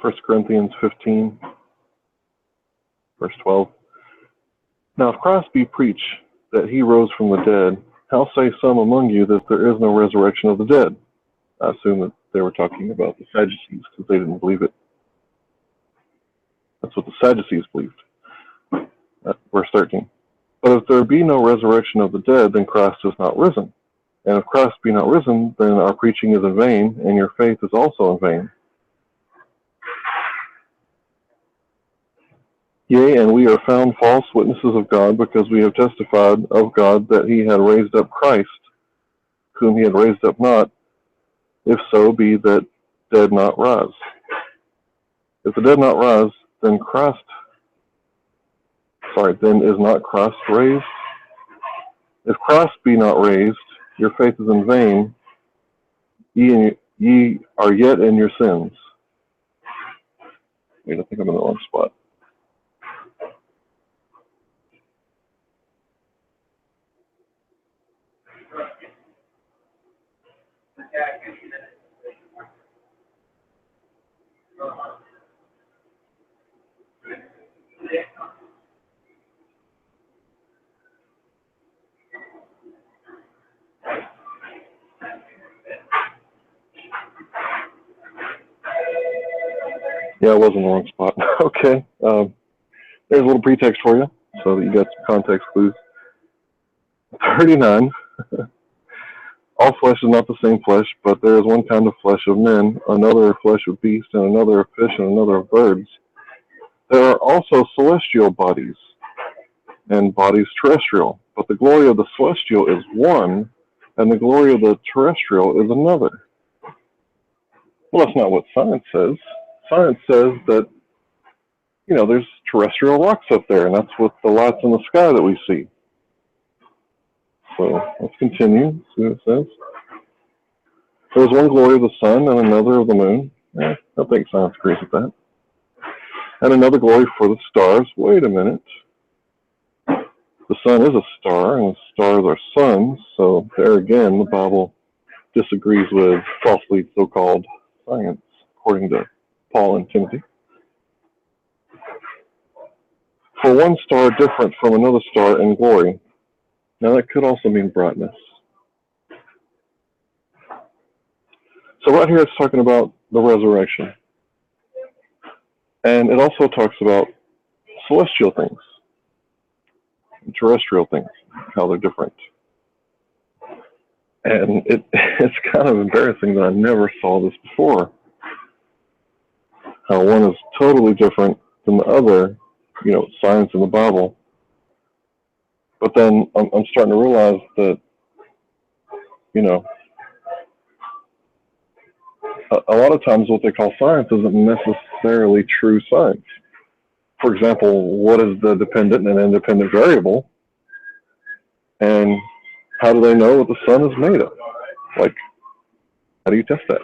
1 Corinthians 15, verse 12. Now, if Christ be preached that he rose from the dead, how say some among you that there is no resurrection of the dead? I assume that they were talking about the Sadducees because they didn't believe it. That's what the Sadducees believed. Verse 13. But if there be no resurrection of the dead, then Christ is not risen. And if Christ be not risen, then our preaching is in vain, and your faith is also in vain. Yea, and we are found false witnesses of God, because we have testified of God that he had raised up Christ, whom he had raised up not, if so be that dead not rise. If the dead not rise, then then is not Christ raised? If Christ be not raised, your faith is in vain, ye are yet in your sins. Wait, I think I'm in the wrong spot. Yeah, I was in the wrong spot. Okay. There's a little pretext for you, so that you got some context clues. 39. All flesh is not the same flesh, but there is one kind of flesh of men, another of flesh of beasts, and another of fish, and another of birds. There are also celestial bodies, and bodies terrestrial, but the glory of the celestial is one, and the glory of the terrestrial is another. Well, that's not what science says. Science says that, there's terrestrial rocks up there, and that's what the lights in the sky that we see. So let's continue, see what it says. There is one glory of the sun, and another of the moon. I think science agrees with that. And another glory for the stars. Wait a minute. The sun is a star, and the stars are suns, so there again, the Bible disagrees with falsely so-called science, according to Paul and Timothy. For one star different from another star in glory. Now that could also mean brightness. So right here it's talking about the resurrection. And it also talks about celestial things, and terrestrial things, how they're different. And it's kind of embarrassing that I never saw this before. How one is totally different than the other, science in the Bible. But then I'm starting to realize that, a lot of times what they call science isn't necessarily true science. For example, what is the dependent and independent variable? And how do they know what the sun is made of? Like, how do you test that?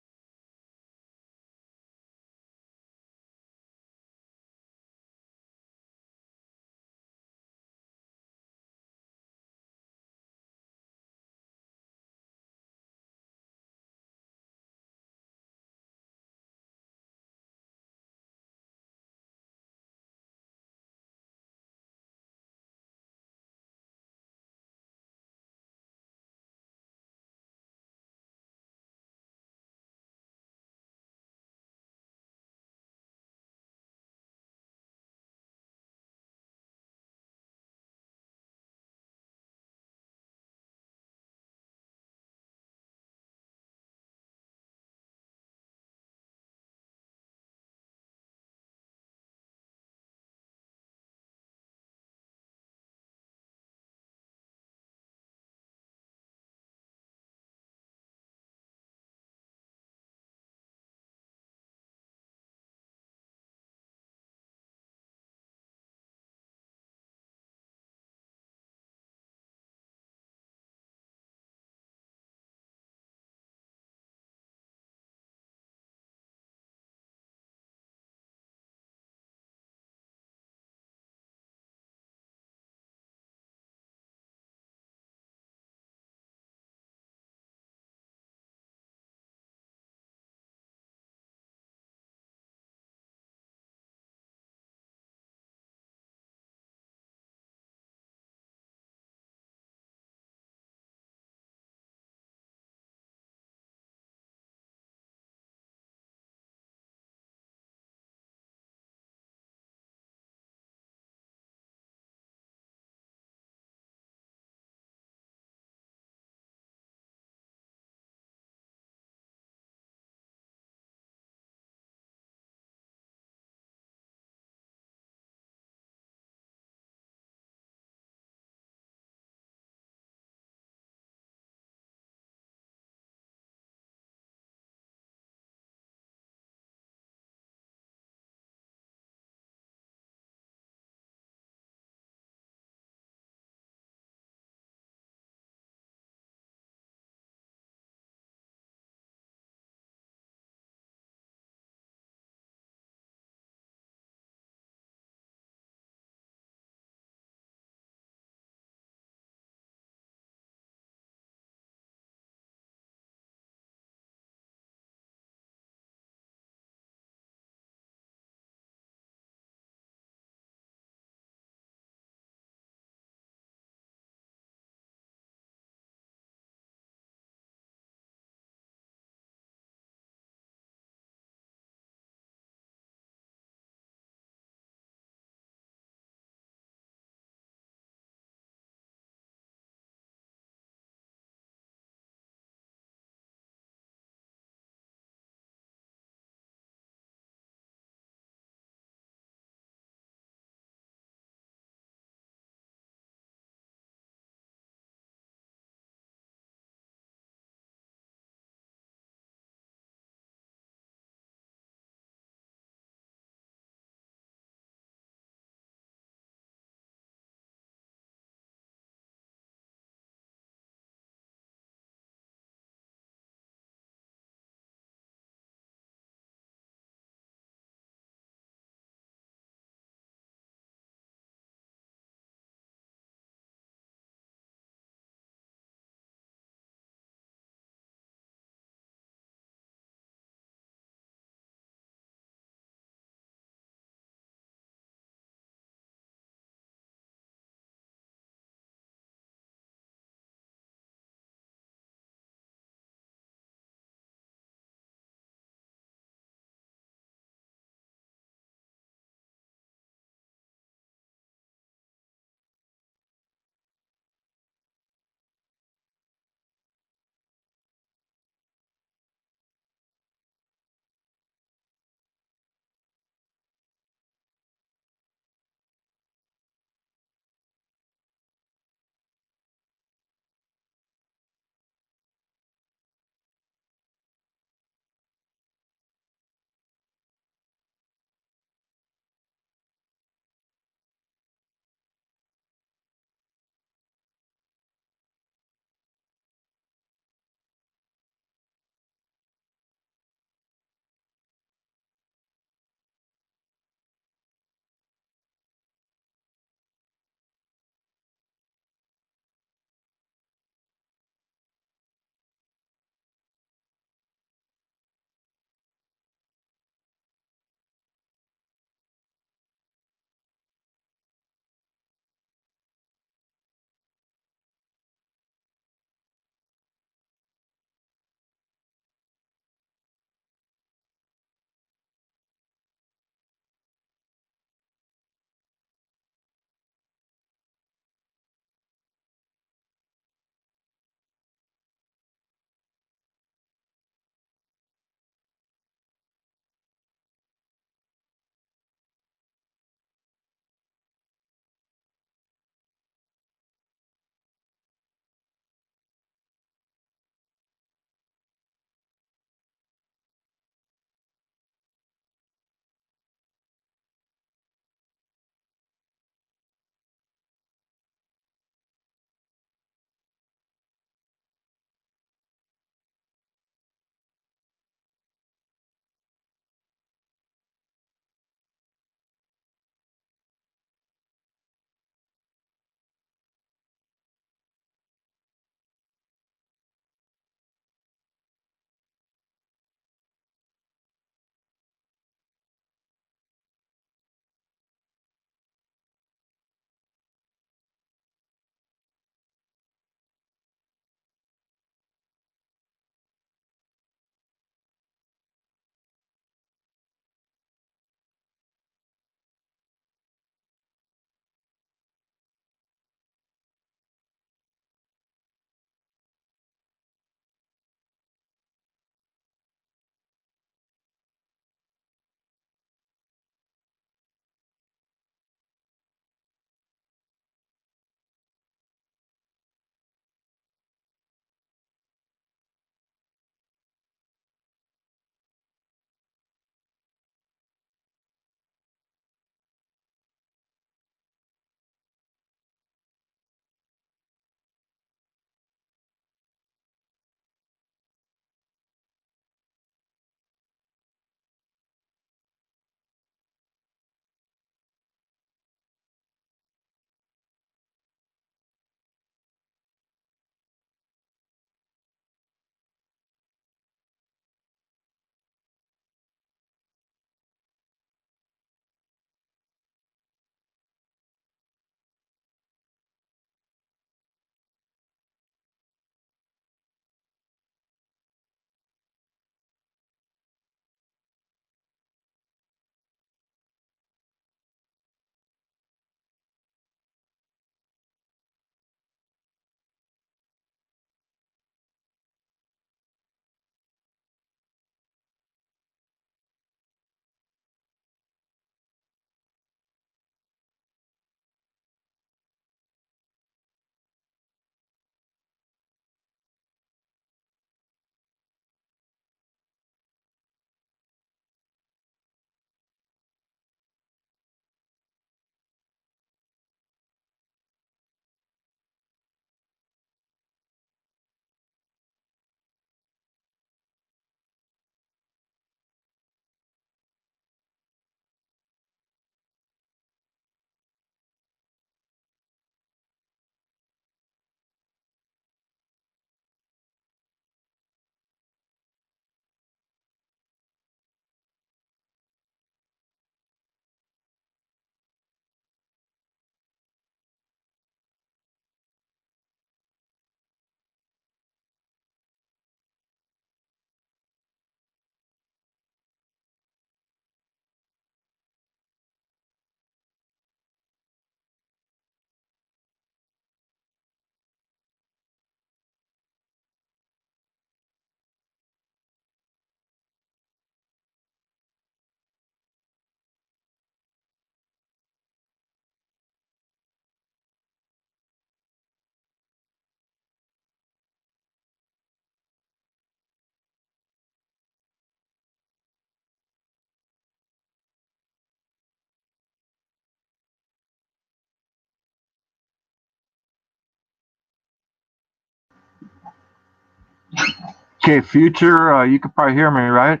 Okay, future, you can probably hear me, right?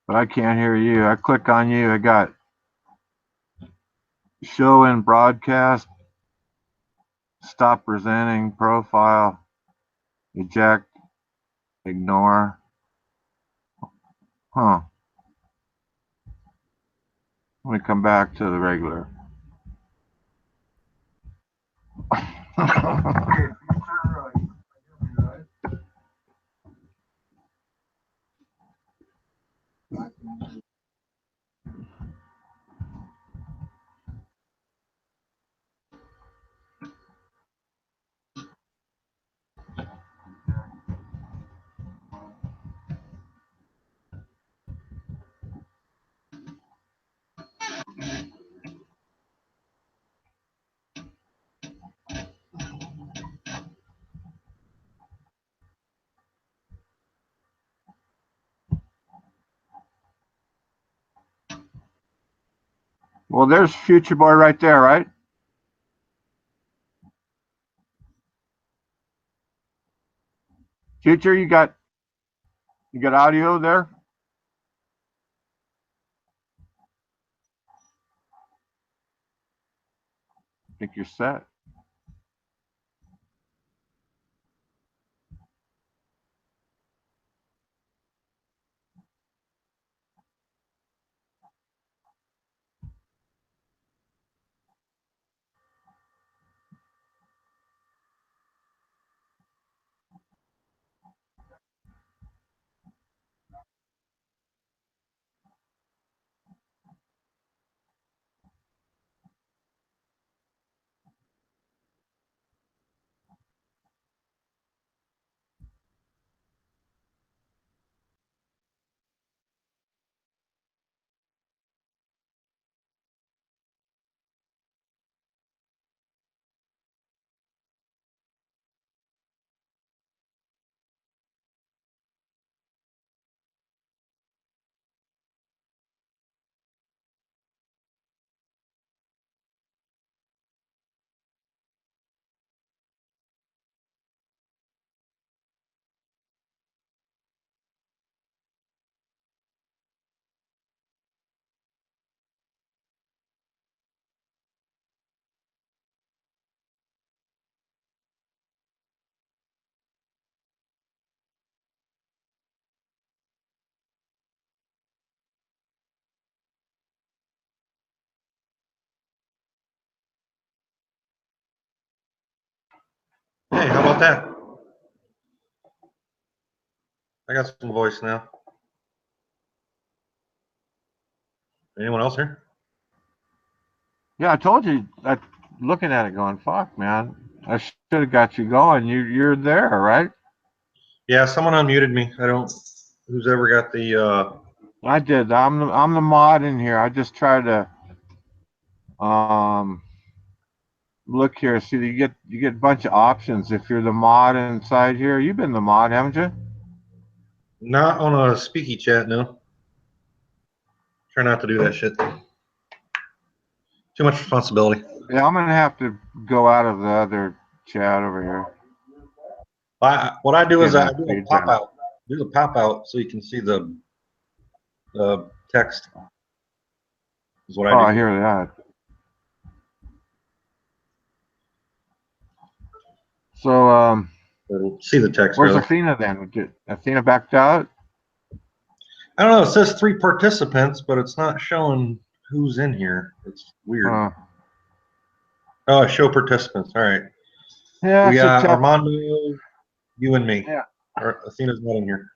But I can't hear you. I click on you. I got show and broadcast, stop presenting, profile, eject, ignore. Huh. Let me come back to the regular. Well, there's Future Boy right there, right? Future, you got audio there? I think you're set. Hey, how about that? I got some voice now. Anyone else here? Yeah, I told you. Looking at it, going, "Fuck, man! I should have got you going. You're there, right?" Yeah, someone unmuted me. I don't. Who's ever got the? I did. I'm the mod in here. I just tried to look here. See, you get a bunch of options if you're the mod inside here. You've been the mod, haven't you? Not on a speaky chat, no. Try not to do that shit. Too much responsibility. Yeah, I'm gonna have to go out of the other chat over here. What I do is I Getting do a feedback. pop out. Do the pop out so you can see the text. Is what I do. I hear that. So see the text. Where's rather. Athena then? Athena backed out? I don't know. It says 3 participants, but it's not showing who's in here. It's weird. Oh, show participants. All right. Yeah, we got tough. Armando, you and me. Yeah. Athena's not in here.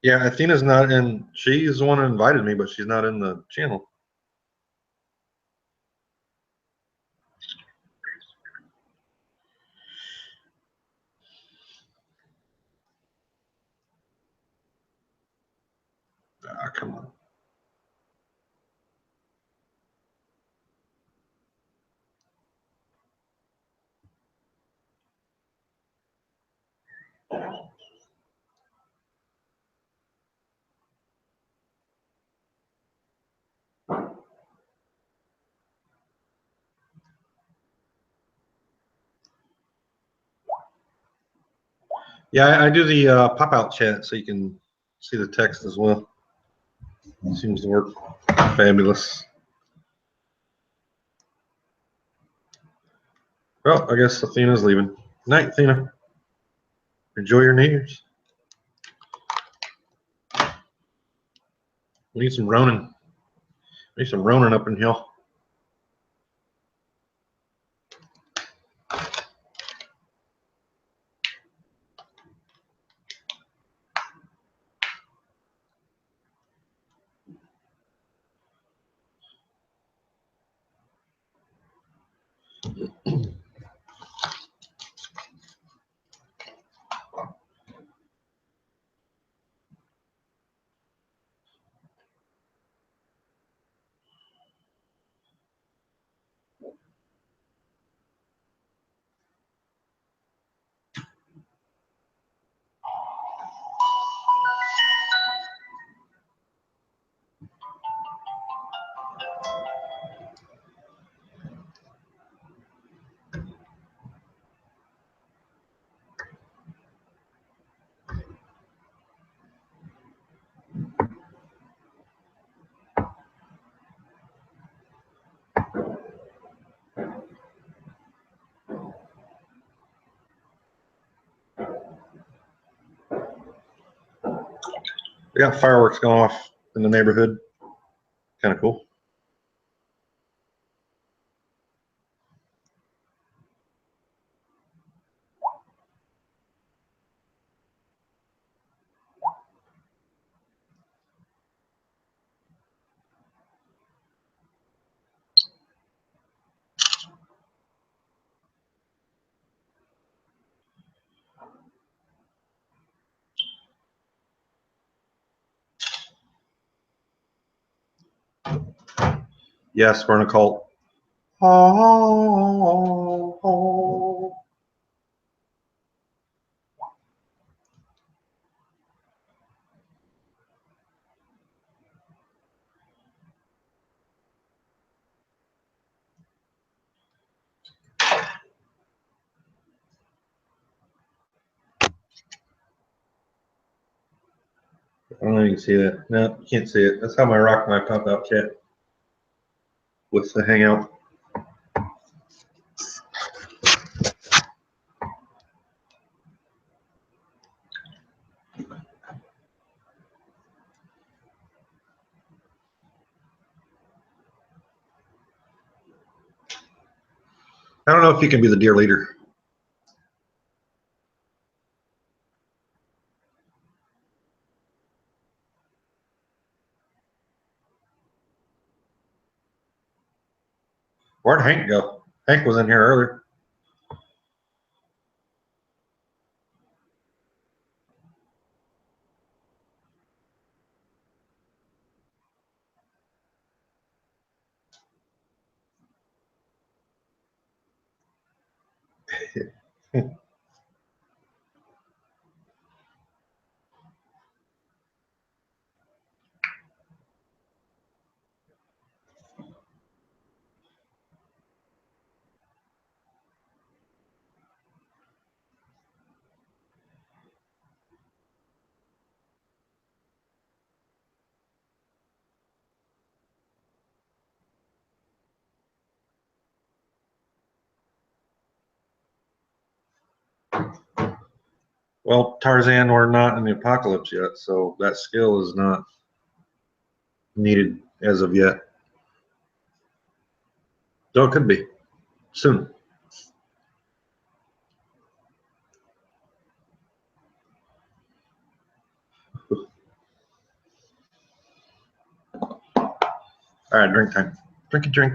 Yeah, Athena's not in. She's the one who invited me, but she's not in the channel. Ah, come on. Yeah, I do the pop-out chat so you can see the text as well. Seems to work fabulous. Well, I guess Athena's leaving. Night, Athena. Enjoy your New Year's. We need some Ronin. We need some Ronin up in here. We got fireworks going off in the neighborhood. Kind of cool. Yes, we're in a cult. Oh. I don't know if you can see that. No, you can't see it. That's how I rock my pop-out chat with the Hangout. I don't know if you can be the dear leader. Where'd Hank go? Hank was in here earlier. Well, Tarzan, we're not in the apocalypse yet, so that skill is not needed as of yet. Though it could be soon. All right, drink time. Drink a drink.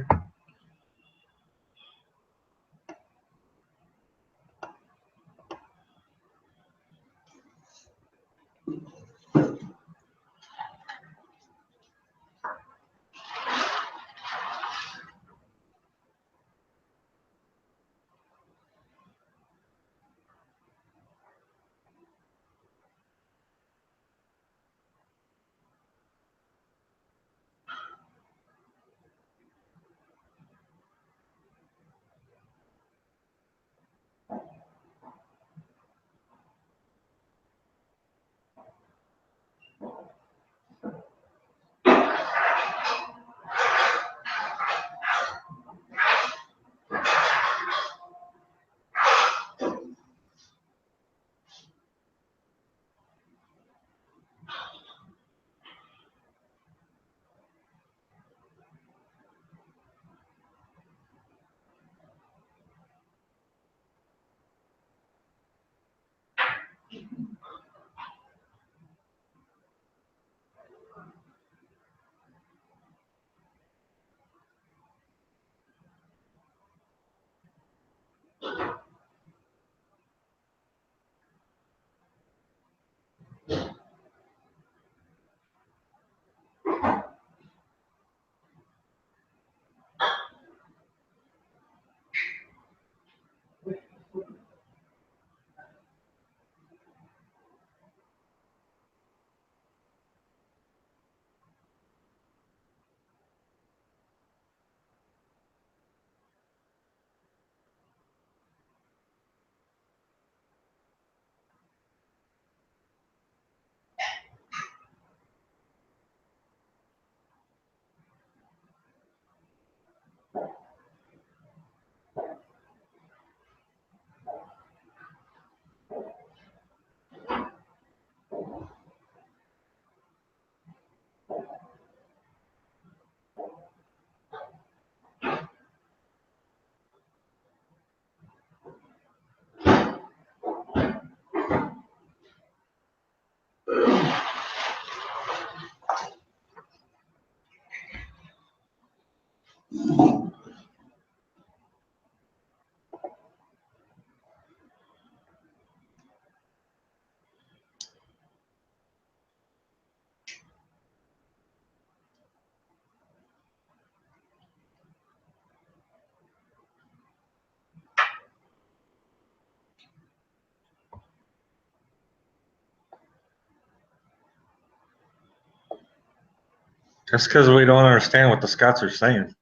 That's because we don't understand what the Scots are saying.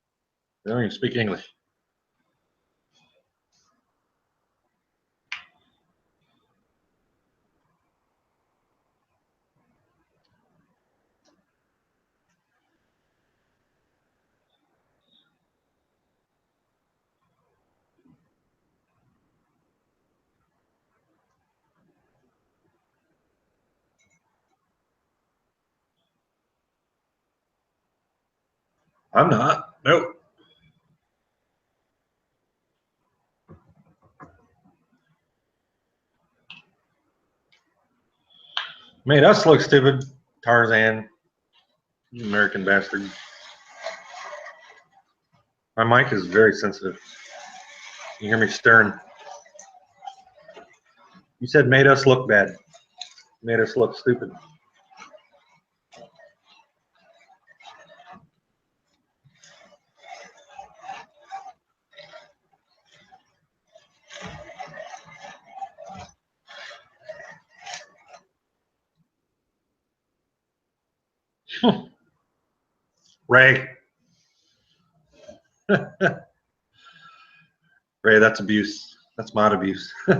They don't even speak English. I'm not. Nope. Made us look stupid. Tarzan. You American bastard. My mic is very sensitive. You hear me stirring. You said made us look bad. Made us look stupid. Ray. Ray, that's abuse. That's mod abuse. We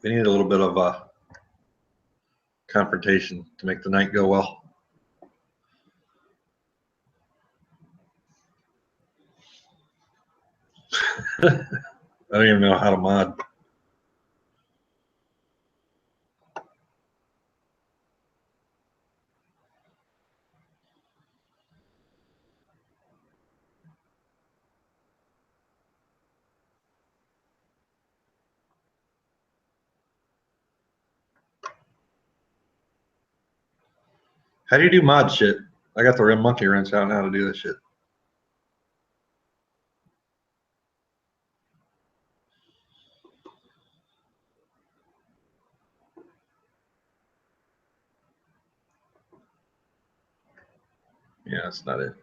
need a little bit of confrontation to make the night go well. I don't even know how to mod. How do you do mod shit? I got the real monkey wrench. I don't know how to do this shit. Yeah, that's not it.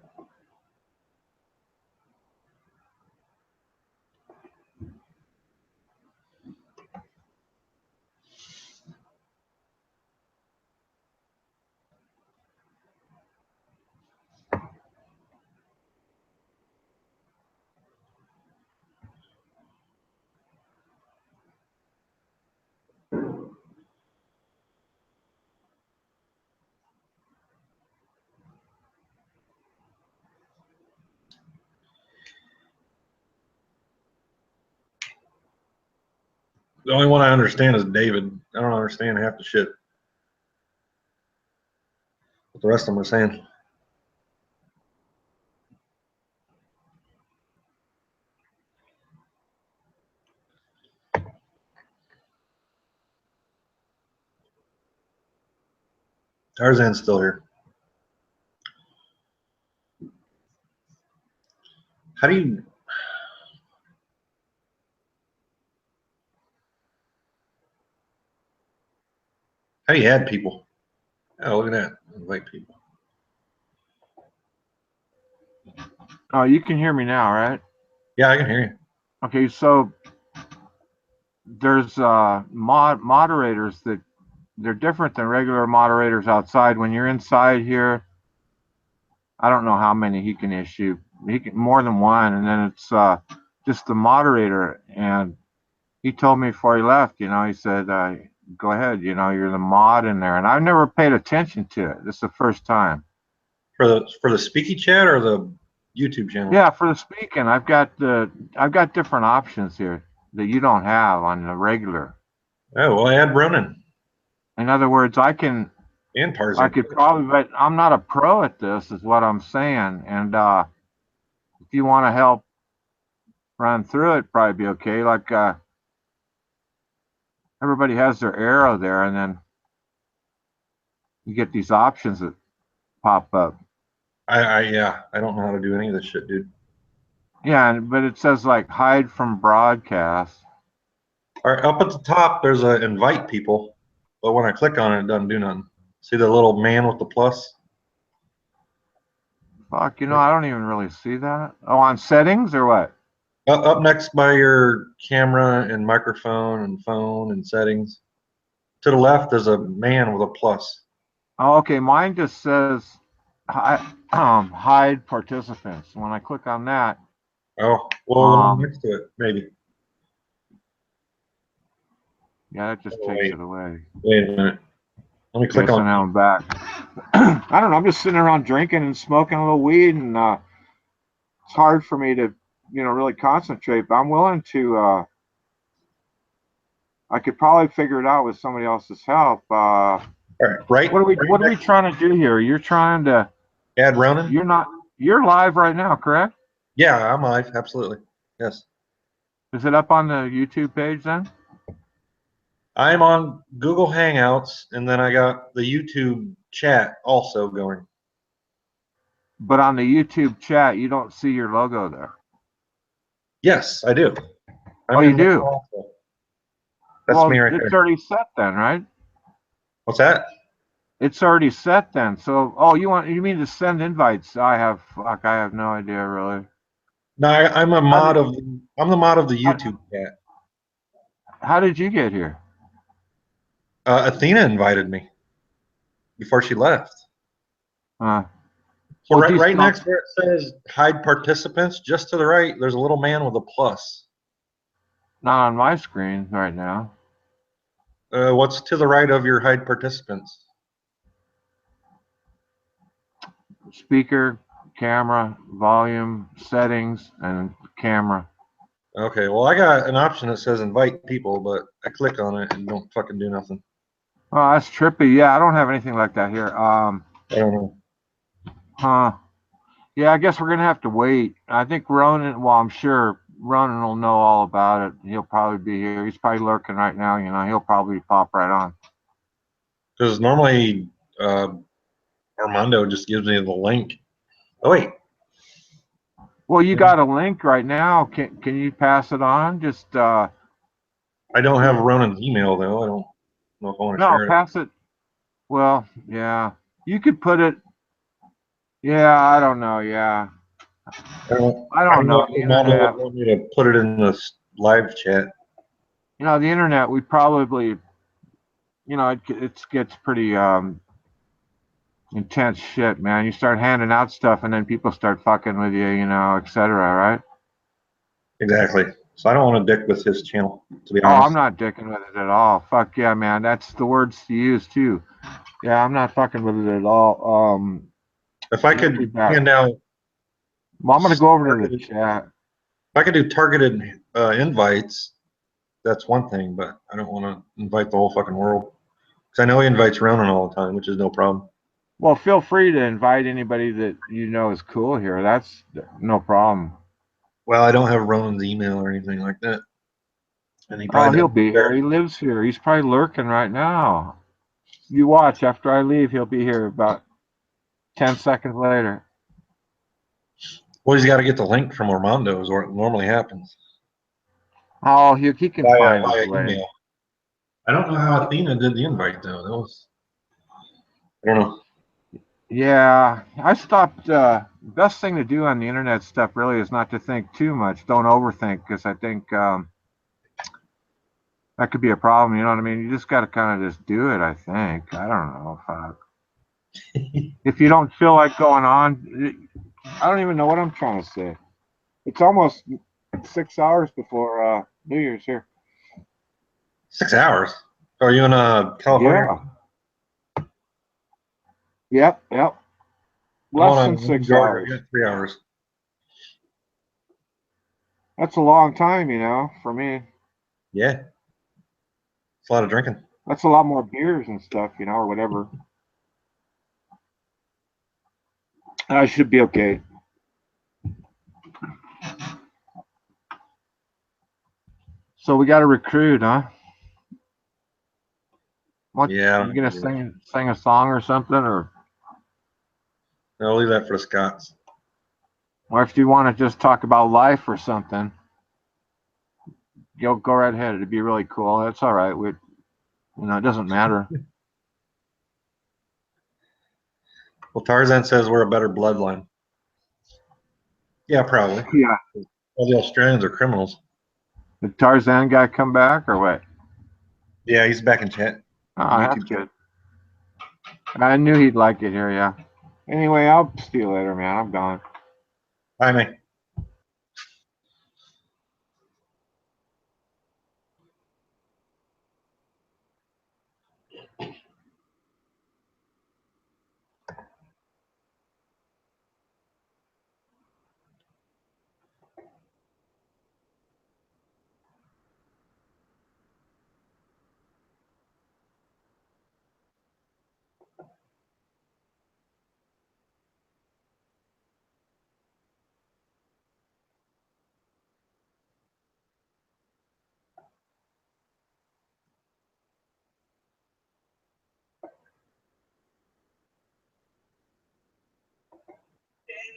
The only one I understand is David. I don't understand half the shit. What the rest of them are saying. Tarzan's still here. How do you... How do you add people? Oh, look at that. Invite people. Oh, you can hear me now, right? Yeah, I can hear you. Okay, so there's moderators that they're different than regular moderators outside. When you're inside here, I don't know how many he can issue. He can more than one, and then it's just the moderator. And he told me before he left, you know, he said, "Go ahead, you know, you're the mod in there." And I've never paid attention to it. This is the first time. For the speaky chat or the YouTube channel? Yeah, for the speaking, I've got different options here that you don't have on the regular. Oh, well, add Ronan. In other words, I can. And Tarzan. I could probably, but I'm not a pro at this, is what I'm saying. And if you want to help run through it, probably be okay. Like everybody has their arrow there, and then you get these options that pop up. Yeah, I don't know how to do any of this shit, dude. Yeah, but it says like hide from broadcast. All right, up at the top, there's a invite people, but when I click on it, it doesn't do nothing. See the little man with the plus? Fuck, you know, I don't even really see that. Oh, on settings or what? Up next by your camera and microphone and phone and settings. To the left, there's a man with a plus. Oh, okay, mine just says hide participants. When I click on that. Oh, well, next to it, maybe. Yeah, that just takes it away. Wait a minute. Let me click so on. Now I'm back. I don't know. I'm just sitting around drinking and smoking a little weed, and it's hard for me to, you know, really concentrate. But I'm willing to. I could probably figure it out with somebody else's help. Right. What are we trying to do here? You're trying to add Ronan. You're live right now, correct? Yeah, I'm live. Absolutely. Yes. Is it up on the YouTube page then? I'm on Google Hangouts, and then I got the YouTube chat also going. But on the YouTube chat, you don't see your logo there. Yes, I do. You do? That's me right there. It's already set then, right? What's that? It's already set then. So, you mean to send invites? I have no idea really. No, I'm the mod of the YouTube chat. How did you get here? Athena invited me before she left. So right next where it says hide participants, just to the right, there's a little man with a plus. Not on my screen right now. What's to the right of your hide participants? Speaker, camera, volume, settings, and camera. Okay, well, I got an option that says invite people, but I click on it and don't fucking do nothing. Oh, that's trippy. Yeah, I don't have anything like that here. I don't know. Huh. Yeah, I guess we're gonna have to wait. I think Ronan. Well, I'm sure Ronan will know all about it. He'll probably be here. He's probably lurking right now. You know, he'll probably pop right on. Because normally Armando just gives me the link. Oh wait. Well, you got a link right now. Can you pass it on? Just I don't have Ronan's email though. I don't know if I want to share it. No, pass it. Well, yeah. You could put it. Yeah, I don't know. Yeah. I don't know. Armando want me to put it in this live chat. You know, the internet. We probably. You know, it gets pretty intense shit, man. You start handing out stuff, and then people start fucking with you, you know, etc. Right? Exactly. So I don't want to dick with his channel, to be honest. I'm not dicking with it at all. Fuck yeah, man. That's the words to use too. Yeah, I'm not fucking with it at all. If I could hand out, well, I'm gonna go over to the chat. If I could do targeted invites, that's one thing, but I don't want to invite the whole fucking world. Because I know he invites Ronan all the time, which is no problem. Well, feel free to invite anybody that you know is cool here. That's no problem. Well, I don't have Ronan's email or anything like that. And he'll be here. He lives here. He's probably lurking right now. You watch. After I leave, he'll be here about 10 seconds later. Well, he's got to get the link from Armando, is what normally happens. Oh, he can find his way. Email. I don't know how Athena did the invite though. That was, I don't know. Yeah, I stopped. Best thing to do on the internet stuff really is not to think too much. Don't overthink, because I think that could be a problem. You know what I mean? You just got to kind of just do it. I think. I don't know. If you don't feel like going on, I don't even know what I'm trying to say. It's almost 6 hours before New Year's here. 6 hours? Are you in California? Yeah. Yep. Less than 6 hours. You got 3 hours. That's a long time, for me. Yeah. It's a lot of drinking. That's a lot more beers and stuff, or whatever. I should be okay. So we got to recruit, huh? What, yeah. You gonna sing a song or something, or? I'll leave that for the Scots. Or if you want to just talk about life or something, you'll go right ahead. It'd be really cool. That's all right. It doesn't matter. Well, Tarzan says we're a better bloodline. Yeah, probably. Yeah. All the Australians are criminals. Did Tarzan guy come back or what? Yeah, he's back in chat. Oh, that's good. I knew he'd like it here, yeah. Anyway, I'll see you later, man. I'm gone. Bye, man.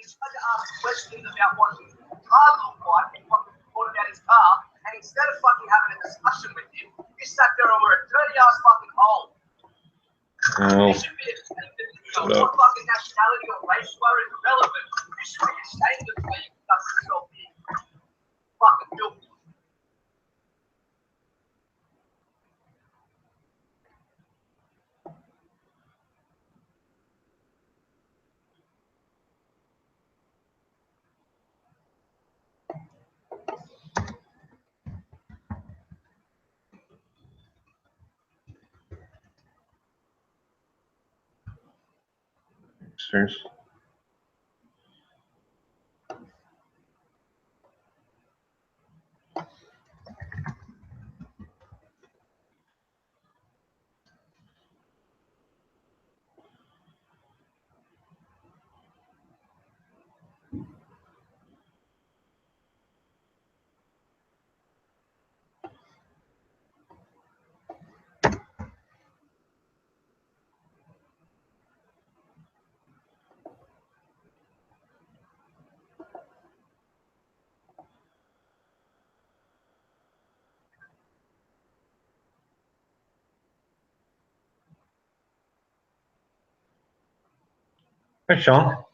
He's tried to ask questions about what his car looked like and what thought about his car, and instead of fucking having a discussion with him, you sat there and were a dirty ass fucking hole. Oh. You should be what fucking nationality or race you are is irrelevant. You should be ashamed of the way you conduct yourself here. Fucking filthy. Upstairs. Hey, Sean.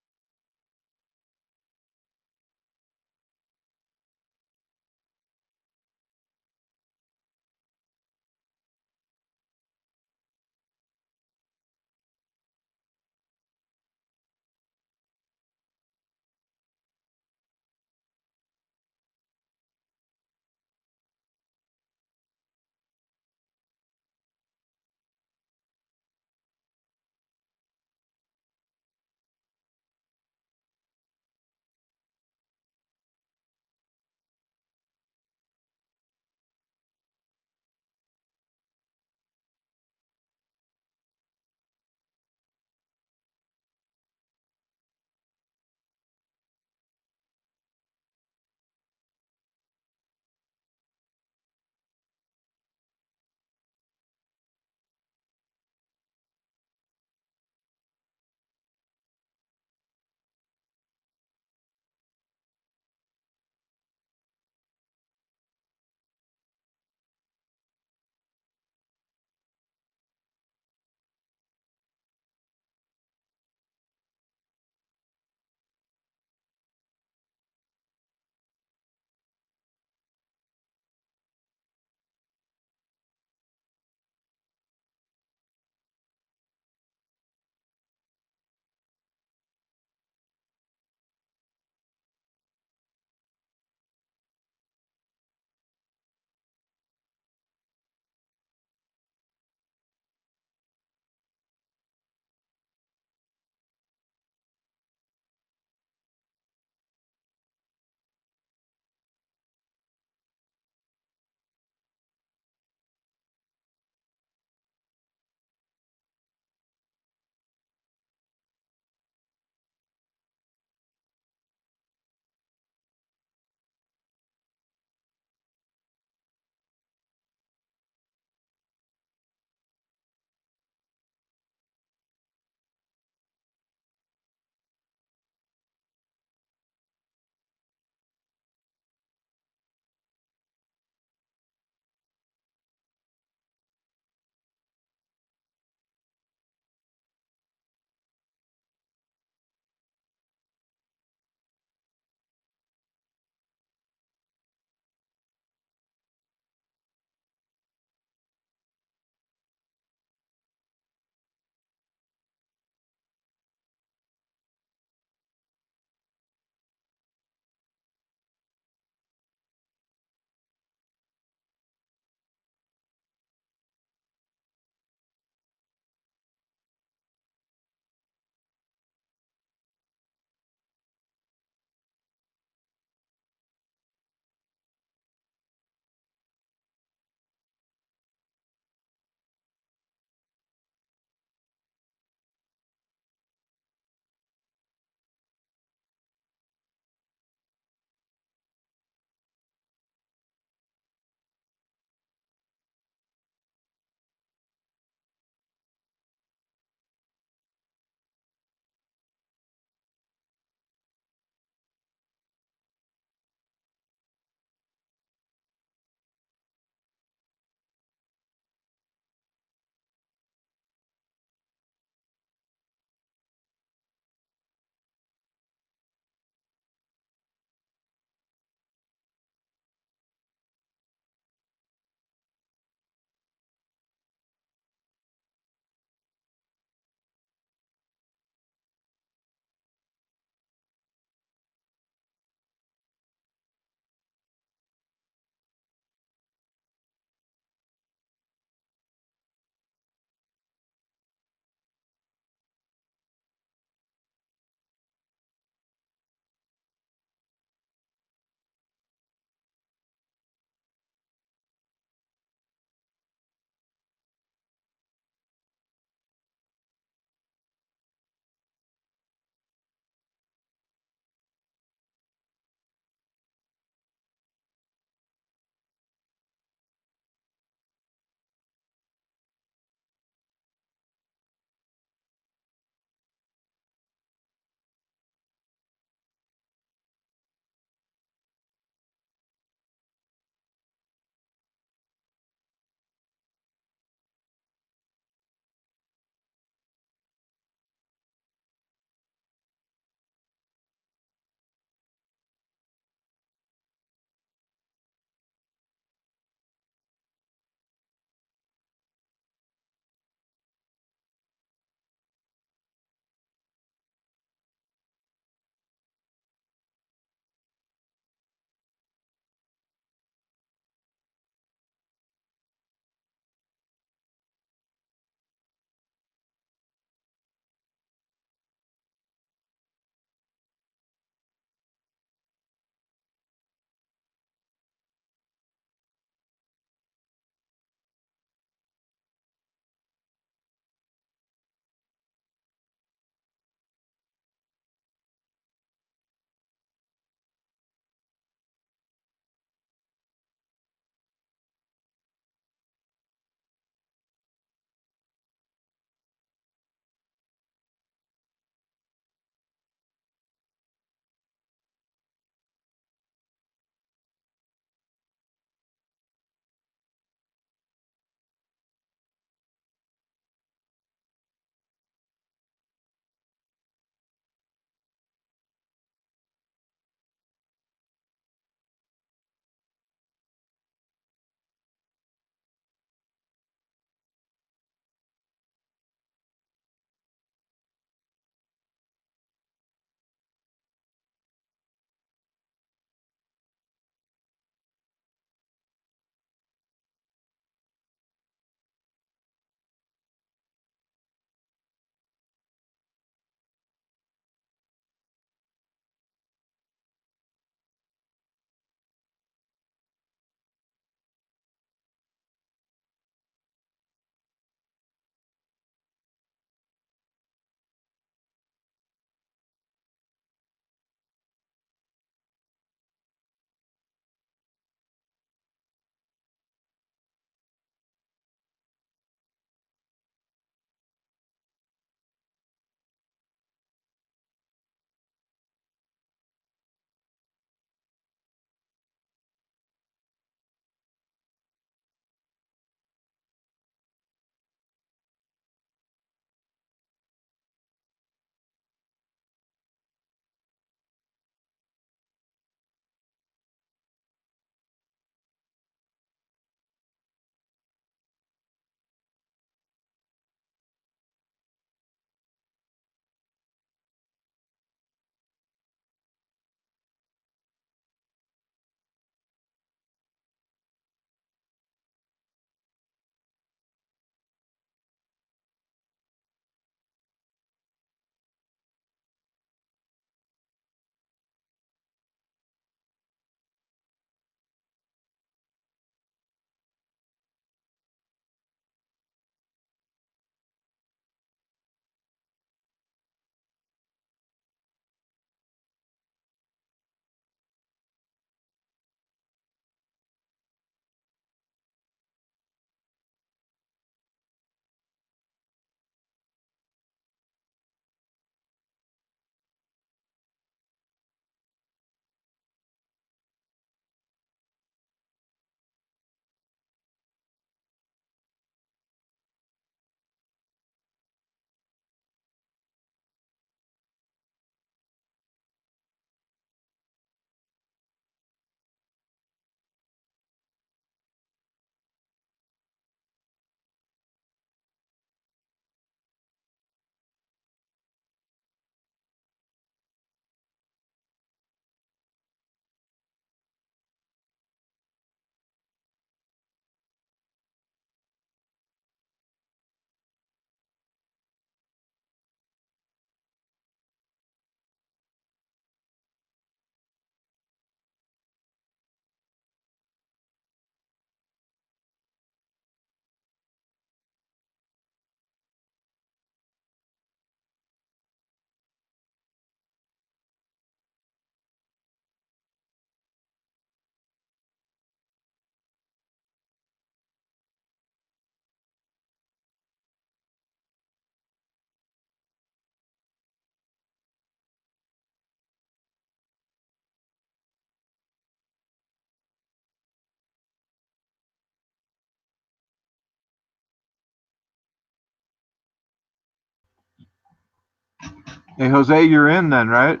Hey, Jose, you're in then, right?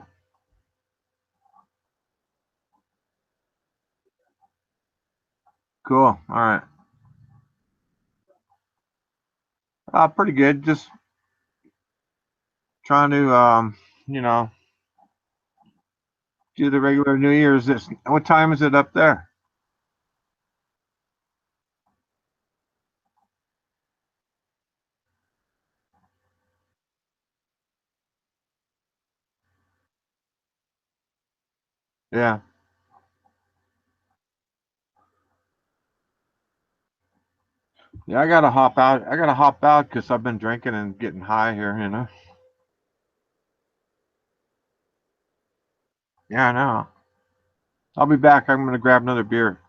Cool. All right. Pretty good. Just trying to, do the regular New Year's. What time is it up there? Yeah. Yeah, I gotta hop out. I gotta hop out because I've been drinking and getting high here, Yeah, I know. I'll be back. I'm gonna grab another beer.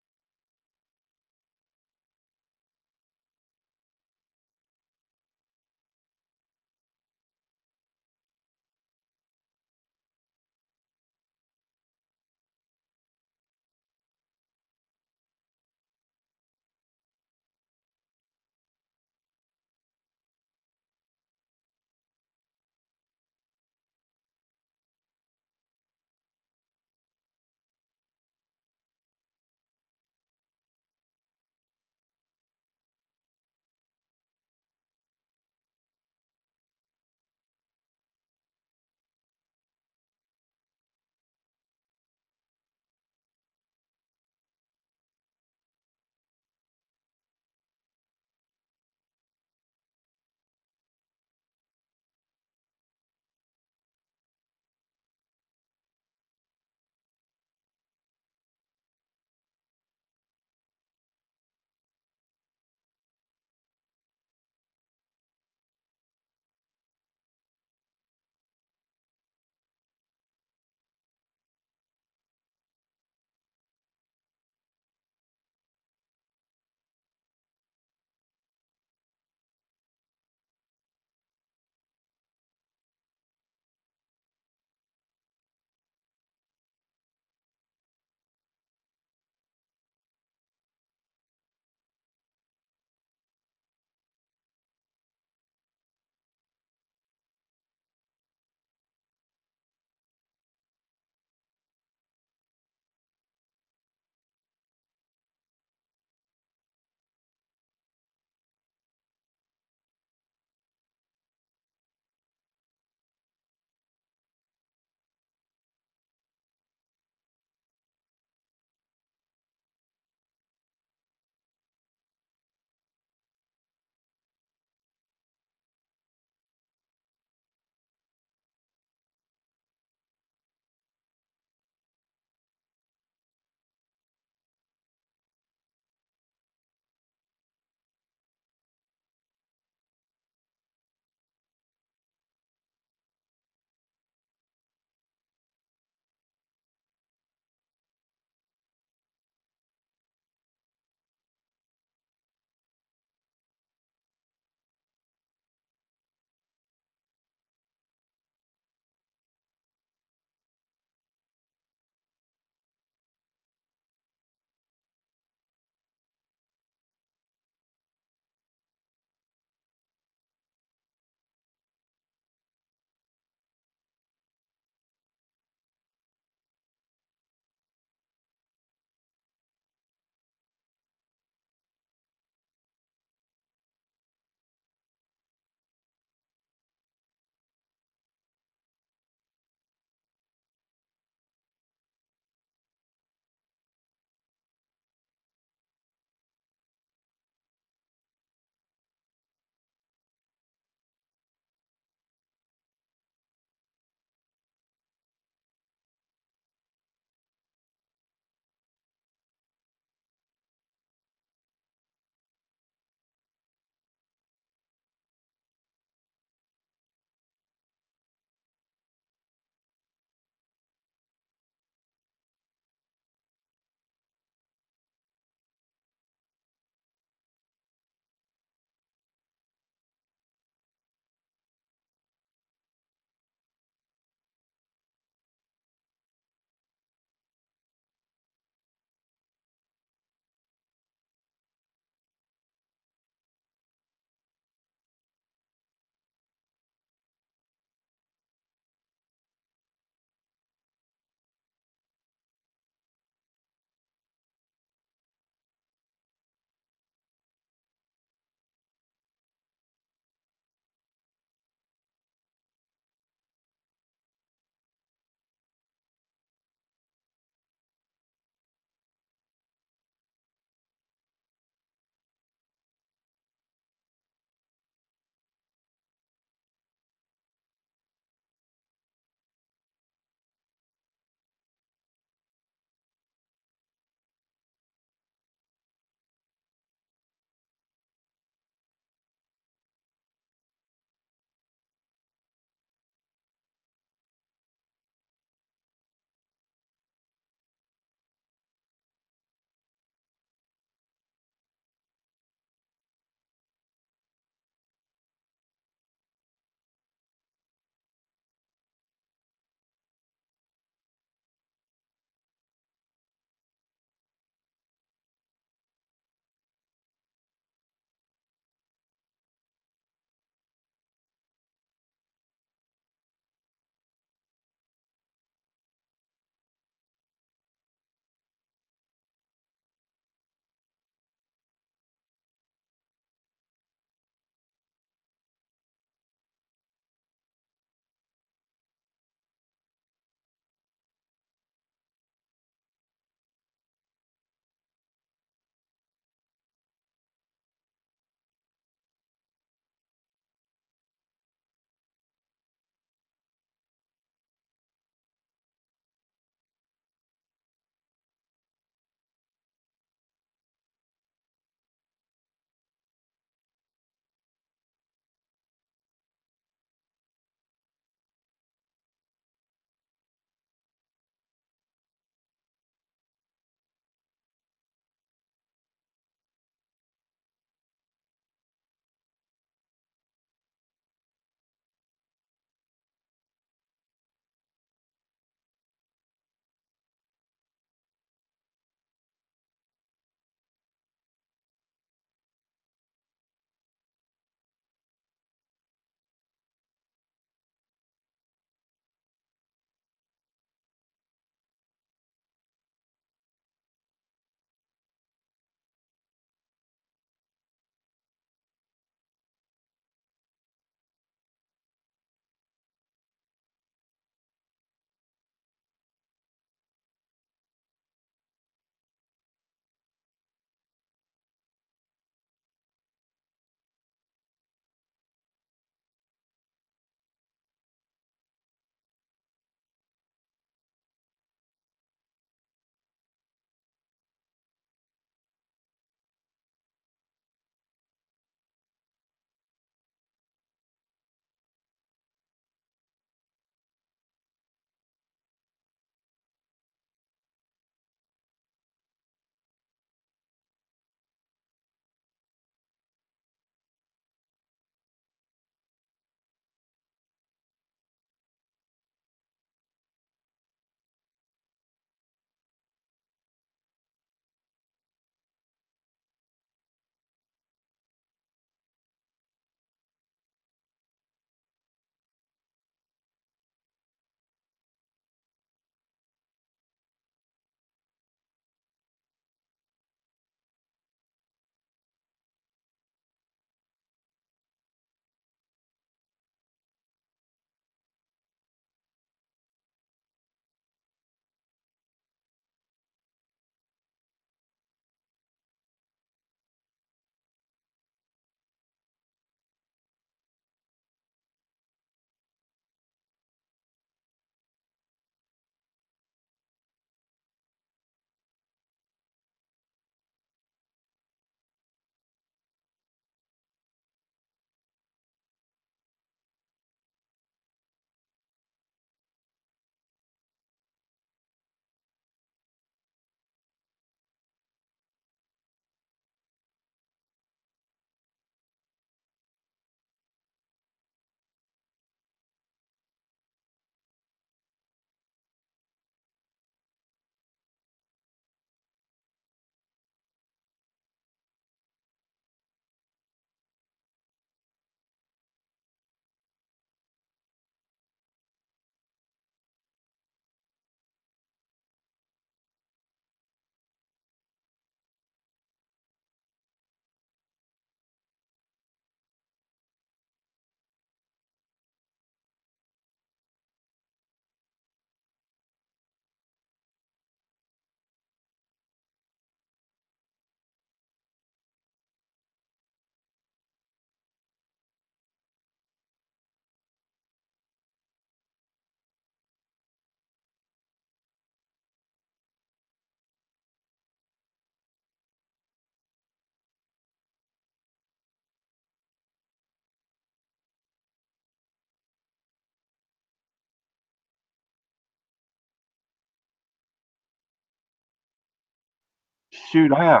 Shoot, I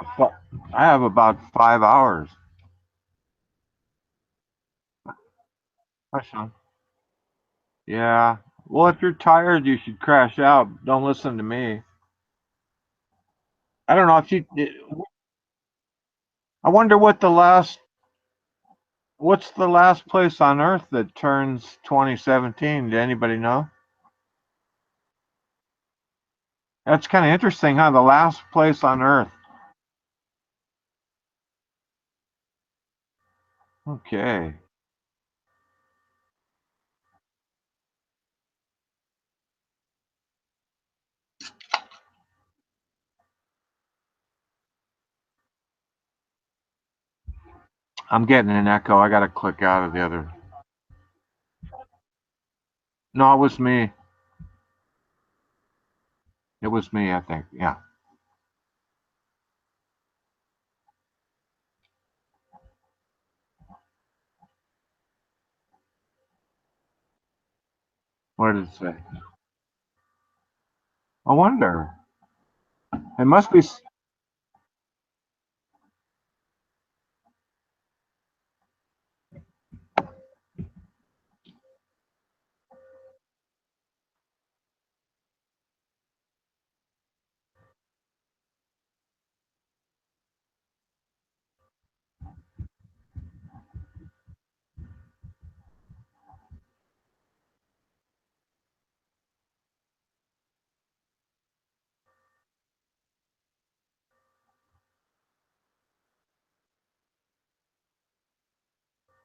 have about 5 hours. Hi, Sean. Yeah. Well, if you're tired, you should crash out. Don't listen to me. I don't know if you. I wonder what's the last place on Earth that turns 2017? Do anybody know? That's kind of interesting, huh? The last place on Earth. Okay. I'm getting an echo. I got to click out of the other. No, it was me. It was me, I think. Yeah. What did it say? I wonder. It must be.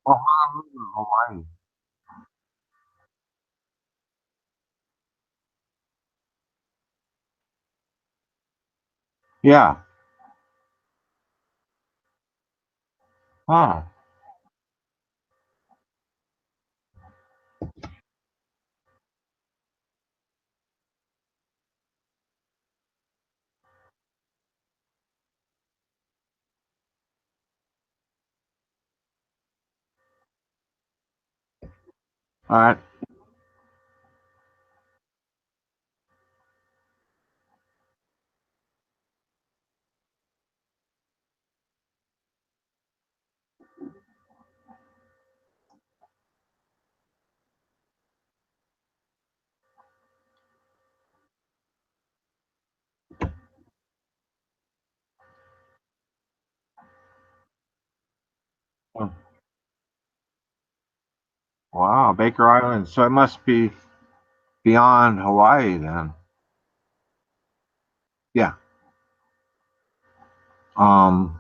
Oh, Hawaii. Yeah. Huh. All right. Oh, wow, Baker Island. So it must be beyond Hawaii then. Yeah. Um.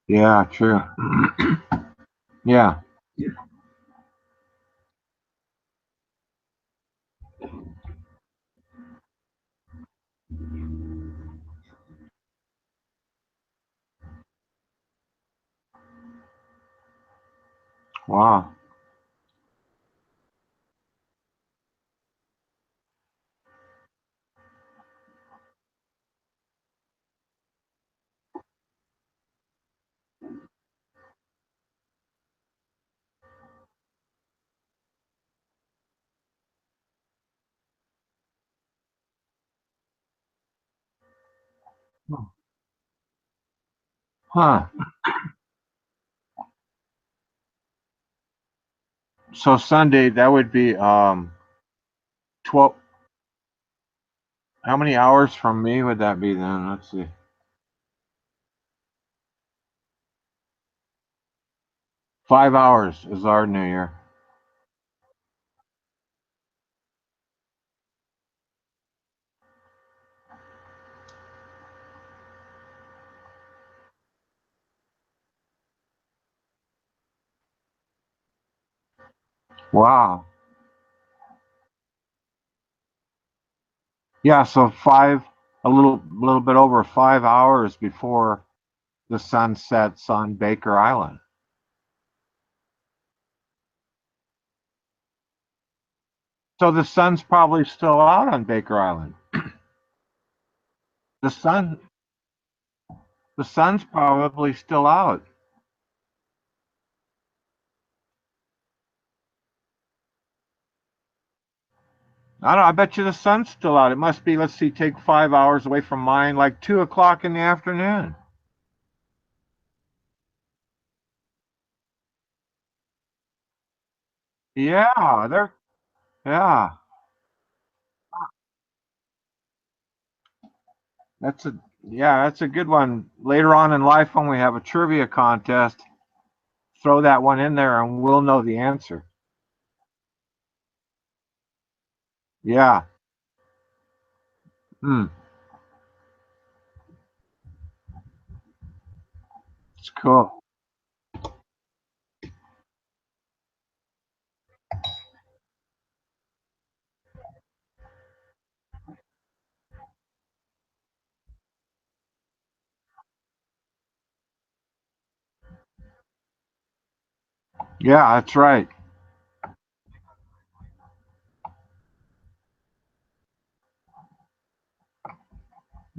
Yeah. True. Yeah. Wow. Huh. So Sunday that would be 12. How many hours from me would that be then? Let's see. 5 hours is our New Year. Wow. Yeah. So a little bit over 5 hours before the sun sets on Baker Island. So the sun's probably still out on Baker Island. The sun, the sun's probably still out. I don't know. I bet you the sun's still out. It must be, let's see, take 5 hours away from mine, like 2 o'clock in the afternoon. Yeah, yeah. That's a, yeah, that's a good one. Later on in life, when we have a trivia contest, throw that one in there and we'll know the answer. Yeah. Hmm. It's cool. Yeah, that's right.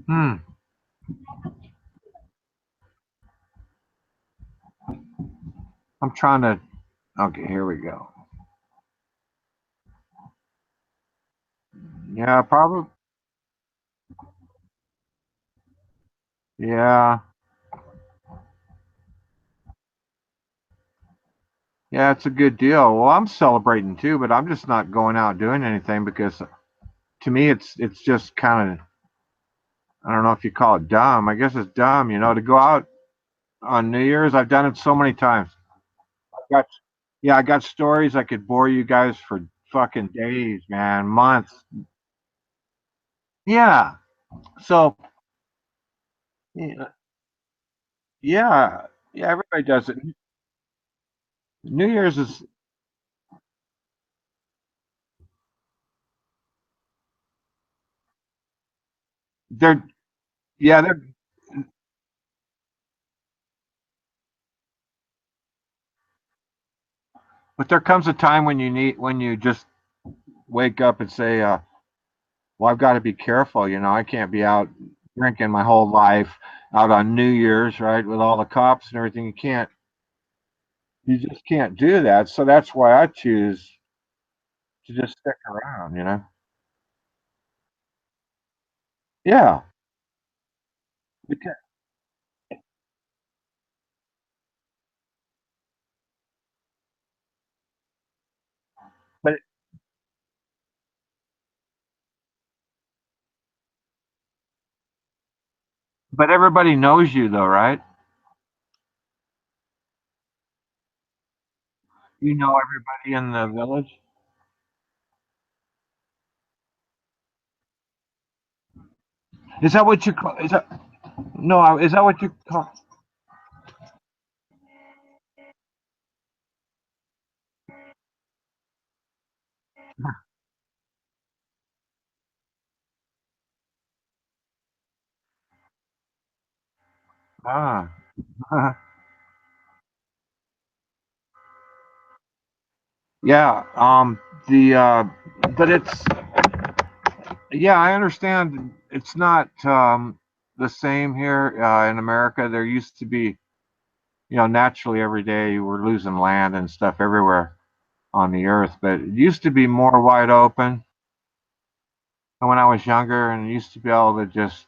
Hmm. I'm trying to. Okay, here we go. Yeah, probably. Yeah. Yeah, it's a good deal. Well, I'm celebrating too, but I'm just not going out doing anything because to me it's just kind of, I don't know if you call it dumb. I guess it's dumb, to go out on New Year's. I've done it so many times. I got yeah, I got stories I could bore you guys for fucking days, man, months. Yeah. So yeah, yeah, yeah, everybody does it. New Year's is they're yeah, they're but there comes a time when you just wake up and say, well, I've got to be careful. I can't be out drinking my whole life out on New Year's, right, with all the cops and everything. You just can't do that. So that's why I choose to just stick around. Yeah. Because, but but everybody knows you though, right? You know everybody in the village. Is that what you call? Is that no? Is that what you call? Ah. Yeah. The but it's yeah. I understand. It's not the same here in America. There used to be, naturally every day we're losing land and stuff everywhere on the earth, but it used to be more wide open. And when I was younger, and used to be able to just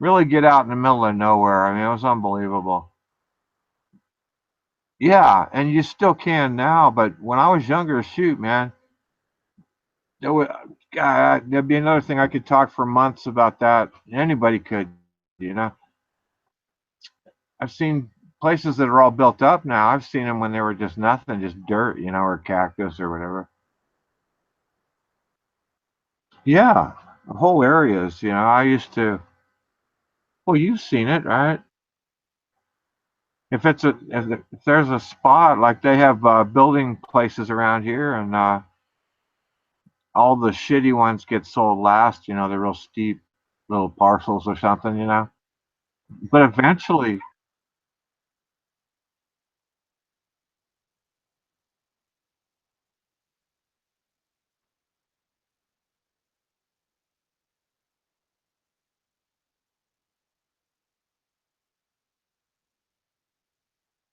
really get out in the middle of nowhere. I mean, it was unbelievable. Yeah, and you still can now, but when I was younger, shoot, man, there would, God, there'd be another thing I could talk for months about that. Anybody could. I've seen places that are all built up now. I've seen them when they were just nothing, just dirt, or cactus or whatever. Yeah, whole areas. I used to. Well, you've seen it, right? If there's a spot like they have building places around here, and all the shitty ones get sold last. The real steep little parcels or something. But eventually,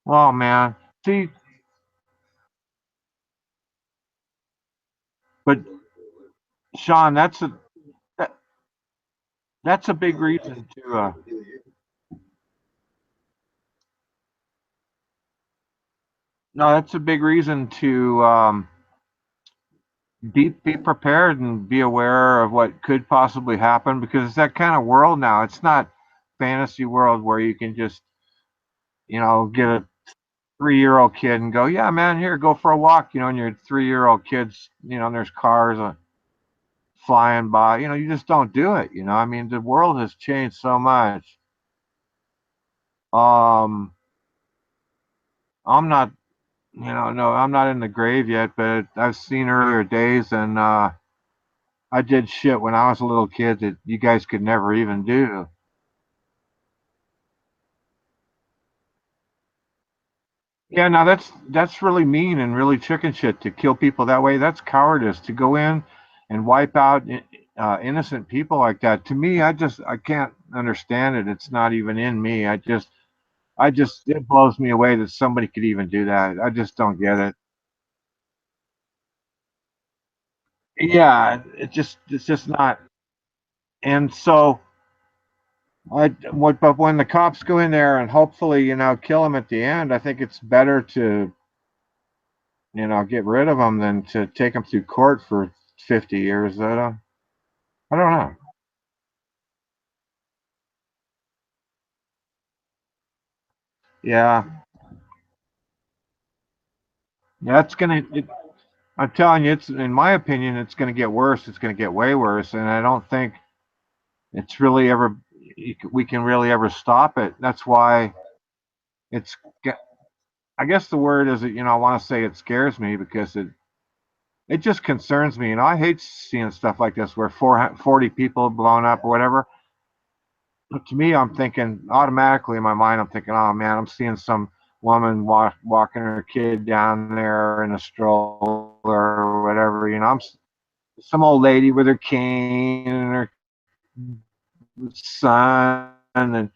well, man, see, but Sean, that's a big reason to. No, that's a big reason to be prepared and be aware of what could possibly happen, because it's that kind of world now. It's not fantasy world where you can just get a 3-year-old kid and go, yeah, man, here, go for a walk, and your 3-year-old kids, and there's cars flying by, you just don't do it. I mean, the world has changed so much. I'm not, no, I'm not in the grave yet, but I've seen earlier days, and I did shit when I was a little kid that you guys could never even do. Yeah, now that's really mean and really chicken shit to kill people that way. That's cowardice to go in and wipe out innocent people like that. To me, I can't understand it. It's not even in me. It blows me away that somebody could even do that. I just don't get it. Yeah, it's just not. And so but when the cops go in there and hopefully kill them at the end, I think it's better to get rid of them than to take them through court for 50 years. I don't know. Yeah, that's I'm telling you, it's in my opinion, it's gonna get worse. It's gonna get way worse, and I don't think it's really ever we can really ever stop it. That's why it's. I guess the word is that I want to say it scares me because it just concerns me. I hate seeing stuff like this where 40 people blown up or whatever. But to me, I'm thinking automatically in my mind, I'm thinking, oh man, I'm seeing some woman walking her kid down there in a stroller or whatever. Some old lady with her cane and her son and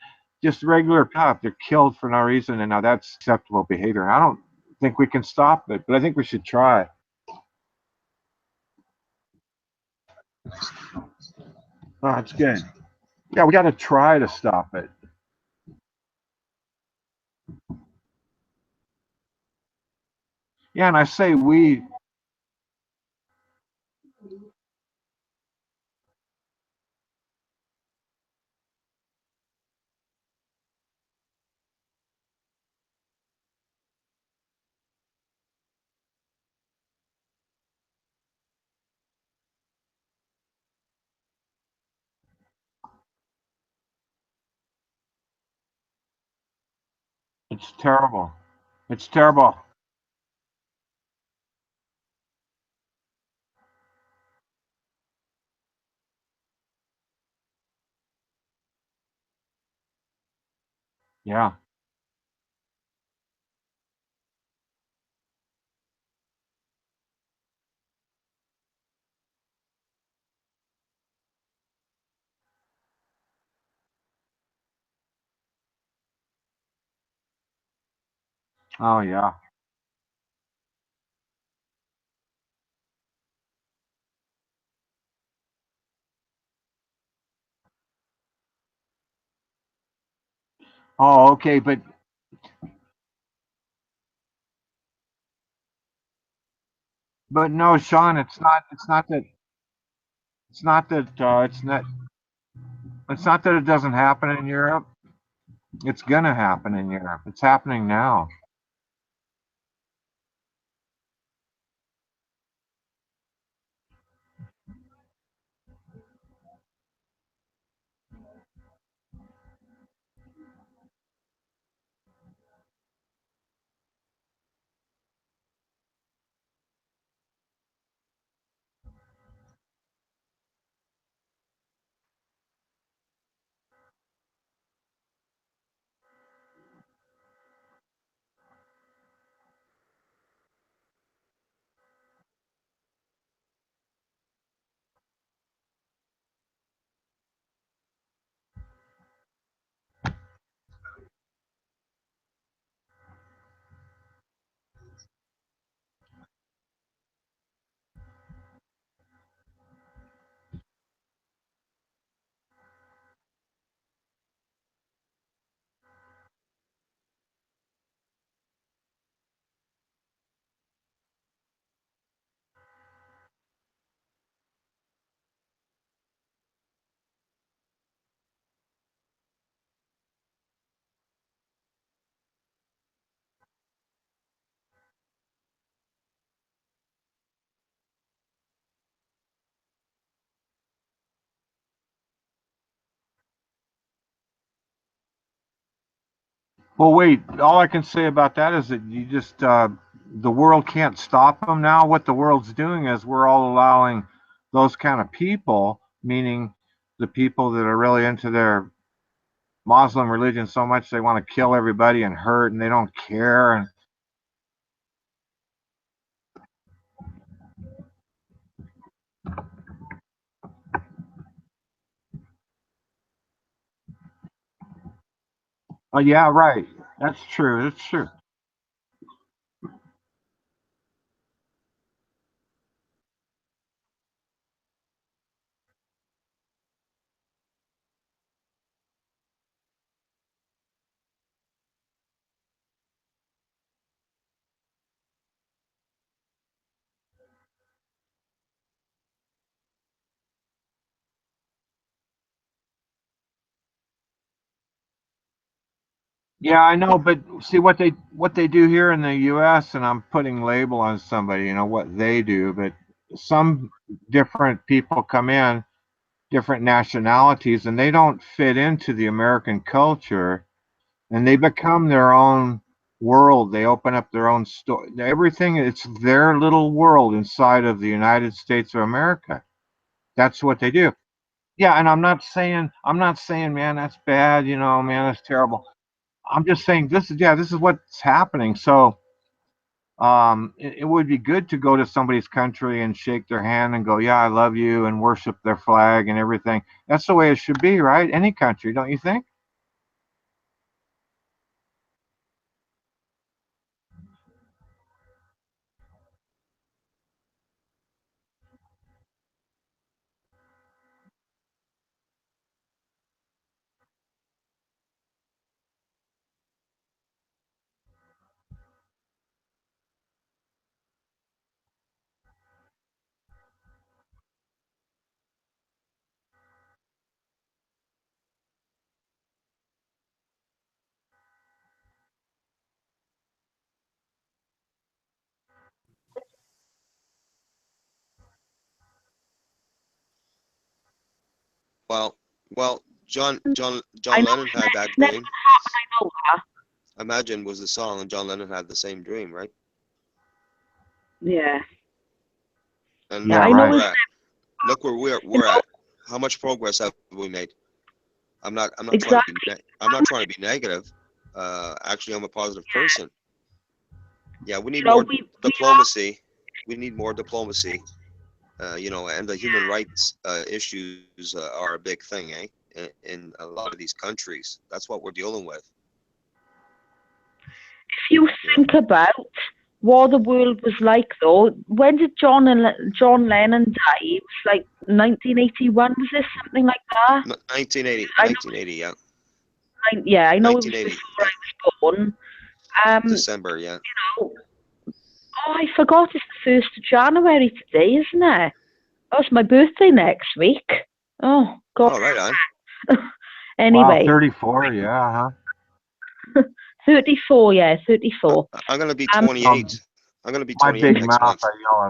just regular cop. They're killed for no reason, and now that's acceptable behavior. I don't think we can stop it, but I think we should try. Oh, that's good. Yeah, we got to try to stop it. Yeah, and I say we. It's terrible. It's terrible. Yeah. Oh, yeah. Oh, okay, but no, Sean, it's not. It's not that. It's not that. It's not. It's not that it doesn't happen in Europe. It's gonna happen in Europe. It's happening now. Well, wait. All I can say about that is that you just the world can't stop them now. What the world's doing is we're all allowing those kind of people, meaning the people that are really into their Muslim religion so much they want to kill everybody and hurt, and they don't care. And oh yeah, right. That's true. That's true. Yeah, I know, but see what they do here in the U.S. and I'm putting label on somebody, you know what they do, but some different people come in, different nationalities, and they don't fit into the American culture, and they become their own world. They open up their own store. Everything, it's their little world inside of the United States of America. That's what they do. Yeah, and I'm not saying, man, that's bad, you know, man, that's terrible. I'm just saying this is what's happening. So it would be good to go to somebody's country and shake their hand and go, yeah, I love you, and worship their flag and everything. That's the way it should be, right? Any country, don't you think? Well, John Lennon had that dream. Imagine was the song, and John Lennon had the same dream, right? Yeah. And Yeah, look I know. where we're at. Look where we're at. How much progress have we made? I'm not trying to be I'm not trying to be negative. Actually, I'm a positive person. Yeah, we need more diplomacy. We need more diplomacy. You know, and the human rights issues are a big thing, in a lot of these countries. That's what we're dealing with. If you think about what the world was like, though, when did John Lennon die? It was like 1981, was it? Something like that? 1980, yeah. Yeah, I know it was before I was born. December, yeah. You know, oh, I forgot it's the 1st of January today, isn't it? Oh, it's my birthday next week. Oh, God. Oh, right on. Anyway. Wow, 34, yeah, huh? 34, yeah, 34. I'm going to be 28. I'm going to be 28 my big next mouth, month. I yell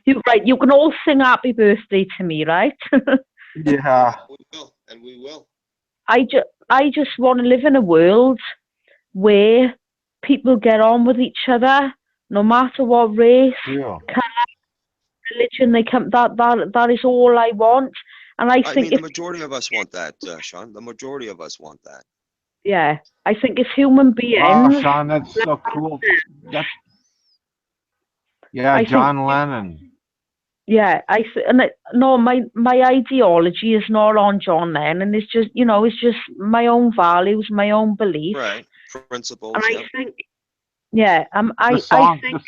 it out. You can all sing happy birthday to me, right? Yeah. We will, and we will. I just want to live in a world where people get on with each other, no matter what race, colour, religion they come. That is all I want. And I think mean, the majority of us want that, Sean. The majority of us want that. Yeah, I think as human beings. Wow, Sean, that's so cool. Yeah, John Lennon. Yeah, my ideology is not on John Lennon. It's just, it's just my own values, my own beliefs. Right, principles. And I think, yeah, I think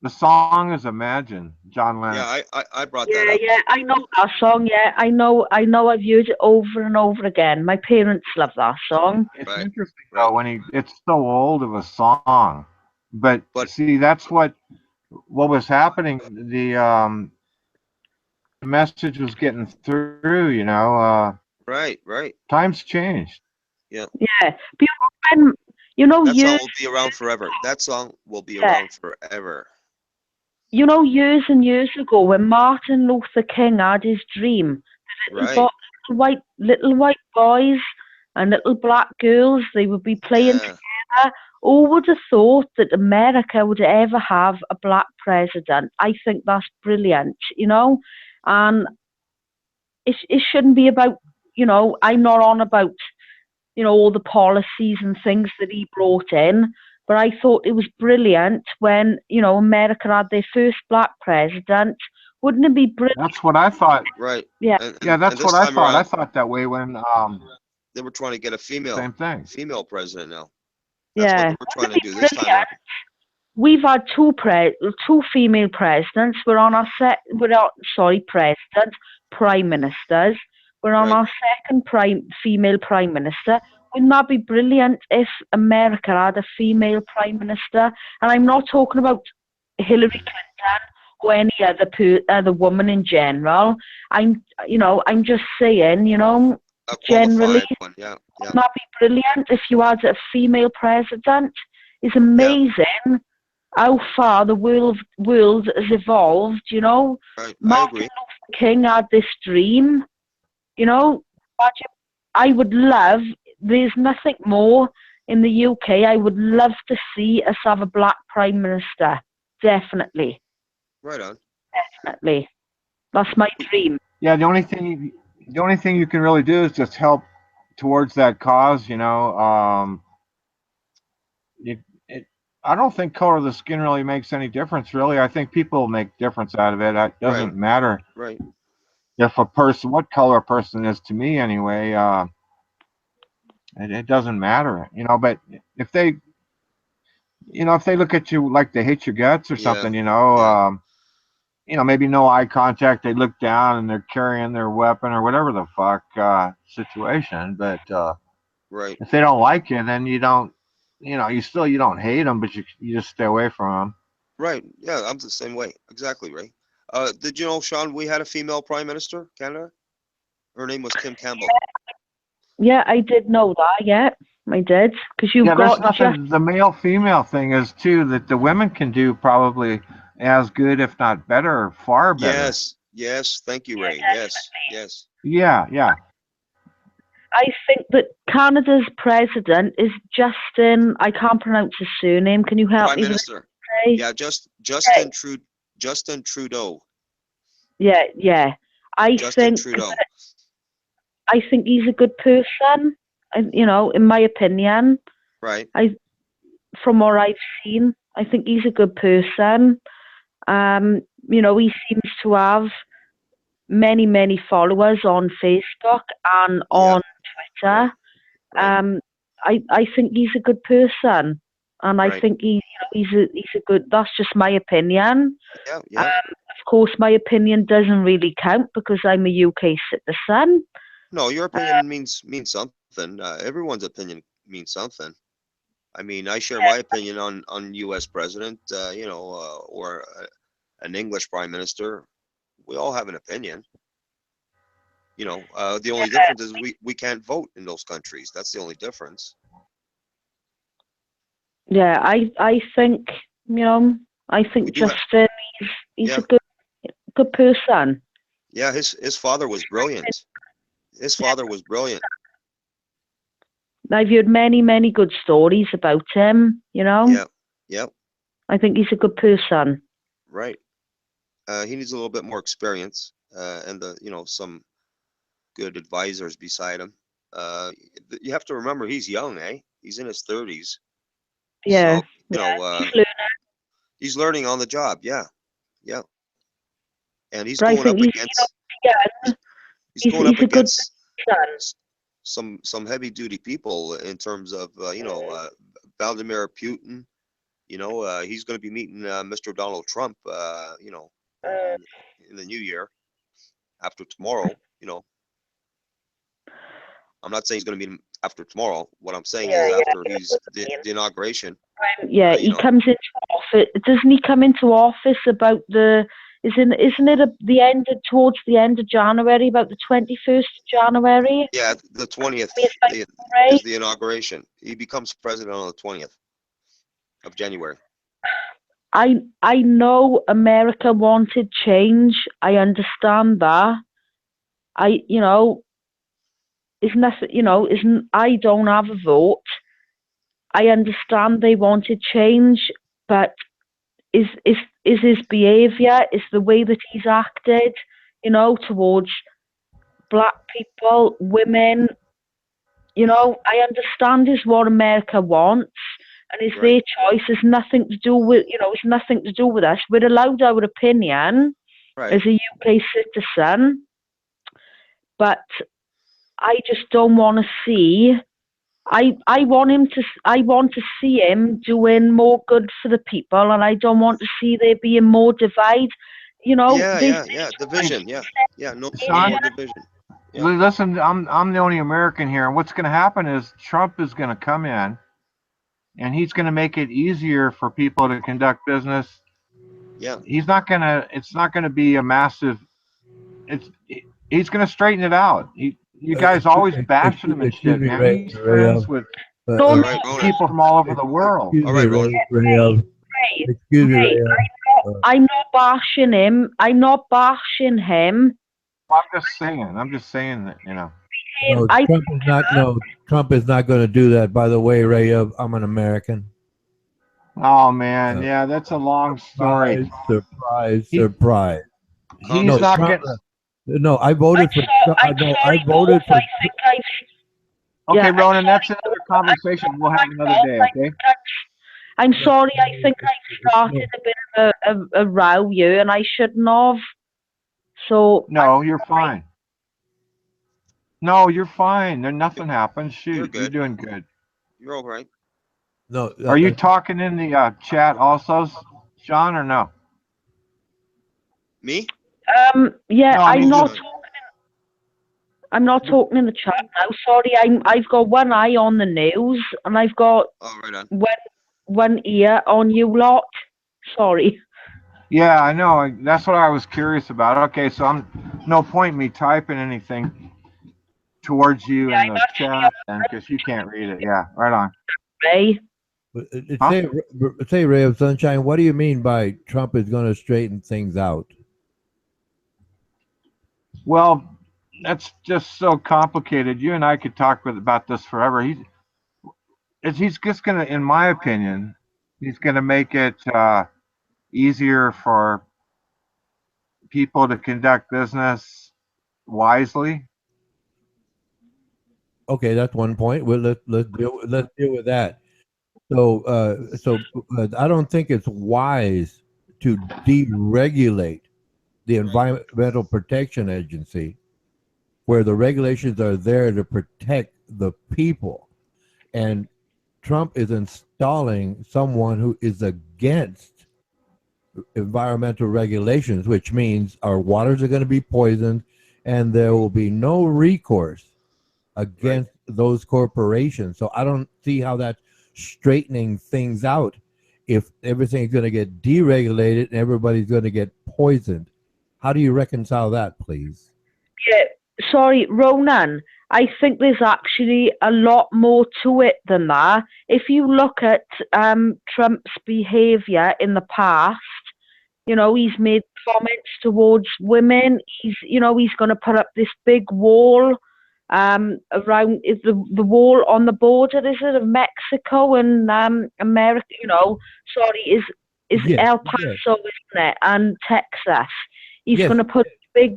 the song is Imagine, John Lennon. Yeah, I brought that up. Yeah, I know that song. Yeah, I know. I've used it over and over again. My parents love that song. It's interesting though it's so old of a song, but see, that's what was happening. The message was getting through. You know. Right. Times changed. Yeah. Yeah, that song will be around forever. That song will be around forever. Years and years ago, when Martin Luther King had his dream, little white boys, and little black girls, they would be playing together. Who would have thought that America would ever have a black president? I think that's brilliant, you know, and it shouldn't be about, you know, I'm not on about, you know, all the policies and things that he brought in, but I thought it was brilliant when, you know, America had their first black president. Wouldn't it be brilliant? That's what I thought. Right. Yeah. Yeah, that's what I thought. I thought that way when they were trying to get a same thing. female president now. That's Yeah. what we're trying to do this time around. We've had two female presidents. We're on our prime ministers. We're on our second female prime minister. Wouldn't that be brilliant if America had a female prime minister? And I'm not talking about Hillary Clinton or any other woman in general. I'm just saying, you know, generally, one. Yeah. wouldn't that be brilliant if you had a female president? It's amazing how far the world has evolved, you know. Right. Martin Luther King had this dream, you know. I would love, there's nothing more in the UK, I would love to see us have a black prime minister. Definitely. Right on. Definitely. That's my dream. Yeah, the only thing you can really do is just help towards that cause, you know. I don't think color of the skin really makes any difference, really. I think people make difference out of it. It doesn't matter Right. if what color a person is to me, anyway. It doesn't matter, you know. But if they look at you like they hate your guts or something, you know, maybe no eye contact. They look down and they're carrying their weapon or whatever the fuck situation. But if they don't like you, then you don't. You know, you don't hate them, but you just stay away from them. Right. Yeah, I'm the same way. Exactly, Ray. Did you know, Sean, we had a female prime minister, Canada? Her name was Kim Campbell. Yeah, I did know that. Yeah, I did. Because there's nothing. The male-female thing is too that the women can do probably as good, if not better, or far better. Yes. Thank you, Ray. Yes. Yeah. I think that Canada's president is Justin. I can't pronounce his surname. Can you help me? Prime Minister. Yeah, Justin Trudeau. Yeah. I think he's a good person. You know, in my opinion. Right. From what I've seen, I think he's a good person. You know, he seems to have many followers on Facebook and on Twitter. I think he's a good person, and I think he's a good. That's just my opinion. Yeah. Of course, my opinion doesn't really count because I'm a UK citizen. No, your opinion means something. Everyone's opinion means something. I mean, I share my opinion on U.S. president, or an English prime minister. We all have an opinion. You know, the only difference is we can't vote in those countries. That's the only difference. Yeah, I think, you know, Justin, he's a good person. Yeah, his father was brilliant. I've heard many good stories about him, you know. Yeah. I think he's a good person. Right. He needs a little bit more experience, and some good advisors beside him. You have to remember he's young, He's in his 30s. Yeah. So, he's learning on the job. Yeah. And he's going up against. He's going up against some heavy duty people in terms of Vladimir Putin. He's going to be meeting Mr. Donald Trump. In the new year, after tomorrow. I'm not saying he's going to meet him after tomorrow. What I'm saying is after the inauguration. Yeah, he comes into office. Doesn't he come into office about isn't it towards the end of January, about the 21st of January? Yeah, the 20th is the inauguration. He becomes president on the 20th of January. I know America wanted change. I understand that. is nothing, I don't have a vote. I understand they wanted change, but is his behaviour, is the way that he's acted, towards black people, women, I understand is what America wants, and it's their choice. It's nothing to do with, it's nothing to do with us. We're allowed our opinion as a UK citizen, but I just don't want to see. I want to see him doing more good for the people, and I don't want to see there being more divide. Division. No Sean, more division. Listen, I'm the only American here, and what's going to happen is Trump is going to come in, and he's going to make it easier for people to conduct business. Yeah. It's not going to be a massive. He's going to straighten it out. You guys always bashing him and shit, man. He's friends with people from all over the world. Excuse me, Ray. I'm not bashing him. I'm just saying that, No, Trump is not going to do that. By the way, Ray, I'm an American. Oh man, yeah, that's a long story. Surprise. He's not getting. No, I voted for. I voted for. Okay, Ronan, that's another conversation we'll have another day. Okay. I'm sorry. I think I started a bit of a row here, and I shouldn't have. So. No, you're fine. No, you're fine. Nothing happened. Shoot, you're doing good. You're all right. No. Are you talking in the chat also, Sean, or no? Me? Yeah, no, I'm not. I'm not talking in the chat now. Sorry, I've got one eye on the news, and I've got one ear on you lot. Sorry. Yeah, I know. That's what I was curious about. Okay, so no point me typing anything towards you in the chat then, because you can't read it. Yeah, right on. Ray. Say, Ray of Sunshine, what do you mean by Trump is going to straighten things out? Well, that's just so complicated. You and I could talk about this forever. He's just going to, in my opinion, he's going to make it easier for people to conduct business wisely. Okay, that's one point. Well, let's deal with that. So I don't think it's wise to deregulate the Environmental Protection Agency, where the regulations are there to protect the people. And Trump is installing someone who is against environmental regulations, which means our waters are going to be poisoned, and there will be no recourse against those corporations. So I don't see how that's straightening things out if everything's going to get deregulated and everybody's going to get poisoned. How do you reconcile that, please? Yeah, sorry, Ronan. I think there's actually a lot more to it than that. If you look at Trump's behavior in the past, he's made comments towards women. He's going to put up this big wall around the wall on the border, is it, of Mexico and America? Sorry, is El Paso, isn't it, and Texas? He's going to put big.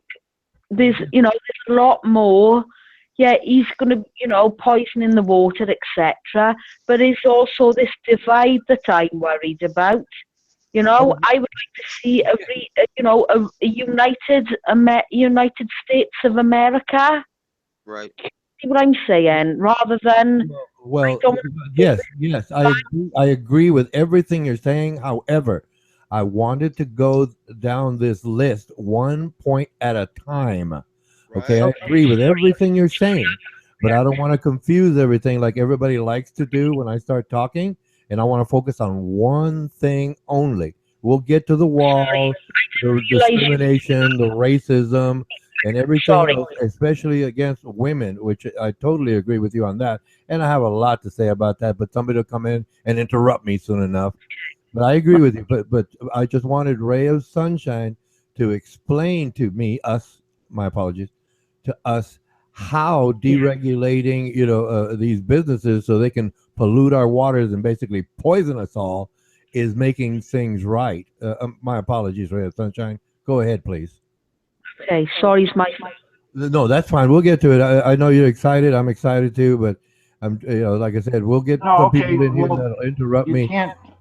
There's a lot more. Yeah, he's going to poisoning the water, etc. But there's also this divide that I'm worried about. I would like to see a United States of America. Right. See what I'm saying? Rather than yes, I agree with everything you're saying. However, I wanted to go down this list one point at a time. Okay, I agree with everything you're saying, but I don't want to confuse everything like everybody likes to do when I start talking, and I want to focus on one thing only. We'll get to the wall, the discrimination, the racism, and everything else, especially against women, which I totally agree with you on that. And I have a lot to say about that, but somebody will come in and interrupt me soon enough. But I agree with you. But I just wanted Ray of Sunshine to explain to me, my apologies, to us, how deregulating, these businesses so they can pollute our waters and basically poison us all is making things right. My apologies, Ray of Sunshine. Go ahead, please. Okay, sorry, it's my. No, that's fine. We'll get to it. I know you're excited. I'm excited too, but I'm, like I said, we'll get some people in here that'll interrupt me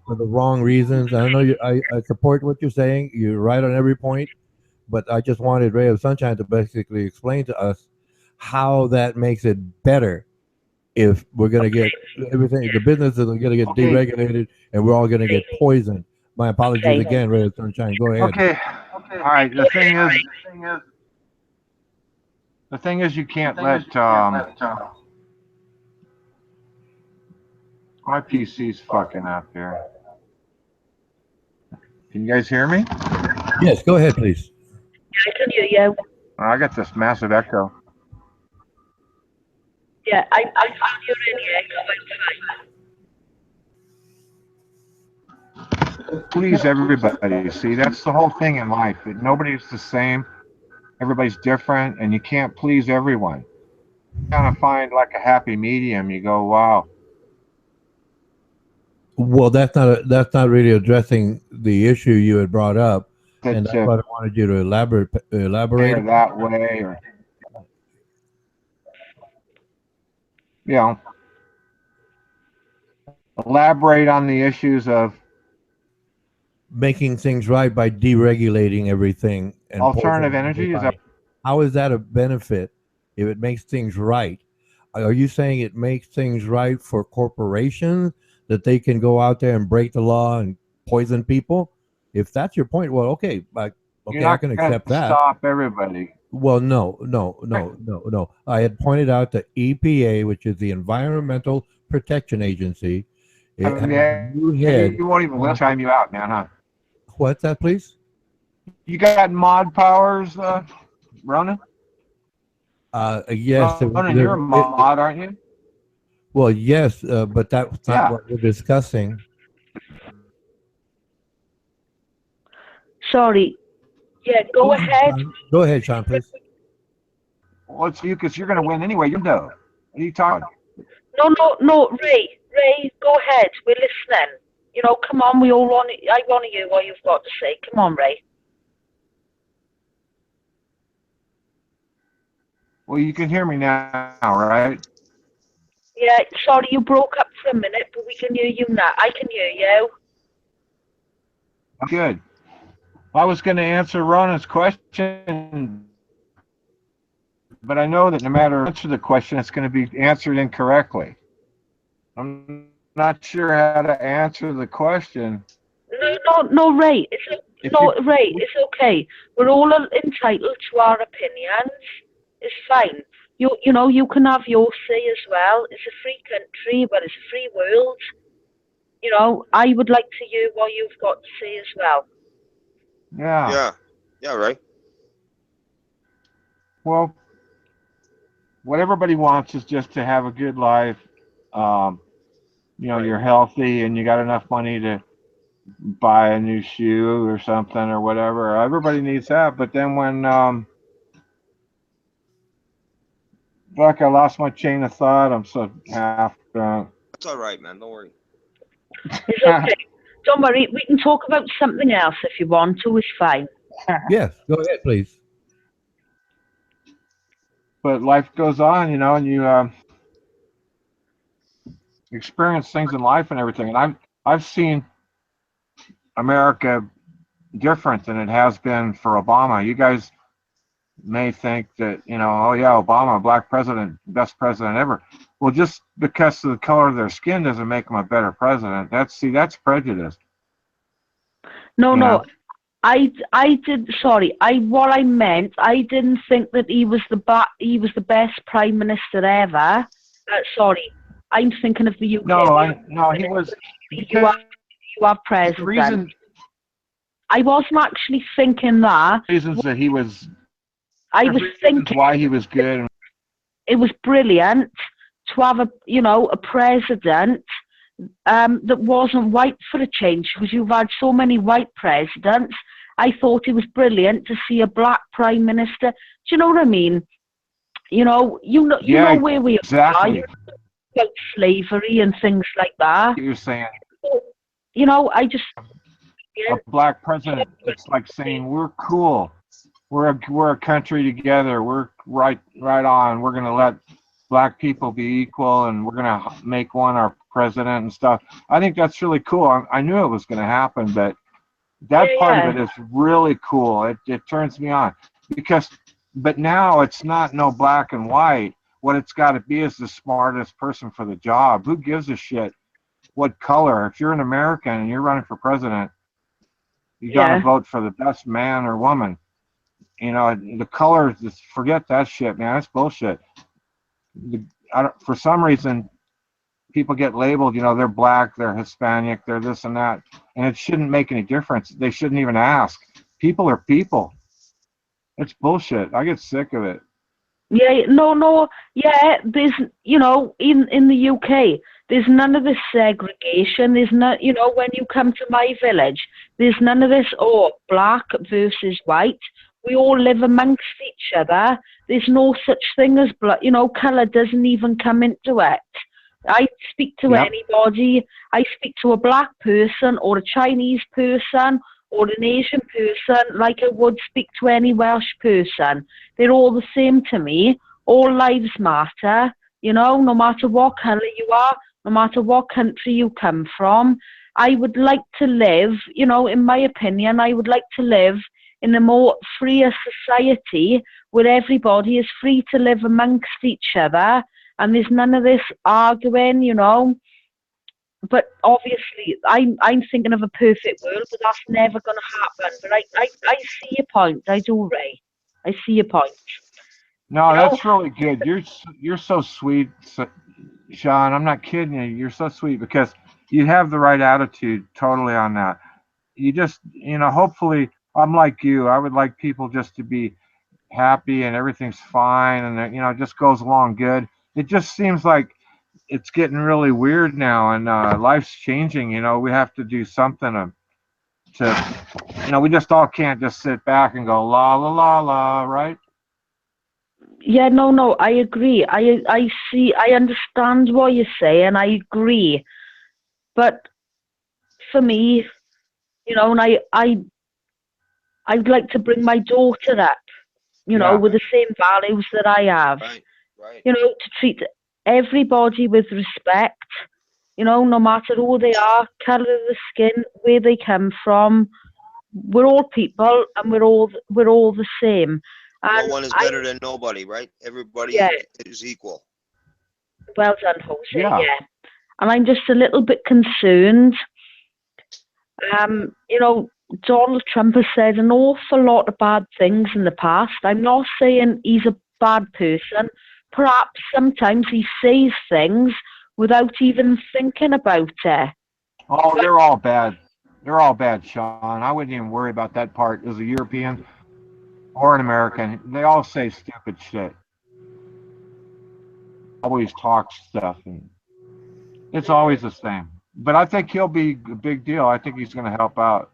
for the wrong reasons. I know I support what you're saying. You're right on every point, but I just wanted Ray of Sunshine to basically explain to us how that makes it better if we're going to get everything, the businesses are going to get deregulated and we're all going to get poisoned. My apologies again, Ray of Sunshine. Go ahead. Okay. All right. The thing is, you can't let my PC's fucking up here. Can you guys hear me? Yes, go ahead, please. I can hear you. I got this massive echo. Yeah, I found you really echo. Please everybody. See, that's the whole thing in life. Nobody's the same. Everybody's different, and you can't please everyone. You gotta find like a happy medium. You go, wow. Well, that's not really addressing the issue you had brought up, and that's what I wanted you to elaborate. That way, or elaborate on the issues of making things right by deregulating everything and alternative energy. How is that a benefit if it makes things right? Are you saying it makes things right for corporations that they can go out there and break the law and poison people? If that's your point, well, okay, I can accept that. Stop everybody. Well, no. I had pointed out that EPA, which is the Environmental Protection Agency, it has a new head. You won't even chime you out, man, huh? What's that, please? You got mod powers, Ronan? Yes. Ronan, you're a mod, aren't you? Well, yes, but that's not what we're discussing. Sorry. Yeah, go ahead. Go ahead, Sean, please. Well, it's you because you're going to win anyway. You know. What are you talking? No, Ray, go ahead. We're listening. Come on. I want to hear what you've got to say. Come on, Ray. Well, you can hear me now, right? Yeah, sorry, you broke up for a minute, but we can hear you now. I can hear you. Good. I was going to answer Ronan's question, but I know that no matter answer the question, it's going to be answered incorrectly. I'm not sure how to answer the question. No, Ray. Ray, it's okay. We're all entitled to our opinions. It's fine. You can have your say as well. It's a free country, but it's a free world. I would like to hear what you've got to say as well. Yeah, right. Well, what everybody wants is just to have a good life. You're healthy and you got enough money to buy a new shoe or something or whatever. Everybody needs that. But then when I lost my chain of thought. I'm so half drunk. That's all right, man. Don't worry. It's okay. Don't worry. We can talk about something else if you want to. It's fine. Yes, go ahead, please. But life goes on, and you experience things in life and everything. And I've seen America different than it has been for Obama. You guys may think that, oh yeah, Obama, black president, best president ever. Well, just because of the color of their skin doesn't make him a better president. That's prejudice. No. I did. Sorry. What I meant. I didn't think that he was the best prime minister ever. Sorry. I'm thinking of the UK. No, he was. You are president. I wasn't actually thinking that. Reasons that he was. I was thinking why he was good. It was brilliant to have a president that wasn't white for a change, because you've had so many white presidents. I thought it was brilliant to see a black prime minister. Do you know what I mean? You know where we are. You know, about slavery and things like that. You're saying. You know, I just. A black president, it's like saying we're cool. We're a country together. We're right on. We're gonna let black people be equal, and we're gonna make one our president and stuff. I think that's really cool. I knew it was gonna happen, but that part of it is really cool. It turns me on but now it's not no black and white. What it's got to be is the smartest person for the job. Who gives a shit what color? If you're an American and you're running for president, you got to vote for the best man or woman. You know, the color, just forget that shit, man. That's bullshit. For some reason, people get labeled, you know, they're black, they're Hispanic, they're this and that. And it shouldn't make any difference. They shouldn't even ask. People are people. It's bullshit. I get sick of it. Yeah, no, yeah, there's, you know, in the UK, there's none of this segregation. There's not, you know, when you come to my village, there's none of this, black versus white. We all live amongst each other. There's no such thing as blood, you know, colour doesn't even come into it. I speak to anybody. I speak to a black person or a Chinese person or an Asian person like I would speak to any Welsh person. They're all the same to me. All lives matter, you know, no matter what colour you are, no matter what country you come from. I would like to live, you know, in my opinion, I would like to live in a more freer society where everybody is free to live amongst each other and there's none of this arguing, you know. But obviously, I'm thinking of a perfect world, but that's never going to happen. But I see your point. I do, Ray. I see your point. No, that's really good. You're so sweet, Sean. I'm not kidding you. You're so sweet because you have the right attitude totally on that. You just, you know, hopefully, I'm like you. I would like people just to be happy and everything's fine and, you know, it just goes along good. It just seems like it's getting really weird now, and life's changing. You know, we have to do something to, you know, we just all can't just sit back and go la la la la, right? Yeah, no, I agree. I see. I understand what you say, and I agree. But for me, you know, and I'd like to bring my daughter up, you know, with the same values that I have. Right. You know, to treat everybody with respect, you know, no matter who they are, colour of the skin, where they come from. We're all people and we're all the same. And no one is better than nobody, right? Everybody is equal. Well done, Jose. Yeah. And I'm just a little bit concerned. You know, Donald Trump has said an awful lot of bad things in the past. I'm not saying he's a bad person. Perhaps sometimes he says things without even thinking about it. Oh, they're all bad. They're all bad, Sean. I wouldn't even worry about that part as a European or an American. They all say stupid shit. Always talk stuff, and it's always the same. But I think he'll be a big deal. I think he's going to help out.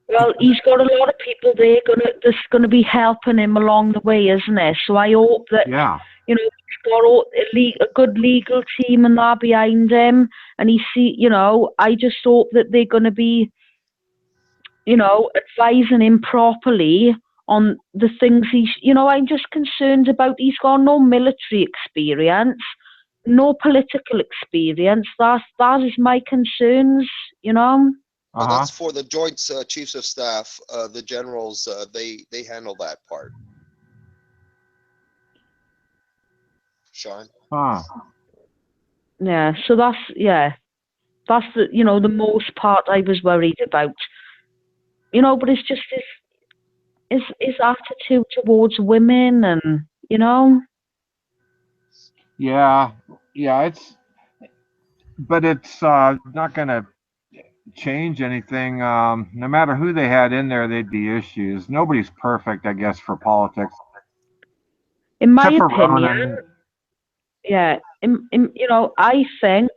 Well, he's got a lot of people there that's going to be helping him along the way, isn't there? So I hope that, you know, he's got a good legal team and that behind him. And you know, I just hope that they're going to be, you know, advising him properly on the things you know, I'm just concerned about. He's got no military experience, no political experience. That is my concerns, you know. Well, that's for the Joint Chiefs of Staff, the generals. They handle that part. Sean. Yeah. So that's the, you know, the most part I was worried about. You know, but it's just his attitude towards women, and you know. Yeah, but it's not going to change anything. No matter who they had in there, they'd be issues. Nobody's perfect, I guess, for politics. In my opinion, you know, I think,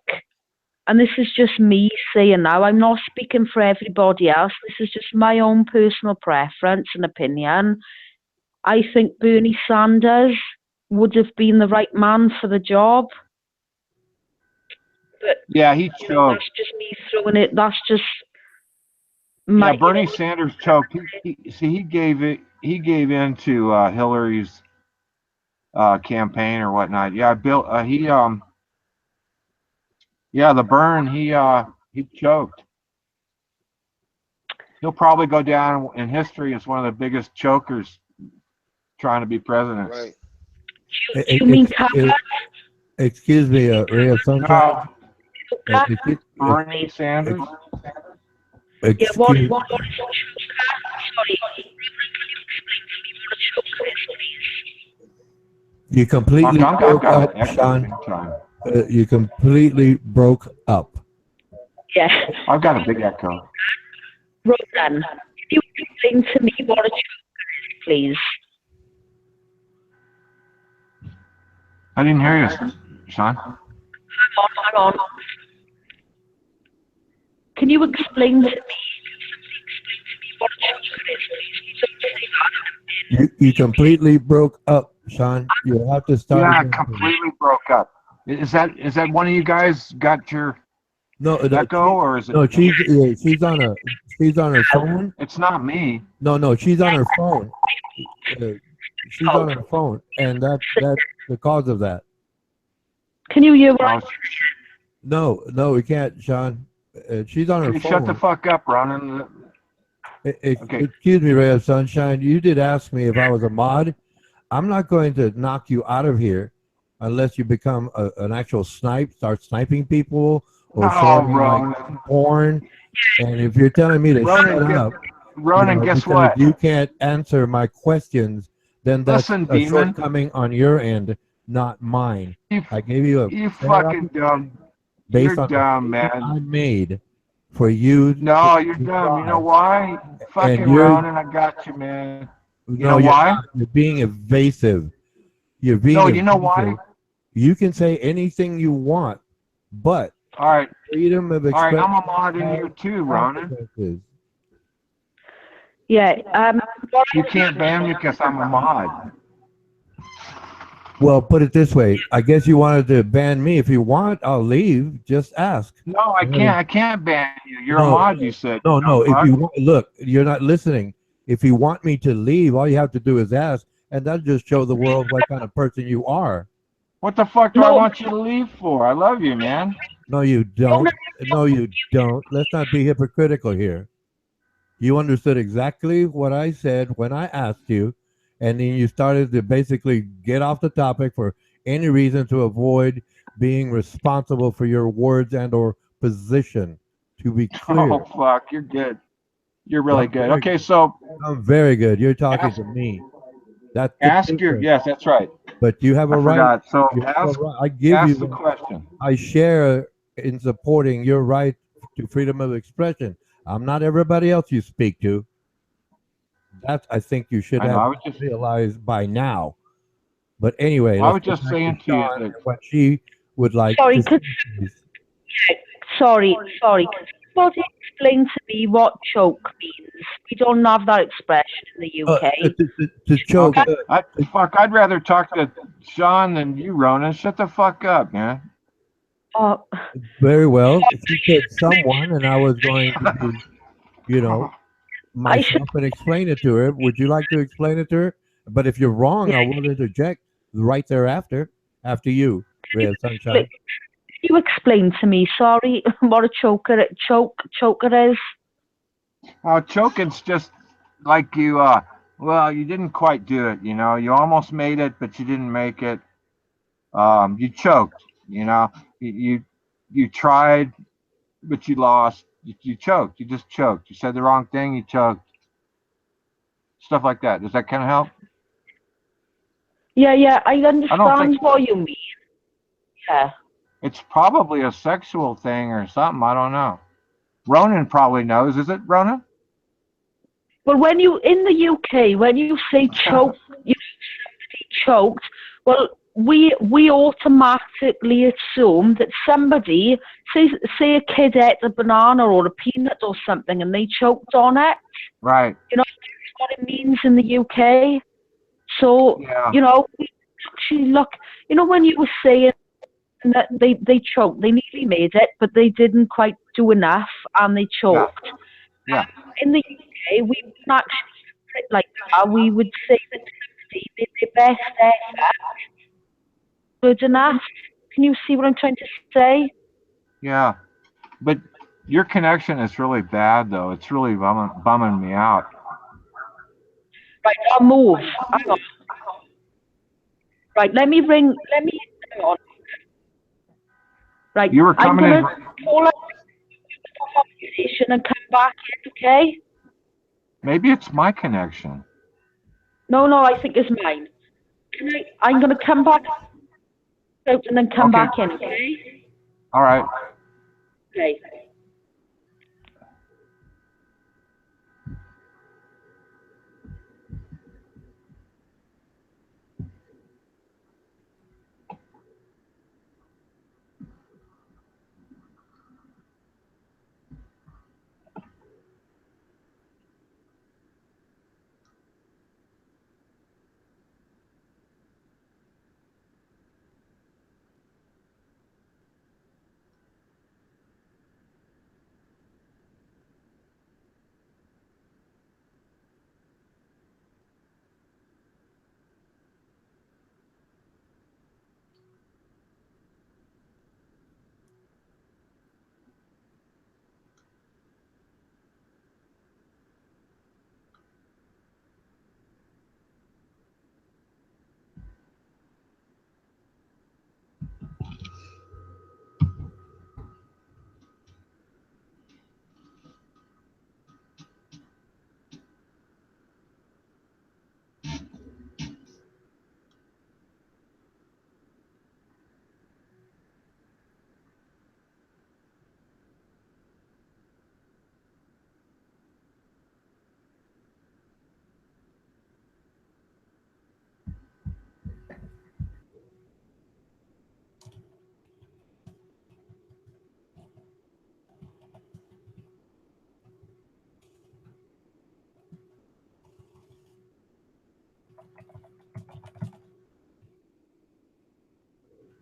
and this is just me saying now, I'm not speaking for everybody else. This is just my own personal preference and opinion. I think Bernie Sanders would have been the right man for the job. But, yeah, he choked. That's just me throwing it. That's just yeah, Bernie Sanders choked. He gave in to Hillary's campaign or whatnot. Yeah, Bill. Yeah, the burn. He choked. He'll probably go down in history as one of the biggest chokers trying to be president. Right. You mean excuse me, Ray of Sunshine? Bernie Sanders? Yeah, what is sorry. You completely broke up, Sean. You completely broke up. Yeah. I've got a big echo. Rodan, can you explain to me what a choker is, please? I didn't hear you, Sean. Hang on. Can you explain to me what a choker is, please? You completely broke up, Sean. You have to start. Yeah, completely broke up. Is that one of you guys got your echo, or is it? No, she's on her phone. It's not me. No, she's on her phone. She's on her phone, and that's the cause of that. Can you hear what? No, we can't, Sean. She's on her phone. Shut the fuck up, Ronan. Okay. Excuse me, Ray of Sunshine. You did ask me if I was a mod. I'm not going to knock you out of here unless you become an actual snipe, start sniping people, or like porn. And if you're telling me to shut up, Ronan, guess what? You can't answer my questions, then that's a shortcoming on your end, not mine. I gave you a fucking dumb. Based you're on dumb, man. I made for you. No, you're dumb. You know why? Fucking Ronan, I got you, man. You know why? You're being evasive. You're being you know why? You can say anything you want, but all right, freedom of expression. All right, I'm a mod in here too, Ronan. Yeah. You can't ban me because I'm a mod. Well, put it this way. I guess you wanted to ban me. If you want, I'll leave. Just ask. No, I can't. I can't ban you. You're a mod. You said. No. If you want, look, you're not listening. If you want me to leave, all you have to do is ask, and that'll just show the world what kind of person you are. What the fuck do I want you to leave for? I love you, man. No, you don't. No, you don't. Let's not be hypocritical here. You understood exactly what I said when I asked you, and then you started to basically get off the topic for any reason to avoid being responsible for your words and or position. To be clear. Oh, fuck. You're good. You're really good. Okay, so. I'm very good. You're talking to me. Yes, that's right. But you have a right. So I give you the question. I share in supporting your right to freedom of expression. I'm not everybody else you speak to. That I think you should have realized by now. But anyway, I was just saying to you that what she would like. Sorry, sorry. Could somebody explain to me what choke means? We don't have that expression in the UK. To choke. I'd rather talk to Sean than you, Ronan. Shut the fuck up, man. Very well. She said someone, and I was going to, myself and explain it to her. Would you like to explain it to her? But if you're wrong, I will interject right thereafter, after you, Ray of Sunshine. Can you explain to me, sorry, what a choker is? Choking's just like you, you didn't quite do it, you almost made it, but you didn't make it. You choked, you tried, but you lost. You choked. You just choked. You said the wrong thing. You choked. Stuff like that. Does that kind of help? Yeah. I understand what you mean. Yeah. It's probably a sexual thing or something. I don't know. Ronan probably knows. Is it, Ronan? Well, when you in the UK, when you say choke, you choked. Well, we automatically assume that somebody, say a kid ate a banana or a peanut or something, and they choked on it. Right. You know what it means in the UK? So, Yeah. you know, we actually look, you know, when you were saying that they choked, they nearly made it, but they didn't quite do enough and they choked. Yeah. In the UK, we wouldn't actually put it like that. We would say that somebody did their best effort, good enough. Can you see what I'm trying to say? Yeah. But your connection is really bad, though. It's really bumming me out. Right, I'll move. Hang on. Right, let me hang on. Right, You were I'm coming going in. to call up the conversation and come back in, okay? Maybe it's my connection. No, I think it's mine. I'm going to come back out and then come back in, okay? All right. Okay.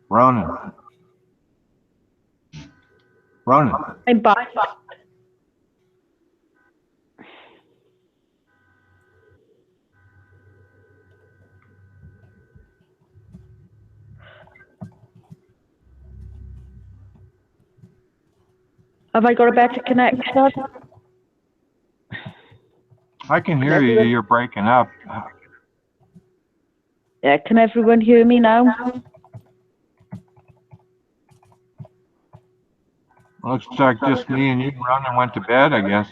Ronan. I'm back. Have I got a better connection? I can hear you. You're breaking up. Yeah, can everyone hear me now? Looks like just me and you run and went to bed, I guess.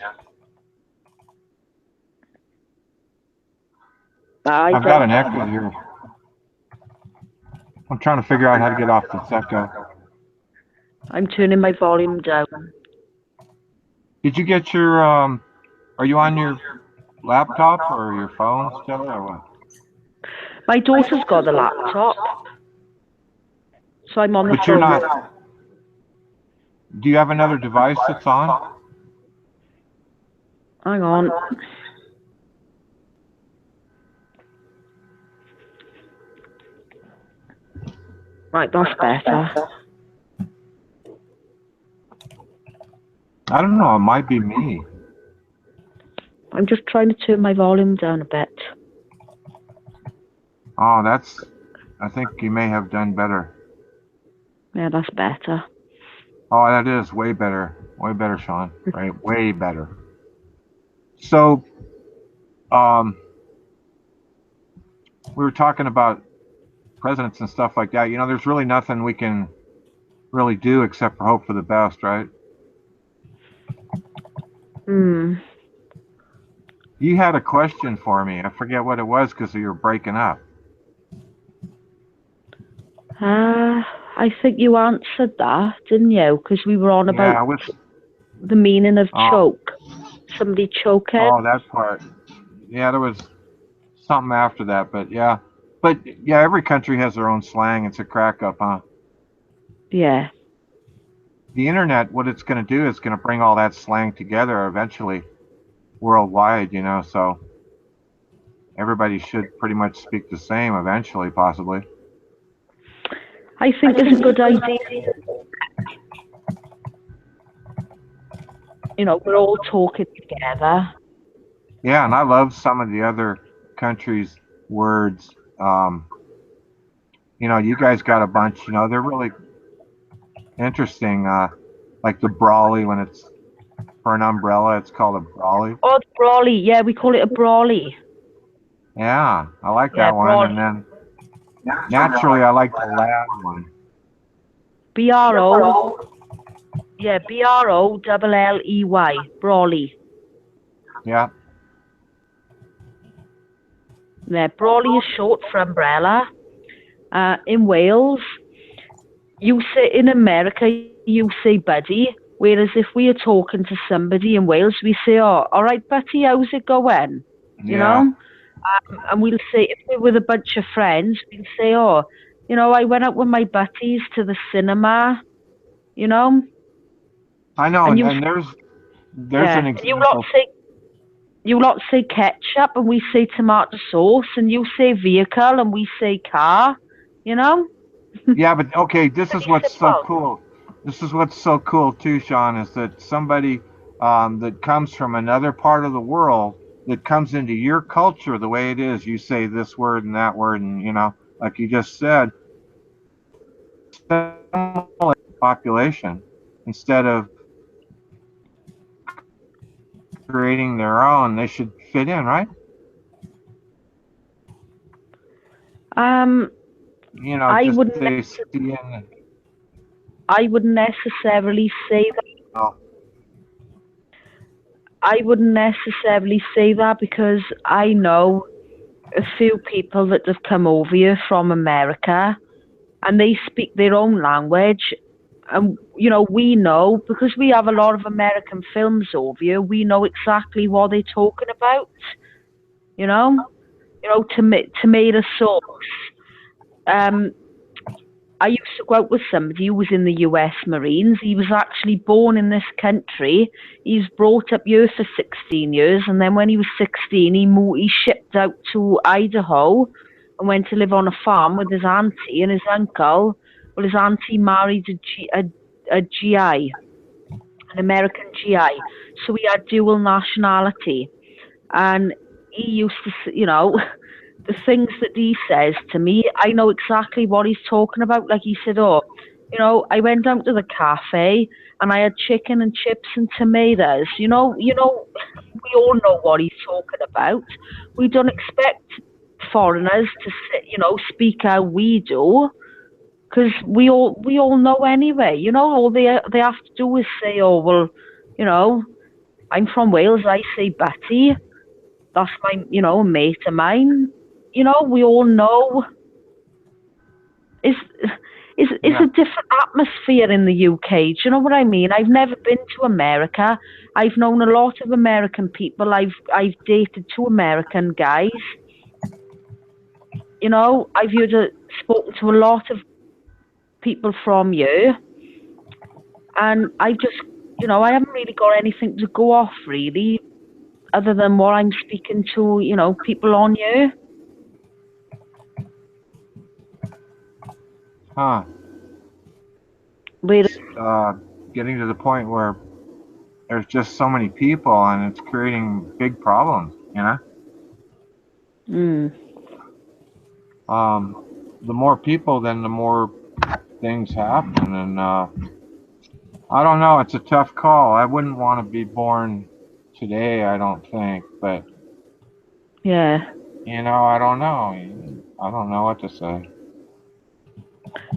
I've got an echo here. I'm trying to figure out how to get off this echo. I'm turning my volume down. Did you get your, are you on your laptop or your phone still, or what? My daughter's got a laptop, so I'm on the phone. But you're not. Do you have another device that's on? Hang on. Right, that's better. I don't know. It might be me. I'm just trying to turn my volume down a bit. Oh, I think you may have done better. Yeah, that's better. Oh, that is way better. Way better, Sean. Right, way better. So, we were talking about presidents and stuff like that. You know, there's really nothing we can really do except for hope for the best, right? You had a question for me. I forget what it was because you were breaking up. I think you answered that, didn't you? Because we were on about the meaning of choke. Somebody choking. Oh, that part. Yeah, there was something after that, but yeah. But yeah, every country has their own slang. It's a crack up, huh? Yeah. The internet, what it's going to do is going to bring all that slang together eventually worldwide, you know, so everybody should pretty much speak the same eventually, possibly. I think it's a good idea. You know, we're all talking together. Yeah, and I love some of the other countries' words. You know, you guys got a bunch. You know, they're really interesting. Like the brawly, when it's for an umbrella, it's called a brawly. Oh, the brawly. Yeah, we call it a brawly. Yeah, I like Yeah, that one. brawly. And then naturally, I like the lad one. BRO. Yeah, BROLLEY. Brawly. Yeah. Yeah, brawly is short for umbrella. In Wales, you say, in America, you say buddy. Whereas if we are talking to somebody in Wales, we say, oh, all right, buddy, how's it going? You know? And we'll say, if we're with a bunch of friends, we'll say, oh, you know, I went out with my buddies to the cinema, you know? I know, And and there's an example. You lot say ketchup, and we say tomato sauce, and you say vehicle, and we say car, you know? Yeah, but okay, this is what's so cool. This is what's so cool too, Sean, is that somebody that comes from another part of the world that comes into your culture the way it is, you say this word and that word, and you know, like you just said, population instead of creating their own, they should fit in, right? You know, I just wouldn't. they see in. I wouldn't necessarily say that. Oh. I wouldn't necessarily say that because I know a few people that have come over here from America, and they speak their own language. And you know, we know because we have a lot of American films over here. We know exactly what they're talking about. You know, tomato sauce. I used to go out with somebody who was in the US Marines. He was actually born in this country. He was brought up here for 16 years, and then when he was 16, he shipped out to Idaho and went to live on a farm with his auntie and his uncle. Well, his auntie married a GI, an American GI, so he had dual nationality. And he used to, you know, the things that he says to me, I know exactly what he's talking about. Like he said, oh, you know, I went down to the cafe and I had chicken and chips and tomatoes. You know, we all know what he's talking about. We don't expect foreigners to, speak how we do, because we all know anyway. You know, all they have to do is say, oh, well, you know, I'm from Wales. I say Betty. That's my, a mate of mine. You know, we all know. It's a different atmosphere in the UK. Do you know what I mean? I've never been to America. I've known a lot of American people. I've dated 2 American guys. You know, I've spoken to a lot of people from you, and I just, I haven't really got anything to go off really, other than what I'm speaking to, people on you. Huh. It's, getting to the point where there's just so many people and it's creating big problems, you know? The more people, then the more things happen. And I don't know, it's a tough call. I wouldn't want to be born today, I don't think. But, yeah. You know, I don't know. I don't know what to say.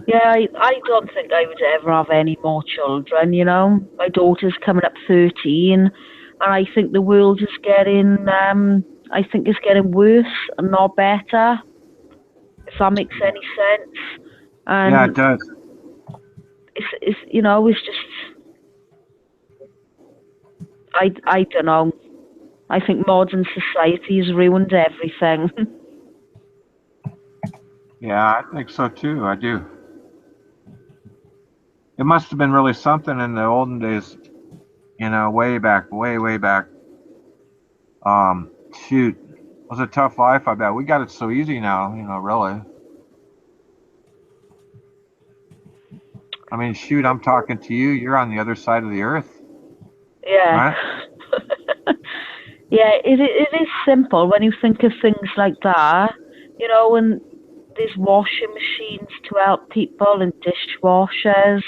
Yeah, I don't think I would ever have any more children, you know. My daughter's coming up 13, and I think the world is getting, it's getting worse and not better, if that makes any sense. And yeah, it does. It's just, I don't know. I think modern society has ruined everything. Yeah, I think so too. I do. It must have been really something in the olden days, way back. Shoot, was a tough life, I bet. We got it so easy now, really. I mean, shoot, I'm talking to you. You're on the other side of the earth. Yeah. Right? Yeah, it is simple when you think of things like that. And there's washing machines to help people and dishwashers.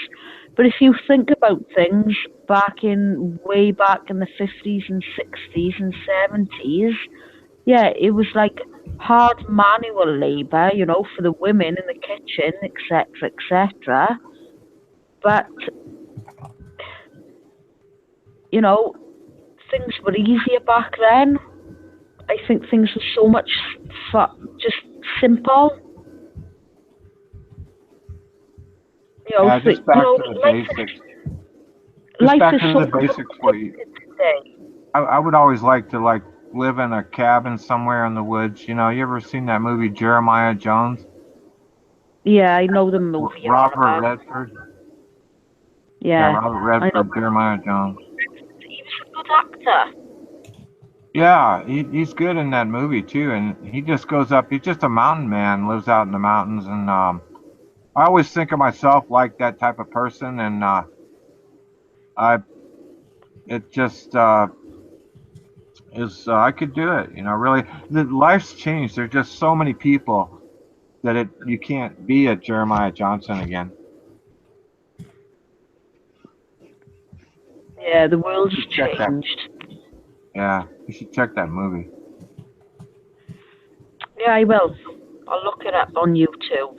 But if you think about things way back in the 50s and 60s and 70s, yeah, it was like hard manual labor, for the women in the kitchen, etc., etc. But, things were easier back then. I think things were so much just simple. Just back to the basics. Just back to the basics for you. I would always like to live in a cabin somewhere in the woods. You ever seen that movie Jeremiah Jones? Yeah, I know the movie. Robert Redford. Yeah, Robert Redford, Jeremiah Jones. He was a good actor. Yeah, he's good in that movie too, and he just goes up. He's just a mountain man, lives out in the mountains, and I always think of myself like that type of person, and I could do it. Really, life's changed. There's just so many people that you can't be a Jeremiah Johnson again. Yeah, the world's changed. Yeah, you should check that movie. Yeah, I will. I'll look it up on YouTube.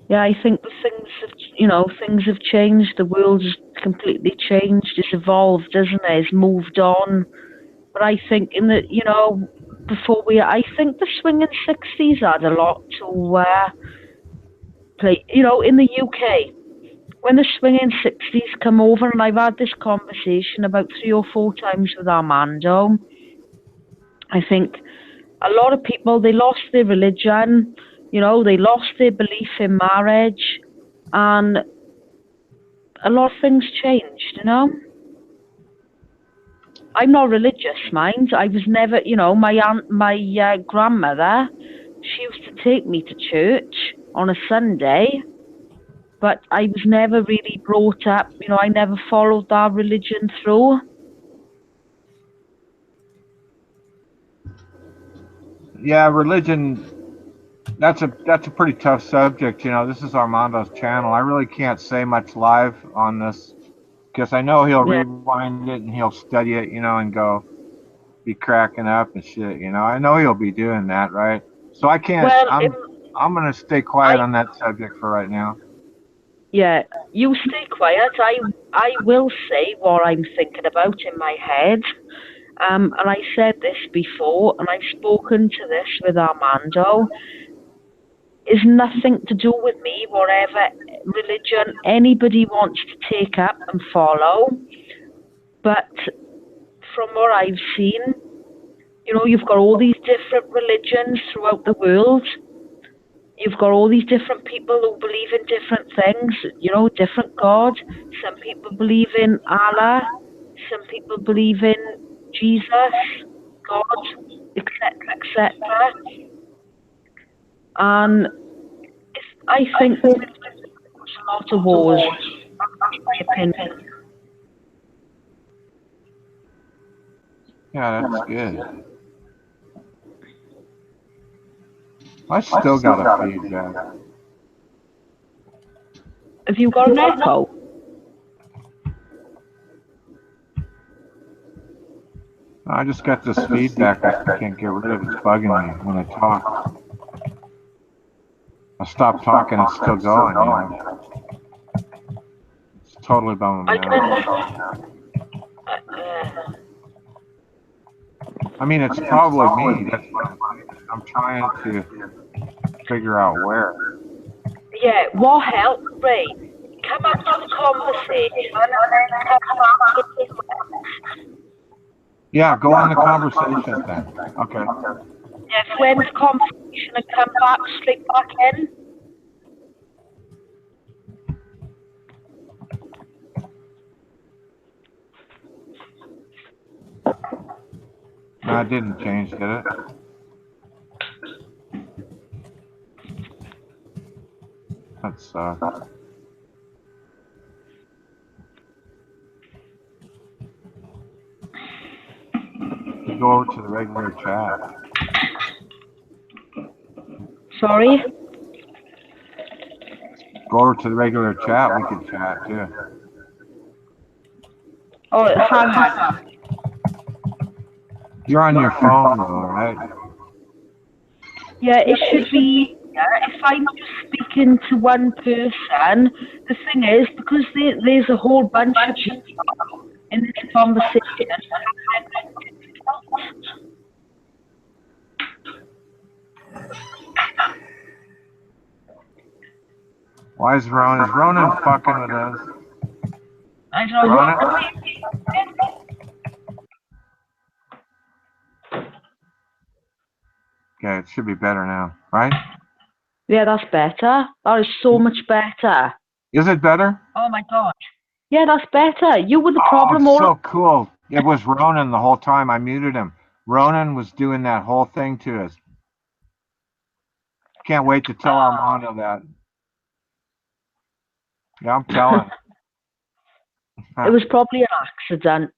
Yeah, I think things have changed. The world's completely changed. It's evolved, isn't it? It's moved on. But I think I think the swinging 60s had a lot to play. In the UK, when the swinging 60s come over, and I've had this conversation about 3 or 4 times with Armando, I think a lot of people, they lost their religion, they lost their belief in marriage, and a lot of things changed, I'm not religious, mind. I was never, my grandmother, she used to take me to church on a Sunday, but I was never really brought up, I never followed that religion through. Yeah, religion, that's a pretty tough subject. This is Armando's channel. I really can't say much live on this because I know he'll rewind it and he'll study it, and go be cracking up and shit. I know he'll be doing that, right? So I can't. I'm gonna stay quiet on that subject for right now. Yeah, you stay quiet. I will say what I'm thinking about in my head. And I said this before, and I've spoken to this with Armando. It's nothing to do with me, whatever religion anybody wants to take up and follow. But from what I've seen, you've got all these different religions throughout the world. You've got all these different people who believe in different things, different gods. Some people believe in Allah. Some people believe in Jesus, God, etc., etc. And I think there's a lot of wars, in my opinion. Yeah, that's good. I still got a feedback. Have you got an echo? I just got this feedback I can't get rid of. It's bugging me when I talk. I stop talking, it's still going. It's totally bumming me out. I mean, it's probably me. That's what I'm trying to figure out where. Yeah, what helps, Ray? Come up to the conversation Yeah, go on the conversation then. Okay. Yes, when the conversation and come back straight back in. No, it didn't change, did it? That's you go over to the regular chat. Sorry? Go over to the regular chat, we can chat too. Oh, hang on. You're on your phone though, right? Yeah, it should be, if I'm just speaking to one person, the thing is, because there's a whole bunch of people in this conversation. Why is Ronan fucking with us? I don't Ronan? know. Okay, it should be better now, right? Yeah, that's better. That is so much better. Is it better? Oh my god. Yeah, that's better. You were the problem Oh, all. so cool. It was Ronan the whole time. I muted him. Ronan was doing that whole thing to us. Can't wait to tell Armando that. Yeah, I'm telling. It was probably an accident.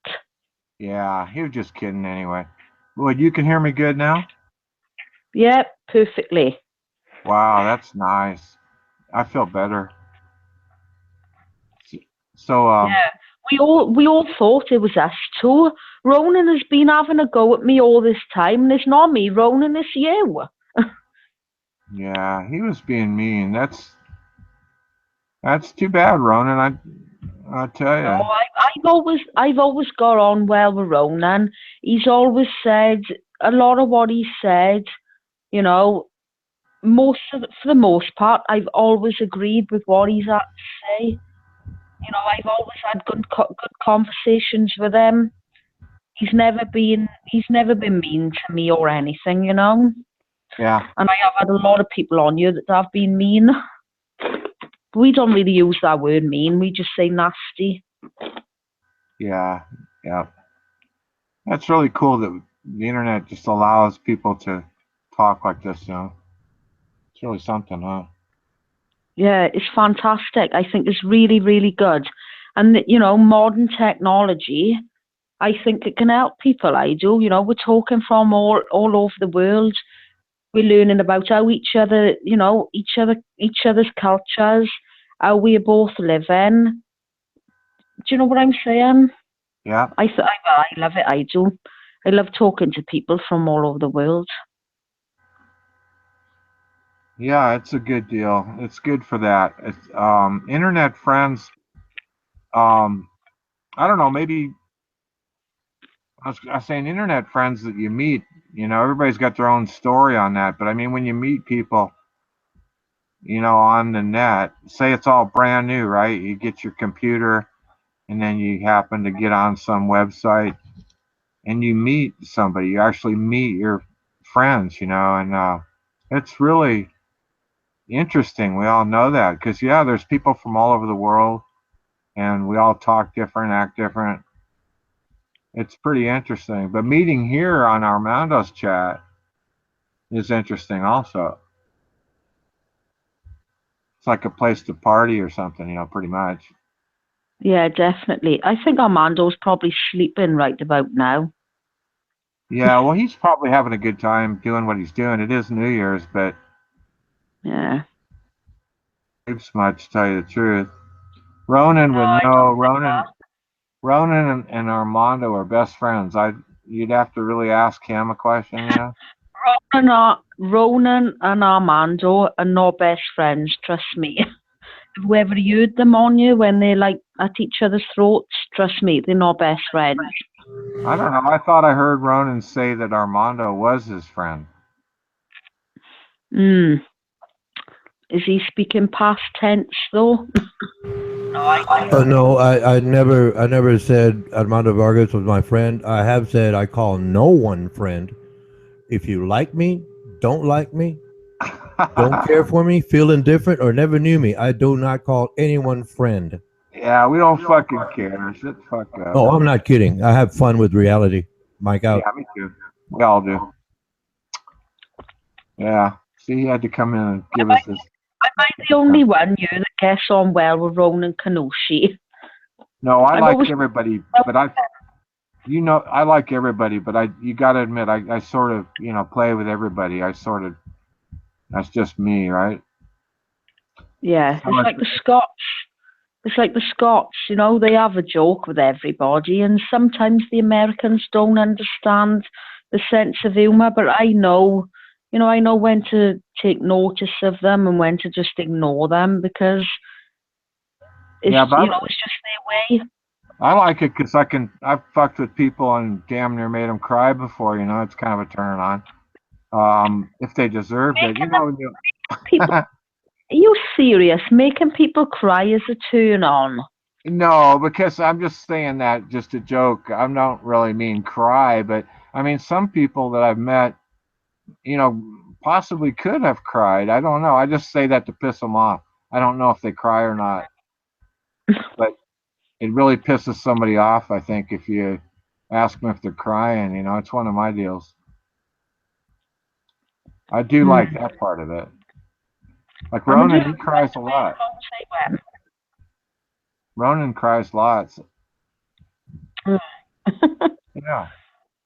Yeah, he was just kidding anyway. Well, you can hear me good now? Yeah, perfectly. Wow, that's nice. I feel better. So, yeah, we all thought it was us too. Ronan has been having a go at me all this time, and it's not me, Ronan, it's you. yeah, he was being mean. That's too bad, Ronan. I tell you. No, I've always got on well with Ronan. He's always said a lot of what he said. You know, for the most part, I've always agreed with what he's had to say. You know, I've always had good conversations with him. He's never been mean to me or anything, you know. Yeah. And I have had a lot of people on here that have been mean. We don't really use that word mean. We just say nasty. Yeah. That's really cool that the internet just allows people to talk like this, you know. It's really something, huh? Yeah, it's fantastic. I think it's really, really good. And, you know, modern technology, I think it can help people. I do. You know, we're talking from all over the world. We're learning about how each other's cultures, how we're both living. Do you know what I'm saying? Yeah. I love it. I do. I love talking to people from all over the world. Yeah, it's a good deal. It's good for that. It's internet friends. I don't know. Maybe I was saying internet friends that you meet. You know, everybody's got their own story on that. But I mean, when you meet people, you know, on the net, say it's all brand new, right? You get your computer, and then you happen to get on some website, and you meet somebody. You actually meet your friends, you know, and it's really interesting. We all know that because, yeah, there's people from all over the world, and we all talk different, act different. It's pretty interesting. But meeting here on Armando's chat is interesting also. It's like a place to party or something, you know, pretty much. Yeah, definitely. I think Armando's probably sleeping right about now. Yeah, well, he's probably having a good time doing what he's doing. It is New Year's, but yeah, it's much to tell you the truth. Ronan would know. Ronan and Armando are best friends. You'd have to really ask him a question, you know. Ronan and Armando are not best friends. Trust me. Have you ever heard them on you when they're like at each other's throats? Trust me, they're not best friends. I don't know. I thought I heard Ronan say that Armando was his friend. Is he speaking past tense though? No, I never said Armando Vargas was my friend. I have said I call no one friend. If you like me, don't like me, don't care for me, feel indifferent, or never knew me, I do not call anyone friend. Yeah, we don't fucking care. Shut the fuck up. Oh, I'm not kidding. I have fun with reality. Mike out. Yeah, me too. We all do. Yeah. See, he had to come in and give us this. Am I the only one here that gets on well with Ronan Kenoshi? No, I like everybody, but I like everybody, but you got to admit, I sort of, play with everybody. That's just me, right? Yeah, it's like the Scots. It's like the Scots, they have a joke with everybody, and sometimes the Americans don't understand the sense of humor, but I know when to take notice of them and when to just ignore them, because it's just their way. I like it because I've fucked with people and damn near made them cry before, it's kind of a turn on. If they deserved it, People, are you serious? Making people cry is a turn on. No, because I'm just saying that just a joke. I don't really mean cry, but I mean some people that I've met, possibly could have cried. I don't know. I just say that to piss them off. I don't know if they cry or not, but it really pisses somebody off, I think, if you ask them if they're crying. It's one of my deals. I do like that part of it. Like Ronan, he cries a lot. Ronan cries lots. Yeah.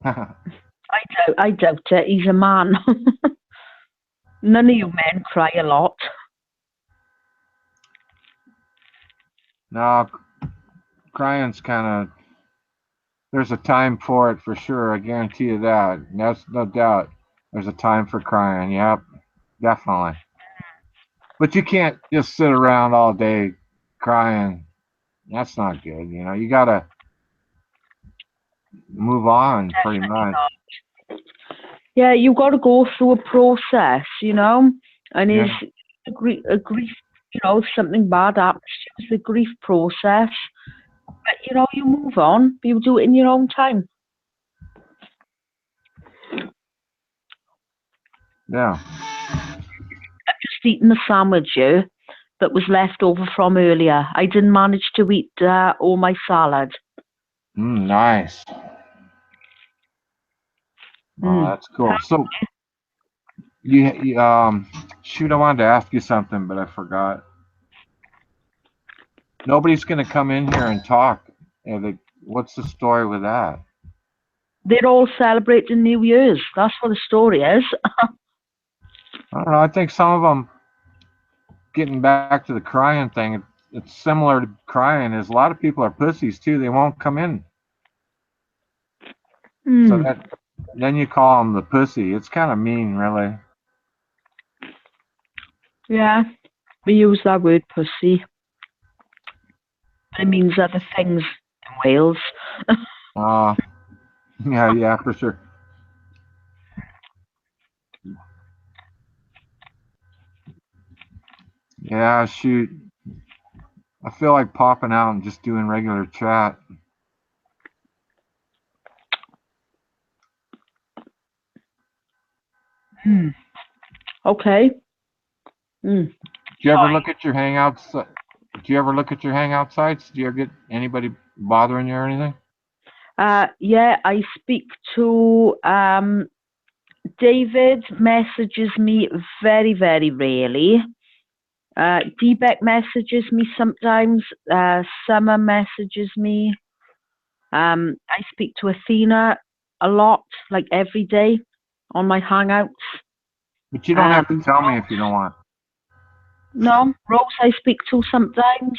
I doubt it. He's a man. None of you men cry a lot. No, crying's kind of, there's a time for it for sure. I guarantee you that. That's no doubt. There's a time for crying. Yep, definitely. But you can't just sit around all day crying. That's not good. You gotta move on pretty much. Yeah, you got to go through a process, and it's a grief, if something bad happens, it's the grief process. But, you move on, but you do it in your own time. Yeah. I've just eaten a sandwich here that was left over from earlier. I didn't manage to eat all my salad. Nice. Oh, that's cool. So, shoot, I wanted to ask you something, but I forgot. Nobody's going to come in here and talk. What's the story with that? They're all celebrating New Year's. That's what the story is. I don't know. I think some of them, getting back to the crying thing, it's similar to crying. Is a lot of people are pussies too. They won't come in. So then you call them the pussy. It's kind of mean, really. Yeah, we use that word pussy. It means other things in Wales. Yeah, for sure. Yeah, shoot. I feel like popping out and just doing regular chat. Okay. Do you ever look at your hangouts? Do you ever look at your hangout sites? Do you ever get anybody bothering you or anything? Yeah, I speak to David messages me very, very rarely. Deepak messages me sometimes. Summer messages me. I speak to Athena a lot, like every day on my hangouts. But you don't have to tell me if you don't want. No, Rose I speak to sometimes.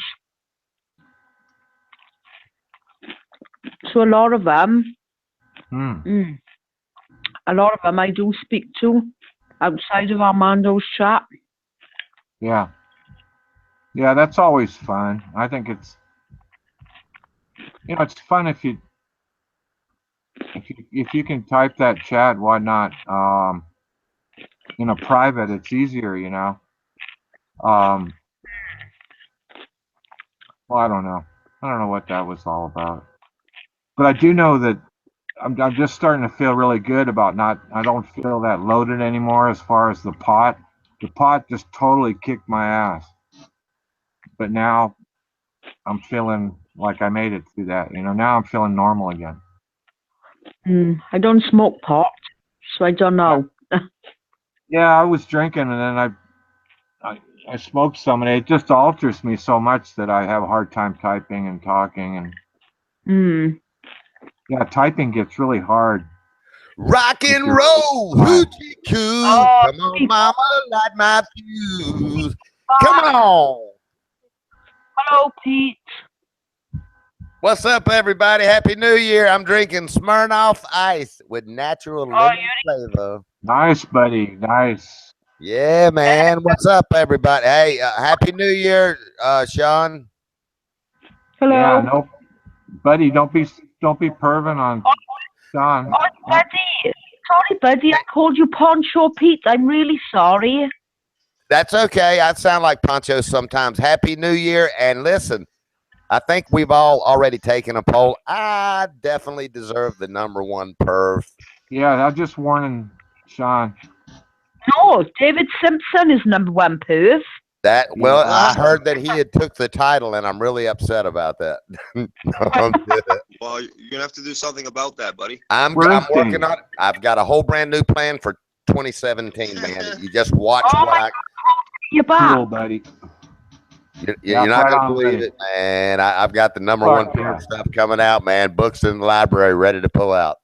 So a lot of them. A lot of them I do speak to outside of Armando's chat. Yeah. Yeah, that's always fun. I think it's it's fun if you can type that chat, why not? Private, it's easier, well, I don't know. I don't know what that was all about. But I do know that I'm just starting to feel really good about I don't feel that loaded anymore as far as the pot. The pot just totally kicked my ass. But now I'm feeling like I made it through that. Now I'm feeling normal again. I don't smoke pot. so I don't know. Yeah, I was drinking, and then I smoked some, and it just alters me so much that I have a hard time typing and talking, and yeah, typing gets really hard. Rock and roll, hoochie coo. Come on, mama, light my fuse. Come on. Hello, Pete. What's up, everybody? Happy New Year. I'm drinking Smirnoff Ice with natural lemon flavor. Nice, buddy. Nice. Yeah, man. What's up, everybody? Hey, Happy New Year, Sean. Hello. Yeah, no, buddy, don't be perving on Sean. Oh, buddy. Sorry, buddy. I called you Poncho Pete. I'm really sorry. That's okay. I sound like Poncho sometimes. Happy New Year. And listen, I think we've all already taken a poll. I definitely deserve the #1 perv. Yeah, I'm just warning Sean. No, David Simpson is #1 perv. Well, I heard that he had took the title, and I'm really upset about that. Well, you're gonna have to do something about that, buddy. I'm working on it. I've got a whole brand new plan for 2017, man. You just watch what I. You're back. Cool, buddy. You're not gonna believe it, man. I've got the #1 perv stuff coming out, man. Books in the library ready to pull out.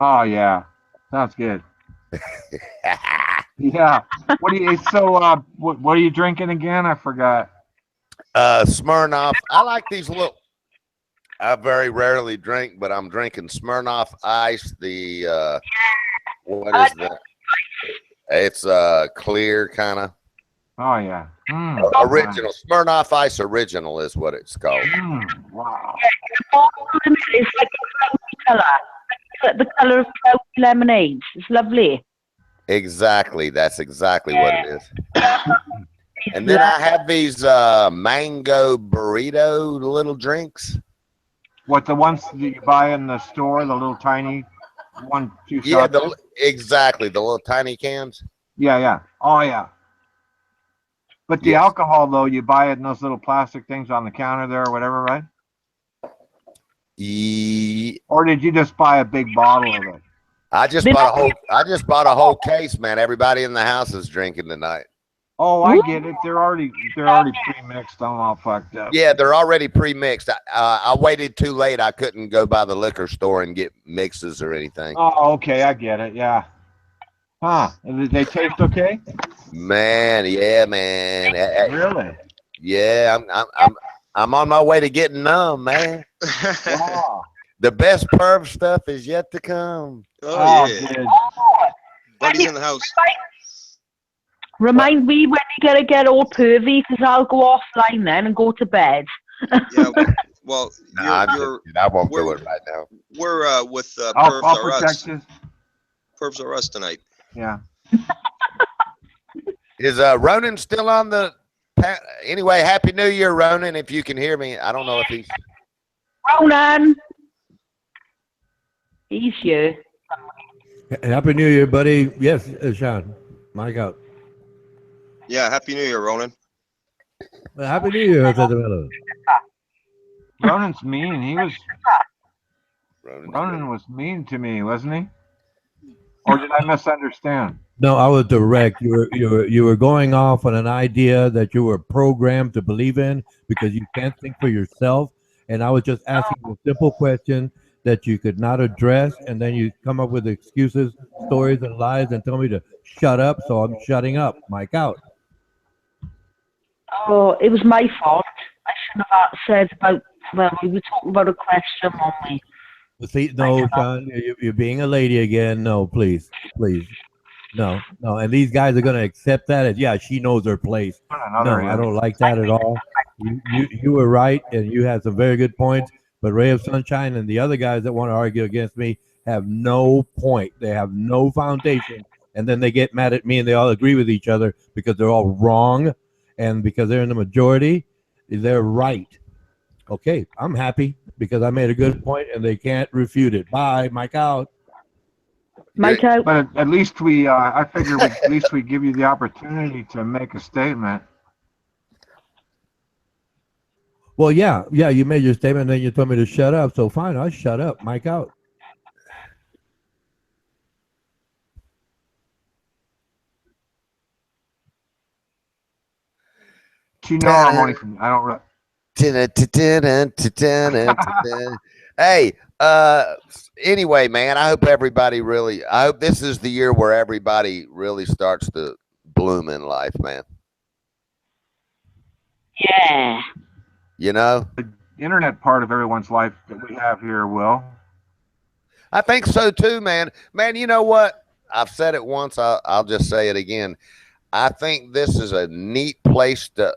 Oh yeah, sounds good. Yeah. What are you? So, what are you drinking again? I forgot. Smirnoff. I like these little. I very rarely drink, but I'm drinking Smirnoff Ice. The what is that? It's clear kind of. Oh yeah. Original Smirnoff Ice Original is what it's called. Wow. It's like a color. The color of lemonade. It's lovely. Exactly. That's exactly what it is. And then I have these mango burrito little drinks. What, the ones that you buy in the store, the little tiny 1, 2 shots? Yeah, exactly. The little tiny cans. Yeah, yeah. Oh, yeah. But the alcohol, though, you buy it in those little plastic things on the counter there or whatever, right? Or did you just buy a big bottle of it? I just bought a whole case, man. Everybody in the house is drinking tonight. Oh, I get it. They're already pre-mixed. I'm all fucked up. Yeah, they're already pre-mixed. I waited too late. I couldn't go by the liquor store and get mixes or anything. Oh, okay. I get it. Yeah. Huh. They taste okay? Man, yeah, man. Really? Yeah, I'm on my way to getting numb, man. Wow. The best perv stuff is yet to come. Oh yeah. Good. Buddy's in the house. Remind me when you gotta get all pervy, because I'll go offline then and go to bed. Yeah. Well, I won't do it right now. We're with I'll Pervs Are protect Us. you. Pervs Are Us tonight. Yeah. Is Ronan still on the? Anyway, Happy New Year, Ronan. If you can hear me, I don't know if he's. Ronan. He's here. Happy New Year, buddy. Yes, Sean. Mike out. Yeah, Happy New Year, Ronan. Well, Happy New Year, Ronan's mean. Ronan was mean to me, wasn't he? Or did I misunderstand? No, I was direct. You were going off on an idea that you were programmed to believe in because you can't think for yourself. And I was just asking you a simple question that you could not address, and then you come up with excuses, stories, and lies, and tell me to shut up. So I'm shutting up. Mike out. Oh, it was my fault. I shouldn't have said about. Well, we were talking about a question, weren't we? See, no, Sean, you're being a lady again. No, please. No. And these guys are going to accept that as, yeah, she knows her place. No, I don't like that at all. You were right, and you had some very good points. But Ray of Sunshine and the other guys that want to argue against me have no point. They have no foundation. And then they get mad at me, and they all agree with each other because they're all wrong. And because they're in the majority, they're right. Okay, I'm happy because I made a good point and they can't refute it. Bye, Mike out. Mike out. But at least I figure at least we give you the opportunity to make a statement. Well, yeah, you made your statement and then you told me to shut up. So fine, I'll shut up. Mike out. You know, I'm only from, I don't. Hey, anyway, man, I hope this is the year where everybody really starts to bloom in life, man. Yeah. You know? The internet part of everyone's life that we have here, Will. I think so too, man. Man, you know what? I've said it once. I'll just say it again. I think this is a neat place to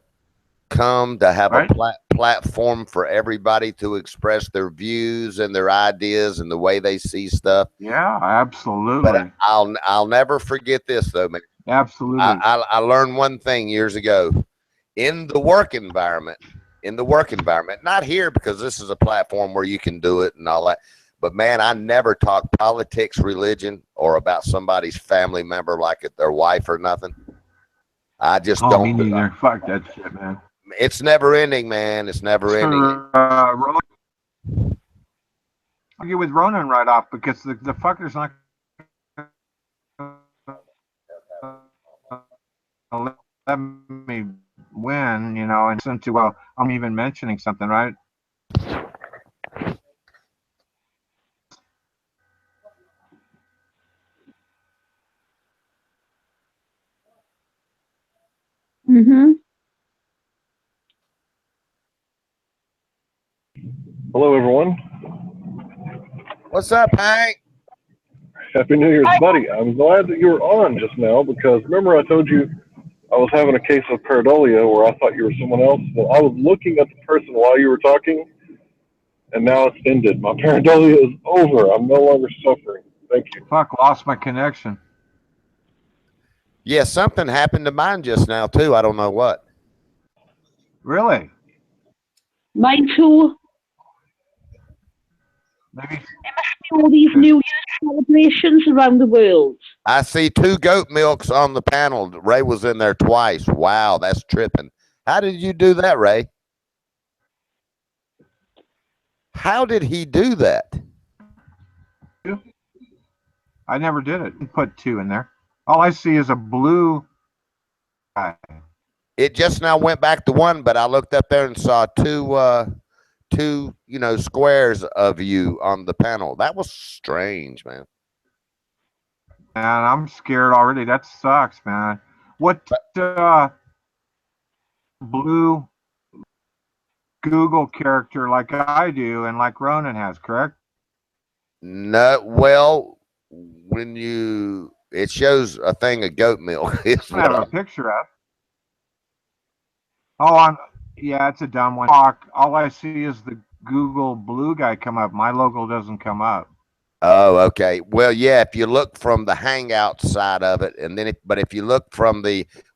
come to have a platform for everybody to express their views and their ideas and the way they see stuff. Yeah, absolutely. But I'll never forget this though, man. Absolutely. I learned one thing years ago in the work environment. Not here because this is a platform where you can do it and all that. But man, I never talk politics, religion, or about somebody's family member like their wife or nothing. I just don't. Me neither. Fuck that shit, man. It's never ending, man. It's never ending. I'll get with Ronan right off because the fucker's not gonna let me win, you know, and since I'm even mentioning something, right? Mm-hmm. Hello, everyone. What's up, Hank? Happy New Year's, buddy. I'm glad that you were on just now because remember I told you I was having a case of pareidolia where I thought you were someone else. Well, I was looking at the person while you were talking, and now it's ended. My pareidolia is over. I'm no longer suffering. Thank you. Fuck, lost my connection. Yeah, something happened to mine just now, too. I don't know what. Really? Mine too. Maybe. There must be all these New Year celebrations around the world. I see 2 goat milks on the panel. Ray was in there twice. Wow, that's tripping. How did you do that, Ray? How did he do that? I never did it. Put 2 in there. All I see is a blue guy. It just now went back to 1, but I looked up there and saw 2 squares of you on the panel. That was strange, man. And I'm scared already. That sucks, man. What blue Google character like I do and like Ronan has, correct? No, well, it shows a thing of goat milk. I have a picture of. Oh, yeah, it's a dumb one. All I see is the Google blue guy come up. My logo doesn't come up. Oh, okay. Well, yeah, if you look from the Hangout side of it, and then but if you look from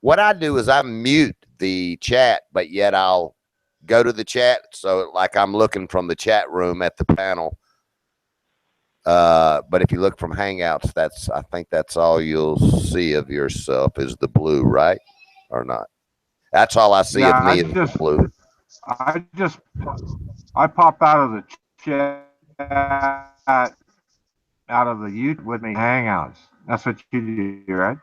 what I do is I mute the chat, but yet I'll go to the chat. So like I'm looking from the chat room at the panel. But if you look from Hangouts, I think that's all you'll see of yourself is the blue, right? Or not? That's all I see of me is the blue. I pop out of the chat, out of the YouTube with me Hangouts. That's what you do, right?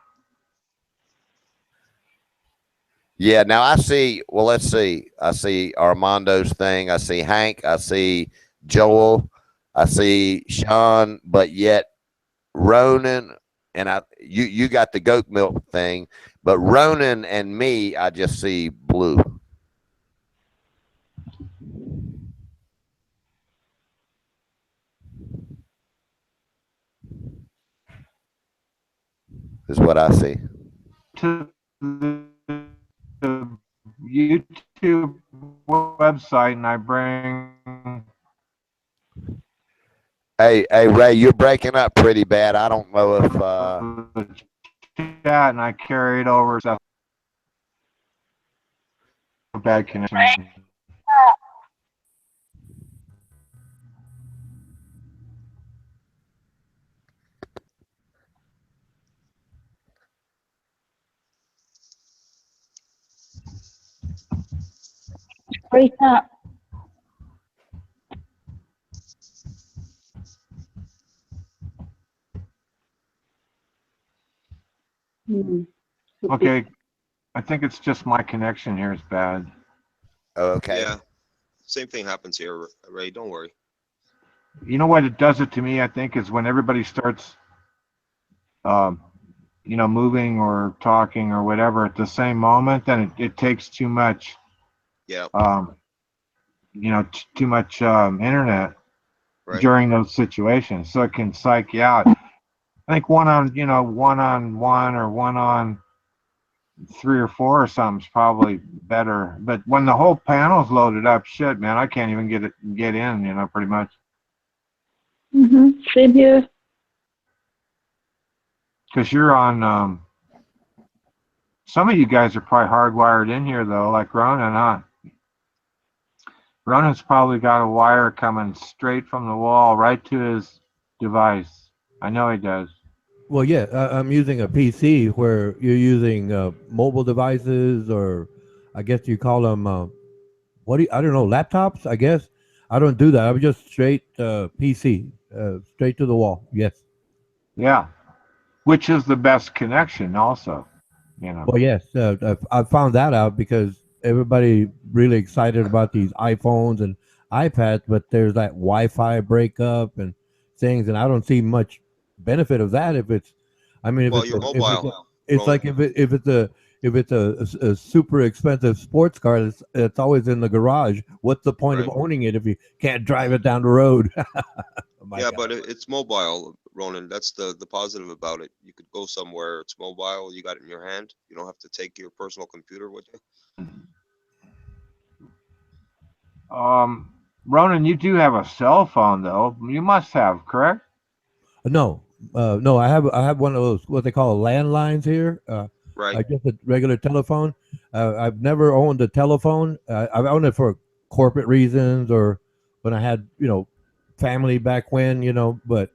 Yeah, now I see, well, let's see. I see Armando's thing. I see Hank. I see Joel. I see Sean, but yet Ronan and you got the goat milk thing, but Ronan and me, I just see blue. Is what I see. To the YouTube website and I bring. Hey, Ray, you're breaking up pretty bad. I don't know if the chat and I carry it over. So bad connection. Break up. Okay. I think it's just my connection here is bad. Okay. Yeah. Same thing happens here, Ray. Don't worry. You know what it does it to me, I think, is when everybody starts, um, moving or talking or whatever at the same moment, then it takes too much, Yeah. too much internet Right. during those situations. So it can psych you out. I think one on one or one on three or four or something's probably better. But when the whole panel's loaded up, shit, man, I can't even get in, pretty much. Same here. Because you're on, some of you guys are probably hardwired in here, though, like Ronan, huh? Ronan's probably got a wire coming straight from the wall right to his device. I know he does. Well, yeah, I'm using a PC where you're using mobile devices, or I guess you call them, I don't know, laptops, I guess. I don't do that. I'm just straight PC, straight to the wall. Yes. Yeah. Which is the best connection also, Well, yes, I found that out because everybody really excited about these iPhones and iPads, but there's that Wi-Fi breakup and things, and I don't see much benefit of that. If it's, I mean, Well, you're mobile. it's like if it's a super expensive sports car it's always in the garage. What's the point of owning it if you can't drive it down the road? Yeah, but it's mobile, Ronan. That's the positive about it. You could go somewhere. It's mobile. You got it in your hand. You don't have to take your personal computer with you. Ronan, you do have a cell phone, though. You must have, correct? No, no. I have one of those what they call landlines here. Right. I guess a regular telephone. I've never owned a telephone. I've owned it for corporate reasons or when I had family back when But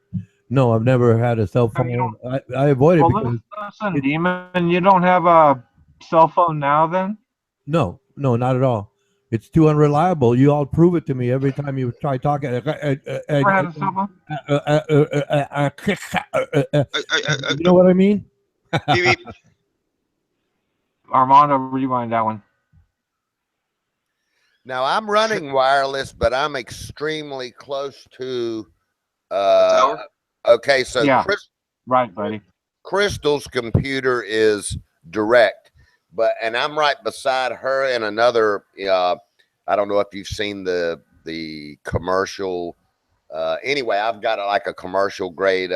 no, I've never had a cell phone. I avoid it because listen, Demon, you don't have a cell phone now, then? no, not at all. It's too unreliable. You all prove it to me every time you try talking. Never had a cell phone? You know what I mean? Armando, rewind that one. Now I'm running wireless, but I'm extremely close to tower. Okay, so yeah, right, buddy. Crystal's computer is direct, and I'm right beside her in another. I don't know if you've seen the commercial. Anyway, I've got like a commercial grade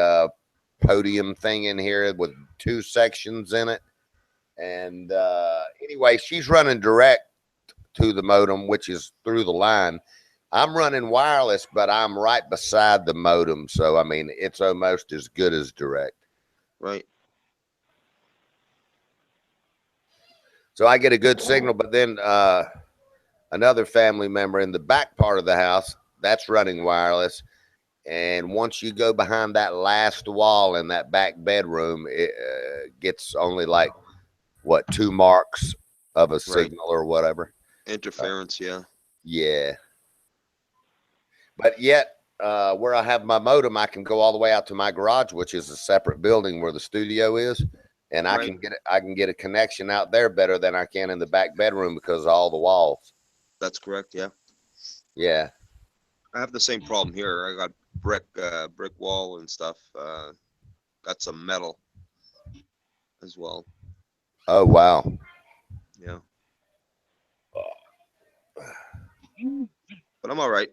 podium thing in here with 2 sections in it, and anyway, she's running direct to the modem, which is through the line. I'm running wireless, but I'm right beside the modem, so I mean it's almost as good as direct. Right. So I get a good signal, but then another family member in the back part of the house, that's running wireless. And once you go behind that last wall in that back bedroom, it gets only like, 2 marks of a signal or whatever. Interference, yeah. Yeah. But yet, where I have my modem, I can go all the way out to my garage, which is a separate building where the studio is. And I can get a connection out there better than I can in the back bedroom because of all the walls. That's correct. Yeah. Yeah. I have the same problem here. I got brick wall and stuff. Got some metal as well. Oh wow. Yeah. But I'm all right.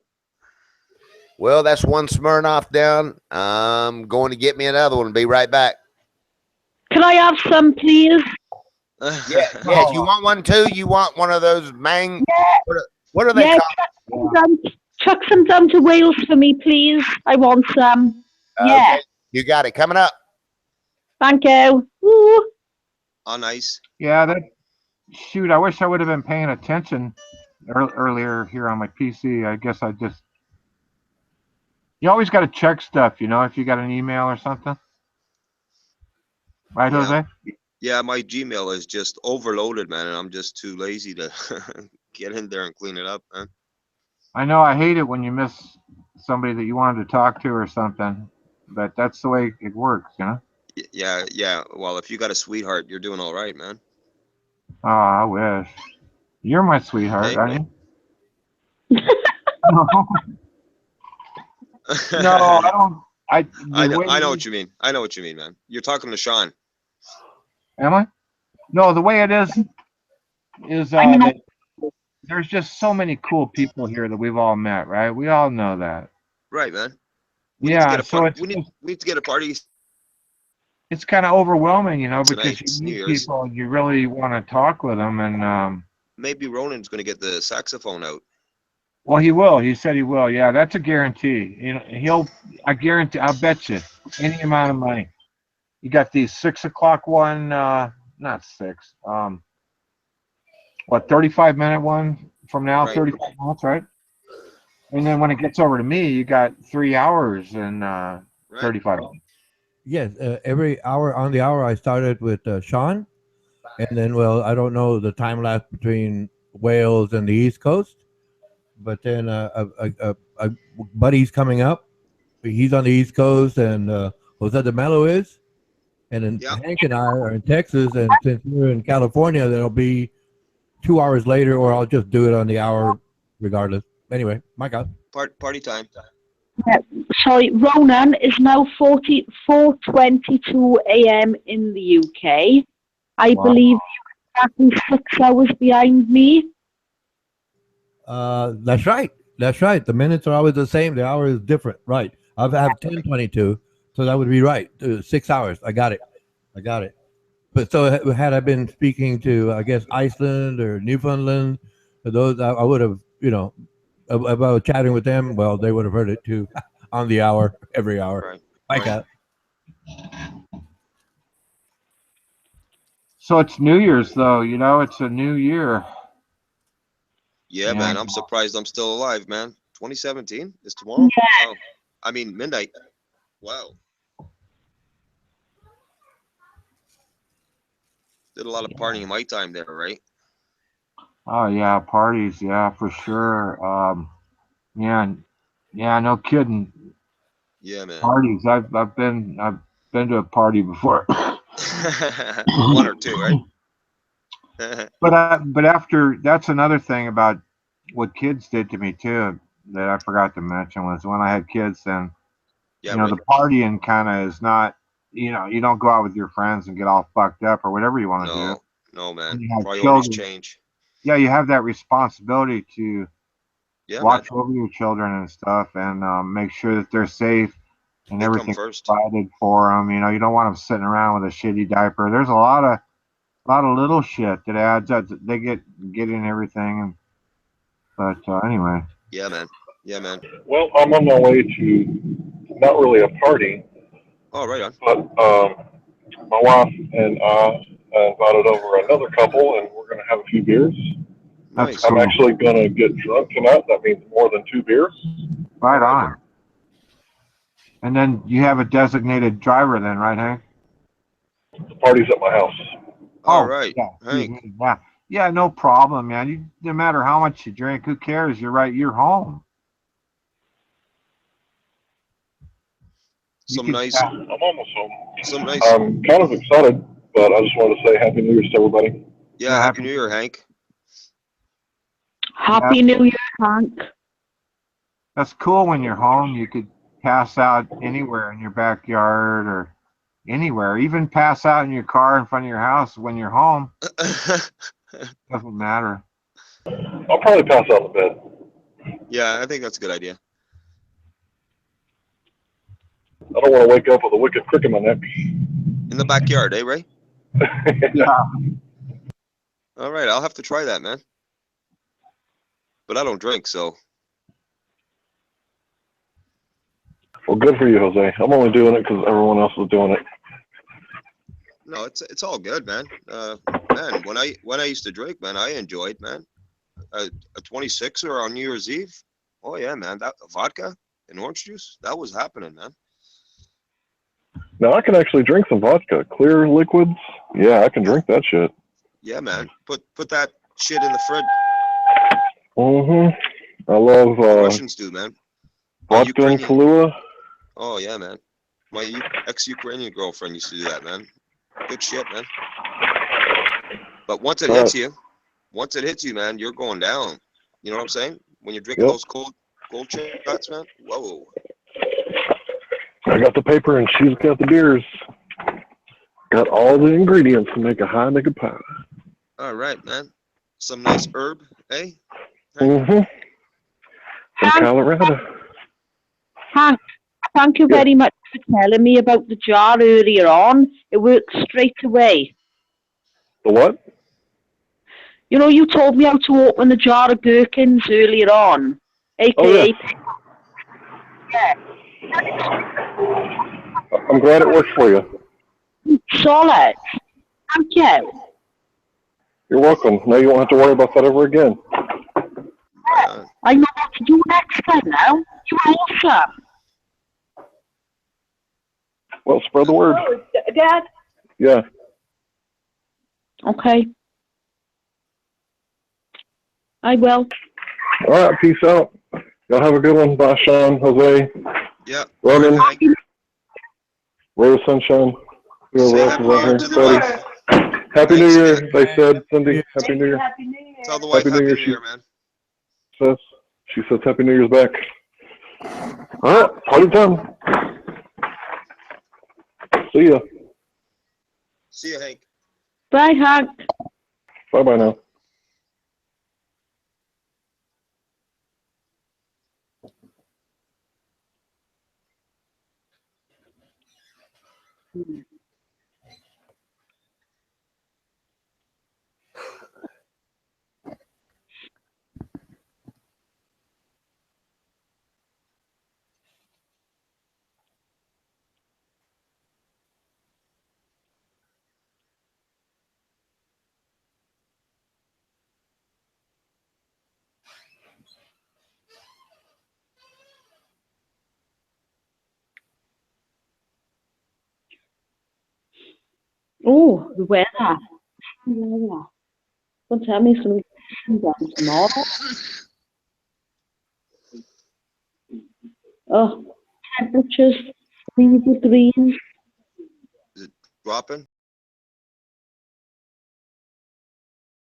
Well, that's one Smirnoff down. I'm going to get me another one and be right back. Can I have some, please? Yeah. You want one too? You want one of those Yeah. What are they called? Chuck some down to Wales for me, please. I want some. Yeah. Okay. You got it. Coming up. Thank you. Woo. On ice. Yeah, shoot, I wish I would have been paying attention earlier here on my PC. I guess you always got to check stuff, if you got an email or something. Right, yeah. Jose? Yeah, my Gmail is just overloaded, man, and I'm just too lazy to get in there and clean it up, man. I know I hate it when you miss somebody that you wanted to talk to or something, but that's the way it works, Yeah. Well, if you got a sweetheart, you're doing all right, man. Oh, I wish. You're my sweetheart, Hey, aren't you? No, I don't. I know what you mean. I know what you mean, man. You're talking to Sean. Am I? No, the way it is that there's just so many cool people here that we've all met, right? We all know that. Right, man. We need to Yeah, get a so party. We need to get a party. it's kind of overwhelming, because Tonight, you New meet Year's. people and you really want to talk with them, and Maybe Ronan's going to get the saxophone out. well, he will. He said he will. Yeah, that's a guarantee. I guarantee. I'll bet you any amount of money. You got the 6 o'clock one, not six. What 35-minute one from now? Right. 35 minutes, right? And then when it gets over to me, you got 3 hours and 35 minutes. Yes, every hour on the hour I started with Sean, and then I don't know the time lapse between Wales and the East Coast, but then a buddy's coming up. He's on the East Coast, and Jose de Mello is, and then Hank and I are in Texas, and since we're in California, then it'll be 2 hours later, or I'll just do it on the hour, regardless. Anyway, my God. Party time. Yeah, sorry, Ronan is now 4:22 a.m. in the UK. I believe you're exactly 6 hours behind me. That's right. That's right. The minutes are always the same. The hour is different. Right. I have 10:22, so that would be right. 6 hours. I got it. But so had I been speaking to, I guess, Iceland or Newfoundland, those I would have, about chatting with them. Well, they would have heard it too, on the hour, every hour. Right. I got. So it's New Year's, though. It's a new year. Yeah, man. I'm surprised I'm still alive, man. 2017 is tomorrow. Yeah. Oh, I mean midnight. Wow. Did a lot of partying in my time there, right? Oh yeah, parties. Yeah, for sure. Yeah, no kidding. Yeah, man. Parties. I've been to a party before. One or two, right? But after that's another thing about what kids did to me too that I forgot to mention was when I had kids, then the partying kind of is not, you don't go out with your friends and get all fucked up or whatever you want to do. No, man. You have Priorities children. change. Yeah, you have that responsibility to watch man. over your children and stuff, and make sure that they're safe and They come everything first. provided for them. You don't want them sitting around with a shitty diaper. There's a lot of little shit that adds up. They get in everything, but anyway. Yeah, man. Yeah, man. Well, I'm on my way to not really a party. Oh, right on. But my wife and I invited over another couple, and we're going to have a few beers. Nice. I'm actually going to get drunk tonight. That means more than 2 beers. Right on. And then you have a designated driver then, right, Hank? The party's at my house. All right. Yeah, Hank. yeah, no problem, man. No matter how much you drink, who cares? You're right. You're home. Nice. I'm almost home. Some nice. I'm kind of excited, but I just wanted to say Happy New Year's to everybody. Yeah, Happy New Year, Hank. Happy New Year, Hank. That's cool when you're home. You could pass out anywhere in your backyard or anywhere. Even pass out in your car in front of your house when you're home. Doesn't matter. I'll probably pass out in bed. Yeah, I think that's a good idea. I don't want to wake up with a wicked crick in my neck. In the backyard, eh, Ray? Yeah. All right, I'll have to try that, man. But I don't drink, so. Well, good for you, Jose. I'm only doing it because everyone else is doing it. No, it's all good, man. Man, when I used to drink, man, I enjoyed, man. A 26er on New Year's Eve. Oh yeah, man. That vodka and orange juice, that was happening, man. Now I can actually drink some vodka. Clear liquids. Yeah, I can drink that shit. Yeah, man. Put that shit in the fridge. Mm-hmm. I love Russians do, man. vodka and Kahlua. Oh yeah, man. My ex-Ukrainian girlfriend used to do that, man. Good shit, man. But once it hits you, man, you're going down. You know what I'm saying? When you're drinking those cold shots, man. Whoa. I got the paper and she's got the beers. Got all the ingredients to make a high nickel pie. All right, man. Some nice herb, eh? Mm-hmm. From Colorado. Hank, thank you very much for telling me about the jar earlier on. It worked straight away. The what? You know, you told me how to open the jar of gherkins earlier on, aka. I'm glad it worked for you. Solid. Thank you. You're welcome. Now you won't have to worry about that ever again. I know what to do next time now. You're awesome. Well, spread the word. Oh, Dad? Yeah. Okay. I will. All right, peace out. Y'all have a good one. Bye, Sean, Jose. Yeah. Roman. Rose Sunshine. Whoever else is out here. Buddy. Happy New Year, they said. Cindy, Happy New Year. Tell the wife Happy New Year, man. She says Happy New Year's back. All right, party time. See ya. See ya, Hank. Bye, Hank. Bye-bye now. Oh, the weather. Don't tell me it's going to be down tomorrow. Oh, temperatures 3 degrees. Is it dropping?